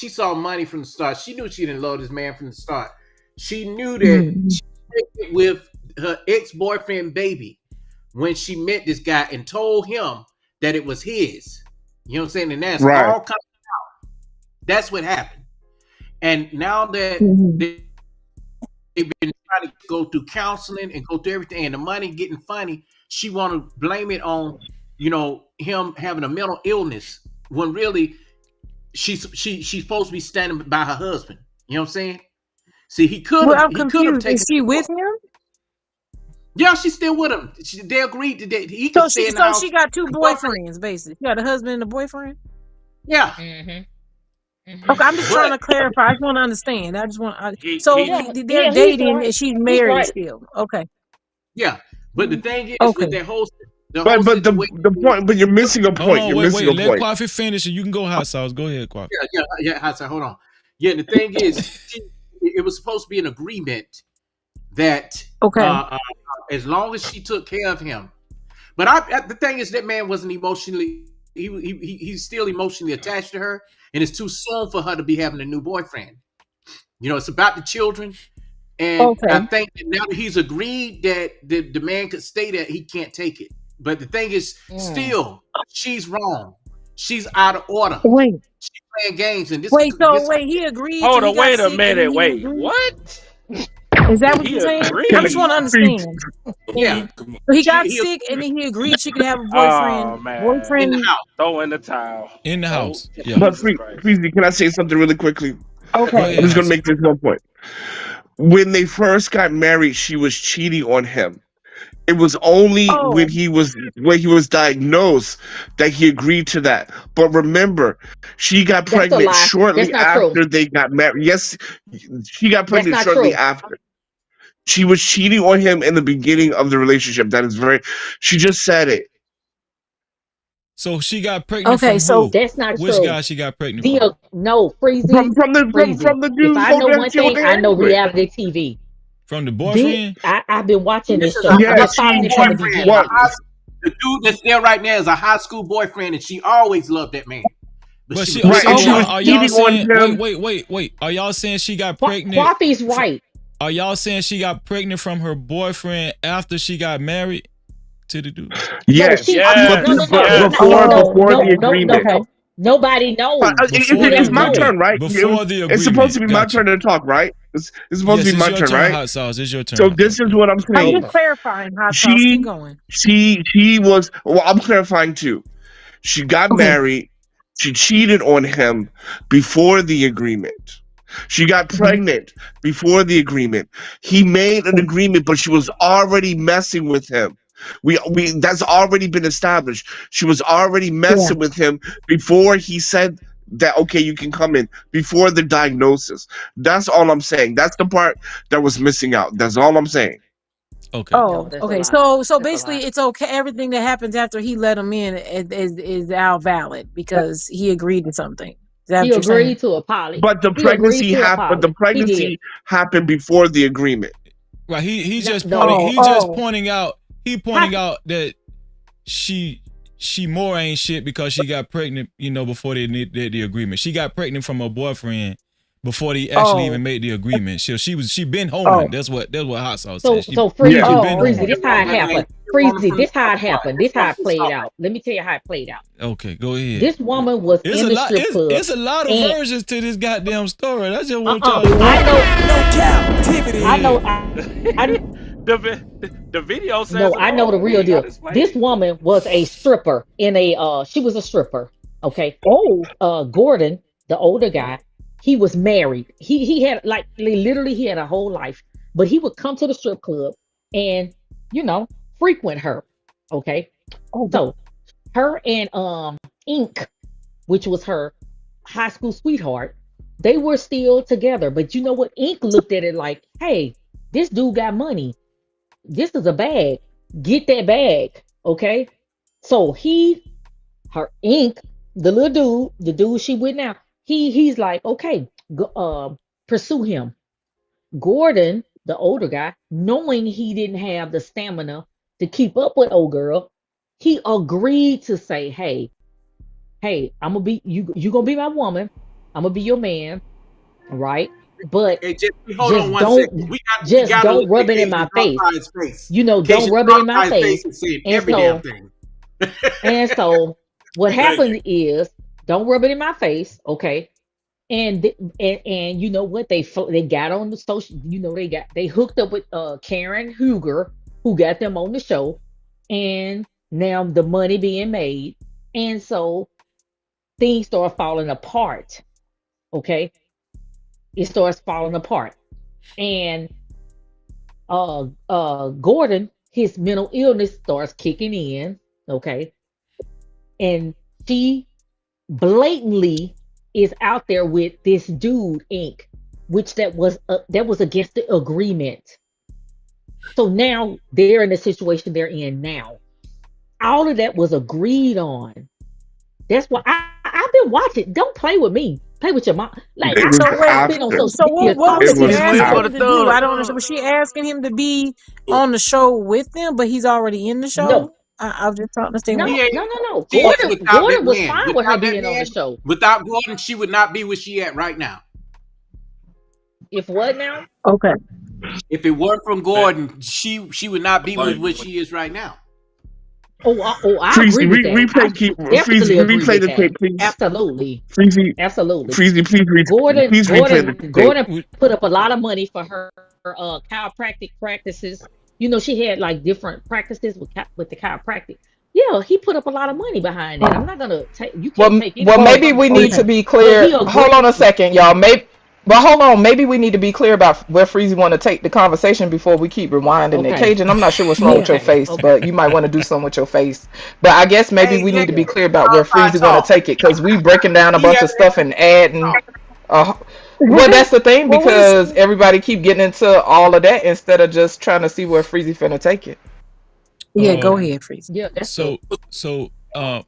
saw money from the start. She knew she didn't love this man from the start. She knew that Mm-hmm. she was pregnant with her ex-boyfriend baby when she met this guy and told him that it was his. You know what I'm saying? And that's Right. all coming out. That's what happened. And now that Mm-hmm. they've been trying to go through counseling and go through everything, and the money getting funny, she want to blame it on, him having a mental illness when really she's supposed to be standing by her husband. You know what I'm saying? See, he could Well, have I'm taken. confused. Is she with him? Yeah, she's still with him. They agreed that he could stay in the house. So she got two boyfriends, basically. She got a husband and a boyfriend. Yeah. Mm-hmm. Okay, I'm just But trying to clarify. I just want to understand. I just want. They're he's dating right. and she's He's married right. still. Okay. Yeah, but the thing is, Okay. with the whole But situation. the point. But you're missing a Hold point. on, You're wait. missing a Let point. Coffee finish, and you can go hot sauce. Go ahead, Coffee. Yeah. I said, hold on. Yeah, the thing is, it was supposed to be an agreement that as long as she took care of him. But the thing is, that man wasn't emotionally. He's still emotionally attached to her, and it's too soon for her to be having a new boyfriend. It's about the children, and I think that now that he's agreed that the man could stay there, he can't take it. But the thing is, still, she's wrong. She's out of order. Wait. She's playing games, and this. He agreed. Hold he on, got wait a sick minute. and he Wait, agreed? what? Is that what He you're saying? agreed. I just want to understand. Yeah. So he got sick and then he agreed she could have a boyfriend. Oh man, in the house. Throw in the towel. In the house. Oh, Yeah. But Jesus Christ. Freezy, can I say something really quickly? Okay. I'm just gonna make this one point. When they first got married, she was cheating on him. It was only when he was diagnosed that he agreed to that. But remember, she got That's a pregnant lie. shortly That's not true. after they got married. Yes, she got That's pregnant not shortly true. after. She was cheating on him in the beginning of the relationship. That is she just said it. So she got pregnant Okay, from so who? That's not Which true. guy she got pregnant from? No, Freezy. From the If dude I know one thing, I know anyway. reality TV. From the boyfriend? I've been watching this show. Yeah, I've been following it from the beginning. The dude that's there right now is a high school boyfriend, and she always loved that man. But she, Right, and she was are y'all cheating on saying? him. Wait. Are y'all saying she got pregnant? Coffee's right. Are y'all saying she got pregnant from her boyfriend after she got married to the dude? Yes, Yes. before the agreement. No. Nobody knows. It's my turn, right? Before the agreement. It's supposed to be my turn to talk, right? It's supposed to be my turn, right? Hot sauce. It's your turn. So this is what I'm saying. I'm just clarifying. Hot sauce. Keep going. She was. Well, I'm clarifying too. She got married. She cheated on him before the agreement. She got pregnant before the agreement. He made an agreement, but she was already messing with him. We that's already been established. She was already messing with him before he said that, okay, you can come in, before the diagnosis. That's all I'm saying. That's the part that was missing out. That's all I'm saying. Okay. Oh, okay. So basically, it's okay. Everything that happens after he let him in is now valid because he agreed to something. Is that He what you're saying? agreed to a poly. But the pregnancy happened before the agreement. Right. He's just pointing out. He pointing out that she more ain't shit because she got pregnant, before they did the agreement. She got pregnant from her boyfriend before they actually even made the agreement. She been holding. That's what hot sauce said. So Freezy, this how it happened. Freezy, this how it happened. This how it played out. Let me tell you how it played out. Okay, go ahead. This woman was in the strip club. It's a lot of versions to this goddamn story. That's just what y'all. I know. No Cap-tivity. I know. The video says No, it I know the all. We real ain't got to deal. explain This it. woman was a stripper in a she was a stripper. Okay. Oh, Gordon, the older guy, he was married. He had like literally he had a whole life, but he would come to the strip club and you know frequent her. Okay. oh, So her and Ink, which was her high school sweetheart, they were still together. But you know what? Ink looked at it like, hey, this dude got money. This is a bag. Get that bag. Okay. So her Ink, the little dude, the dude she with now, he's like, okay, go, pursue him. Gordon, the older guy, knowing he didn't have the stamina to keep up with old girl, he agreed to say, hey, I'm gonna be you gonna be my woman. I'm gonna be your man, right? But Hey, hold on one second. We just gotta don't look rub at it in Casey my face. Southside's face. You know, don't Casey rub it in my Southside's face. face is saying And every damn so thing. what Thank you. happened is don't rub it in my face, okay? And you know what they got on the social, you know, they hooked up with Karen Huger, who got them on the show, and now the money being made, and so things start falling apart, okay? It starts falling apart, and Gordon, his mental illness starts kicking in, okay? And she blatantly is out there with this dude Ink, which that was against the agreement. So now they're in the situation they're in now. All of that was agreed on. That's why I've been watching. Don't play with me. Play with your mom. Like It I, was so wait. I've been on after. social So media what was It talking she was to Waiting asking for people. the him to do? thug. I don't understand. Was she asking him to be on the show with them, but he's already in the No, show? I was just trying to understand no, what. He ain't. no, no, no. She ain't Gordon, without that Gordon was man. fine with her Without that being on the man, show. without Gordon, she would not be where she at right now. If what now? Okay. If it weren't from Man, Gordon, she would not be with like what she is right now. I Freezy, agree with that. I Freezy, definitely agree replay with the that. tape, please. Absolutely. Freezy, Absolutely. Freezy, please replay the tape. Gordon put up a lot of money for her chiropractic practices. You know, she had like different practices with the chiropractic. Yeah, he put up a lot of money behind that. I'm not gonna take you can't take Well, anything maybe from we need Freeze, to Okay. be but he clear. Hold on agreed. a second, y'all. But hold on. Maybe we need to be clear about where Freezy want to take the conversation before we keep rewinding it. Okay, Cajun, I'm not sure what's wrong Yeah. with your okay, face, okay. but you might want to do something with your face. But I guess maybe Hey, we let need to be Yeah. clear about where Southside Freezy want to talk. take it because we breaking down a He bunch had of stuff and adding. talk. Uh, well, that's the thing Well, we. because everybody keep getting into all of that instead of just trying to see where Freezy finna take it. Yeah. Go Um, ahead, Freeze. Yeah, that's the so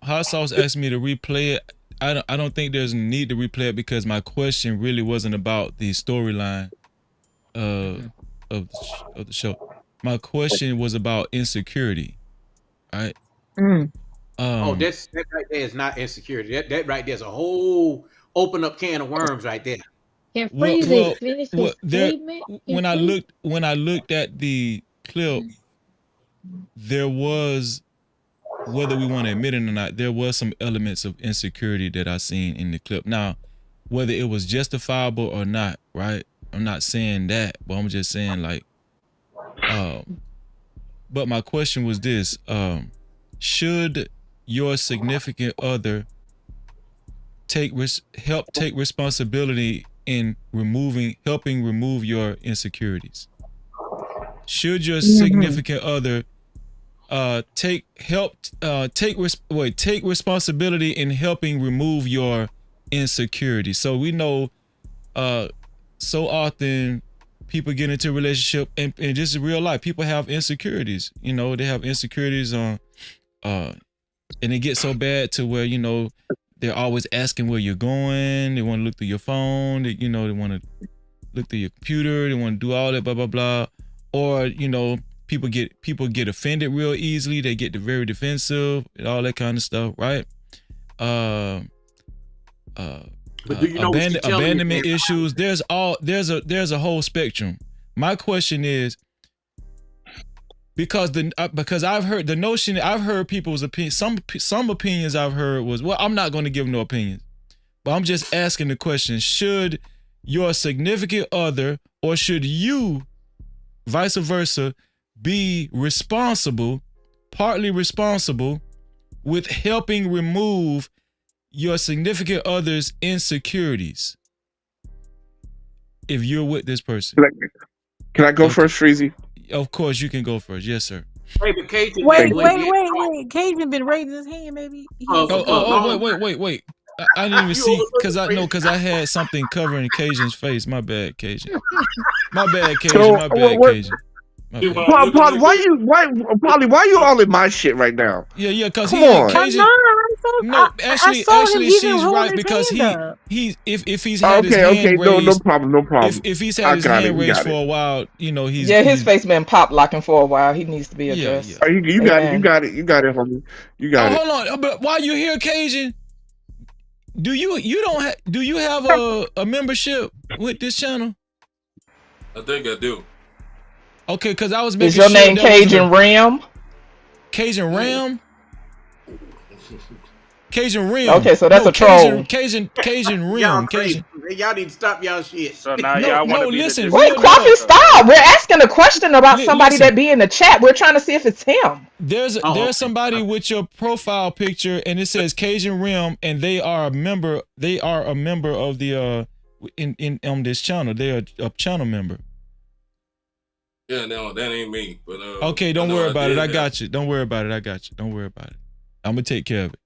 Hot Sauce asked me to replay it. I don't think there's a need to replay it because my question really wasn't about the storyline uh mhm. of the show. My question was about insecurity. Right? Mm. Oh, Um, that right there is not insecurity. That right there's a whole open up can of worms right there. Can well, Freezy well, finish his well. There statement? Can when I Freeze? looked at the clip, there was, whether we want to admit it or not, there was some elements of insecurity that I seen in the clip. Now, whether it was justifiable or not, right? I'm not saying that, but I'm just saying like, but my question was this: should your significant other help take responsibility in helping remove your insecurities? Should your Hmm. significant other take responsibility in helping remove your insecurity? So we know so often people get into a relationship and just in real life people have insecurities. They have insecurities on and it gets so bad to where they're always asking where you're going. They want to look through your phone. They want to look through your computer. They want to do all that, blah blah blah. Or people get offended real easily. They get very defensive and all that kind of stuff, right? Uh, But do you know what she's telling you, man? abandonment issues. There's a whole spectrum. My question is, because I've heard the notion, I've heard people's opinion. Some opinions I've heard was, well, I'm not going to give no opinions, but I'm just asking the question: should your significant other, or should you, vice versa, be responsible, partly responsible, with helping remove your significant other's insecurities if you're with this person? Can I go first, Freezy? Of course, you can go first. Yes, sir. Hey, but Cajun, Wait, when wait, he, wait, wait. Cajun been raising his hand. Maybe he has for something. a long Wait. I didn't even You see overlooked because I had something covering Cajun's face. My bad, Cajun. My bad, So Cajun. My bad, what? Cajun. My You bad. want looking like Why this? you why you all in my shit right now? Yeah, because Come he ain't on. I'm Cajun. not. No, I saw him actually, even she's holding right his because hand up. if he's had his Okay, hand no raised, problem. if he's had I his got it. hand You raised got it. for a while, you know, Yeah, his he's face been pop locking for a while. He needs to be yeah. addressed. You got it. You Amen. got it. You got it, homie. You got it. Hold on, but while you're here, Cajun, do you have a membership with this channel? I think I do. Okay, because I was Is making your sure name there wasn't Cajun Ram? Cajun Ram. Cajun Rim. Okay, so that's No, a troll. Cajun y'all Rim. crazy. Cajun. Y'all need to stop y'all shit. So now No, y'all want to be listen, the Wait, real Coffee, dog. stop. We're asking a question about somebody Listen, that be in the chat. We're trying to see if it's him. there's somebody with your profile picture and it says Cajun Rim and they are a member of the in on this channel. They're a channel member. Yeah, no, that ain't me. But okay, don't worry about it. I got you. Don't worry about it. I got you. Don't worry about it. I'm gonna take care of it.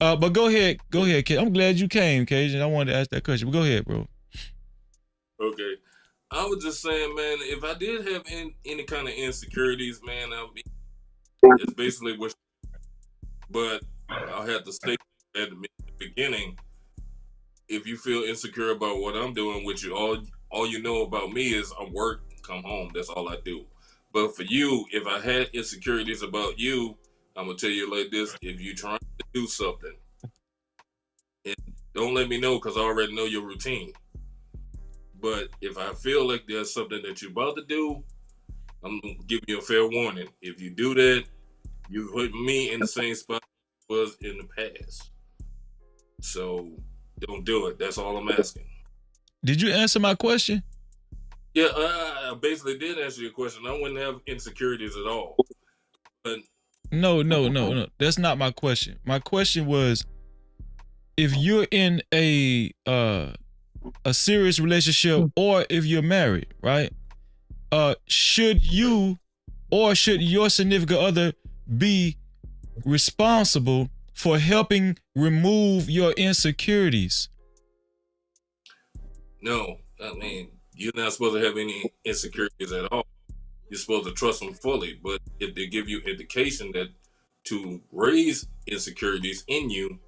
But go ahead, Cajun. I'm glad you came, Cajun. I wanted to ask that question. But go ahead, bro. Okay. I was just saying, man, if I did have any kind of insecurities, man, it's basically what. But I'll have to state at the beginning, if you feel insecure about what I'm doing with you, all you know about me is I work, come home. That's all I do. But for you, if I had insecurities about you, I'm gonna tell you like this: if you trying to do something, and don't let me know because I already know your routine. But if I feel like there's something that you're about to do, I'm giving you a fair warning. If you do that, you put me in the same spot I was in the past. So don't do it. That's all I'm asking. Did you answer my question? Yeah, I basically did answer your question. I wouldn't have insecurities at all. But No. That's not my question. My question was, if you're in a serious relationship or if you're married, right? Should you or should your significant other be responsible for helping remove your insecurities? no, I mean, you're not supposed to have any insecurities at all. You're supposed to trust them fully. But if they give you indication that to raise insecurities in you,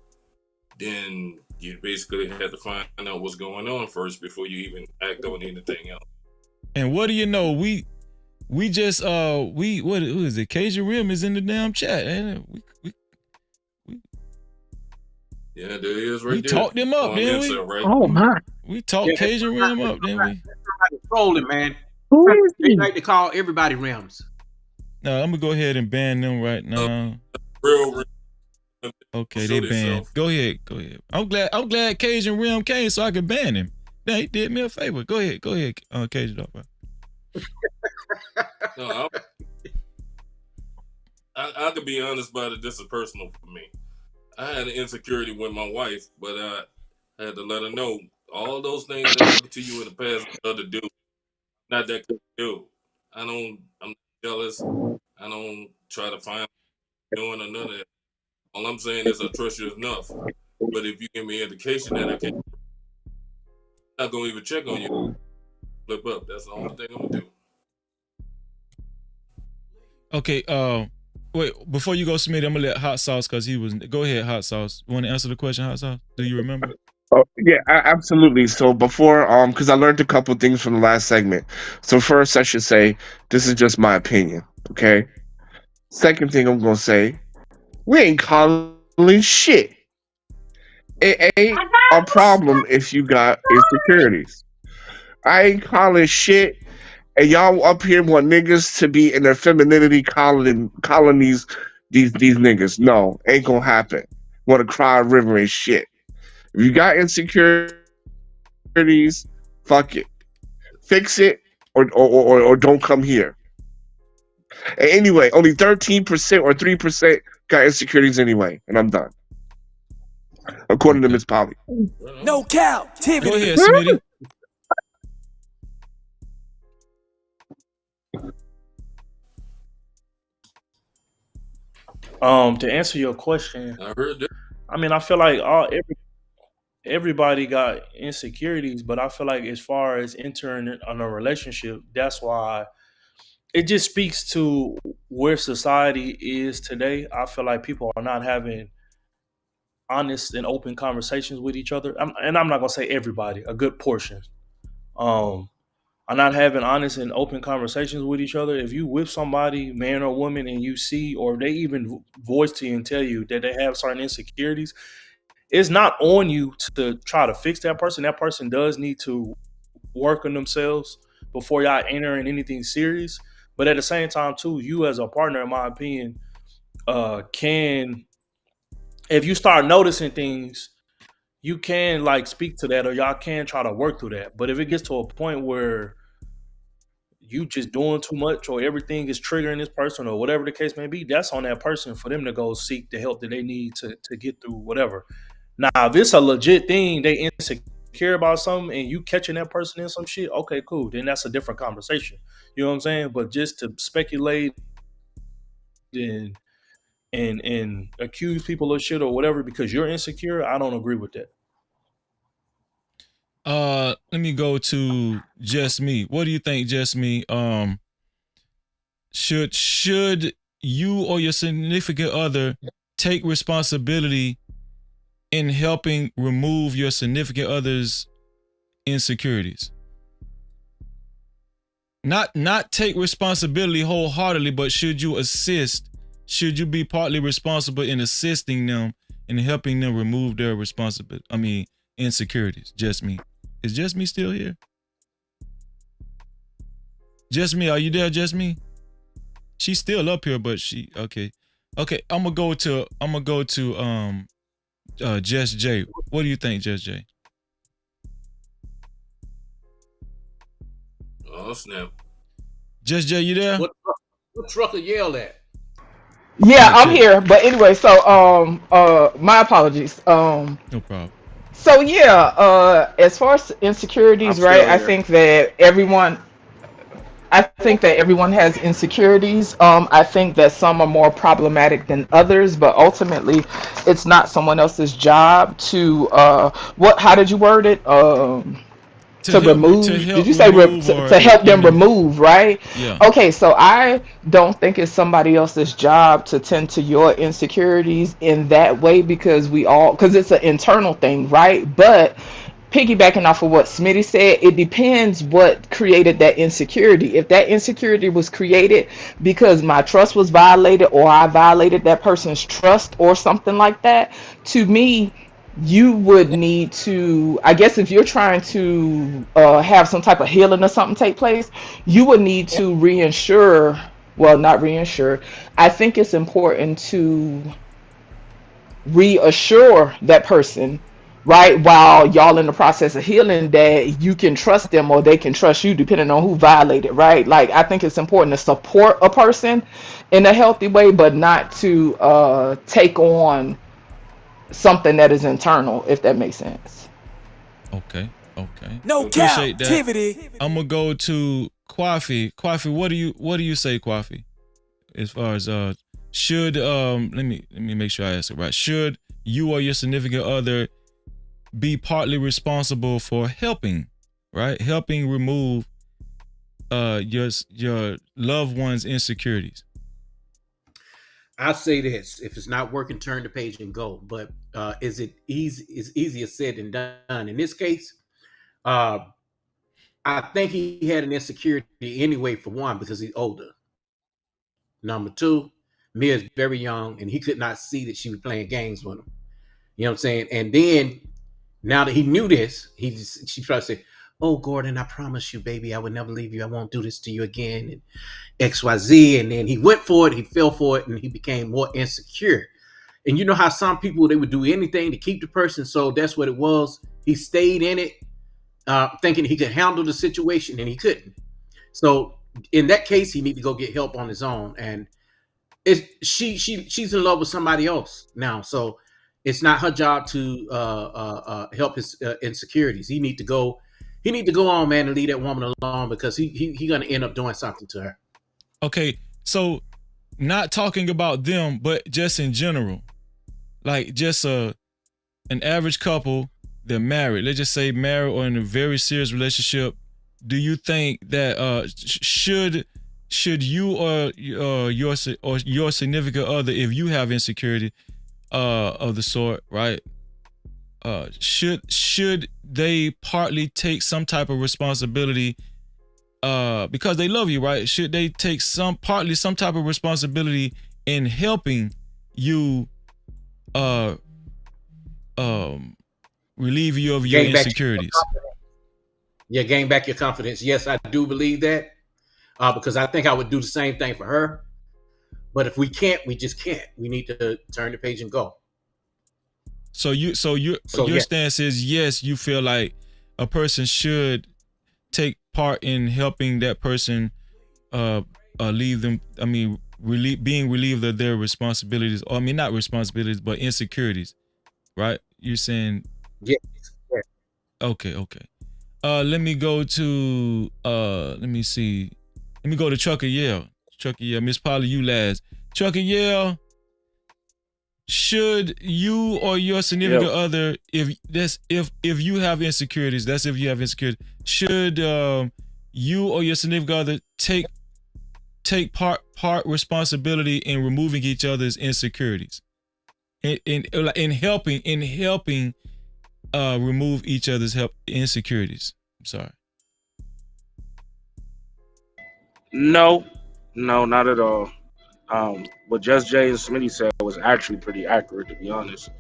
then you basically have to find out what's going on first before you even act on anything else. And what do you know? We just who is it? Cajun Rim is in the damn chat, and Yeah, there is right we there. talked him up, didn't we? Right? Oh my! We talked Cajun Rim up, didn't we? Trolling, man. Who is They he? like to call everybody rims. No, I'm gonna go ahead and ban them right now. Real. Okay, they banned. Go ahead. I'm glad Cajun Rim came so I could ban him. Now he did me a favor. Go ahead, Cajun Dog. No, I could be honest about it. This is personal for me. I had an insecurity with my wife, but I had to let her know all those things that happened to you in the past. Other dude, not that good dude. I'm not jealous. I don't try to find doing or none of that. All I'm saying is I trust you enough. But if you give me indication that I can't, I'm not gonna even check on you. Flip up. That's the only thing I'm gonna do. Okay, wait, before you go, Smitty, I'm gonna let Hot Sauce because he was. Go ahead, Hot Sauce. You want to answer the question, Hot Sauce? Do you remember? Oh, yeah, absolutely. So before, because I learned a couple things from the last segment. So first, I should say this is just my opinion. Okay. Second thing I'm gonna say, we ain't calling shit. It ain't a problem if you got insecurities. I ain't calling shit, and y'all up here want niggas to be in their femininity calling these niggas. No, ain't gonna happen. Want to cry a river and shit. If you got insecurities, fuck it, fix it, or don't come here. And anyway, only 13% or 3% got insecurities anyway, and I'm done. According to Miss Polly. No Cap-tivity. Go ahead, Smitty. To answer your question, I heard that. I mean, I feel like everybody got insecurities, but I feel like as far as entering on a relationship, that's why it just speaks to where society is today. I feel like people are not having honest and open conversations with each other. And I'm not gonna say everybody, a good portion. Um, are not having honest and open conversations with each other. If you with somebody, man or woman, and you see, or they even voice to you and tell you that they have certain insecurities, it's not on you to try to fix that person. That person does need to work on themselves before y'all enter in anything serious. But at the same time, too, you as a partner, in my opinion, can, if you start noticing things, you can like speak to that, or y'all can try to work through that. But if it gets to a point where you just doing too much, or everything is triggering this person, or whatever the case may be, that's on that person for them to go seek the help that they need to get through whatever. Now, if it's a legit thing, they insecure about something, and you catching that person in some shit, okay, cool. Then that's a different conversation. You know what I'm saying? But just to speculate and and accuse people of shit or whatever because you're insecure, I don't agree with that. Let me go to Just Me. What do you think, Just Me? Should you or your significant other take responsibility in helping remove your significant other's insecurities? Not take responsibility wholeheartedly, but should you assist? Should you be partly responsible in assisting them and helping them remove their responsibility? I mean, insecurities. Just Me. Is Just Me still here? Just Me, are you there, Just Me? She's still up here, but okay. I'm gonna go to Just J. What do you think, Just J? Oh snap! Just J, you there? What trucker yell at? Yeah, I'm here. But anyway, so my apologies. No problem. So yeah, as far as I'm insecurities, right? still here. I think that everyone has insecurities. I think that some are more problematic than others, but ultimately, it's not someone else's job to how did you word it? To remove. Did you say to help them remove? Right. Yeah. Okay, so I don't think it's somebody else's job to tend to your insecurities in that way because it's an internal thing, right? But piggybacking off of what Smitty said, it depends what created that insecurity. If that insecurity was created because my trust was violated or I violated that person's trust or something like that, to me, you would need to, I guess if you're trying to have some type of healing or something take place, you would need to not reinsure. I think it's important to reassure that person, right, while y'all in the process of healing, that you can trust them or they can trust you depending on who violated, right? Like, I think it's important to support a person in a healthy way, but not to take on something that is internal, if that makes sense. Okay. No Appreciate Cap-tivity. that. I'm gonna go to Kwafi. Kwafi, what do you say, Kwafi? As far as should let me make sure I ask it right. Should you or your significant other be partly responsible for helping remove your loved one's insecurities? I say this: if it's not working, turn the page and go. But is it easy? It's easier said than done. In this case, I think he had an insecurity anyway. For one, because he's older. Number two, Mia is very young, and he could not see that she was playing games with him. You know what I'm saying? And then now that he knew this, she tried to say, "Oh, Gordon, I promise you, baby, I would never leave you. I won't do this to you again." And XYZ. And then he went for it, he fell for it, and he became more insecure. And you know how some people, they would do anything to keep the person. So that's what it was. He stayed in it, thinking he could handle the situation, and he couldn't. So in that case, he need to go get help on his own. And she's in love with somebody else now, so it's not her job to help his insecurities. He need to go. He need to go on, man, and leave that woman alone because he gonna end up doing something to her. Okay, so not talking about them, but just in general, like just an average couple, they're married. Let's just say married or in a very serious relationship. Do you think that should you or your significant other, if you have insecurity of the sort, right? Should they partly take some type of responsibility because they love you, right? Should they take some type of responsibility in helping you relieve you of your insecurities? Gain back your confidence. Yes, I do believe that because I think I would do the same thing for her. But if we can't, we just can't. We need to turn the page and go. So your stance is yes, you feel like a person should take part in helping that person leave them. I mean, being relieved of their responsibilities. Or I mean, not responsibilities, but insecurities, right? You're saying yes. Okay. Let me go to let me see. Let me go to Chuck and Yale. Miss Polly, you last. Chuck and Yale, should you or your significant other, if you have insecurities, should you or your significant other take part responsibility in removing each other's insecurities, in helping remove each other's insecurities? I'm sorry. No, not at all. What Just Jay and Smitty said was actually pretty accurate, to be honest.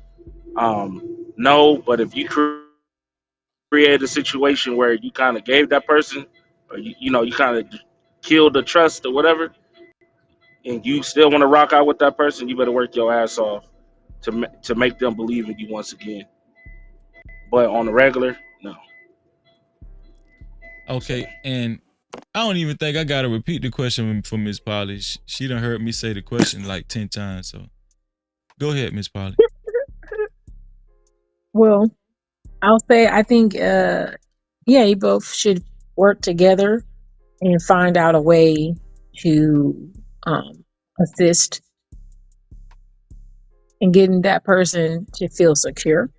No, but if you create a situation where you kind of gave that person, or you kind of killed the trust or whatever, and you still want to rock out with that person, you better work your ass off to make them believe in you once again. But on the regular, no. Okay, and I don't even think I gotta repeat the question for Miss Polly. She done heard me say the question like 10 times. So go ahead, Miss Polly. Well, I'll say I think you both should work together and find out a way to assist in getting that person to feel secure.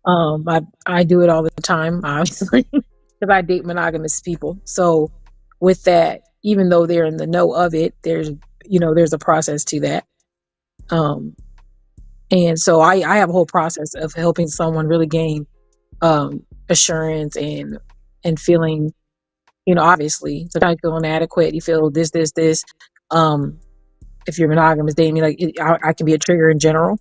I do it all the time, obviously, because I date monogamous people. So with that, even though they're in the know of it, there's a process to that. And so I have a whole process of helping someone really gain assurance and feeling, obviously, sometimes you feel inadequate, you feel this. If you're monogamous dating, I can be a trigger in general.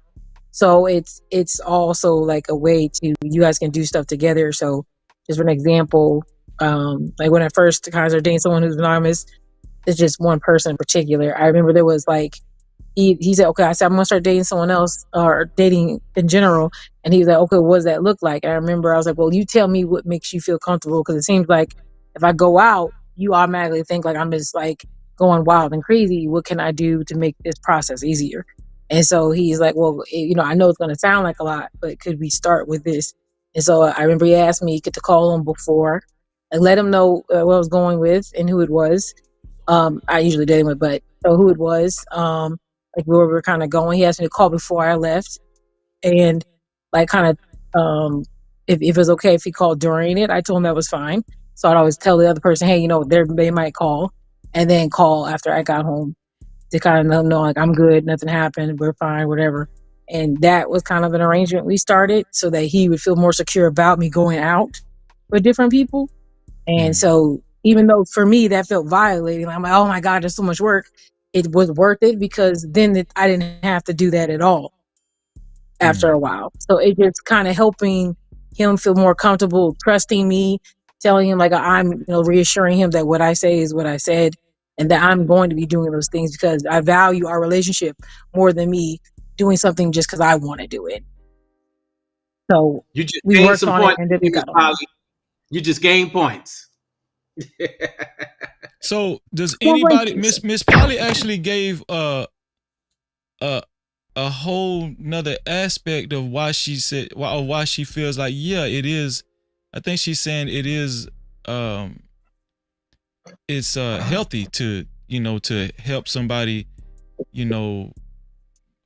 So it's also like a way to, you guys can do stuff together. So just for an example, like when I first kind of started dating someone who's monogamous, it's just one person in particular. I remember there was like, he said, okay, I said, I'm going to start dating someone else or dating in general. And he was like, okay, what does that look like? And I remember I was like, well, you tell me what makes you feel comfortable. Cause it seems like if I go out, you automatically think like I'm just like going wild and crazy. What can I do to make this process easier? And so he's like, well, I know it's going to sound like a lot, but could we start with this? And so I remember he asked me to call him before and let him know what I was going with and who it was. I usually date him with, but so who it was, like where we were kind of going. He asked me to call before I left, and like kind of, if it was okay if he called during it. I told him that was fine. So I'd always tell the other person, hey, they might call, and then call after I got home to kind of let them know like I'm good, nothing happened, we're fine, whatever. And that was kind of an arrangement we started so that he would feel more secure about me going out with different people. And so even though for me that felt violating, I'm like, oh my God, there's so much work. It was worth it because then I didn't have to do that at all after a while. So it just kind of helping him feel more comfortable, trusting me, telling him like I'm, reassuring him that what I say is what I said and that I'm going to be doing those things because I value our relationship more than me doing something just because I want to do it. So you just we gained worked some on it points. and then we got on. You just gained points. So does Well, anybody wait. Miss Polly actually gave a whole nother aspect of why she said why she feels like it is. I think she's saying it is it's healthy to to help somebody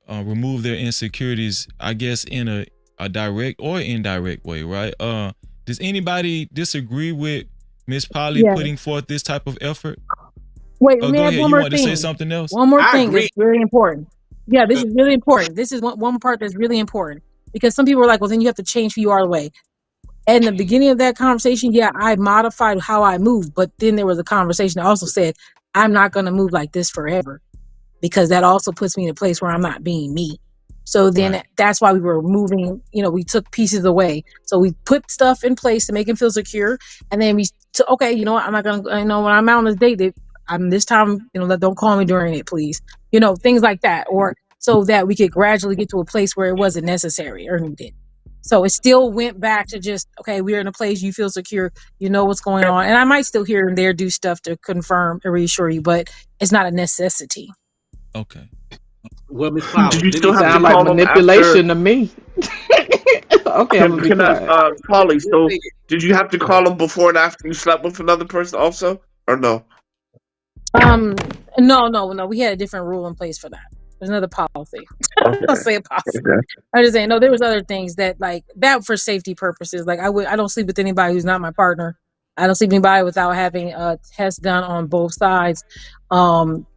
remove their insecurities, I guess in a direct or indirect way, right? Does anybody disagree with Miss Polly Yeah. putting forth this type of effort? Wait, let Oh, me go add ahead. one You more wanted to say thing. something else? One more I thing agree. is really important. Yeah, this is really important. This is one part that's really important because some people are like, well, then you have to change who you are the way. In the beginning of that conversation, yeah, I modified how I move, but then there was a conversation that also said, I'm not going to move like this forever, because that also puts me in a place where I'm not being me. So then Right. that's why we were moving, we took pieces away. So we put stuff in place to make him feel secure. And then we took, okay, you know what? I'm not going to, when I'm out on this date, I'm this time, don't call me during it, please. Things like that. Or so that we could gradually get to a place where it wasn't necessary or needed. So it still went back to just, okay, we're in a place you feel secure, you know what's going on. And I might still here and there do stuff to confirm and reassure you, but it's not a necessity. Okay. Well, Miss Did Polly, you let me still have to Sound say like call them after? manipulation to me. Okay, I'm gonna be Can I, quiet. Polly? this. So, did you have to call them before and after you slept with another person, also, or no? No. We had a different rule in place for that. There's another policy. I'll Okay. say a policy. Okay. I just saying, no, there was other things that like that for safety purposes. Like I don't sleep with anybody who's not my partner. I don't sleep with anybody without having a test done on both sides.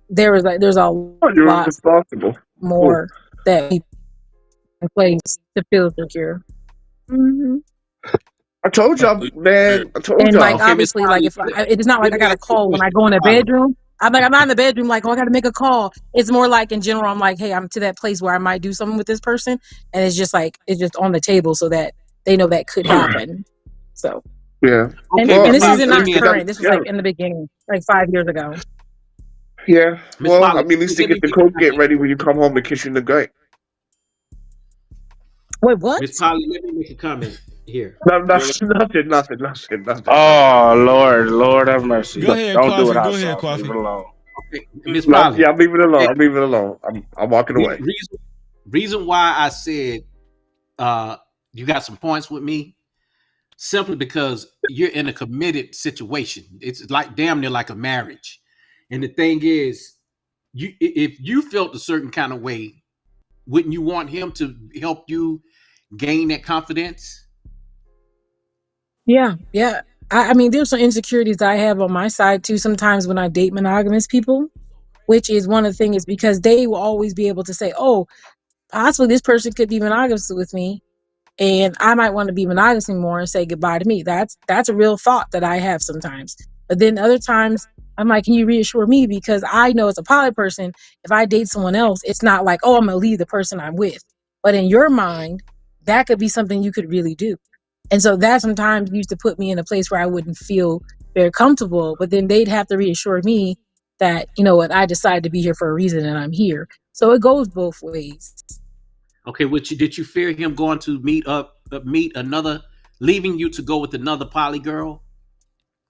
There's a Oh, you're lot responsible. Cool. more that we in place to feel secure. hmm I told So y'all, you said, man. I told And like y'all. Okay, Miss obviously, like Polly, if it's not let like I me got a ask you a call when question, I go Miss in the Polly. bedroom. I'm not in the bedroom like, oh, I got to make a call. It's more like in general, I'm like, hey, I'm to that place where I might do something with this person, and it's just on the table so that they know that could happen. So Yeah. Okay, and Miss this Well, isn't Polly, at let not least me they ask got. current. This was Yeah. like in the beginning, like 5 years ago. Yeah. Miss Well, I Polly, mean, at least they let me get the make a coke get comment. ready when you come home to kiss you in the gut. Wait, what? Miss Polly, let me make a comment here. No, Joe, nothing. Oh Lord have mercy. Go ahead, Don't do it, Coffee. Go hot ahead, sauce. Leave Coffee. it alone. Okay, Miss No, Polly. yeah, I'm leaving it alone. Okay, I'm leaving it alone. I'm walking away. reason why I said you got some points with me simply because you're in a committed situation. It's like damn near like a marriage. And the thing is, if you felt a certain kind of way, wouldn't you want him to help you gain that confidence? Yeah. I mean, there's some insecurities I have on my side too. Sometimes when I date monogamous people, which is one of the things, is because they will always be able to say, "Oh, possibly this person could be monogamous with me." And I might want to be monogamous anymore and say goodbye to me. That's a real thought that I have sometimes. But then other times I'm like, can you reassure me? Because I know as a poly person, if I date someone else, it's not like, oh, I'm gonna leave the person I'm with. But in your mind, that could be something you could really do. And so that sometimes used to put me in a place where I wouldn't feel very comfortable. But then they'd have to reassure me that, you know what, I decided to be here for a reason and I'm here. So it goes both ways. Okay, did you fear him going to meet another, leaving you to go with another poly girl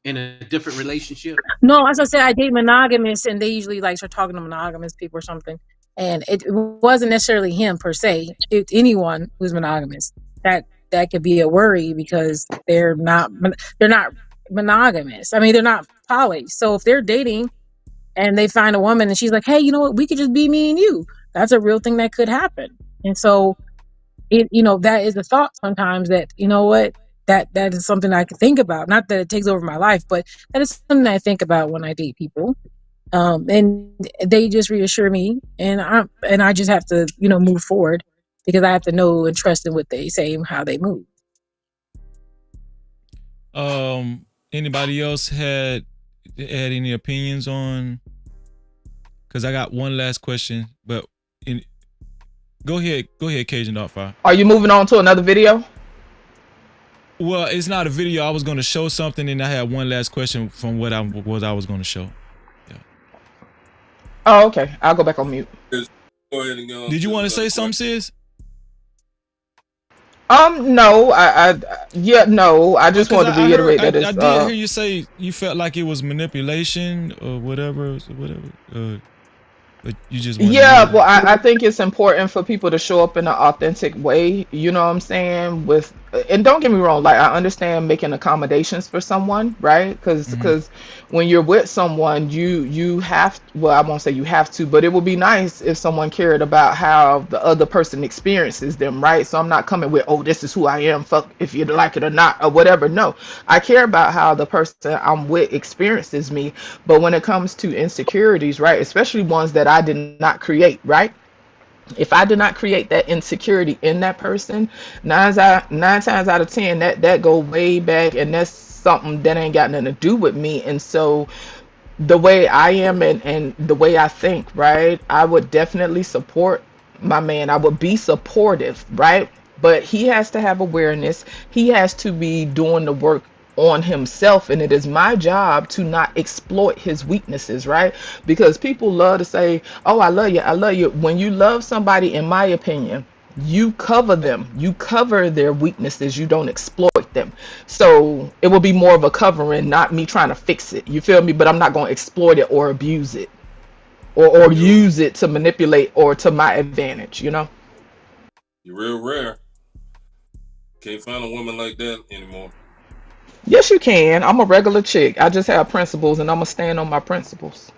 in a different relationship? No, as I said, I date monogamous, and they usually like start talking to monogamous people or something. And it wasn't necessarily him per se. It's anyone who's monogamous. That could be a worry because they're not monogamous. I mean, they're not poly. So if they're dating and they find a woman and she's like, hey, you know what, we could just be me and you. That's a real thing that could happen. And so that is a thought sometimes that, you know what, that is something I can think about. Not that it takes over my life, but that is something I think about when I date people. And they just reassure me, and I just have to, move forward because I have to know and trust in what they say and how they move. Anybody else had any opinions on? Because I got one last question, but go ahead, Cajun Dot Fire. Are you moving on to another video? Well, it's not a video. I was going to show something, and I had one last question from what I was going to show. Yeah. Oh, okay. I'll go back on mute. go ahead and Did you want to say something, sis? No, yeah, no. I just Because wanted to I heard reiterate that I it's did hear you say you felt like it was manipulation or whatever, but you just wanted to Yeah, read. well, I think it's important for people to show up in an authentic way. You know what I'm saying? And don't get me wrong, like I understand making accommodations for someone, right? Mm-hmm. Because when you're with someone, you have, well, I won't say you have to, but it would be nice if someone cared about how the other person experiences them, right? So I'm not coming with, oh, this is who I am, fuck if you like it or not, or whatever. No, I care about how the person I'm with experiences me. But when it comes to insecurities, right, especially ones that I did not create, right? If I did not create that insecurity in that person, nine times out of ten, that go way back, and that's something that ain't got nothing to do with me. And so the way I am and the way I think, right? I would definitely support my man. I would be supportive, right? But he has to have awareness. He has to be doing the work on himself, and it is my job to not exploit his weaknesses, right? Because people love to say, "Oh, I love you. I love you." When you love somebody, in my opinion, you cover them. You cover their weaknesses. You don't exploit them. So it will be more of a covering, not me trying to fix it. You feel me? But I'm not going to exploit it or abuse it or You use it to manipulate or to my advantage, you know? you're real rare. Can't find a woman like that anymore. Yes, you can. I'm a regular chick. I just have principles and I'm going to stand on my principles.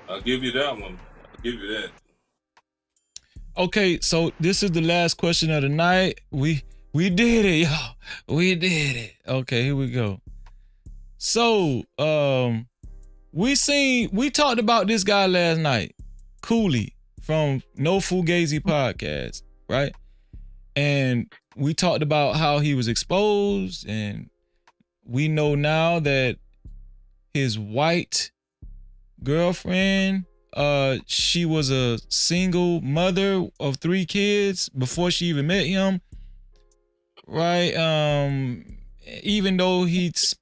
I'll give you that one. I'll give you that. Okay, so this is the last question of the night. We did it, y'all. We did it. Okay, here we go. So, we talked about this guy last night, Cooley from No Fugazi podcast, right? And we talked about how he was exposed, and we know now that his white girlfriend, she was a single mother of 3 kids before she even met him, right? Even though he's,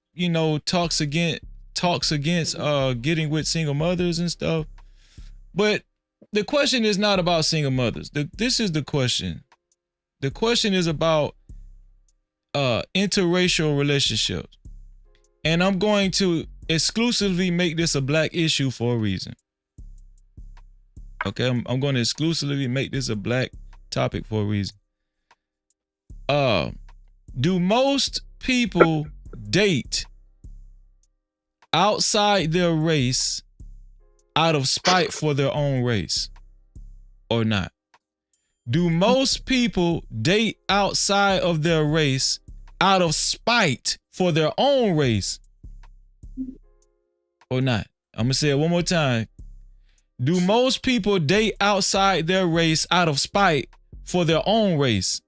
talks against getting with single mothers and stuff. But the question is not about single mothers. This is the question. The question is about interracial relationships. And I'm going to exclusively make this a black issue for a reason. Okay, I'm going to exclusively make this a black topic for a reason. Do most people date outside their race out of spite for their own race or not? Do most people date outside of their race out of spite for their own race or not? I'm going to say it one more time. Do most people date outside their race out of spite for their own race?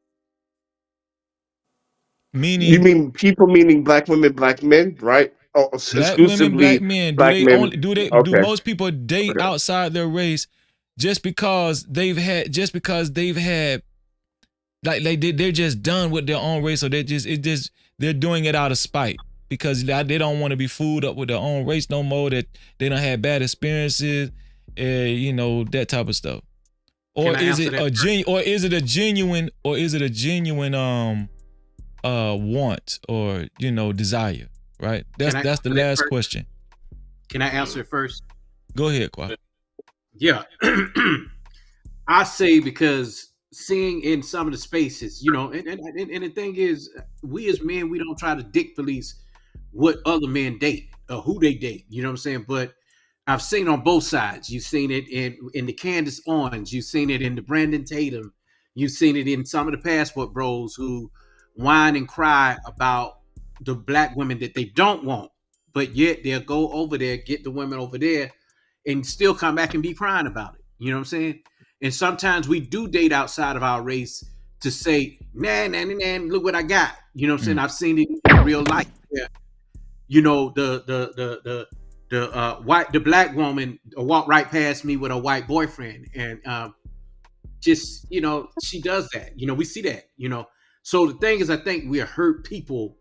Meaning, You mean people meaning black women, black men, right? Oh, black women, black exclusively men. black men. Do Okay. most people date Okay. outside their race just because they've had like they're just done with their own race, or they're doing it out of spite because they don't want to be fooled up with their own race no more, that they don't have bad experiences, that type of stuff. Or is it a genuine want or desire, right? That's the last question. Can I answer it first? Go ahead, Qua. Yeah. I say because seeing in some of the spaces, and the thing is, we as men, we don't try to dick police what other men date or who they date. You know what I'm saying? But I've seen on both sides. You've seen it in the Candace Owens. You've seen it in the Brandon Tatum. You've seen it in some of the Passport Bros who whine and cry about the black women that they don't want, but yet they'll go over there, get the women over there, and still come back and be crying about it. You know what I'm saying? And sometimes we do date outside of our race to say, man, look what I got. You know what I'm saying? I've seen it in real life. Yeah. The black woman walked right past me with a white boyfriend, and she does that. We see that. So the thing is, I think we are hurt people.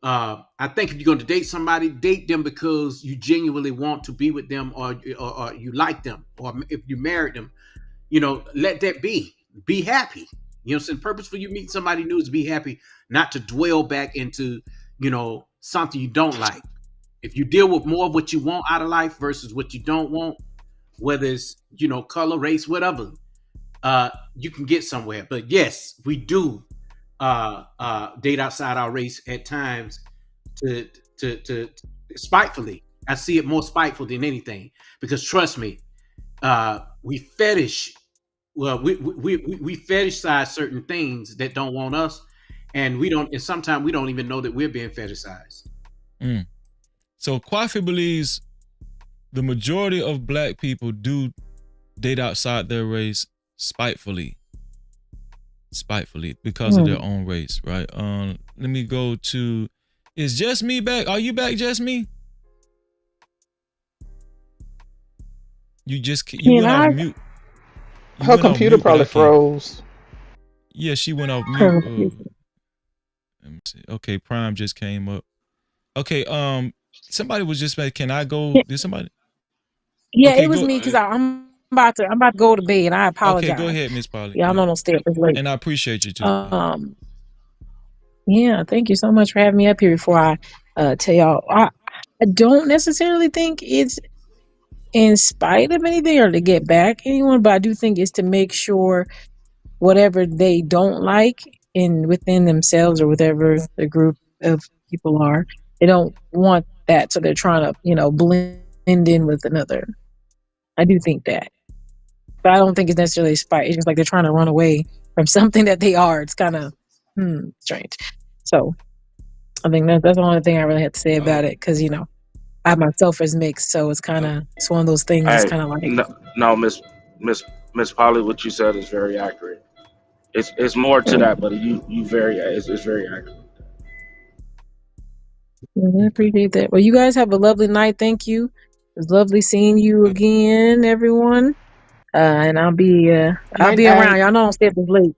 I think if you're going to date somebody, date them because you genuinely want to be with them, or you like them, or if you married them, let that be happy. You know what I'm saying? The purpose for you meeting somebody new is to be happy, not to dwell back into, something you don't like. If you deal with more of what you want out of life versus what you don't want, whether it's, color, race, whatever, you can get somewhere. But yes, we do date outside our race at times to to spitefully. I see it more spiteful than anything because trust me, we fetish. Well, we fetishize certain things that don't want us, and we don't. And sometimes we don't even know that we're being fetishized. So Kwafi believes the majority of black people do date outside their race spitefully because of their own race, right? Let me go to, is Just Me back? Are you back, Just Me? You went off mute. Her computer probably froze. Yeah, she went off mute. Let me see. Okay, Prime just came up. Okay, somebody was just like, can I go? Did somebody? Yeah, okay, it was me because I'm about to go to bed. I apologize. Okay, go ahead, Miss Polly. Yeah, I don't stay up as late. And I appreciate you too. Yeah, thank you so much for having me up here. Before I tell y'all, I don't necessarily think it's in spite of anything or to get back anyone, but I do think it's to make sure whatever they don't like within themselves or whatever the group of people are, they don't want that, so they're trying to blend in with another. I do think that, but I don't think it's necessarily spite. It's just like they're trying to run away from something that they are. It's kind of strange. So I think that's the only thing I really have to say about it, because I myself is mixed, so it's one of those things. Hey, it's kind of like no, Miss Polly, what you said is very accurate. It's more to that, but it's very accurate. I appreciate that. Well, you guys have a lovely night. Thank you. It was lovely seeing you again, everyone. And I'll be around. Y'all know I don't stay up as late.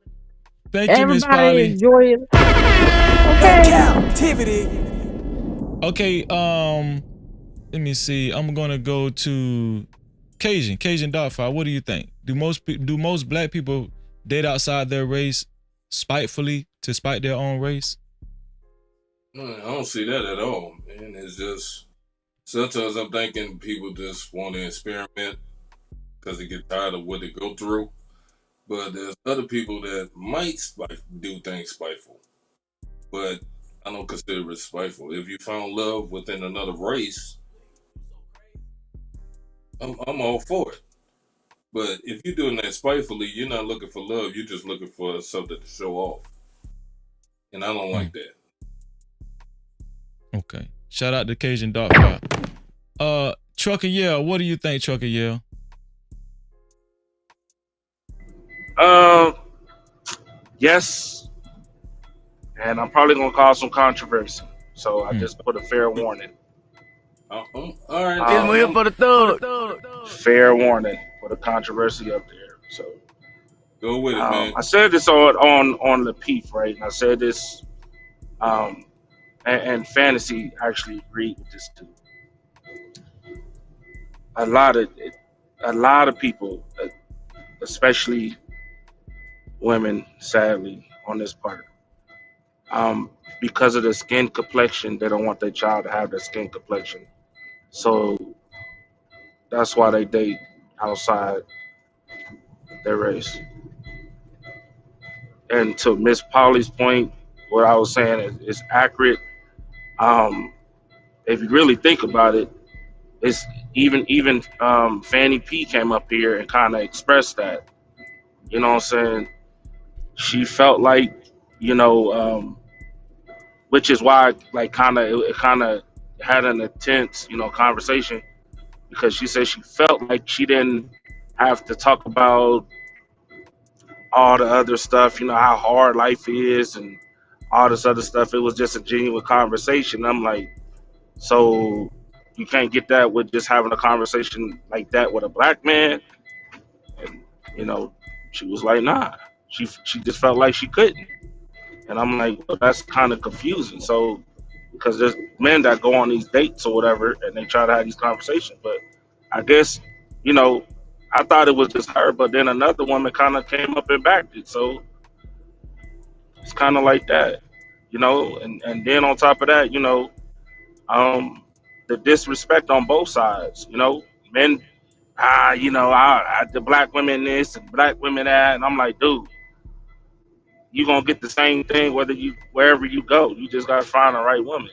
Thank you, Miss Everybody Polly. enjoy it. No Cap-tivity. Okay, let me see. I'm gonna go to Cajun Dogfire. What do you think? Do most black people date outside their race spitefully to spite their own race? I don't see that at all, man. It's just sometimes I'm thinking people just want to experiment because they get tired of what they go through. But there's other people that might do things spiteful, but I don't consider it spiteful. If you found love within another race, I'm all for it. But if you're doing that spitefully, you're not looking for love. You're just looking for something to show off, and I don't like that. Okay. Shout out to Cajun Dogfire. Trucker Yell, what do you think, Trucker Yell? Yes, and I'm probably gonna cause some controversy, so I just put a fair warning. All right, It's for the thug. Fair warning for the controversy up there. So go with it, man. I said this on the Peep, right? And I said this, and Fantasy actually agreed with this too. A lot of people, especially women, sadly, on this part, because of the skin complexion, they don't want their child to have the skin complexion. So that's why they date outside their race. And to Miss Polly's point, what I was saying is accurate. If you really think about it, it's even Fanny P came up here and kind of expressed that. You know what I'm saying? She felt like, which is why like it kind of had an intense, conversation, because she said she felt like she didn't have to talk about all the other stuff, how hard life is and all this other stuff. It was just a genuine conversation. I'm like, so you can't get that with just having a conversation like that with a black man? And she was like, nah. She just felt like she couldn't. And I'm like, well, that's kind of confusing. So because there's men that go on these dates or whatever and they try to have these conversations, but I guess I thought it was just her, but then another woman kind of came up and backed it. So It's kind of like that, and then on top of that, the disrespect on both sides. Men, the black women this and black women that, and I'm like, dude, you gonna get the same thing wherever you go. You just gotta find the right woman.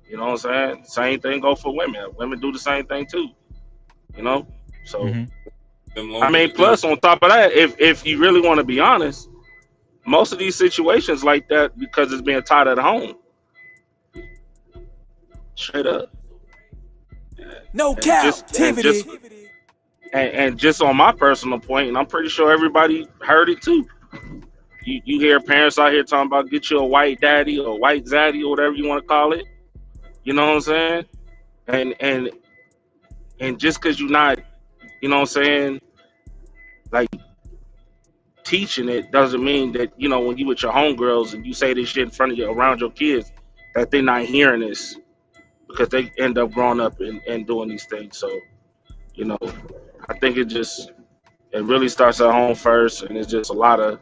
You know what I'm saying? Same thing go for women. Women do the same thing too. You know, so Mm-hmm. Them I longer mean, the deal. plus on top of that, if you really want to be honest, most of these situations like that because it's being taught at home, straight up, No and just and captivity. just and just on my personal point, and I'm pretty sure everybody heard it too. You hear parents out here talking about get you a white daddy or white zaddy or whatever you want to call it. You know what I'm saying? And and and just because you're not, you know what I'm saying, like teaching it doesn't mean that when you with your homegirls and you say this shit in front of you around your kids that they're not hearing this because they end up growing up and doing these things. So you know, I think it really starts at home first, and it's just a lot of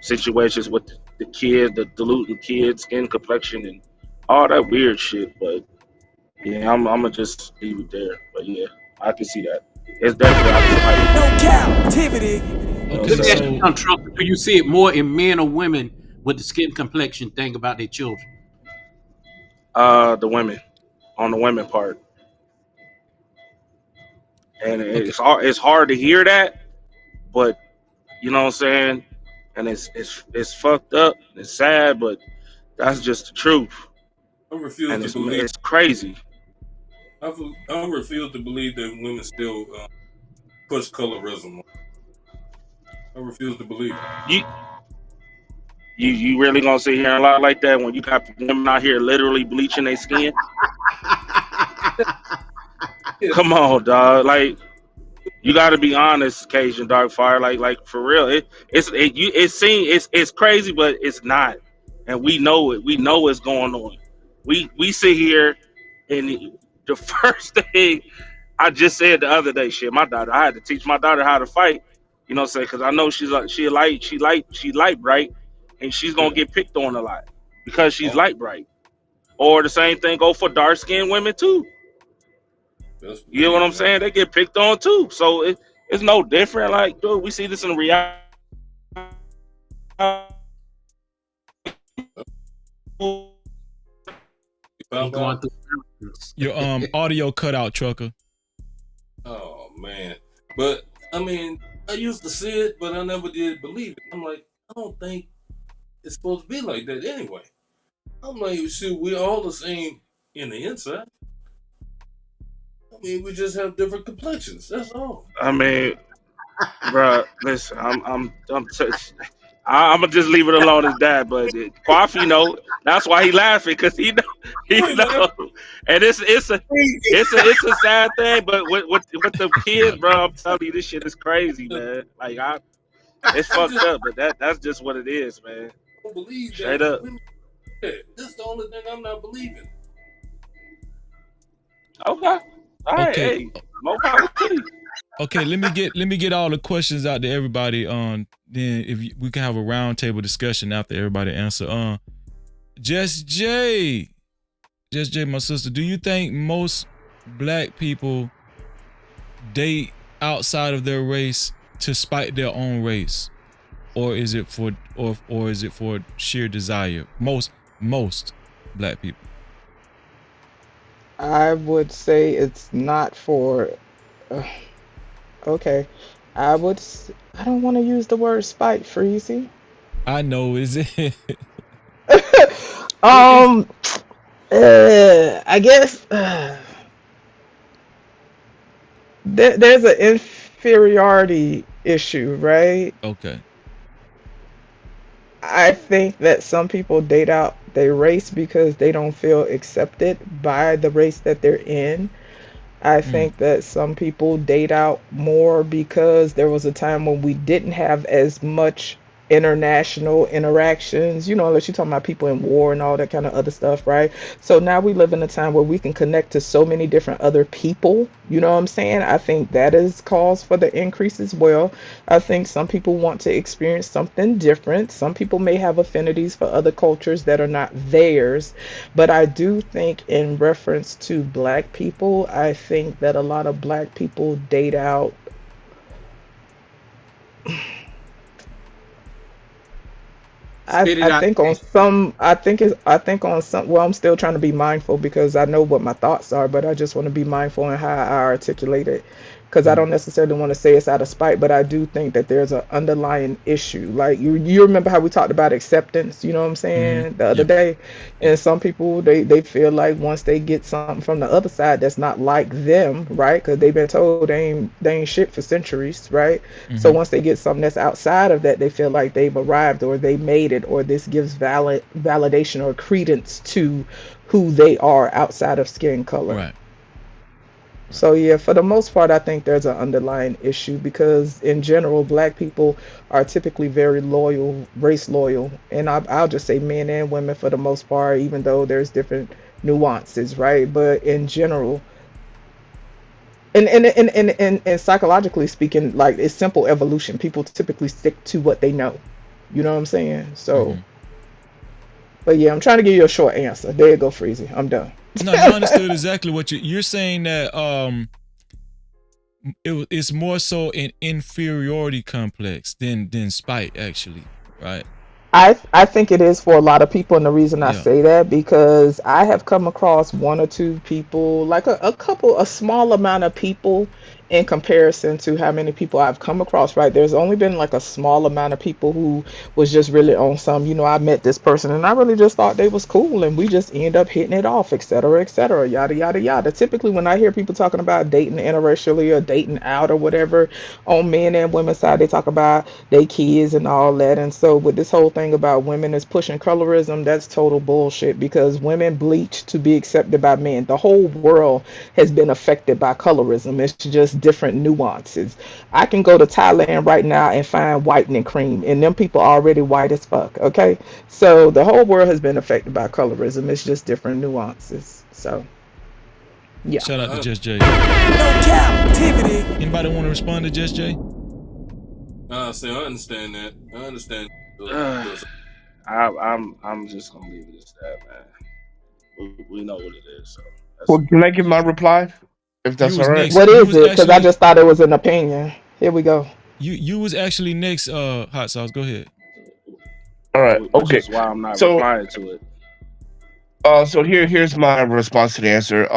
situations with the kid, the diluting kids, skin complexion, and all that weird shit. But yeah, I'm gonna just leave it there. But yeah, I can see that. It's definitely out of spite. No captivity. You know what I'm Okay, Let me ask saying? you so something, Trump. Do you see it more in men or women with the skin complexion thing about their children? The women on the women part, and okay, it's hard to hear that, but you know what I'm saying. And it's fucked up. It's sad, but that's just the truth, I refuse and to believe. it's crazy. I refuse to believe that women still push colorism. I refuse to believe it. You you really gonna sit here and lie like that when you got women out here literally bleaching their skin? Yeah, Come on, dog. Like you got to be honest, Cajun Darkfire. Like for real, it's crazy, but it's not, and we know it. We know what's going on. We sit here, and the first thing I just said the other day, shit, my daughter, I had to teach my daughter how to fight. You know what I'm saying? Because I know she light bright, and she's gonna yeah. get picked on a lot because she's Oh, light bright. Or the same thing go for dark skinned women too. You know what I'm yeah. saying? They get picked on too. So it's no different. Like, dude, we see this in reality. You He found going out? through mountains. your audio cut out, trucker. Oh man. But I mean, I used to see it, but I never did believe it. I'm like, I don't think it's supposed to be like that anyway. I'm like, shoot, we're all the same in the inside. I mean, we just have different complexions. That's all. I mean, bro, listen, I'm gonna just leave it alone as that. But Kwafi, that's why he laughing because he I ain't laughing. know, and it's a sad thing. But with the kids, bro, I'm telling you, this shit is crazy, man. Like it's I fucked just up, but that's just what it is, man. don't believe Straight that up. women. Yeah, that's the only thing I'm not believing. Okay. All right. Okay, Hey, more power to you. okay. Let me get all the questions out to everybody. Then if we can have a roundtable discussion after everybody answer. Just J, my sister. Do you think most black people date outside of their race to spite their own race, or is it for sheer desire? Most black people. I would say it's not for. Uh, okay, I don't want to use the word spite, Freezy. I know. Is it? It's Um, I guess there's an inferiority issue, right? okay. I think that some people date out their race because they don't feel accepted by the race that they're in. I Mm, think that some people date out more because there was a time when we didn't have as much international interactions, unless you're talking about people in war and all that kind of other stuff, right? So now we live in a time where we can connect to so many different other people, you know what I'm saying? I think that is cause for the increase as well. I think some people want to experience something different. Some people may have affinities for other cultures that are not theirs. But I do think, in reference to black people, I think that a lot of black people date out. Spit it I out. think on some I think on some, well, I'm still trying to be mindful because I know what my thoughts are, but I just want to be mindful in how I articulate it, because I don't necessarily want to say it's out of spite, but I do think that there's an underlying issue. Like you remember how we talked about acceptance, you know what I'm saying, the other Yep. day? And some people, they feel like once they get something from the other side that's not like them, right? Because they've been told they ain't shit for centuries, right? So once they get something that's outside of that, they feel like they've arrived or they made it, or this gives validation or credence to who they are outside of skin color. Right. So yeah, for the most part, I think there's an underlying issue because in general, black people are typically very loyal, race loyal, and I'll just say men and women for the most part, even though there's different nuances, right? But in general, and psychologically speaking, like, it's simple evolution. People typically stick to what they know. You know what I'm saying? So, but yeah, I'm trying to give you a short answer. There you go, Freezy. I'm done. No, I understood exactly what you're saying. That it's more so an inferiority complex than spite, actually, right? I think it is for a lot of people, and the reason I Yeah. say that, because I have come across one or two people, like a small amount of people in comparison to how many people I've come across, right? There's only been like a small amount of people who was just really on some, I met this person and I really just thought they was cool and we just end up hitting it off, et cetera, yada, yada, yada. Typically, when I hear people talking about dating interracially or dating out or whatever, on men and women's side, they talk about they kids and all that. And so with this whole thing about women is pushing colorism, that's total bullshit, because women bleach to be accepted by men. The whole world has been affected by colorism. It's just different nuances. I can go to Thailand right now and find whitening cream, and them people are already white as fuck. Okay, so the whole world has been affected by colorism. It's just different nuances. So yeah. Shout out to Just Jay. No Cap-tivity. Anybody want to respond to Just Jay? See, I understand that. I understand. I'm just gonna leave it as that, man. We know what it is. So Well, can I give my reply? If You that's was all right. next. What You is was it? Because I actually just thought it was an opinion. Here we go. you was actually next. Hot sauce. Go ahead. All right. which Okay. is why I'm not So, replying to it. here's my response to the answer.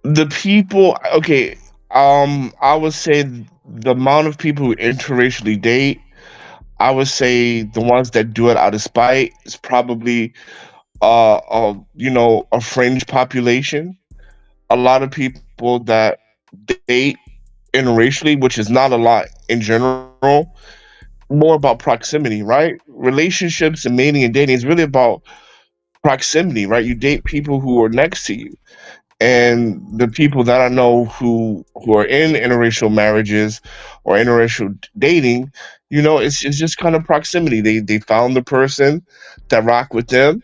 The people. Okay. I would say the amount of people who interracially date. I would say the ones that do it out of spite is probably a fringe population. A lot of people that date interracially, which is not a lot in general, more about proximity, right? Relationships and mating and dating is really about proximity, right? You date people who are next to you. And the people that I know who are in interracial marriages or interracial dating, it's just kind of proximity. They found the person that rock with them,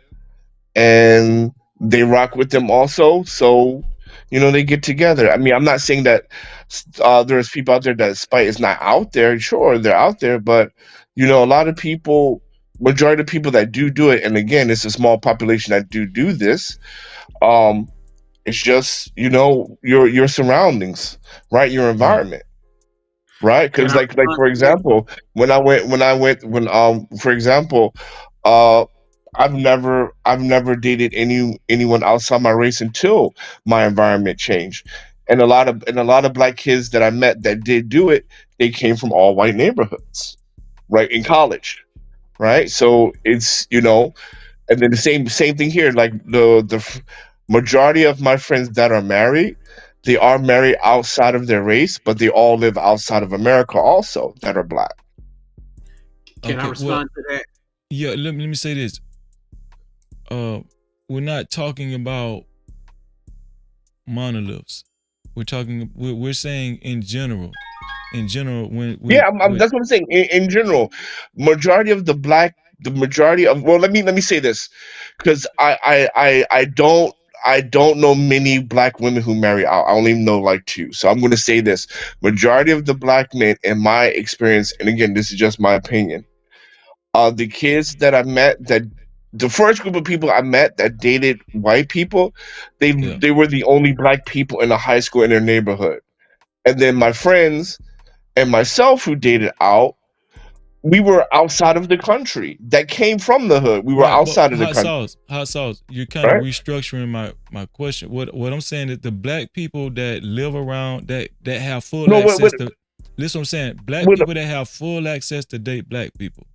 and they rock with them also. So, they get together. I mean, I'm not saying that there's people out there that spite is not out there. Sure, they're out there, but a lot of people, majority of people that do it, and again, it's a small population that do this. It's just your surroundings, right? Your Right. environment, right? Can Because I like respond for to that? example, when for example, uh, I've never dated anyone outside my race until my environment changed, and a lot of black kids that I met that did do it, they came from all white neighborhoods, right, in college, right? So it's and then the same thing here. Like majority of my friends that are married, they are married outside of their race, but they all live outside of America also that are black. Can I Okay. Well, respond to that? yeah. Let me say this. We're not talking about monoliths. We're saying in general. in general when Yeah, with that's what I'm saying. In general, majority of the majority of, well, let me say this, because I don't know many black women who marry out. I only know like two. So I'm going to say this: majority of the black men, in my experience, and again, this is just my opinion, the kids that I met that. The first group of people I met that dated white people, yeah. they were the only black people in the high school in their neighborhood. And then my friends and myself who dated out, we were outside of the country that came from the hood. We were Right, but outside of the country, hot sauce. You're kind of right? restructuring my question. What I'm saying is the black people that live around that have full No, access to. Listen, what I'm saying black with people that have full access to date black people.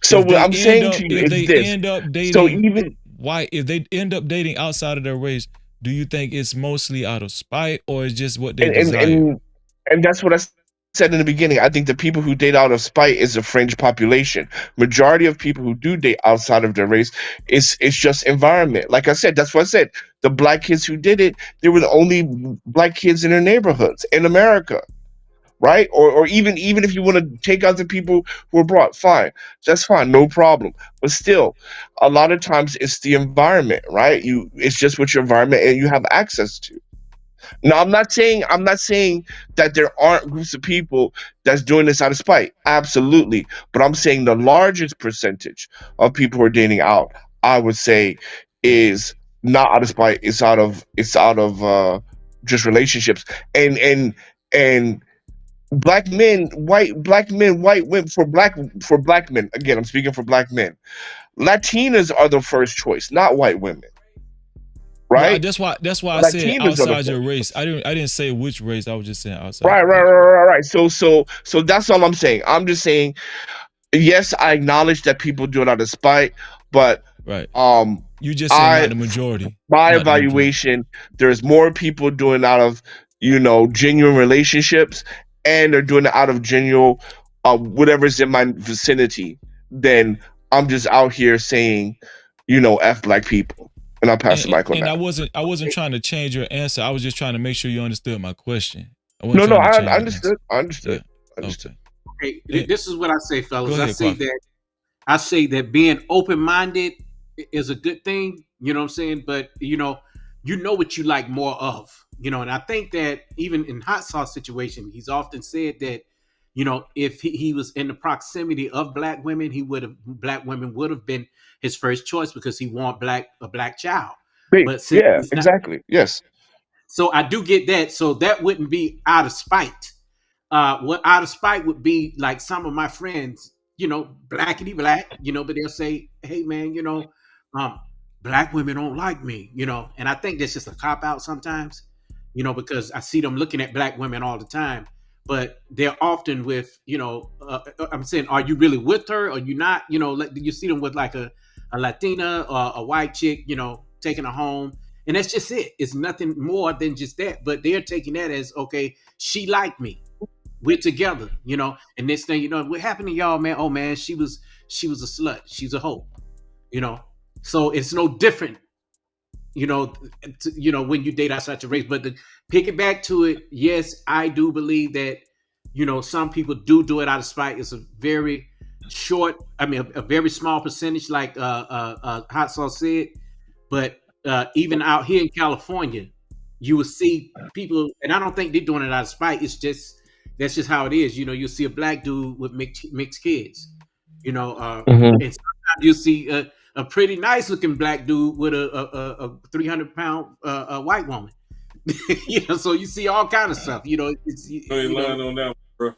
so If what they I'm end saying up to you if is they this. end up So dating even white, if they end up dating outside of their race, do you think it's mostly out of spite or it's just what they and and desire? and, and that's what I said in the beginning. I think the people who date out of spite is a fringe population. Majority of people who do date outside of their race is it's just environment. Like I said, that's what I said. The black kids who did it, they were the only black kids in their neighborhoods in America, right? Or even if you want to take out the people who were brought, fine, that's fine, no problem. But still, a lot of times it's the environment, right? It's just what your environment and you have access to. Now, I'm not saying that there aren't groups of people that's doing this out of spite. Absolutely, but I'm saying the largest percentage of people who are dating out, I would say, is not out of spite. It's out of just relationships and black men, white women, for black men. Again, I'm speaking for black men. Latinas are the first choice, not white women, Yeah, right? that's why I said Latinas are the outside your first race. choice. I didn't say which race. I was just saying outside Right, your right, race. right, right, right. So that's all I'm saying. I'm just saying, yes, I acknowledge that people do it out of spite, but Right. um, You just saying not I the majority. my Not the majority. evaluation, there's more people doing it out of genuine relationships, and they're doing it out of genuine whatever's in my vicinity. Then I'm just out here saying, f black people, and I'll pass the mic on And that. I wasn't trying to change your answer. I was just trying to make sure you understood my question. I wasn't No, no, trying to I change your answer. understood. I understood. Yeah. I understood. Okay. Okay, And, this is what I say, go fellas. ahead, Quaffy. I say that being open minded is a good thing. You know what I'm saying? But you know what you like more of. And I think that even in hot sauce situation, he's often said that if he was in the proximity of black women would have been his first choice because he want a black child. Wait, But since yeah, he's not, exactly. Yes. so I do get that. So that wouldn't be out of spite. What out of spite would be like some of my friends, blackity black, but they'll say, "Hey, man, um, black women don't like me," and I think that's just a cop out sometimes, because I see them looking at black women all the time, but they're often with, I'm saying, are you really with her or you not? You see them with like a Latina or a white chick, taking her home. And that's just it. It's nothing more than just that. But they're taking that as, okay, she liked me, we're together, and next thing you know, what happened to y'all, man? Oh man, she was a slut, she's a hoe, you know. So it's no different, when you date outside your race. But to pick it back to it, yes, I do believe that, some people do it out of spite. It's a very short, I mean, a very small percentage, like Hot Sauce said. But even out here in California, you will see people, and I don't think they're doing it out of spite. It's just that's just how it is. You'll see a black dude with mixed kids. Hmm. And sometimes you'll see a pretty nice looking black dude with a 300-pound white woman. So you see all kind of stuff. I ain't lying on that one, bro.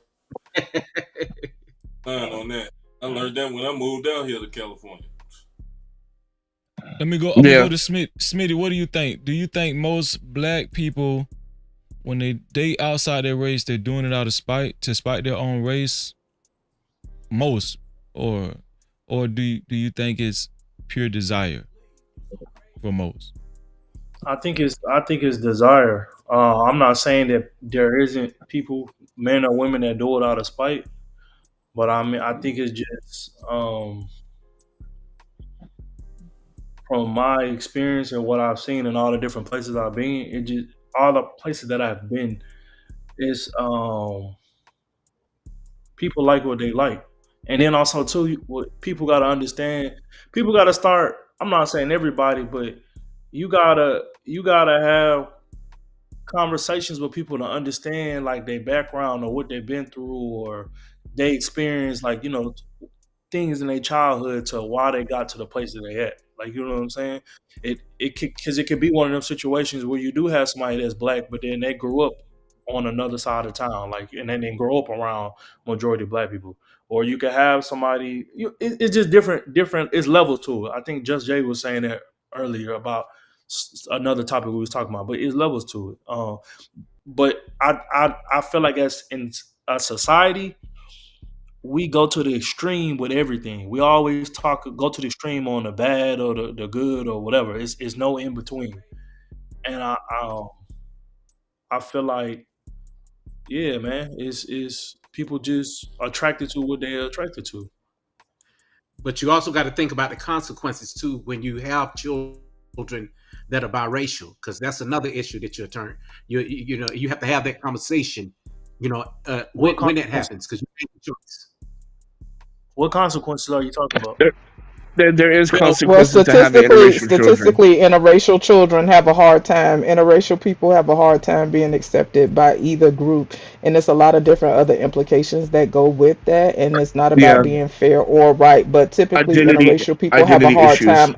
Lying on that. I learned that when I moved out here to California. I'm gonna Yeah. go to Smith. Smitty, what do you think? Do you think most black people, when they date outside their race, they're doing it out of spite to spite their own race? Most, or do you think it's pure desire for most? I think it's desire. I'm not saying that there isn't people, men or women, that do it out of spite, but I mean I think it's just from my experience and what I've seen in all the different places I've been. It just all the places that I've been, It's people like what they like, and then also too, what people got to understand, people got to start. I'm not saying everybody, but you gotta have conversations with people to understand like their background or what they've been through or they experience, like things in their childhood to why they got to the place that they at. Like, you know what I'm saying? Because it could be one of them situations where you do have somebody that's black, but then they grew up on another side of town, like, and then they grow up around majority black people. Or you could have somebody. It's just different. Different. It's levels to it. I think Just Jay was saying that earlier about another topic we was talking about, but it's levels to it. But I feel like as in a society, we go to the extreme with everything. We always go to the extreme on the bad or the good or whatever. It's no in between. And I feel like, yeah, man, it's people just attracted to what they're attracted to. But you also got to think about the consequences too when you have children that are biracial, because that's another issue that you're turn. You have to have that conversation. What When that consequences? happens, because you make the choice. What consequences are you talking about? There is Well, consequences to having statistically, interracial children. statistically, interracial children have a hard time. Interracial people have a hard time being accepted by either group, and there's a lot of different other implications that go with that. And it's not about Yeah, being fair or right, but typically, identity interracial people have a identity hard issues. time.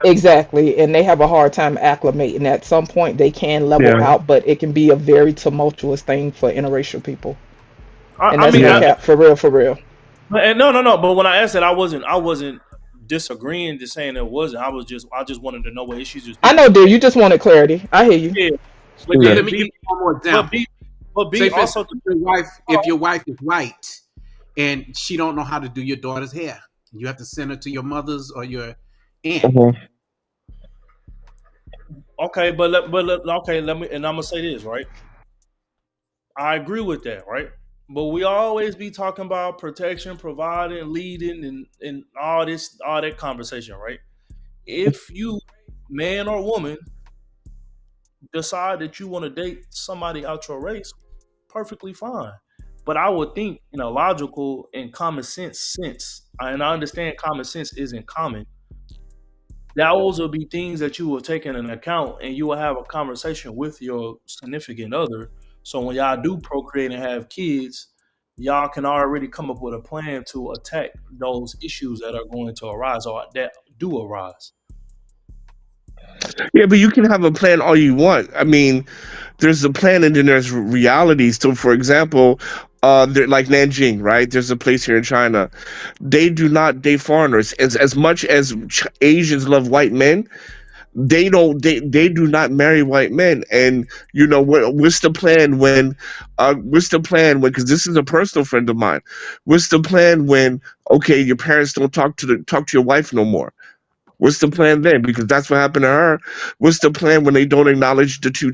Exactly, and they have a hard time acclimating. At some point, they can level Yeah, out, but it can be a very tumultuous thing for interracial people, and I that's mean, no yeah. cap, for real, for real. and no. But when I asked that, I wasn't disagreeing to saying it wasn't. I just wanted to know what issues is I people know, look dude. at. You just wanted clarity. I hear you. Yeah, but Let, Yeah. let then me give B, you one more but example. B, but B Say for also. instance, if your wife is white and she don't know how to do your daughter's hair, you have to send her to your mother's or your aunt. Mhm. Okay, okay, let me, and I'm gonna say this, right? I agree with that, right? But we always be talking about protection, providing, leading, and all that conversation, right? If you, man or woman, decide that you want to date somebody out your race, perfectly fine. But I would think in a logical and common sense, and I understand common sense isn't common, those will be things that you will take in an account and you will have a conversation with your significant other. So when y'all do procreate and have kids, y'all can already come up with a plan to attack those issues that are going to arise or that do arise. Yeah, but you can have a plan all you want. I mean, there's a plan and then there's reality. So, for example, like Nanjing, right? There's a place here in China. They do not date foreigners. As much as Asians love white men, they don't. They do not marry white men. And what's the plan when? What's the plan when? Because this is a personal friend of mine. What's the plan when? Okay, your parents don't talk to your wife no more. What's the plan then? Because that's what happened to her. What's the plan when they don't acknowledge the two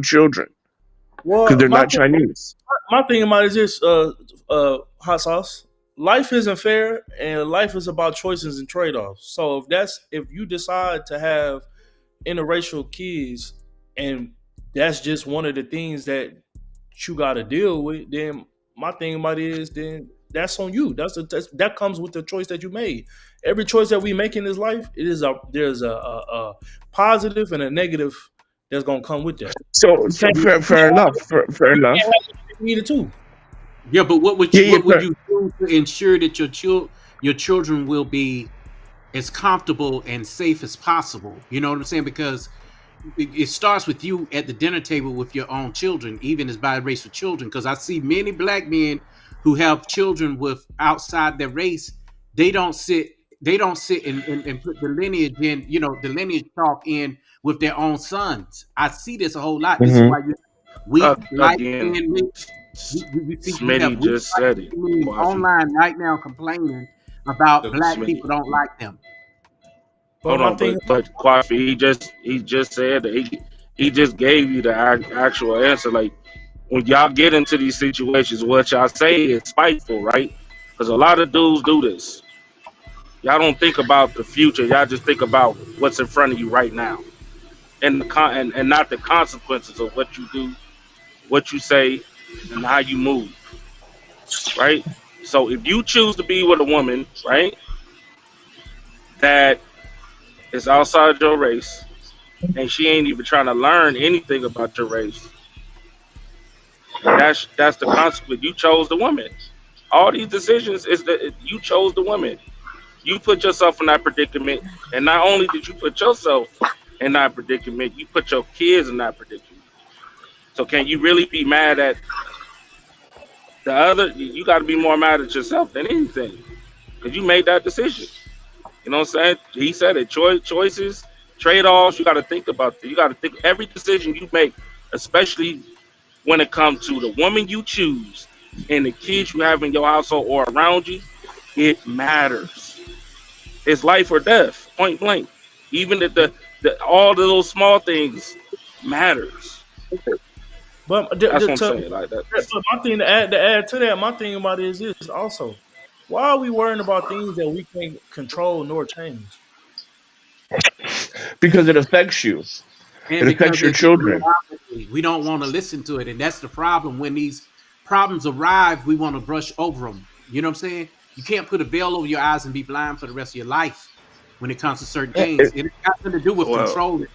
children because Well, they're not Chinese? my thing about it is this, hot sauce. Life isn't fair, and life is about choices and trade offs. So if you decide to have interracial kids, and that's just one of the things that you got to deal with, then my thing about it is then that's on you. That comes with the choice that you made. Every choice that we make in this life, there's a positive and a negative that's gonna come with that. So You can't fair enough. Fair you can't enough. have either two. Yeah, but what would Yeah, you yeah. what would you do to ensure that your children will be as comfortable and safe as possible? You know what I'm saying? Because it starts with you at the dinner table with your own children, even as biracial children. Because I see many black men who have children with outside their race. They don't sit. They don't sit and put the lineage in. The lineage talk in with their own sons. I see this a whole lot. This is hmm why you weak light Again, skinned men. You see, you have Smitty weak just light said it, skinned men Quasi. online right now complaining about black Smitty. people don't like them. But Hold my on, thing, but Quafi, he just said that he just gave you the actual answer. Like when y'all get into these situations, what y'all say is spiteful, right? Because a lot of dudes do this. Y'all don't think about the future. Y'all just think about what's in front of you right now, and and not the consequences of what you do, what you say. and how you move, right? So if you choose to be with a woman, right, that is outside your race, and she ain't even trying to learn anything about your race, that's the consequence. You chose the woman. All these decisions is that you chose the woman. You put yourself in that predicament, and not only did you put yourself in that predicament, you put your kids in that predicament. So can you really be mad at the other? You got to be more mad at yourself than anything, because you made that decision. You know what I'm saying? He said it. Choices, trade-offs. You got to think about that. You got to think every decision you make, especially when it comes to the woman you choose and the kids you have in your household or around you. It matters. It's life or death, point blank. Even if the all the little small things matters. But That's what I'm saying. Like that. my thing to add to that, my thing about it is this also. Why are we worrying about things that we can't control nor change? Because it affects you. And It because affects your it's children. we don't want to listen to it, and that's the problem. When these problems arrive, we want to brush over them. You know what I'm saying? You can't put a veil over your eyes and be blind for the rest of your life when it comes to certain things. It has nothing to do with Well, controlling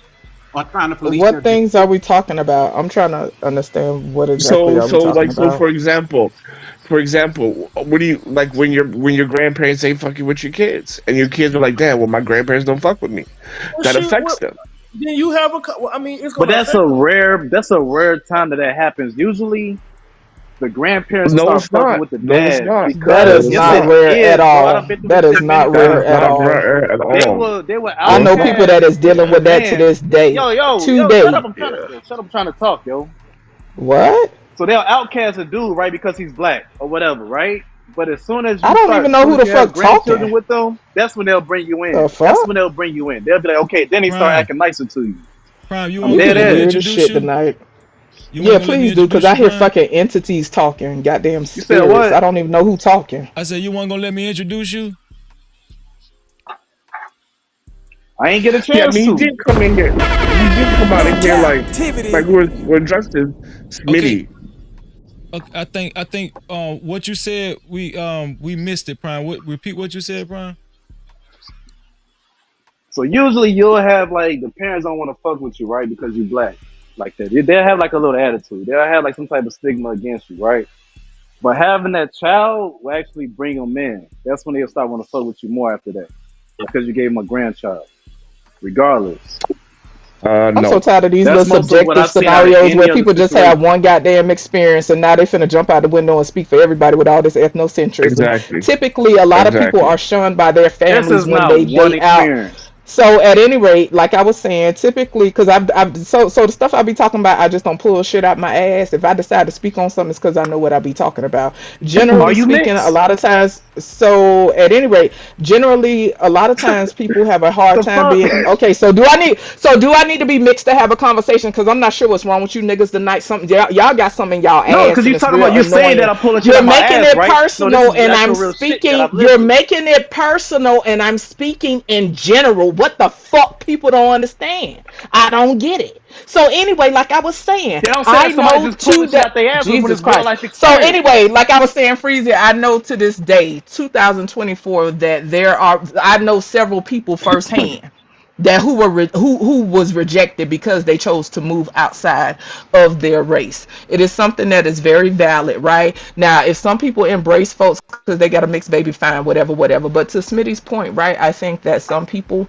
or trying to police What their. things are we talking about? I'm trying to understand what exactly are we talking so about. for example, what do you like when your grandparents ain't fucking with your kids, and your kids are like, damn, well, my grandparents don't fuck with me. Well, That shit, affects what? them. Then you have well, I mean, it's But gonna affect them. that's a rare time that happens. Usually the grandparents will No, start it's fucking not. with the No, it's dad not. That because is No, it's yes not it not. rare at is, bro. I all. done been through That this is shit many not That rare is at times. not all. rare at They all. were I No, it's know not. people outcast that is with dealing the with that to man. this day. Shut Today. up! Yeah. Shut up! I'm trying to talk, yo. What? So they'll outcast a dude, right, because he's black or whatever, right? But I don't even as know soon who as the you have fuck grandchildren talking. with them, that's when they'll bring you The in. That's fuck? when they'll bring you in. They'll be like, okay, then they start Prime, acting nicer to you. Prime, you I'm want This to dead is let me ass. weird as introduce shit you? tonight. You want Yeah, to let me please do, because introduce I you, hear Prime? fucking entities talking, goddamn You said spirits. what? I don't even know who talking. I said, you want to let me introduce you? I ain't get a Yeah, I chance mean, he to. did come in here. He did come out No in here captivity. like we're addressing Okay, Smitty. okay, I think what you said we missed it, Prime. Repeat what you said, Prime. So usually you'll have like the parents don't want to fuck with you, right? Because you black, like that. They'll have like a little attitude. They'll have like some type of stigma against you, right? But having that child will actually bring them in. That's when they'll start want to fuck with you more after that, because you gave them a grandchild. Regardless, I'm so No. tired of these little that's most of what subjective I've seen out of scenarios where any other people just have situation. one goddamn experience and now they finna jump out the window and speak for everybody with all this ethnocentrism. Exactly. Typically, a lot of people Exactly. are shunned by their This families is when not they one date out. experience. So at any rate, like I was saying, typically, because so the stuff I be talking about, I just don't pull shit out my ass. If I decide to speak on something, it's because I know what I be talking about. Are Generally you speaking, a mixed? lot of times. So at any rate, generally, a lot of times people have a hard The time fuck? being okay. So do I need to be mixed to have a conversation? Because I'm not sure what's wrong with you niggas tonight. Something y'all got something in y'all No, ass, because and you it's talking real about you saying that annoying. I'm pulling shit You're out my making ass, it right? No, this personal, is and I'm actual real shit that speaking. I've You're lived through. making it personal, and I'm speaking in general. What the fuck people don't understand? I don't get it. So anyway, like I was saying, They don't say I that somebody know just pulling to shit out that their ass when Jesus it's real Christ. life So experience. anyway, like I was saying, Freezy, I know to this day, 2024, that I know several people firsthand that who was rejected because they chose to move outside of their race. It is something that is very valid, right? Now, if some people embrace folks because they got a mixed baby, fine, whatever, whatever. But to Smitty's point, right? I think that some people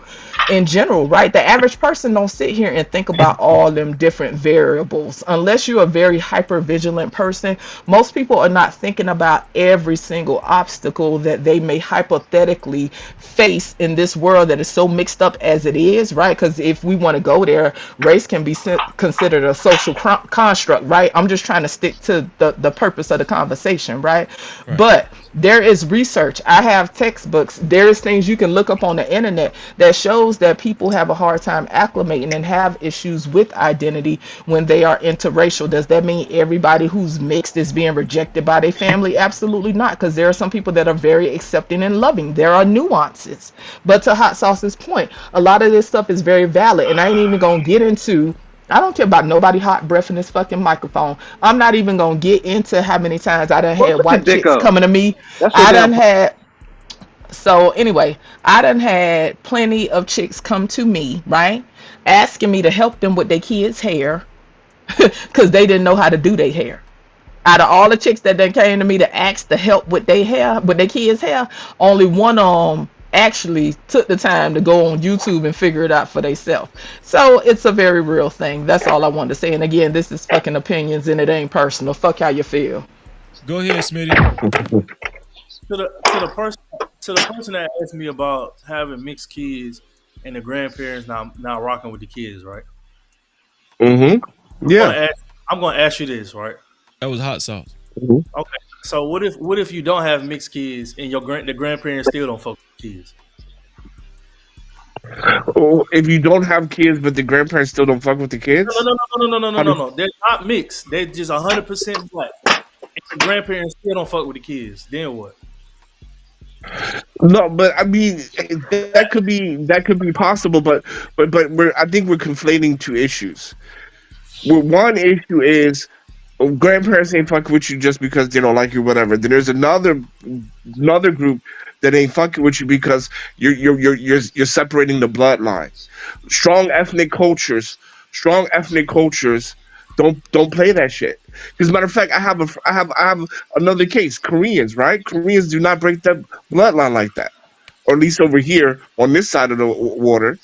in general, right? The average person don't sit here and think about all them different variables. Unless you're a very hyper vigilant person, most people are not thinking about every single obstacle that they may hypothetically face in this world that is so mixed up as it is, right? Because if we want to go there, race can be considered a social construct, right? I'm just trying to stick to the purpose of the conversation, right? Right. But there is research. I have textbooks. There is things you can look up on the internet that shows that people have a hard time acclimating and have issues with identity when they are interracial. Does that mean everybody who's mixed is being rejected by their family? Absolutely not, because there are some people that are very accepting and loving. There are nuances. But to Hot Sauce's point, a lot of this stuff is very valid. And I ain't even going to get into I don't care about nobody hot breath in this fucking microphone. I'm not even gonna get into how many times I done Well, had put your white dick chicks up. coming to me. That's your I damn. done had So anyway, I done had plenty of chicks come to me, right? Asking me to help them with their kids' hair because they didn't know how to do their hair. Out of all the chicks that then came to me to ask to help with their hair, with their kids' hair, only one of them actually took the time to go on YouTube and figure it out for themselves. So it's a very real thing. That's all I wanted to say. And again, this is fucking opinions and it ain't personal. Fuck how you feel. Go ahead, Smitty. To the person that asked me about having mixed kids and the grandparents now rocking with the kids, right? I'm gonna Yeah. ask. I'm gonna ask you this, right? That was hot sauce. Mhm. Okay. So what if you don't have mixed kids and the grandparents still don't fuck with kids? Oh, if you don't have kids, but the grandparents still don't fuck with the No, kids, no, no, no, no, no, no, how no, do? no. They're not mixed. They're just 100% black. And the grandparents still don't fuck with the kids. Then what? No, but I mean that could be possible, but I think we're conflating two issues. One issue is grandparents ain't fucking with you just because they don't like you, whatever. Then there's another group that ain't fucking with you because you're separating the bloodline. Strong ethnic cultures, strong ethnic cultures don't play that shit. Because matter of fact, I have another case. Koreans, right? Koreans do not break that bloodline like that, or at least over here on this side of the water,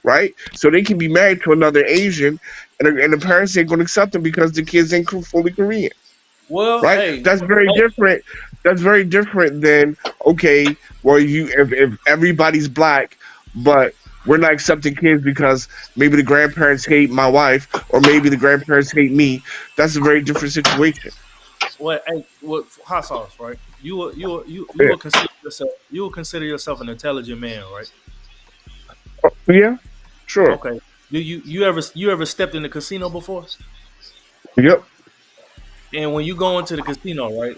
right? So they can be married to another Asian, and the parents ain't going to accept them because the kids ain't fully Korean, Well, right? hey, That's very different. That's very different than, okay, well, if everybody's black, but we're not accepting kids because maybe the grandparents hate my wife or maybe the grandparents hate me. That's a very different situation. what hot sauce, right? You Yeah, will consider yourself an intelligent man, right? yeah, sure. Okay. Do you ever stepped in the casino before? Yep. And when you go into the casino, right?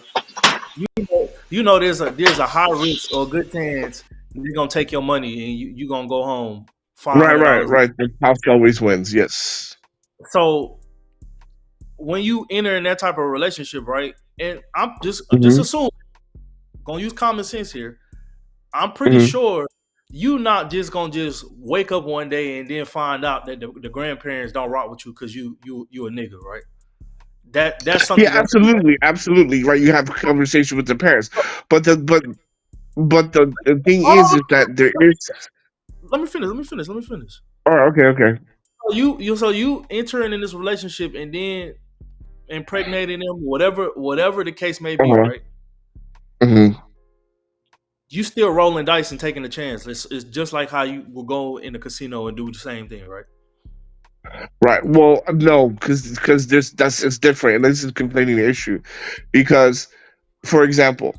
You know there's a high risk or good chance they're gonna take your money and you gonna go home five Right, hundred right, dollars. right. The house always wins. Yes. So when you enter in that type of relationship, right? And I'm just Hmm. assume, gonna use common sense here. I'm pretty Hmm. sure you not just gonna just wake up one day and then find out that the grandparents don't rock with you because you a nigga, right? That's Yeah, something that absolutely, absolutely. Right, you have a conversation with the parents, but the thing hold is on. that there is. Let me finish. Oh, okay, okay. So you entering in this relationship and then impregnating them, whatever the case may be, Uh-huh. right? Hmm. You still rolling dice and taking a chance. It's just like how you will go in the casino and do the same thing, right? Right. Well, no, because this that's it's different, and this is complaining the issue, because, for example,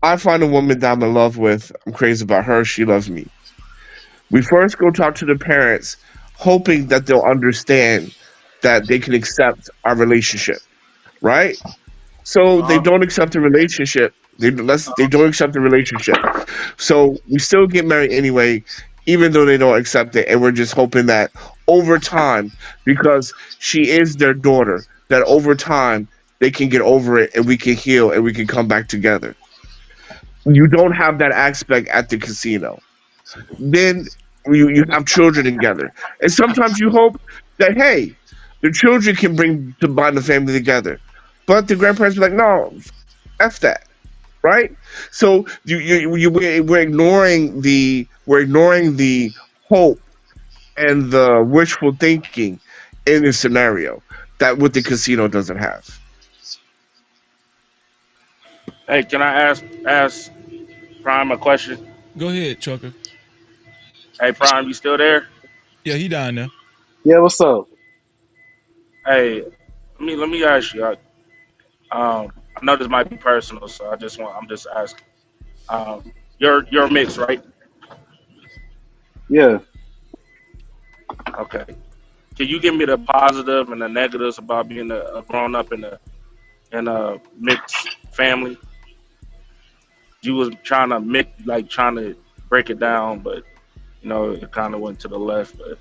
I find a woman that I'm in love with. I'm crazy about her. She loves me. We first go talk to the parents, hoping that they'll understand that they can accept our relationship, right? So they Uh huh. don't accept the relationship. They don't accept the relationship. So we still get married anyway, even though they don't accept it. And we're just hoping that over time, because she is their daughter, that over time they can get over it and we can heal and we can come back together. You don't have that aspect at the casino. Then you have children together. And sometimes you hope that, hey, the children can bind the family together. But the grandparents be like, no, F that, right? So we're ignoring the hope and the wishful thinking in this scenario that what the casino doesn't have. Hey, can I ask Prime a question? Go ahead, Trucker. Hey, Prime, you still there? Yeah, he down there. Yeah, what's up? Hey, let me ask you. I know this might be personal, so I'm just asking. You're mixed, right? Yeah. Okay. Can you give me the positive and the negatives about being a grown up in a mixed family? You was trying to break it down, but it kind of went to the left. But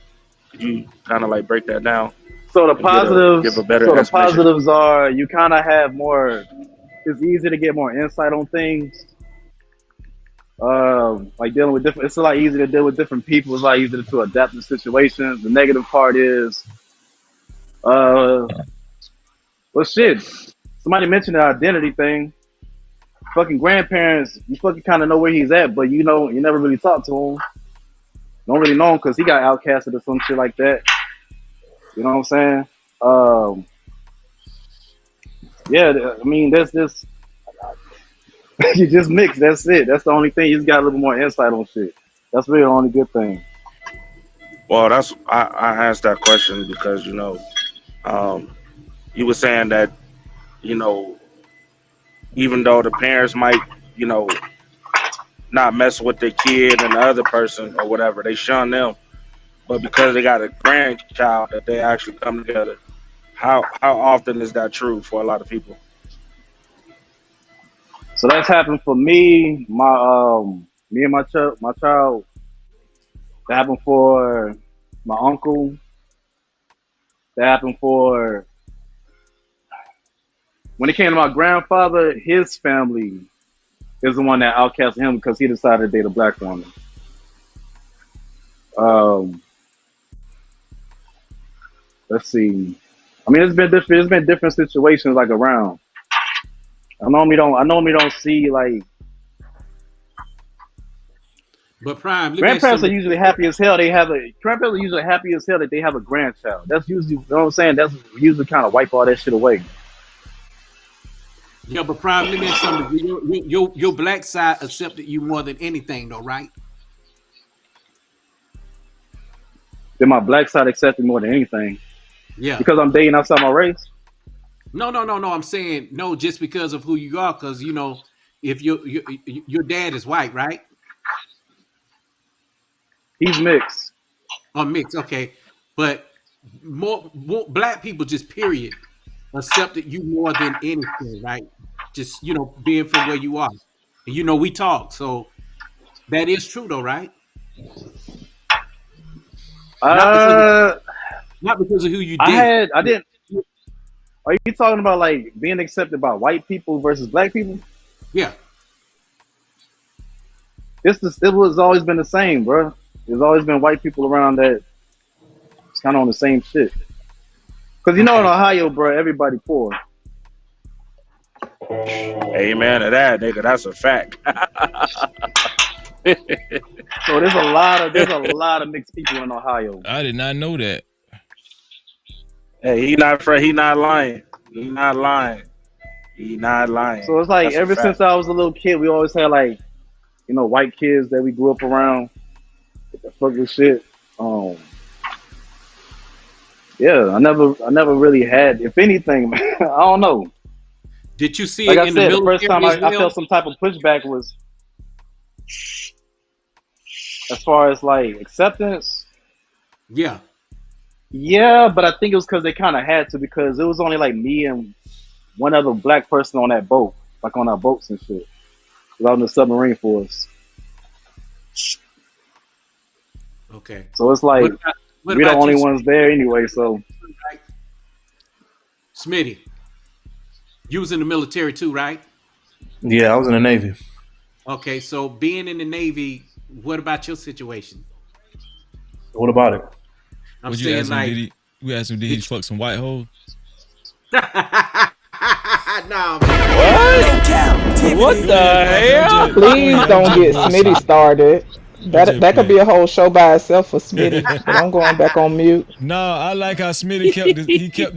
could you kind of like break that down? So the and give positives, a better so the explanation. positives are you kind of have more. It's easy to get more insight on things. Like dealing with different. It's a lot easier to deal with different people. It's a lot easier to adapt to situations. The negative part is, uh, well, shit. Somebody mentioned the identity thing. Fucking grandparents, you fucking kind of know where he's at, but you know, you never really talk to him. Don't really know him because he got outcasted or some shit like that. You know what I'm saying? Um, yeah, I mean, that's just you just mix. That's it. That's the only thing. You just got a little more insight on shit. That's really the only good thing. Well, I asked that question because um, you were saying that you know even though the parents might you know not mess with their kid and the other person or whatever, they shun them, but because they got a grandchild that they actually come together. How often is that true for a lot of people? So that's happened for me, me and my child. That happened for my uncle. That happened for when it came to my grandfather. His family is the one that outcasted him because he decided to date a black woman. Um, let's see. I mean, it's been different. It's been different situations like around. I normally don't see like But Prime, let me ask you grandparents are something. usually happy as hell. Grandparents are usually happy as hell that they have a grandchild. That's usually, you know what I'm saying. That's usually kind of wipe all that shit away. Yeah, but Prime, let me ask you something. Your black side accepted you more than anything, though, right? Then my black side accepted more than anything Yeah. because I'm dating outside my race. No. I'm saying no, just because of who you are, because if your dad is white, right? He's mixed. Or mixed, okay. But more black people, just period, accepted you more than anything, right? Just being from where you are, and we talk, so that is true, though, right? Not because of, Uh, not because of who you I date. had I didn't. Are you talking about like being accepted by white people versus black people? Yeah. It was always been the same, bro. There's always been white people around that it's kind of on the same shit. Cause in Okay. Ohio, bro, everybody poor. Amen to that, nigga. That's a fact. So there's a lot of mixed people in Ohio. I did not know that. Hey, he not afraid. He not lying. He not lying. He not lying. So it's like That's a ever fact. since I was a little kid, we always had like white kids that we grew up around. The fuck this shit. Um, yeah, I never really had. If anything, I don't know. Did you see Like it I in the said, the first time military as I well? felt some type of pushback was as far as like acceptance. Yeah. Yeah, but I think it was because they kind of had to because it was only like me and one other black person on that boat, like on our boats and shit. 'Cause I was in the submarine force. Okay. So it's like What we the about you, only ones there anyway. So Smitty? You was in the military too, right? Yeah, I was in the Navy. Okay, so being in the Navy, what about your situation? What about it? I'm Would you saying ask him? like, We asked him, did he fuck some white hoes? nah, man. No What Cap-tivity. Go ahead, the Quaffy. hell? Go Please ahead. I'm don't just get Smitty bullshit. started. I'm That just that could be playing. a whole show by itself for Smitty. But I'm going back on mute. No, I like how Smitty kept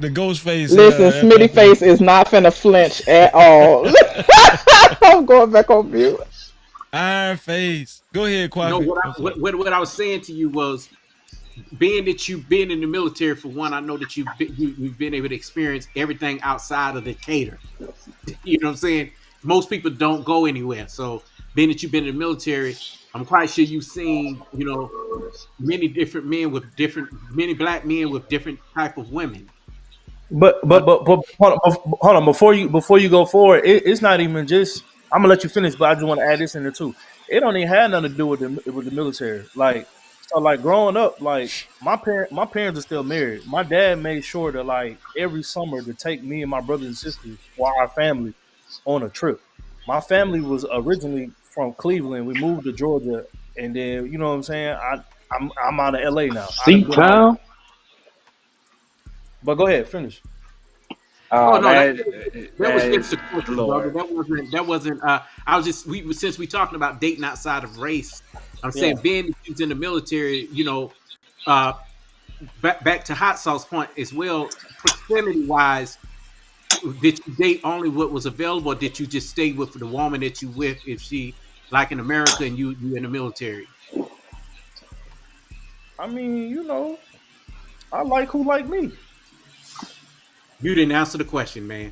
the ghost face Listen, Smitty after the face is not finna flinch at all. I'm going back on mute. iron face. Go ahead, No, Quaffy. I'm sorry. what I was saying to you was, being that you've been in the military for one, I know that you've been able to experience everything outside of Decatur. You know what I'm saying? Most people don't go anywhere. So being that you've been in the military, I'm quite sure you've seen, many different men with many black men with different type of women. But hold on before you go forward. It's not even just. I'm gonna let you finish, but I just want to add this in there too. It don't even have nothing to do with the military. Like So like growing up, like my parents are still married. My dad made sure to like every summer to take me and my brothers and sisters or our family on a trip. My family was originally from Cleveland. We moved to Georgia, and then you know what I'm saying. I'm out of LA now. I done been all, C-Town? but go ahead, finish. Oh Oh, no, that, that was that just is a question, brother. Lord. That wasn't. I was just since we talking about dating outside of race, I'm Yeah. saying being that you was in the military, uh, back to hot sauce point as well. Proximity wise, did you date only what was available? Or did you just stay with the woman that you with if she like in America and you in the military? I mean, I like who like me. You didn't answer the question, man.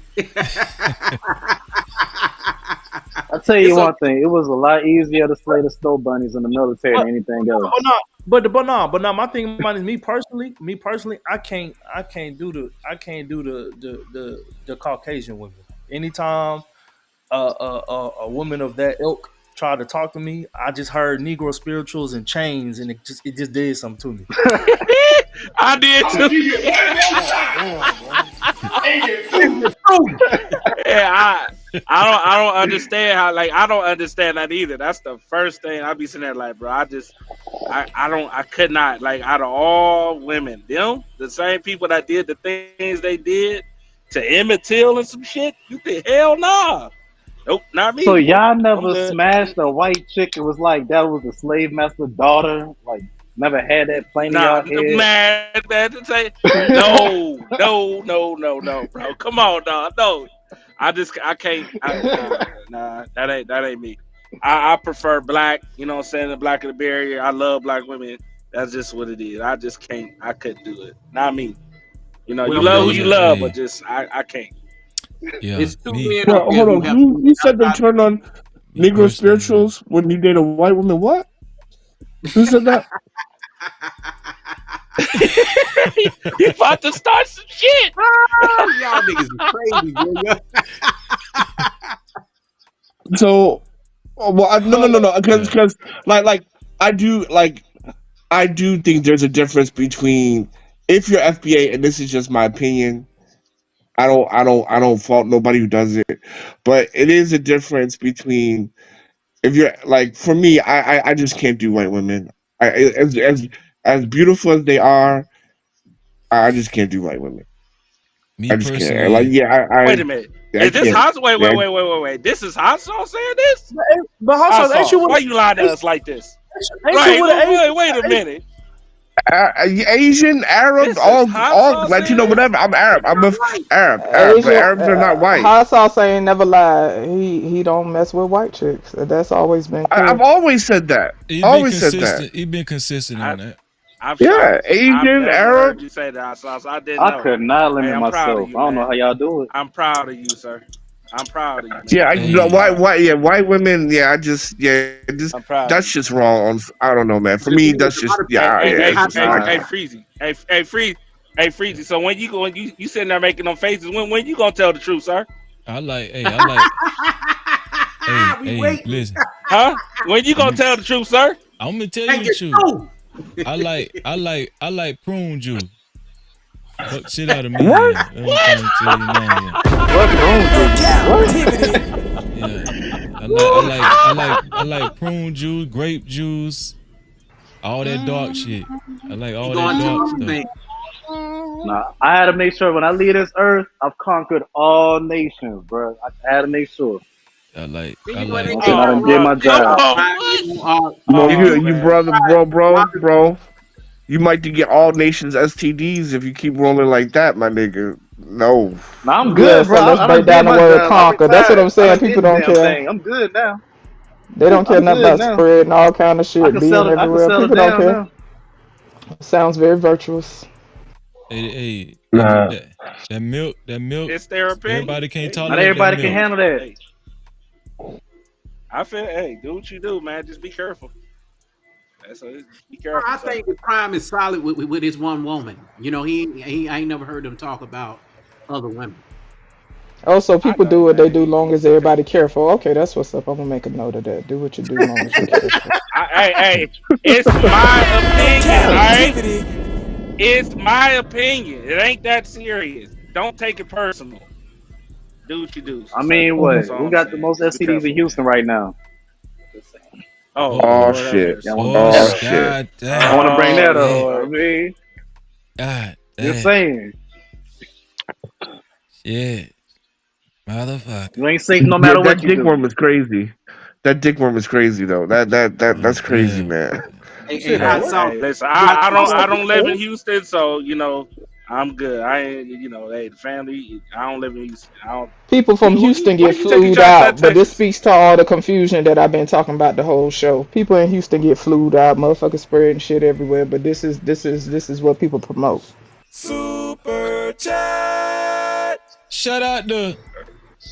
I'll tell you It's okay. one thing. It was a lot easier to slay the snow bunnies in the military than anything else. But no. My thing about it is me personally, I can't do the Caucasian women. Anytime a woman of that ilk tried to talk to me, I just heard Negro spirituals and chains, and it just did something to me. I did too. Yeah, I don't understand how I don't understand that either. That's the first thing I be sitting there like, bro. I could not out of all women, them the same people that did the things they did to Emmett Till and some shit. You think hell nah? Nope, not So me. Nope, y'all I'm never good. smashed a white chick and was like that was the slave master's daughter? Like never had that plane in Nah, y'all head? man, to say no, bro. Come on, dog. No, I can't. Nah, that ain't me. I prefer black. You know what I'm saying? The black of the barrier. I love black women. That's just what it is. I just can't. I couldn't do it. Not me. You know, you Well, love Yeah, who Milton, you yeah, love, but hey, just I can't. yeah, it's two me, men Well, out there hold who on. have Who said they outside. turn on me Negro personally, yeah. spirituals when you date a white woman? What? Who said that? You about to start some shit. Y'all niggas is crazy, bro. So, well, no, Yeah, because I do I do think there's a difference between if you're FBA, and this is just my opinion. I don't fault nobody who does it, but it is a difference between if you're like for me, I just can't do white women. As beautiful as they are, I just can't do white women. me I just can't. Like personally, yeah, Wait a minute. I Is this can't. hot? Wait, Yeah, wait, wait, wait, wait, wait. This is hot sauce saying this? But Hot also, ain't you sauce. with Why you lie to ain't, us like this? ain't you Right. with an Asian? Wait a minute. Asian, Arab, This is hot all sauce saying Latino, this? whatever. I'm Arab. I'm a Right. Arab, but Asian Arabs are not white. hot sauce ain't never lied. He don't mess with white chicks. That's always been I've clear. always said that. he been Always said that. consistent. He been consistent I, on that. I'm Yeah, shocked. I've Asian, never Arab. heard you say that, hot sauce. I didn't I know. could not Hey, limit I'm proud of myself. you, I don't know how man. y'all do it. I'm proud of you, sir. I'm proud of you, Yeah, man. no, I'm Hey, proud of you. white women. Yeah, just I'm proud of that's you. just wrong. I don't know, man. For The me, thing is, that's a lot just of Hey, people yeah, hey, think yeah. that hey, It's hot just hey, sauce. not. hey, Freezy. Hey, Freezy. So when you sitting there making them faces, when you gonna tell the truth, sir? I like, We hey, waiting. listen, Huh? When you I'm gonna gonna, tell the truth, sir? I'm gonna tell you Take the it truth. through. I like prune juice. Fuck shit out of me, What? yeah. I'm What? trying to tell you now, yeah. What prune No juice? What? captivity. Yeah. Woo. I like prune juice, grape juice, all that dark shit. I like He all that going to dark other stuff. things. Nah, I had to make sure when I leave this earth, I've conquered all nations, bro. I had to make sure. Then I you know what like they I say? said I Oh, done Rob, did bro. my Come job. on, what? Well, If Oh you you man. brother, bro. You might get all nations STDs if you keep rolling like that, my nigga. No. Nah, I'm Yeah, good, bro. so let's I break done did down the my word job. I conquer. That's what I'm retired. I saying. done People did the don't damn care. thing. I'm good now. They don't care I'm nothing good about now. spreading all kind of shit, being I can everywhere. settle People don't down care. now. Sounds very virtuous. Nah. That milk. It's their opinion. Everybody can't Hey, Not tolerate hey, that everybody can milk. hey, handle that. hey. I feel. Hey, do what you do, man. Just be careful. That's it. Be careful, I sir. think the crime is solid with his one woman. You know, I ain't never heard him talk about other women. Also, I people know, do what they do man. long as everybody careful. Okay, that's what's up. I'm gonna make a note of that. Do what you do long as you're careful. Hey, it's my No opinion, all right? captivity. It's my opinion. It ain't that serious. Don't take it personal. Do what you do, I sir. mean, what? That's Mhm. all Who I'm got the saying. most Just be STDs in careful. Houston right now? Oh Uh-oh. Oh Lord have shit. Y'all mercy. want to Oh, bring that Oh up? shit. God I damn. want to bring Oh that up. Shit. I Lord. mean, God just damn. saying. Shit. Motherfucker. You ain't safe no Yeah, matter what that you dick do. worm is crazy. That dick worm is crazy though. Oh, That's crazy, damn. man. Hey, Shit, hot Hey, what? sauce. hey, listen, Hot sauce. I don't live in Houston, so I'm good. I ain't hey, the family, I don't live in Houston. I don't People from Houston where get you take your flued shots at out, but this Texas? speaks to all the confusion that I've been talking about the whole show. People in Houston get flued out, motherfuckers spreading shit everywhere, but this is what people promote. Super chat. Shout out to,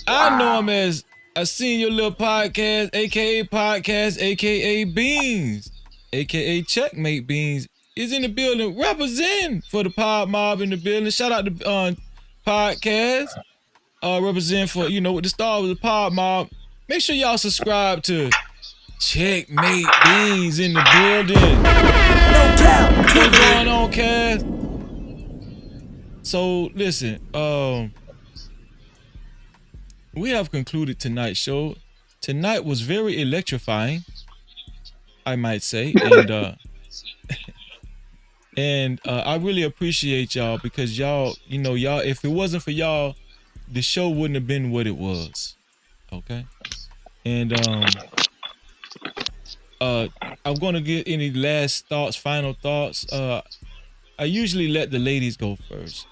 I know him as, I seen your little podcast, aka Beans, aka Checkmate Beans, is in the building representing for the Pod Mob in the building. Shout out to podcast, represent for, with the star of the Pod Mob. Make sure y'all subscribe to Checkmate Beans in the building. No What's captivity. going on, Cass? So listen, we have concluded tonight's show. Tonight was very electrifying, I might say, and I really appreciate y'all because y'all, if it wasn't for y'all, the show wouldn't have been what it was. Okay, and uh, I'm gonna get any last thoughts, final thoughts. I usually let the ladies go first.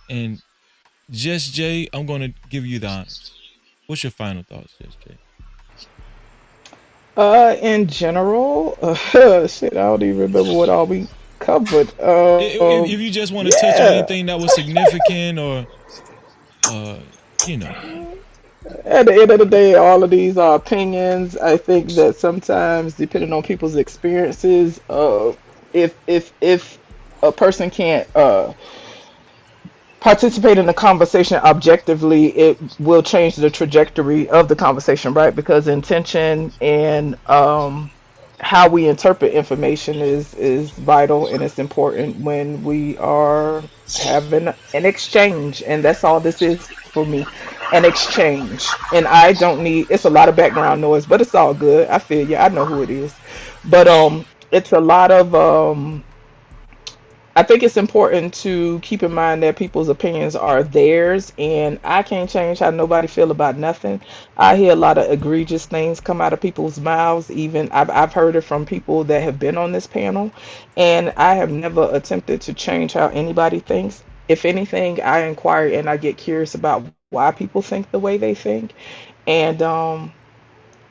And Just Jay, I'm gonna give you the honors. What's your final thoughts, Just Jay? In general, shit, I don't even remember what all we covered. If you just want to touch on Yeah. anything that was significant or uh, you know. At the end of the day, all of these are opinions. I think that sometimes, depending on people's experiences, if a person can't participate in the conversation objectively, it will change the trajectory of the conversation, right? Because intention and how we interpret information is vital and it's important when we are having an exchange, and that's all this is for me, an exchange. And I don't need, it's a lot of background noise, but it's all good. I feel you. I know who it is. But it's a lot of I think it's important to keep in mind that people's opinions are theirs, and I can't change how nobody feel about nothing. I hear a lot of egregious things come out of people's mouths. Even I've heard it from people that have been on this panel, and I have never attempted to change how anybody thinks. If anything, I inquire and I get curious about why people think the way they think, and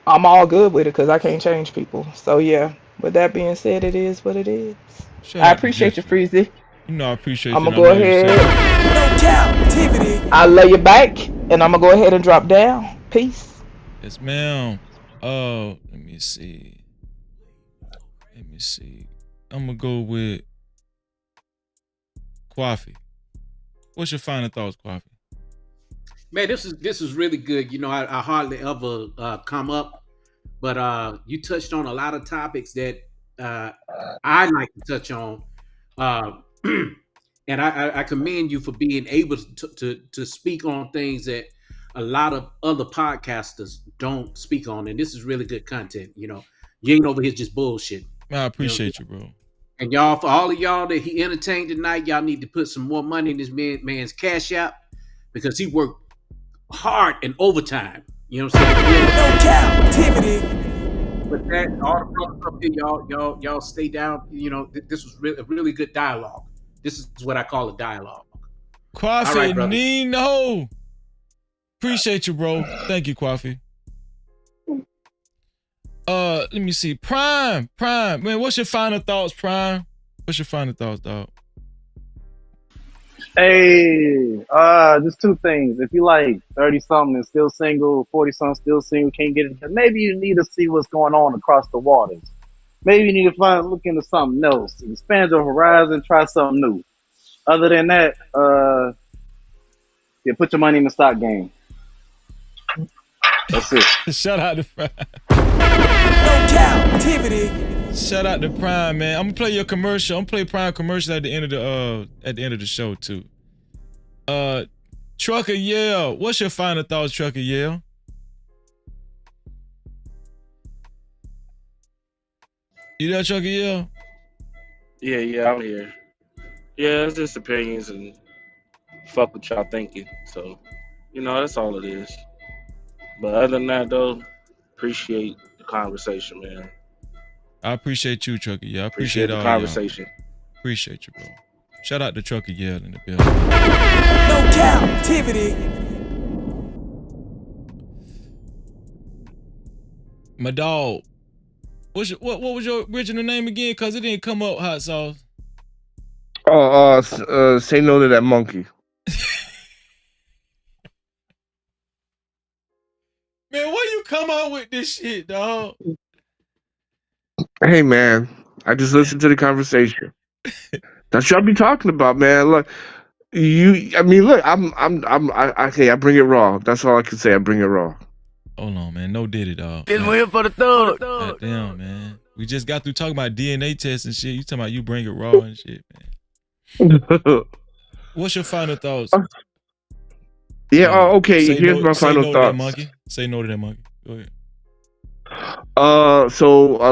I'm all good with it because I can't change people. So yeah. With that being said, it is what it is. Shout I out to appreciate you, Just Jay. Freezy. I appreciate I'm you and gonna I go love you, ahead. Sam. No captivity. I'll lay you back, and I'm gonna go ahead and drop down. Peace. Yes, ma'am. Let me see. Let me see. I'm gonna go with Kwafi. What's your final thoughts, Kwafi? Man, this is really good. I hardly ever come up, but you touched on a lot of topics that uh, I like to touch on, uh, and I commend you for being able to speak on things that a lot of other podcasters don't speak on, and this is really good content. You ain't over here just bullshit. Man, I You know, appreciate you, bro. and y'all, for all of y'all that he entertained tonight, y'all need to put some more money in this man's cash app because he worked hard and overtime. You know what I'm saying? No captivity. With that, all the brothers up here, y'all stay down. This was a really good dialogue. This is what I call a dialogue. All right, Kwafi brothers. Nino. Appreciate you, bro. Thank you, Kwafi. Let me see. Prime. Man, what's your final thoughts, Prime? What's your final thoughts, dog? Hey, just two things. If you like 30 something and still single, 40 something still single, can't get it, maybe you need to see what's going on across the waters. Maybe you need to look into something else. Expand your horizon, try something new. Other than that, Yeah, put your money in the stock game. That's it. Shout out to Prime. No captivity. Shout out to Prime, man. I'm gonna play your commercial. I'm gonna play Prime commercial at the end of the show too. Trucker Yale, what's your final thoughts, Trucker Yale? You there, Trucker Yale? Yeah, I'm here. Yeah, it's just opinions and fuck what y'all thinking. So, that's all it is. But other than that, though, appreciate the conversation, man. I appreciate you, Trucker Yale. I Appreciate the all conversation. Y'all. Appreciate you, bro. Shout out to Trucker Yale in the building. No captivity. My dog. What was your original name again? Cause it didn't come up, Hot Sauce. Say no to that monkey. Man, why you come out with this shit, dog? Hey man, I just listened to the conversation. That's what I be talking about, man. Look, I bring it raw. That's all I can say. I bring it raw. Hold on, man. No Diddy, dog. This one here for the thug. God damn, man. We just got through talking about DNA tests and shit. You talking about you bring it raw and shit, man. What's your final thoughts? Yeah. Okay. Here's my final thoughts. thoughts. Monkey. Say no to that monkey. Go ahead.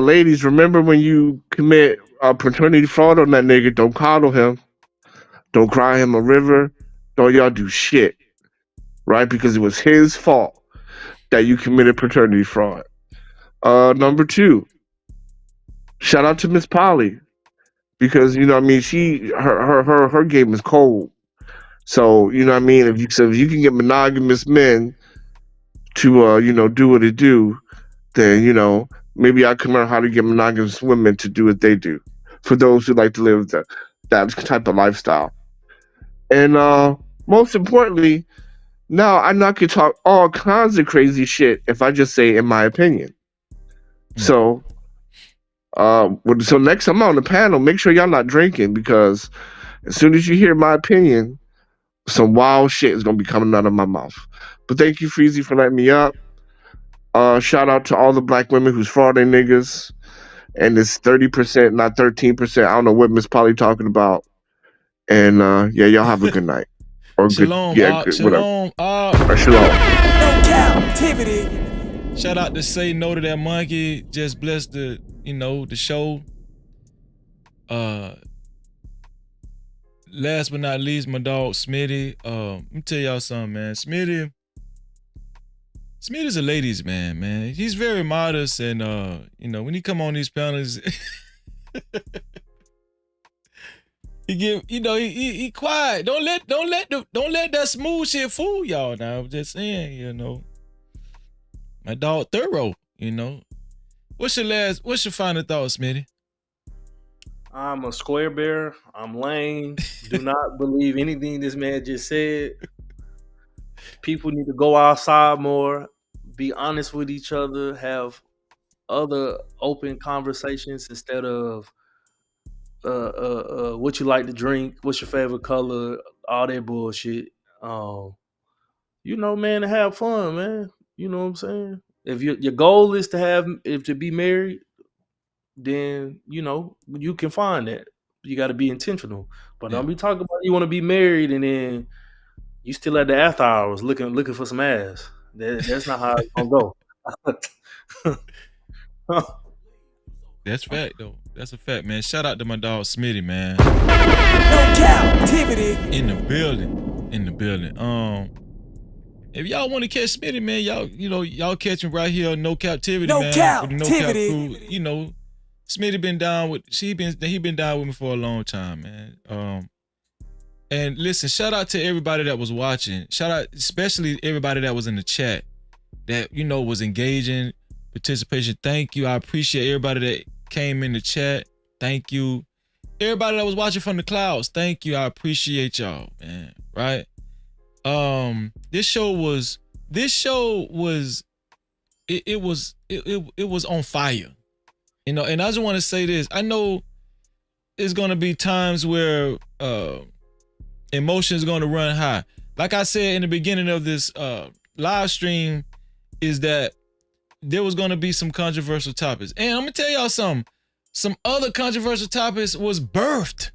Ladies, remember when you commit paternity fraud on that nigga, don't coddle him. Don't cry him a river. Don't y'all do shit. Right? Because it was his fault that you committed paternity fraud. Number 2, shout out to Miss Polly. Because, her game is cold. So, if you can get monogamous men to, do what they do, then, maybe I can learn how to get monogamous women to do what they do. For those who like to live that type of lifestyle. And most importantly, now I know I could talk all kinds of crazy shit if I just say in my opinion. So next time I'm on the panel, make sure y'all not drinking, because as soon as you hear my opinion, some wild shit is gonna be coming out of my mouth. But thank you, Freezy, for letting me up. Shout out to all the black women who's frauding niggas. And it's 30%, not 13%. I don't know what Miss Polly talking about. And y'all have a good night. Or shalom, good, shalom, shalom. No captivity. Shout out to Say No to That Monkey. Just bless the show. Last but not least, my dog Smitty. Let me tell y'all something, man. Smitty's a ladies man. He's very modest, and when he come on these panels, he give, he quiet. Don't let that smooth shit fool y'all. Now I'm just saying, my dog thorough. What's your final thought, Smitty? I'm a square bear. I'm lame. Do not believe anything this man just said. People need to go outside more, be honest with each other, have other open conversations instead of what you like to drink, what's your favorite color, all that bullshit. Man, to have fun, man. You know what I'm saying? If your goal is to be married, then you can find that. You got to be intentional. But don't be talking about you want to be married and then you still at the after hours looking for some ass. That's not how it's gonna go. That's fact though. That's a fact, man. Shout out to my dog Smitty, man. No captivity. In the building. If y'all want to catch Smitty, man, y'all catch him right here on No Captivity, no man. Captivity. With the No Cap crew. Smitty been down with he been down with me for a long time, man. And listen, shout out to everybody that was watching. Shout out especially everybody that was in the chat that was engaging, participation. Thank you. I appreciate everybody that came in the chat. Thank you. Everybody that was watching from the clouds. Thank you. I appreciate y'all, man. Right? This show was on fire. And I just want to say this. I know it's gonna be times where emotions gonna run high. like I said in the beginning of this live stream, is that there was gonna be some controversial topics. And I'm gonna tell y'all something. Some other controversial topics was birthed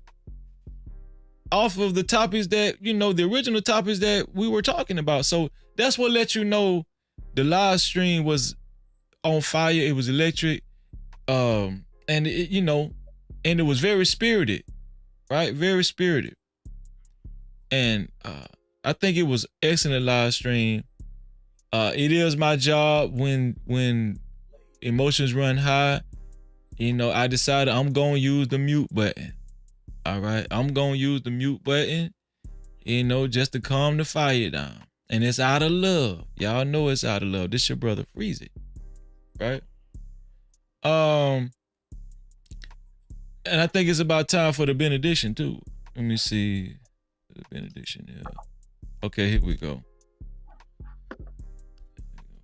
off of the topics that, you know, the original topics that we were talking about. So that's what let you know the live stream was on fire. It was electric. And it, you know, and it was very spirited, right? Very spirited. And I think it was excellent live stream. It is my job when emotions run high, you know, I decided I'm gonna use the mute button. All right, I'm gonna use the mute button, you know, just to calm the fire down. And it's out of love. Y'all know it's out of love. This your brother Freeze It, right? And I think it's about time for the benediction too. Let me see the benediction here. Okay, here we go.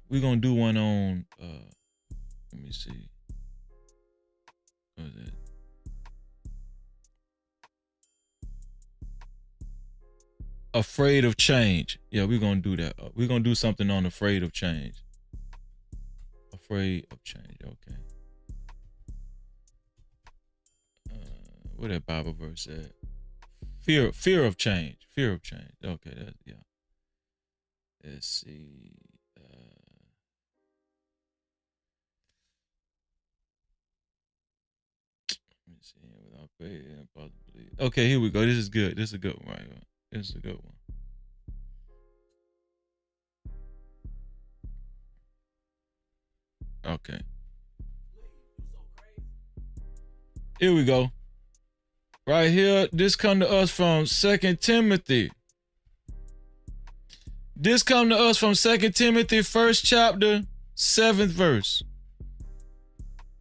We're gonna do one on let me see. What is that? Afraid of change. Yeah, we're gonna do that. We're gonna do something on afraid of change. Afraid of change. Okay. Where that Bible verse at? Fear of change. Fear of change. Okay, that, yeah. Let's see. Let me see. Without faith, impossible to believe. Okay, here we go. This is good. This is a good one, right? This is a good one. Okay. Here we go. Right here, this come to us from 2 Timothy. This come to us from 2 Timothy, 1st chapter, 7th verse.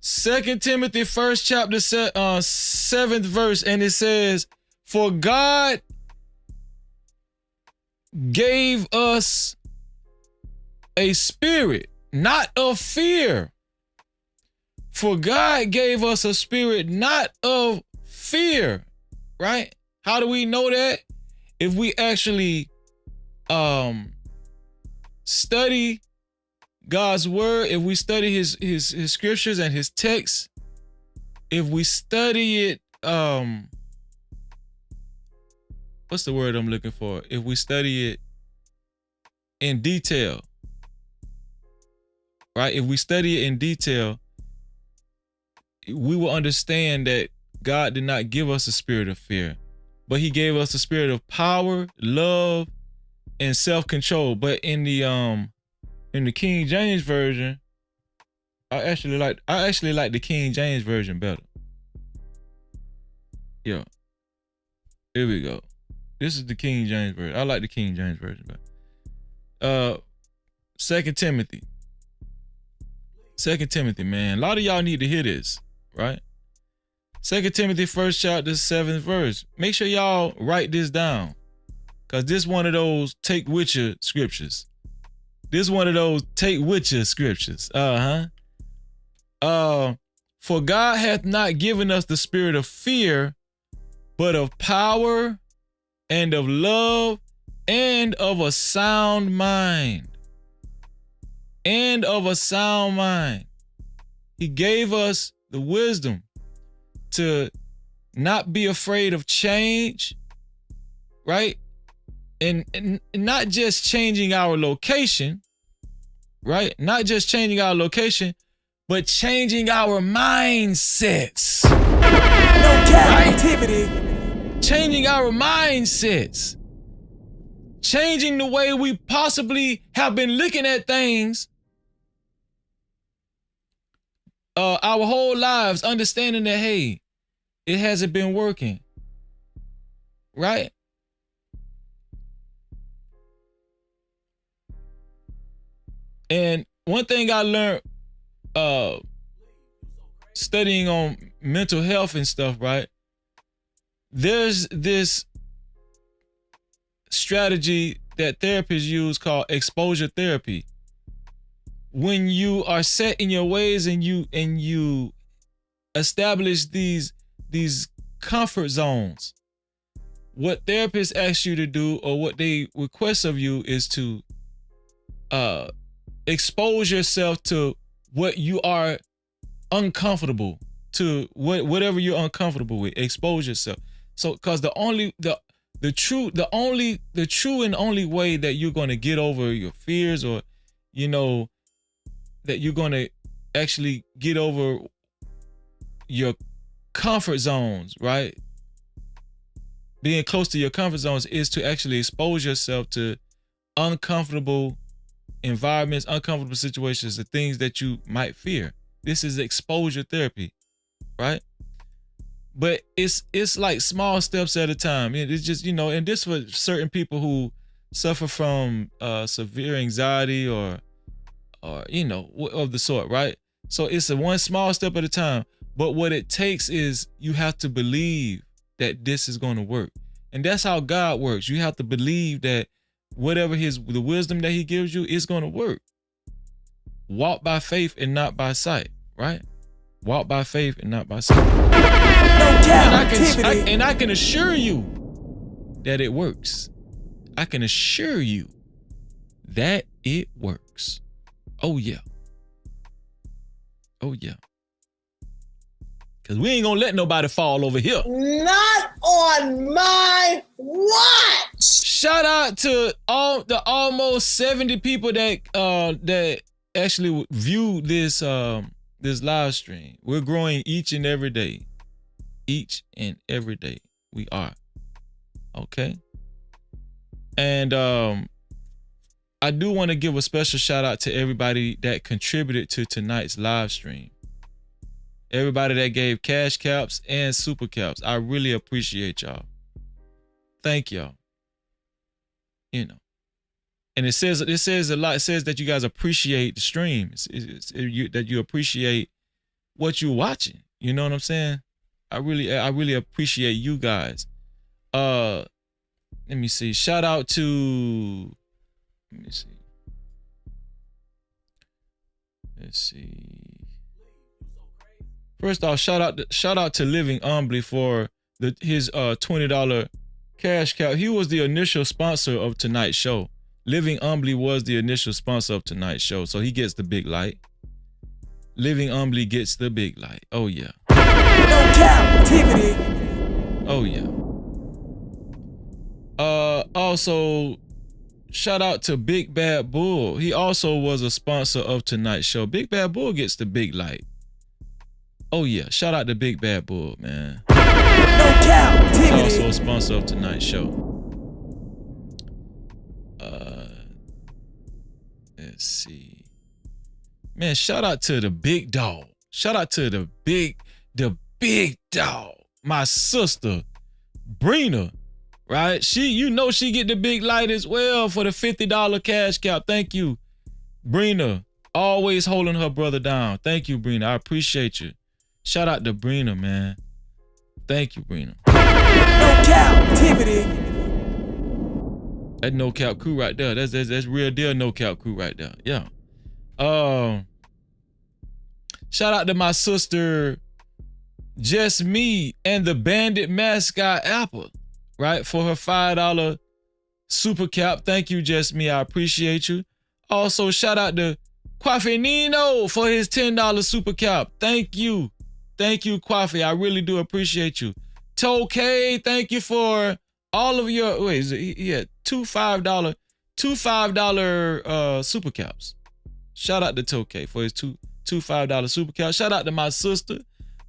2 Timothy, 1st chapter, 7th verse, and it says, "For God gave us a spirit, not of fear. For God gave us a spirit, not of fear," right? How do we know that? If we actually study God's word, if we study his scriptures and his texts, if we study it, what's the word I'm looking for? If we study it in detail, right? If we study it in detail, we will understand that God did not give us a spirit of fear, but he gave us a spirit of power, love, and self-control. But in the King James version, I actually like the King James version better. Yeah. Here we go. This is the King James version. I like the King James version better. 2 Timothy. 2 Timothy, man. A lot of y'all need to hear this, right? 2 Timothy, 1st chapter, 7th verse. Make sure y'all write this down, because this one of those take with you scriptures. This one of those take with you scriptures. For God hath not given us the spirit of fear, but of power and of love and of a sound mind. And of a sound mind. He gave us the wisdom to not be afraid of change, right? And not just changing our location, right? Not just changing our location, but changing our mindsets. No Cap-tivity. Changing our mindsets. Changing the way we possibly have been looking at things our whole lives, understanding that, hey, it hasn't been working, right? And one thing I learned studying on mental health and stuff, right? There's this strategy that therapists use called exposure therapy. When you are set in your ways and you establish these comfort zones, what therapists ask you to do or what they request of you is to expose yourself to what you are uncomfortable to, whatever you're uncomfortable with. Expose yourself. So, because the true and only way that you're going to get over your fears, or that you're going to actually get over your comfort zones, right? Being close to your comfort zones is to actually expose yourself to uncomfortable environments, uncomfortable situations, the things that you might fear. This is exposure therapy, right? But it's like small steps at a time. It's just, and this for certain people who suffer from severe anxiety or of the sort, right? So it's a one small step at a time. But what it takes is you have to believe that this is going to work. And that's how God works. You have to believe that whatever the wisdom that he gives you is going to work. Walk by faith and not by sight, right? Walk by faith and not by sight. And I can assure you that it works. I can assure you that it works. Oh yeah. Oh yeah. Because we ain't gonna let nobody fall over here. Not on my watch. Shout out to all the almost 70 people that actually viewed this live stream. We're growing each and every day. Each and every day we are. Okay. And I do want to give a special shout out to everybody that contributed to tonight's live stream. Everybody that gave cash caps and super caps. I really appreciate y'all. Thank y'all. And it says a lot. It says that you guys appreciate the stream. That you appreciate what you're watching. You know what I'm saying? I really appreciate you guys. Let me see. Shout out to. Let's see. First off, shout out to Living Humbly for his $20 cash cow. He was the initial sponsor of tonight's show. Living Humbly was the initial sponsor of tonight's show, so he gets the big light. Living Humbly gets the big light. Oh yeah. No Cap-tivity. Oh yeah. Also, shout out to Big Bad Bull. He also was a sponsor of tonight's show. Big Bad Bull gets the big light. Oh yeah, shout out to Big Bad Bull, man. No Cap-tivity. Also a sponsor of tonight's show. Let's see. Man, shout out to the big dog. Shout out to the big dog. My sister, Brina, right? She get the big light as well for the $50 cash cap. Thank you, Brina. Always holding her brother down. Thank you, Brina. I appreciate you. Shout out to Brina, man. Thank you, Brina. No Cap-tivity. That No Cap crew right there. That's real deal No Cap crew right there. Yeah. Shout out to my sister, Just Me and the Bandit mascot Apple, right? For her $5 super cap. Thank you, Just Me. I appreciate you. Also, shout out to Kwafe Nino for his $10 super cap. Thank you. Thank you, Kwafe. I really do appreciate you. Tokay, thank you for all of your, two $5 super caps. Shout out to Tokay for his two $5 super caps. Shout out to my sister,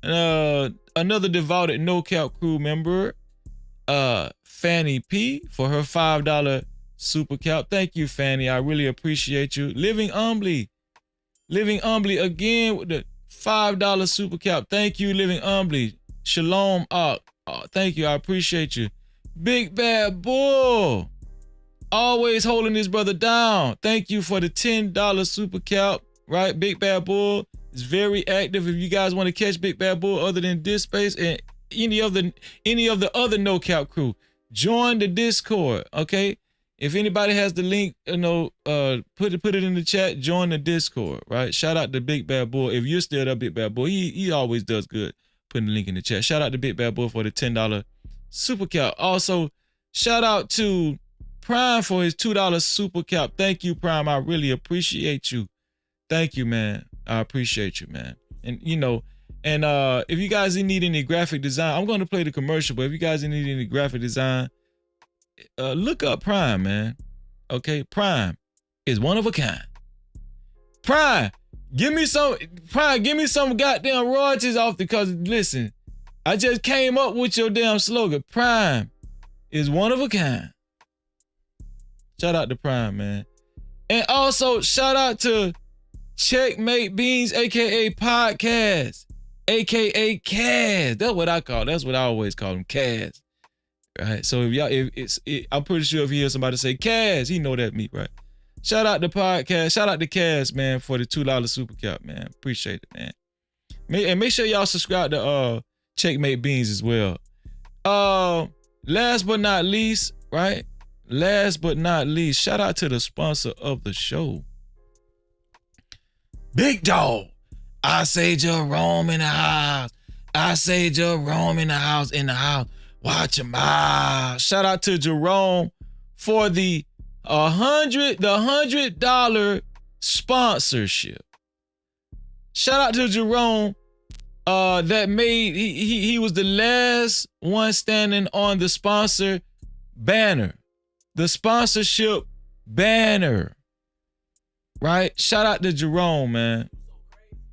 another devoted No Cap crew member, Fanny P, for her $5 super cap. Thank you, Fanny. I really appreciate you. Living Humbly again with the $5 super cap. Thank you, Living Humbly. Shalom. Thank you. I appreciate you. Big Bad Bull, always holding his brother down. Thank you for the $10 super cap. Right, Big Bad Bull is very active. If you guys want to catch Big Bad Bull other than this space and any of the other No Cap crew, join the Discord. Okay, if anybody has the link, put it in the chat. Join the Discord. Right. Shout out to Big Bad Bull. If you're still there, Big Bad Bull, he always does good putting the link in the chat. Shout out to Big Bad Bull for the $10 super cap. Also, shout out to Prime for his $2 super cap. Thank you, Prime. I really appreciate you. Thank you, man. I appreciate you, man. And if you guys need any graphic design, I'm going to play the commercial, but if you guys need any graphic design, look up Prime, man. Okay, Prime is one of a kind. Prime, give me some goddamn royalties off because listen, I just came up with your damn slogan. Prime is one of a kind. Shout out to Prime, man. And also shout out to Checkmate Beans, aka Podcast, aka Kaz. That's what I always call him, Kaz. Right. So I'm pretty sure if you hear somebody say Kaz, he know that me, right? Shout out to Podcast. Shout out to Kaz, man, for the $2 super cap, man. Appreciate it, man. And make sure y'all subscribe to Checkmate Beans as well. Last but not least, right? Last but not least, shout out to the sponsor of the show. Big Dog. I say Jerome in the house. I say Jerome in the house, Watch your mouth. Shout out to Jerome for the $100 sponsorship. Shout out to Jerome that made he was the last one standing on the sponsor banner. The sponsorship banner. Right? Shout out to Jerome, man,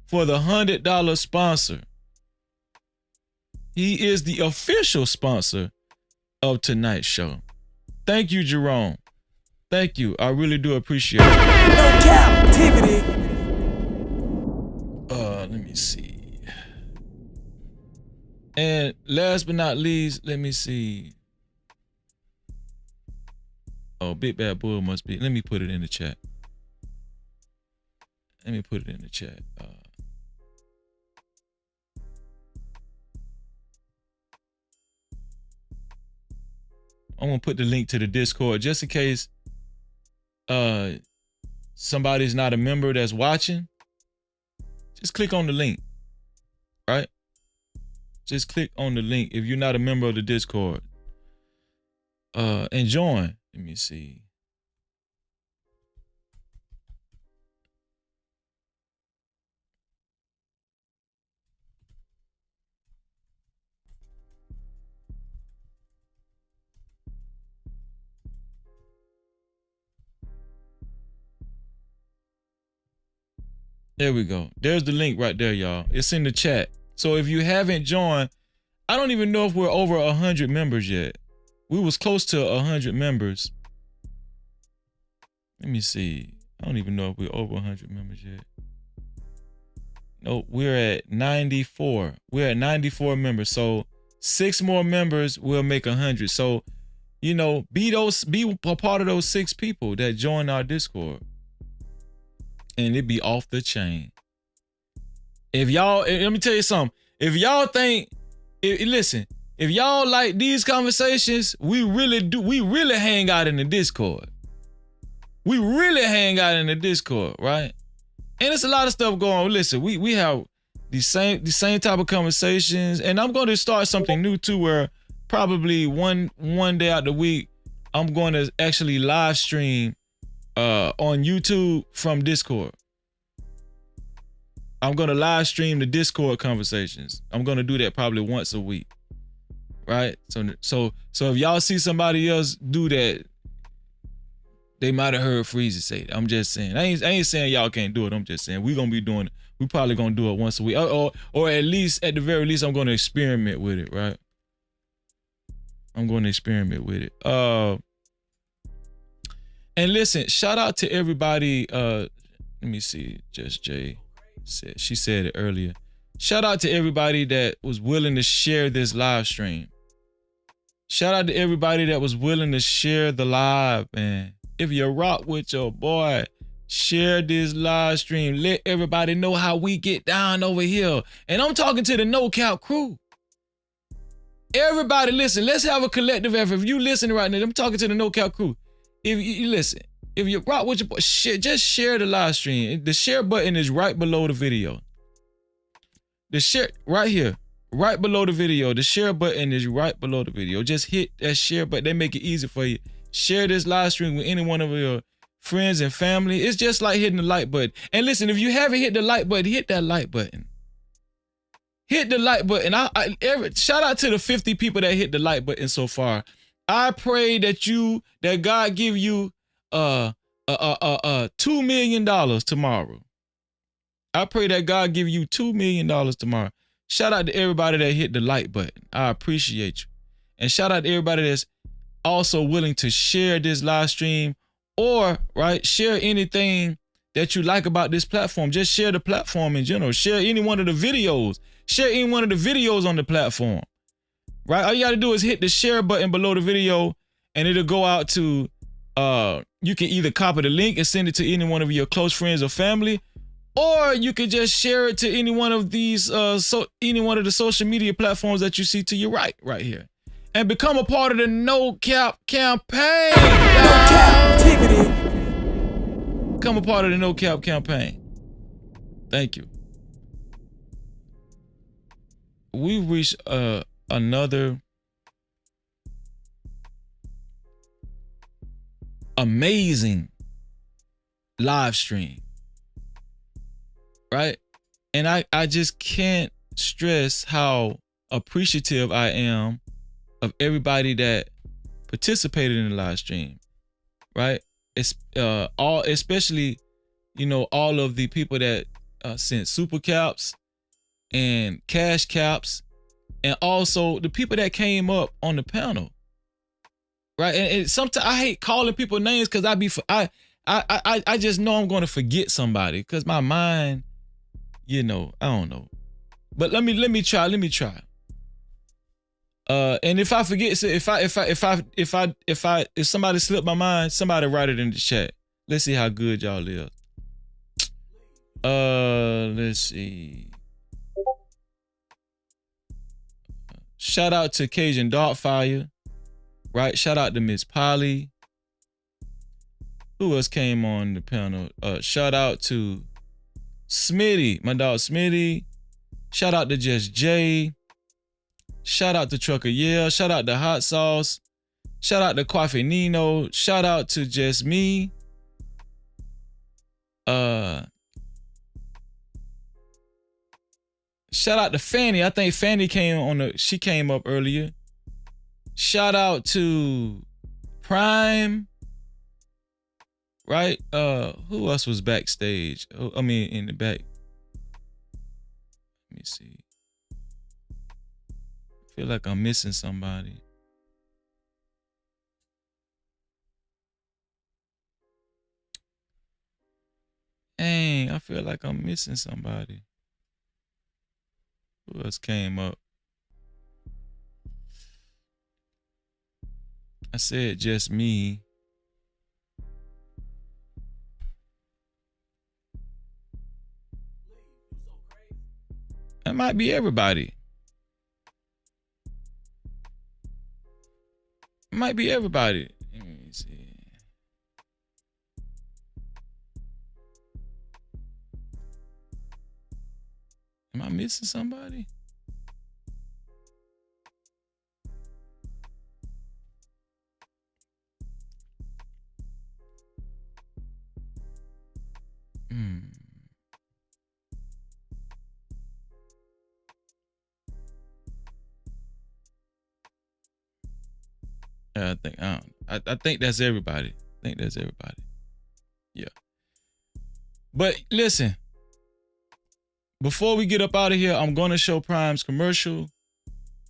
for the $100 sponsor. He is the official sponsor of tonight's show. Thank you, Jerome. Thank you. I really do appreciate it. No Cap-tivity. Let me see. And last but not least, let me see. Oh, Big Bad Bull must be. Let me put it in the chat. I'm gonna put the link to the Discord just in case somebody's not a member that's watching. Just click on the link, right? Just click on the link if you're not a member of the Discord. And join. Let me see. There we go. There's the link right there, y'all. It's in the chat. So if you haven't joined, I don't even know if we're over 100 members yet. We was close to 100 members. Let me see. I don't even know if we're over 100 members yet. No, we're at 94. We're at 94 members. So 6 more members will make 100. So, be a part of those 6 people that join our Discord. And it'd be off the chain. Let me tell you something. If y'all if y'all like these conversations, we really hang out in the Discord. We really hang out in the Discord, right? And it's a lot of stuff going on. Listen, we have the same type of conversations, and I'm going to start something new too, where probably one day out the week, I'm going to actually live stream on YouTube from Discord. I'm going to live stream the Discord conversations. I'm going to do that probably once a week. Right? So if y'all see somebody else do that, they might have heard Freezy say it. I'm just saying. I ain't saying y'all can't do it. I'm just saying we gonna be doing it. We probably gonna do it once a week, or at the very least, I'm gonna experiment with it. Right? I'm gonna experiment with it. And listen, shout out to everybody. Let me see. Just Jay she said it earlier. Shout out to everybody that was willing to share this live stream. Shout out to everybody that was willing to share the live, man. If you rock with your boy, share this live stream. Let everybody know how we get down over here. And I'm talking to the No Cap crew. Everybody listen, let's have a collective effort. If you listening right now, I'm talking to the No Cap crew. If you listen, if you rock with your boy, just share the live stream. The share button is right below the video. The share, right here. right below the video. The share button is right below the video. Just hit that share button. They make it easy for you. Share this live stream with any one of your friends and family. It's just like hitting the like button. And listen, if you haven't hit the like button, hit that like button. Hit the like button. Shout out to the 50 people that hit the like button so far. I pray that God give you $2 million tomorrow. I pray that God give you $2 million tomorrow. Shout out to everybody that hit the like button. I appreciate you. And shout out to everybody that's also willing to share this live stream or, right, share anything that you like about this platform. Just share the platform in general. Share any one of the videos. Share any one of the videos on the platform, right? All you got to do is hit the share button below the video and it'll go out to, you can either copy the link and send it to any one of your close friends or family, or you can just share it to any one of these, any one of the social media platforms that you see to your right here. And become a part of the No Cap campaign. No Cap-tivity. Become a part of the No Cap campaign. Thank you. We've reached another amazing live stream. Right? And I just can't stress how appreciative I am of everybody that participated in the live stream. Right? It's especially, you know, all of the people that sent super caps and cash caps, and also the people that came up on the panel. Right? And sometimes I hate calling people names because I just know I'm going to forget somebody because my mind, you know, I don't know. But let me try. And if I forget, so if somebody slipped my mind, somebody write it in the chat. Let's see how good y'all live. Let's see. Shout out to Cajun Darkfire. Right? Shout out to Miss Polly. Who else came on the panel? Shout out to Smitty, my dog Smitty. Shout out to Just Jay. Shout out to Trucker Yeah. Shout out to Hot Sauce. Shout out to Coffee Nino. Shout out to Just Me. Shout out to Fanny. I think Fanny she came up earlier. Shout out to Prime. Right? Who else was backstage? I mean, in the back. Let me see. I feel like I'm missing somebody. Dang, I feel like I'm missing somebody. Who else came up? I said just me. That might be everybody. It might be everybody. Let me see. Am I missing somebody? I think that's everybody. I think that's everybody. Yeah. But listen, before we get up out of here, I'm gonna show Prime's commercial.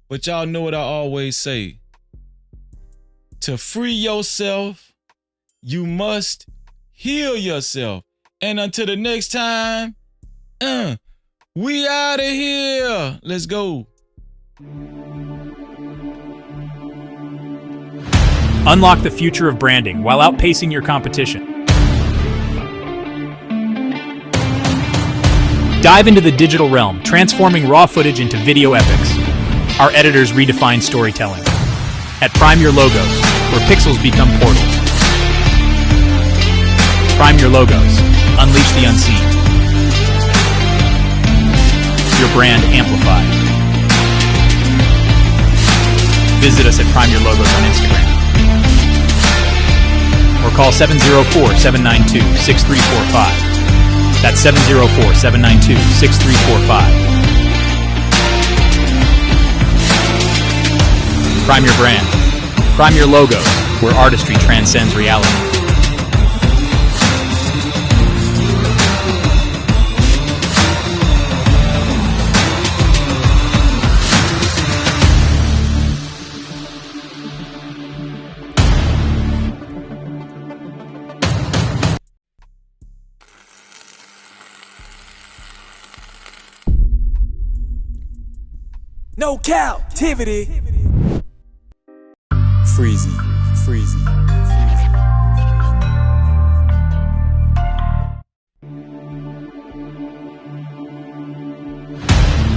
But y'all know what I always say. To free yourself, you must heal yourself. And until the next time, we out of here. Let's go. Unlock the future of branding while outpacing your competition. Dive into the digital realm, transforming raw footage into video epics. Our editors redefine storytelling. At Prime Your Logos, where pixels become portals. Prime Your Logos. Unleash the unseen. Your brand amplified. visit us at Prime Your Logos on Instagram. Or call 704-792-6345. That's 704-792-6345. Prime your brand. Prime your logos, where artistry transcends reality. No Cap-tivity. Freezy.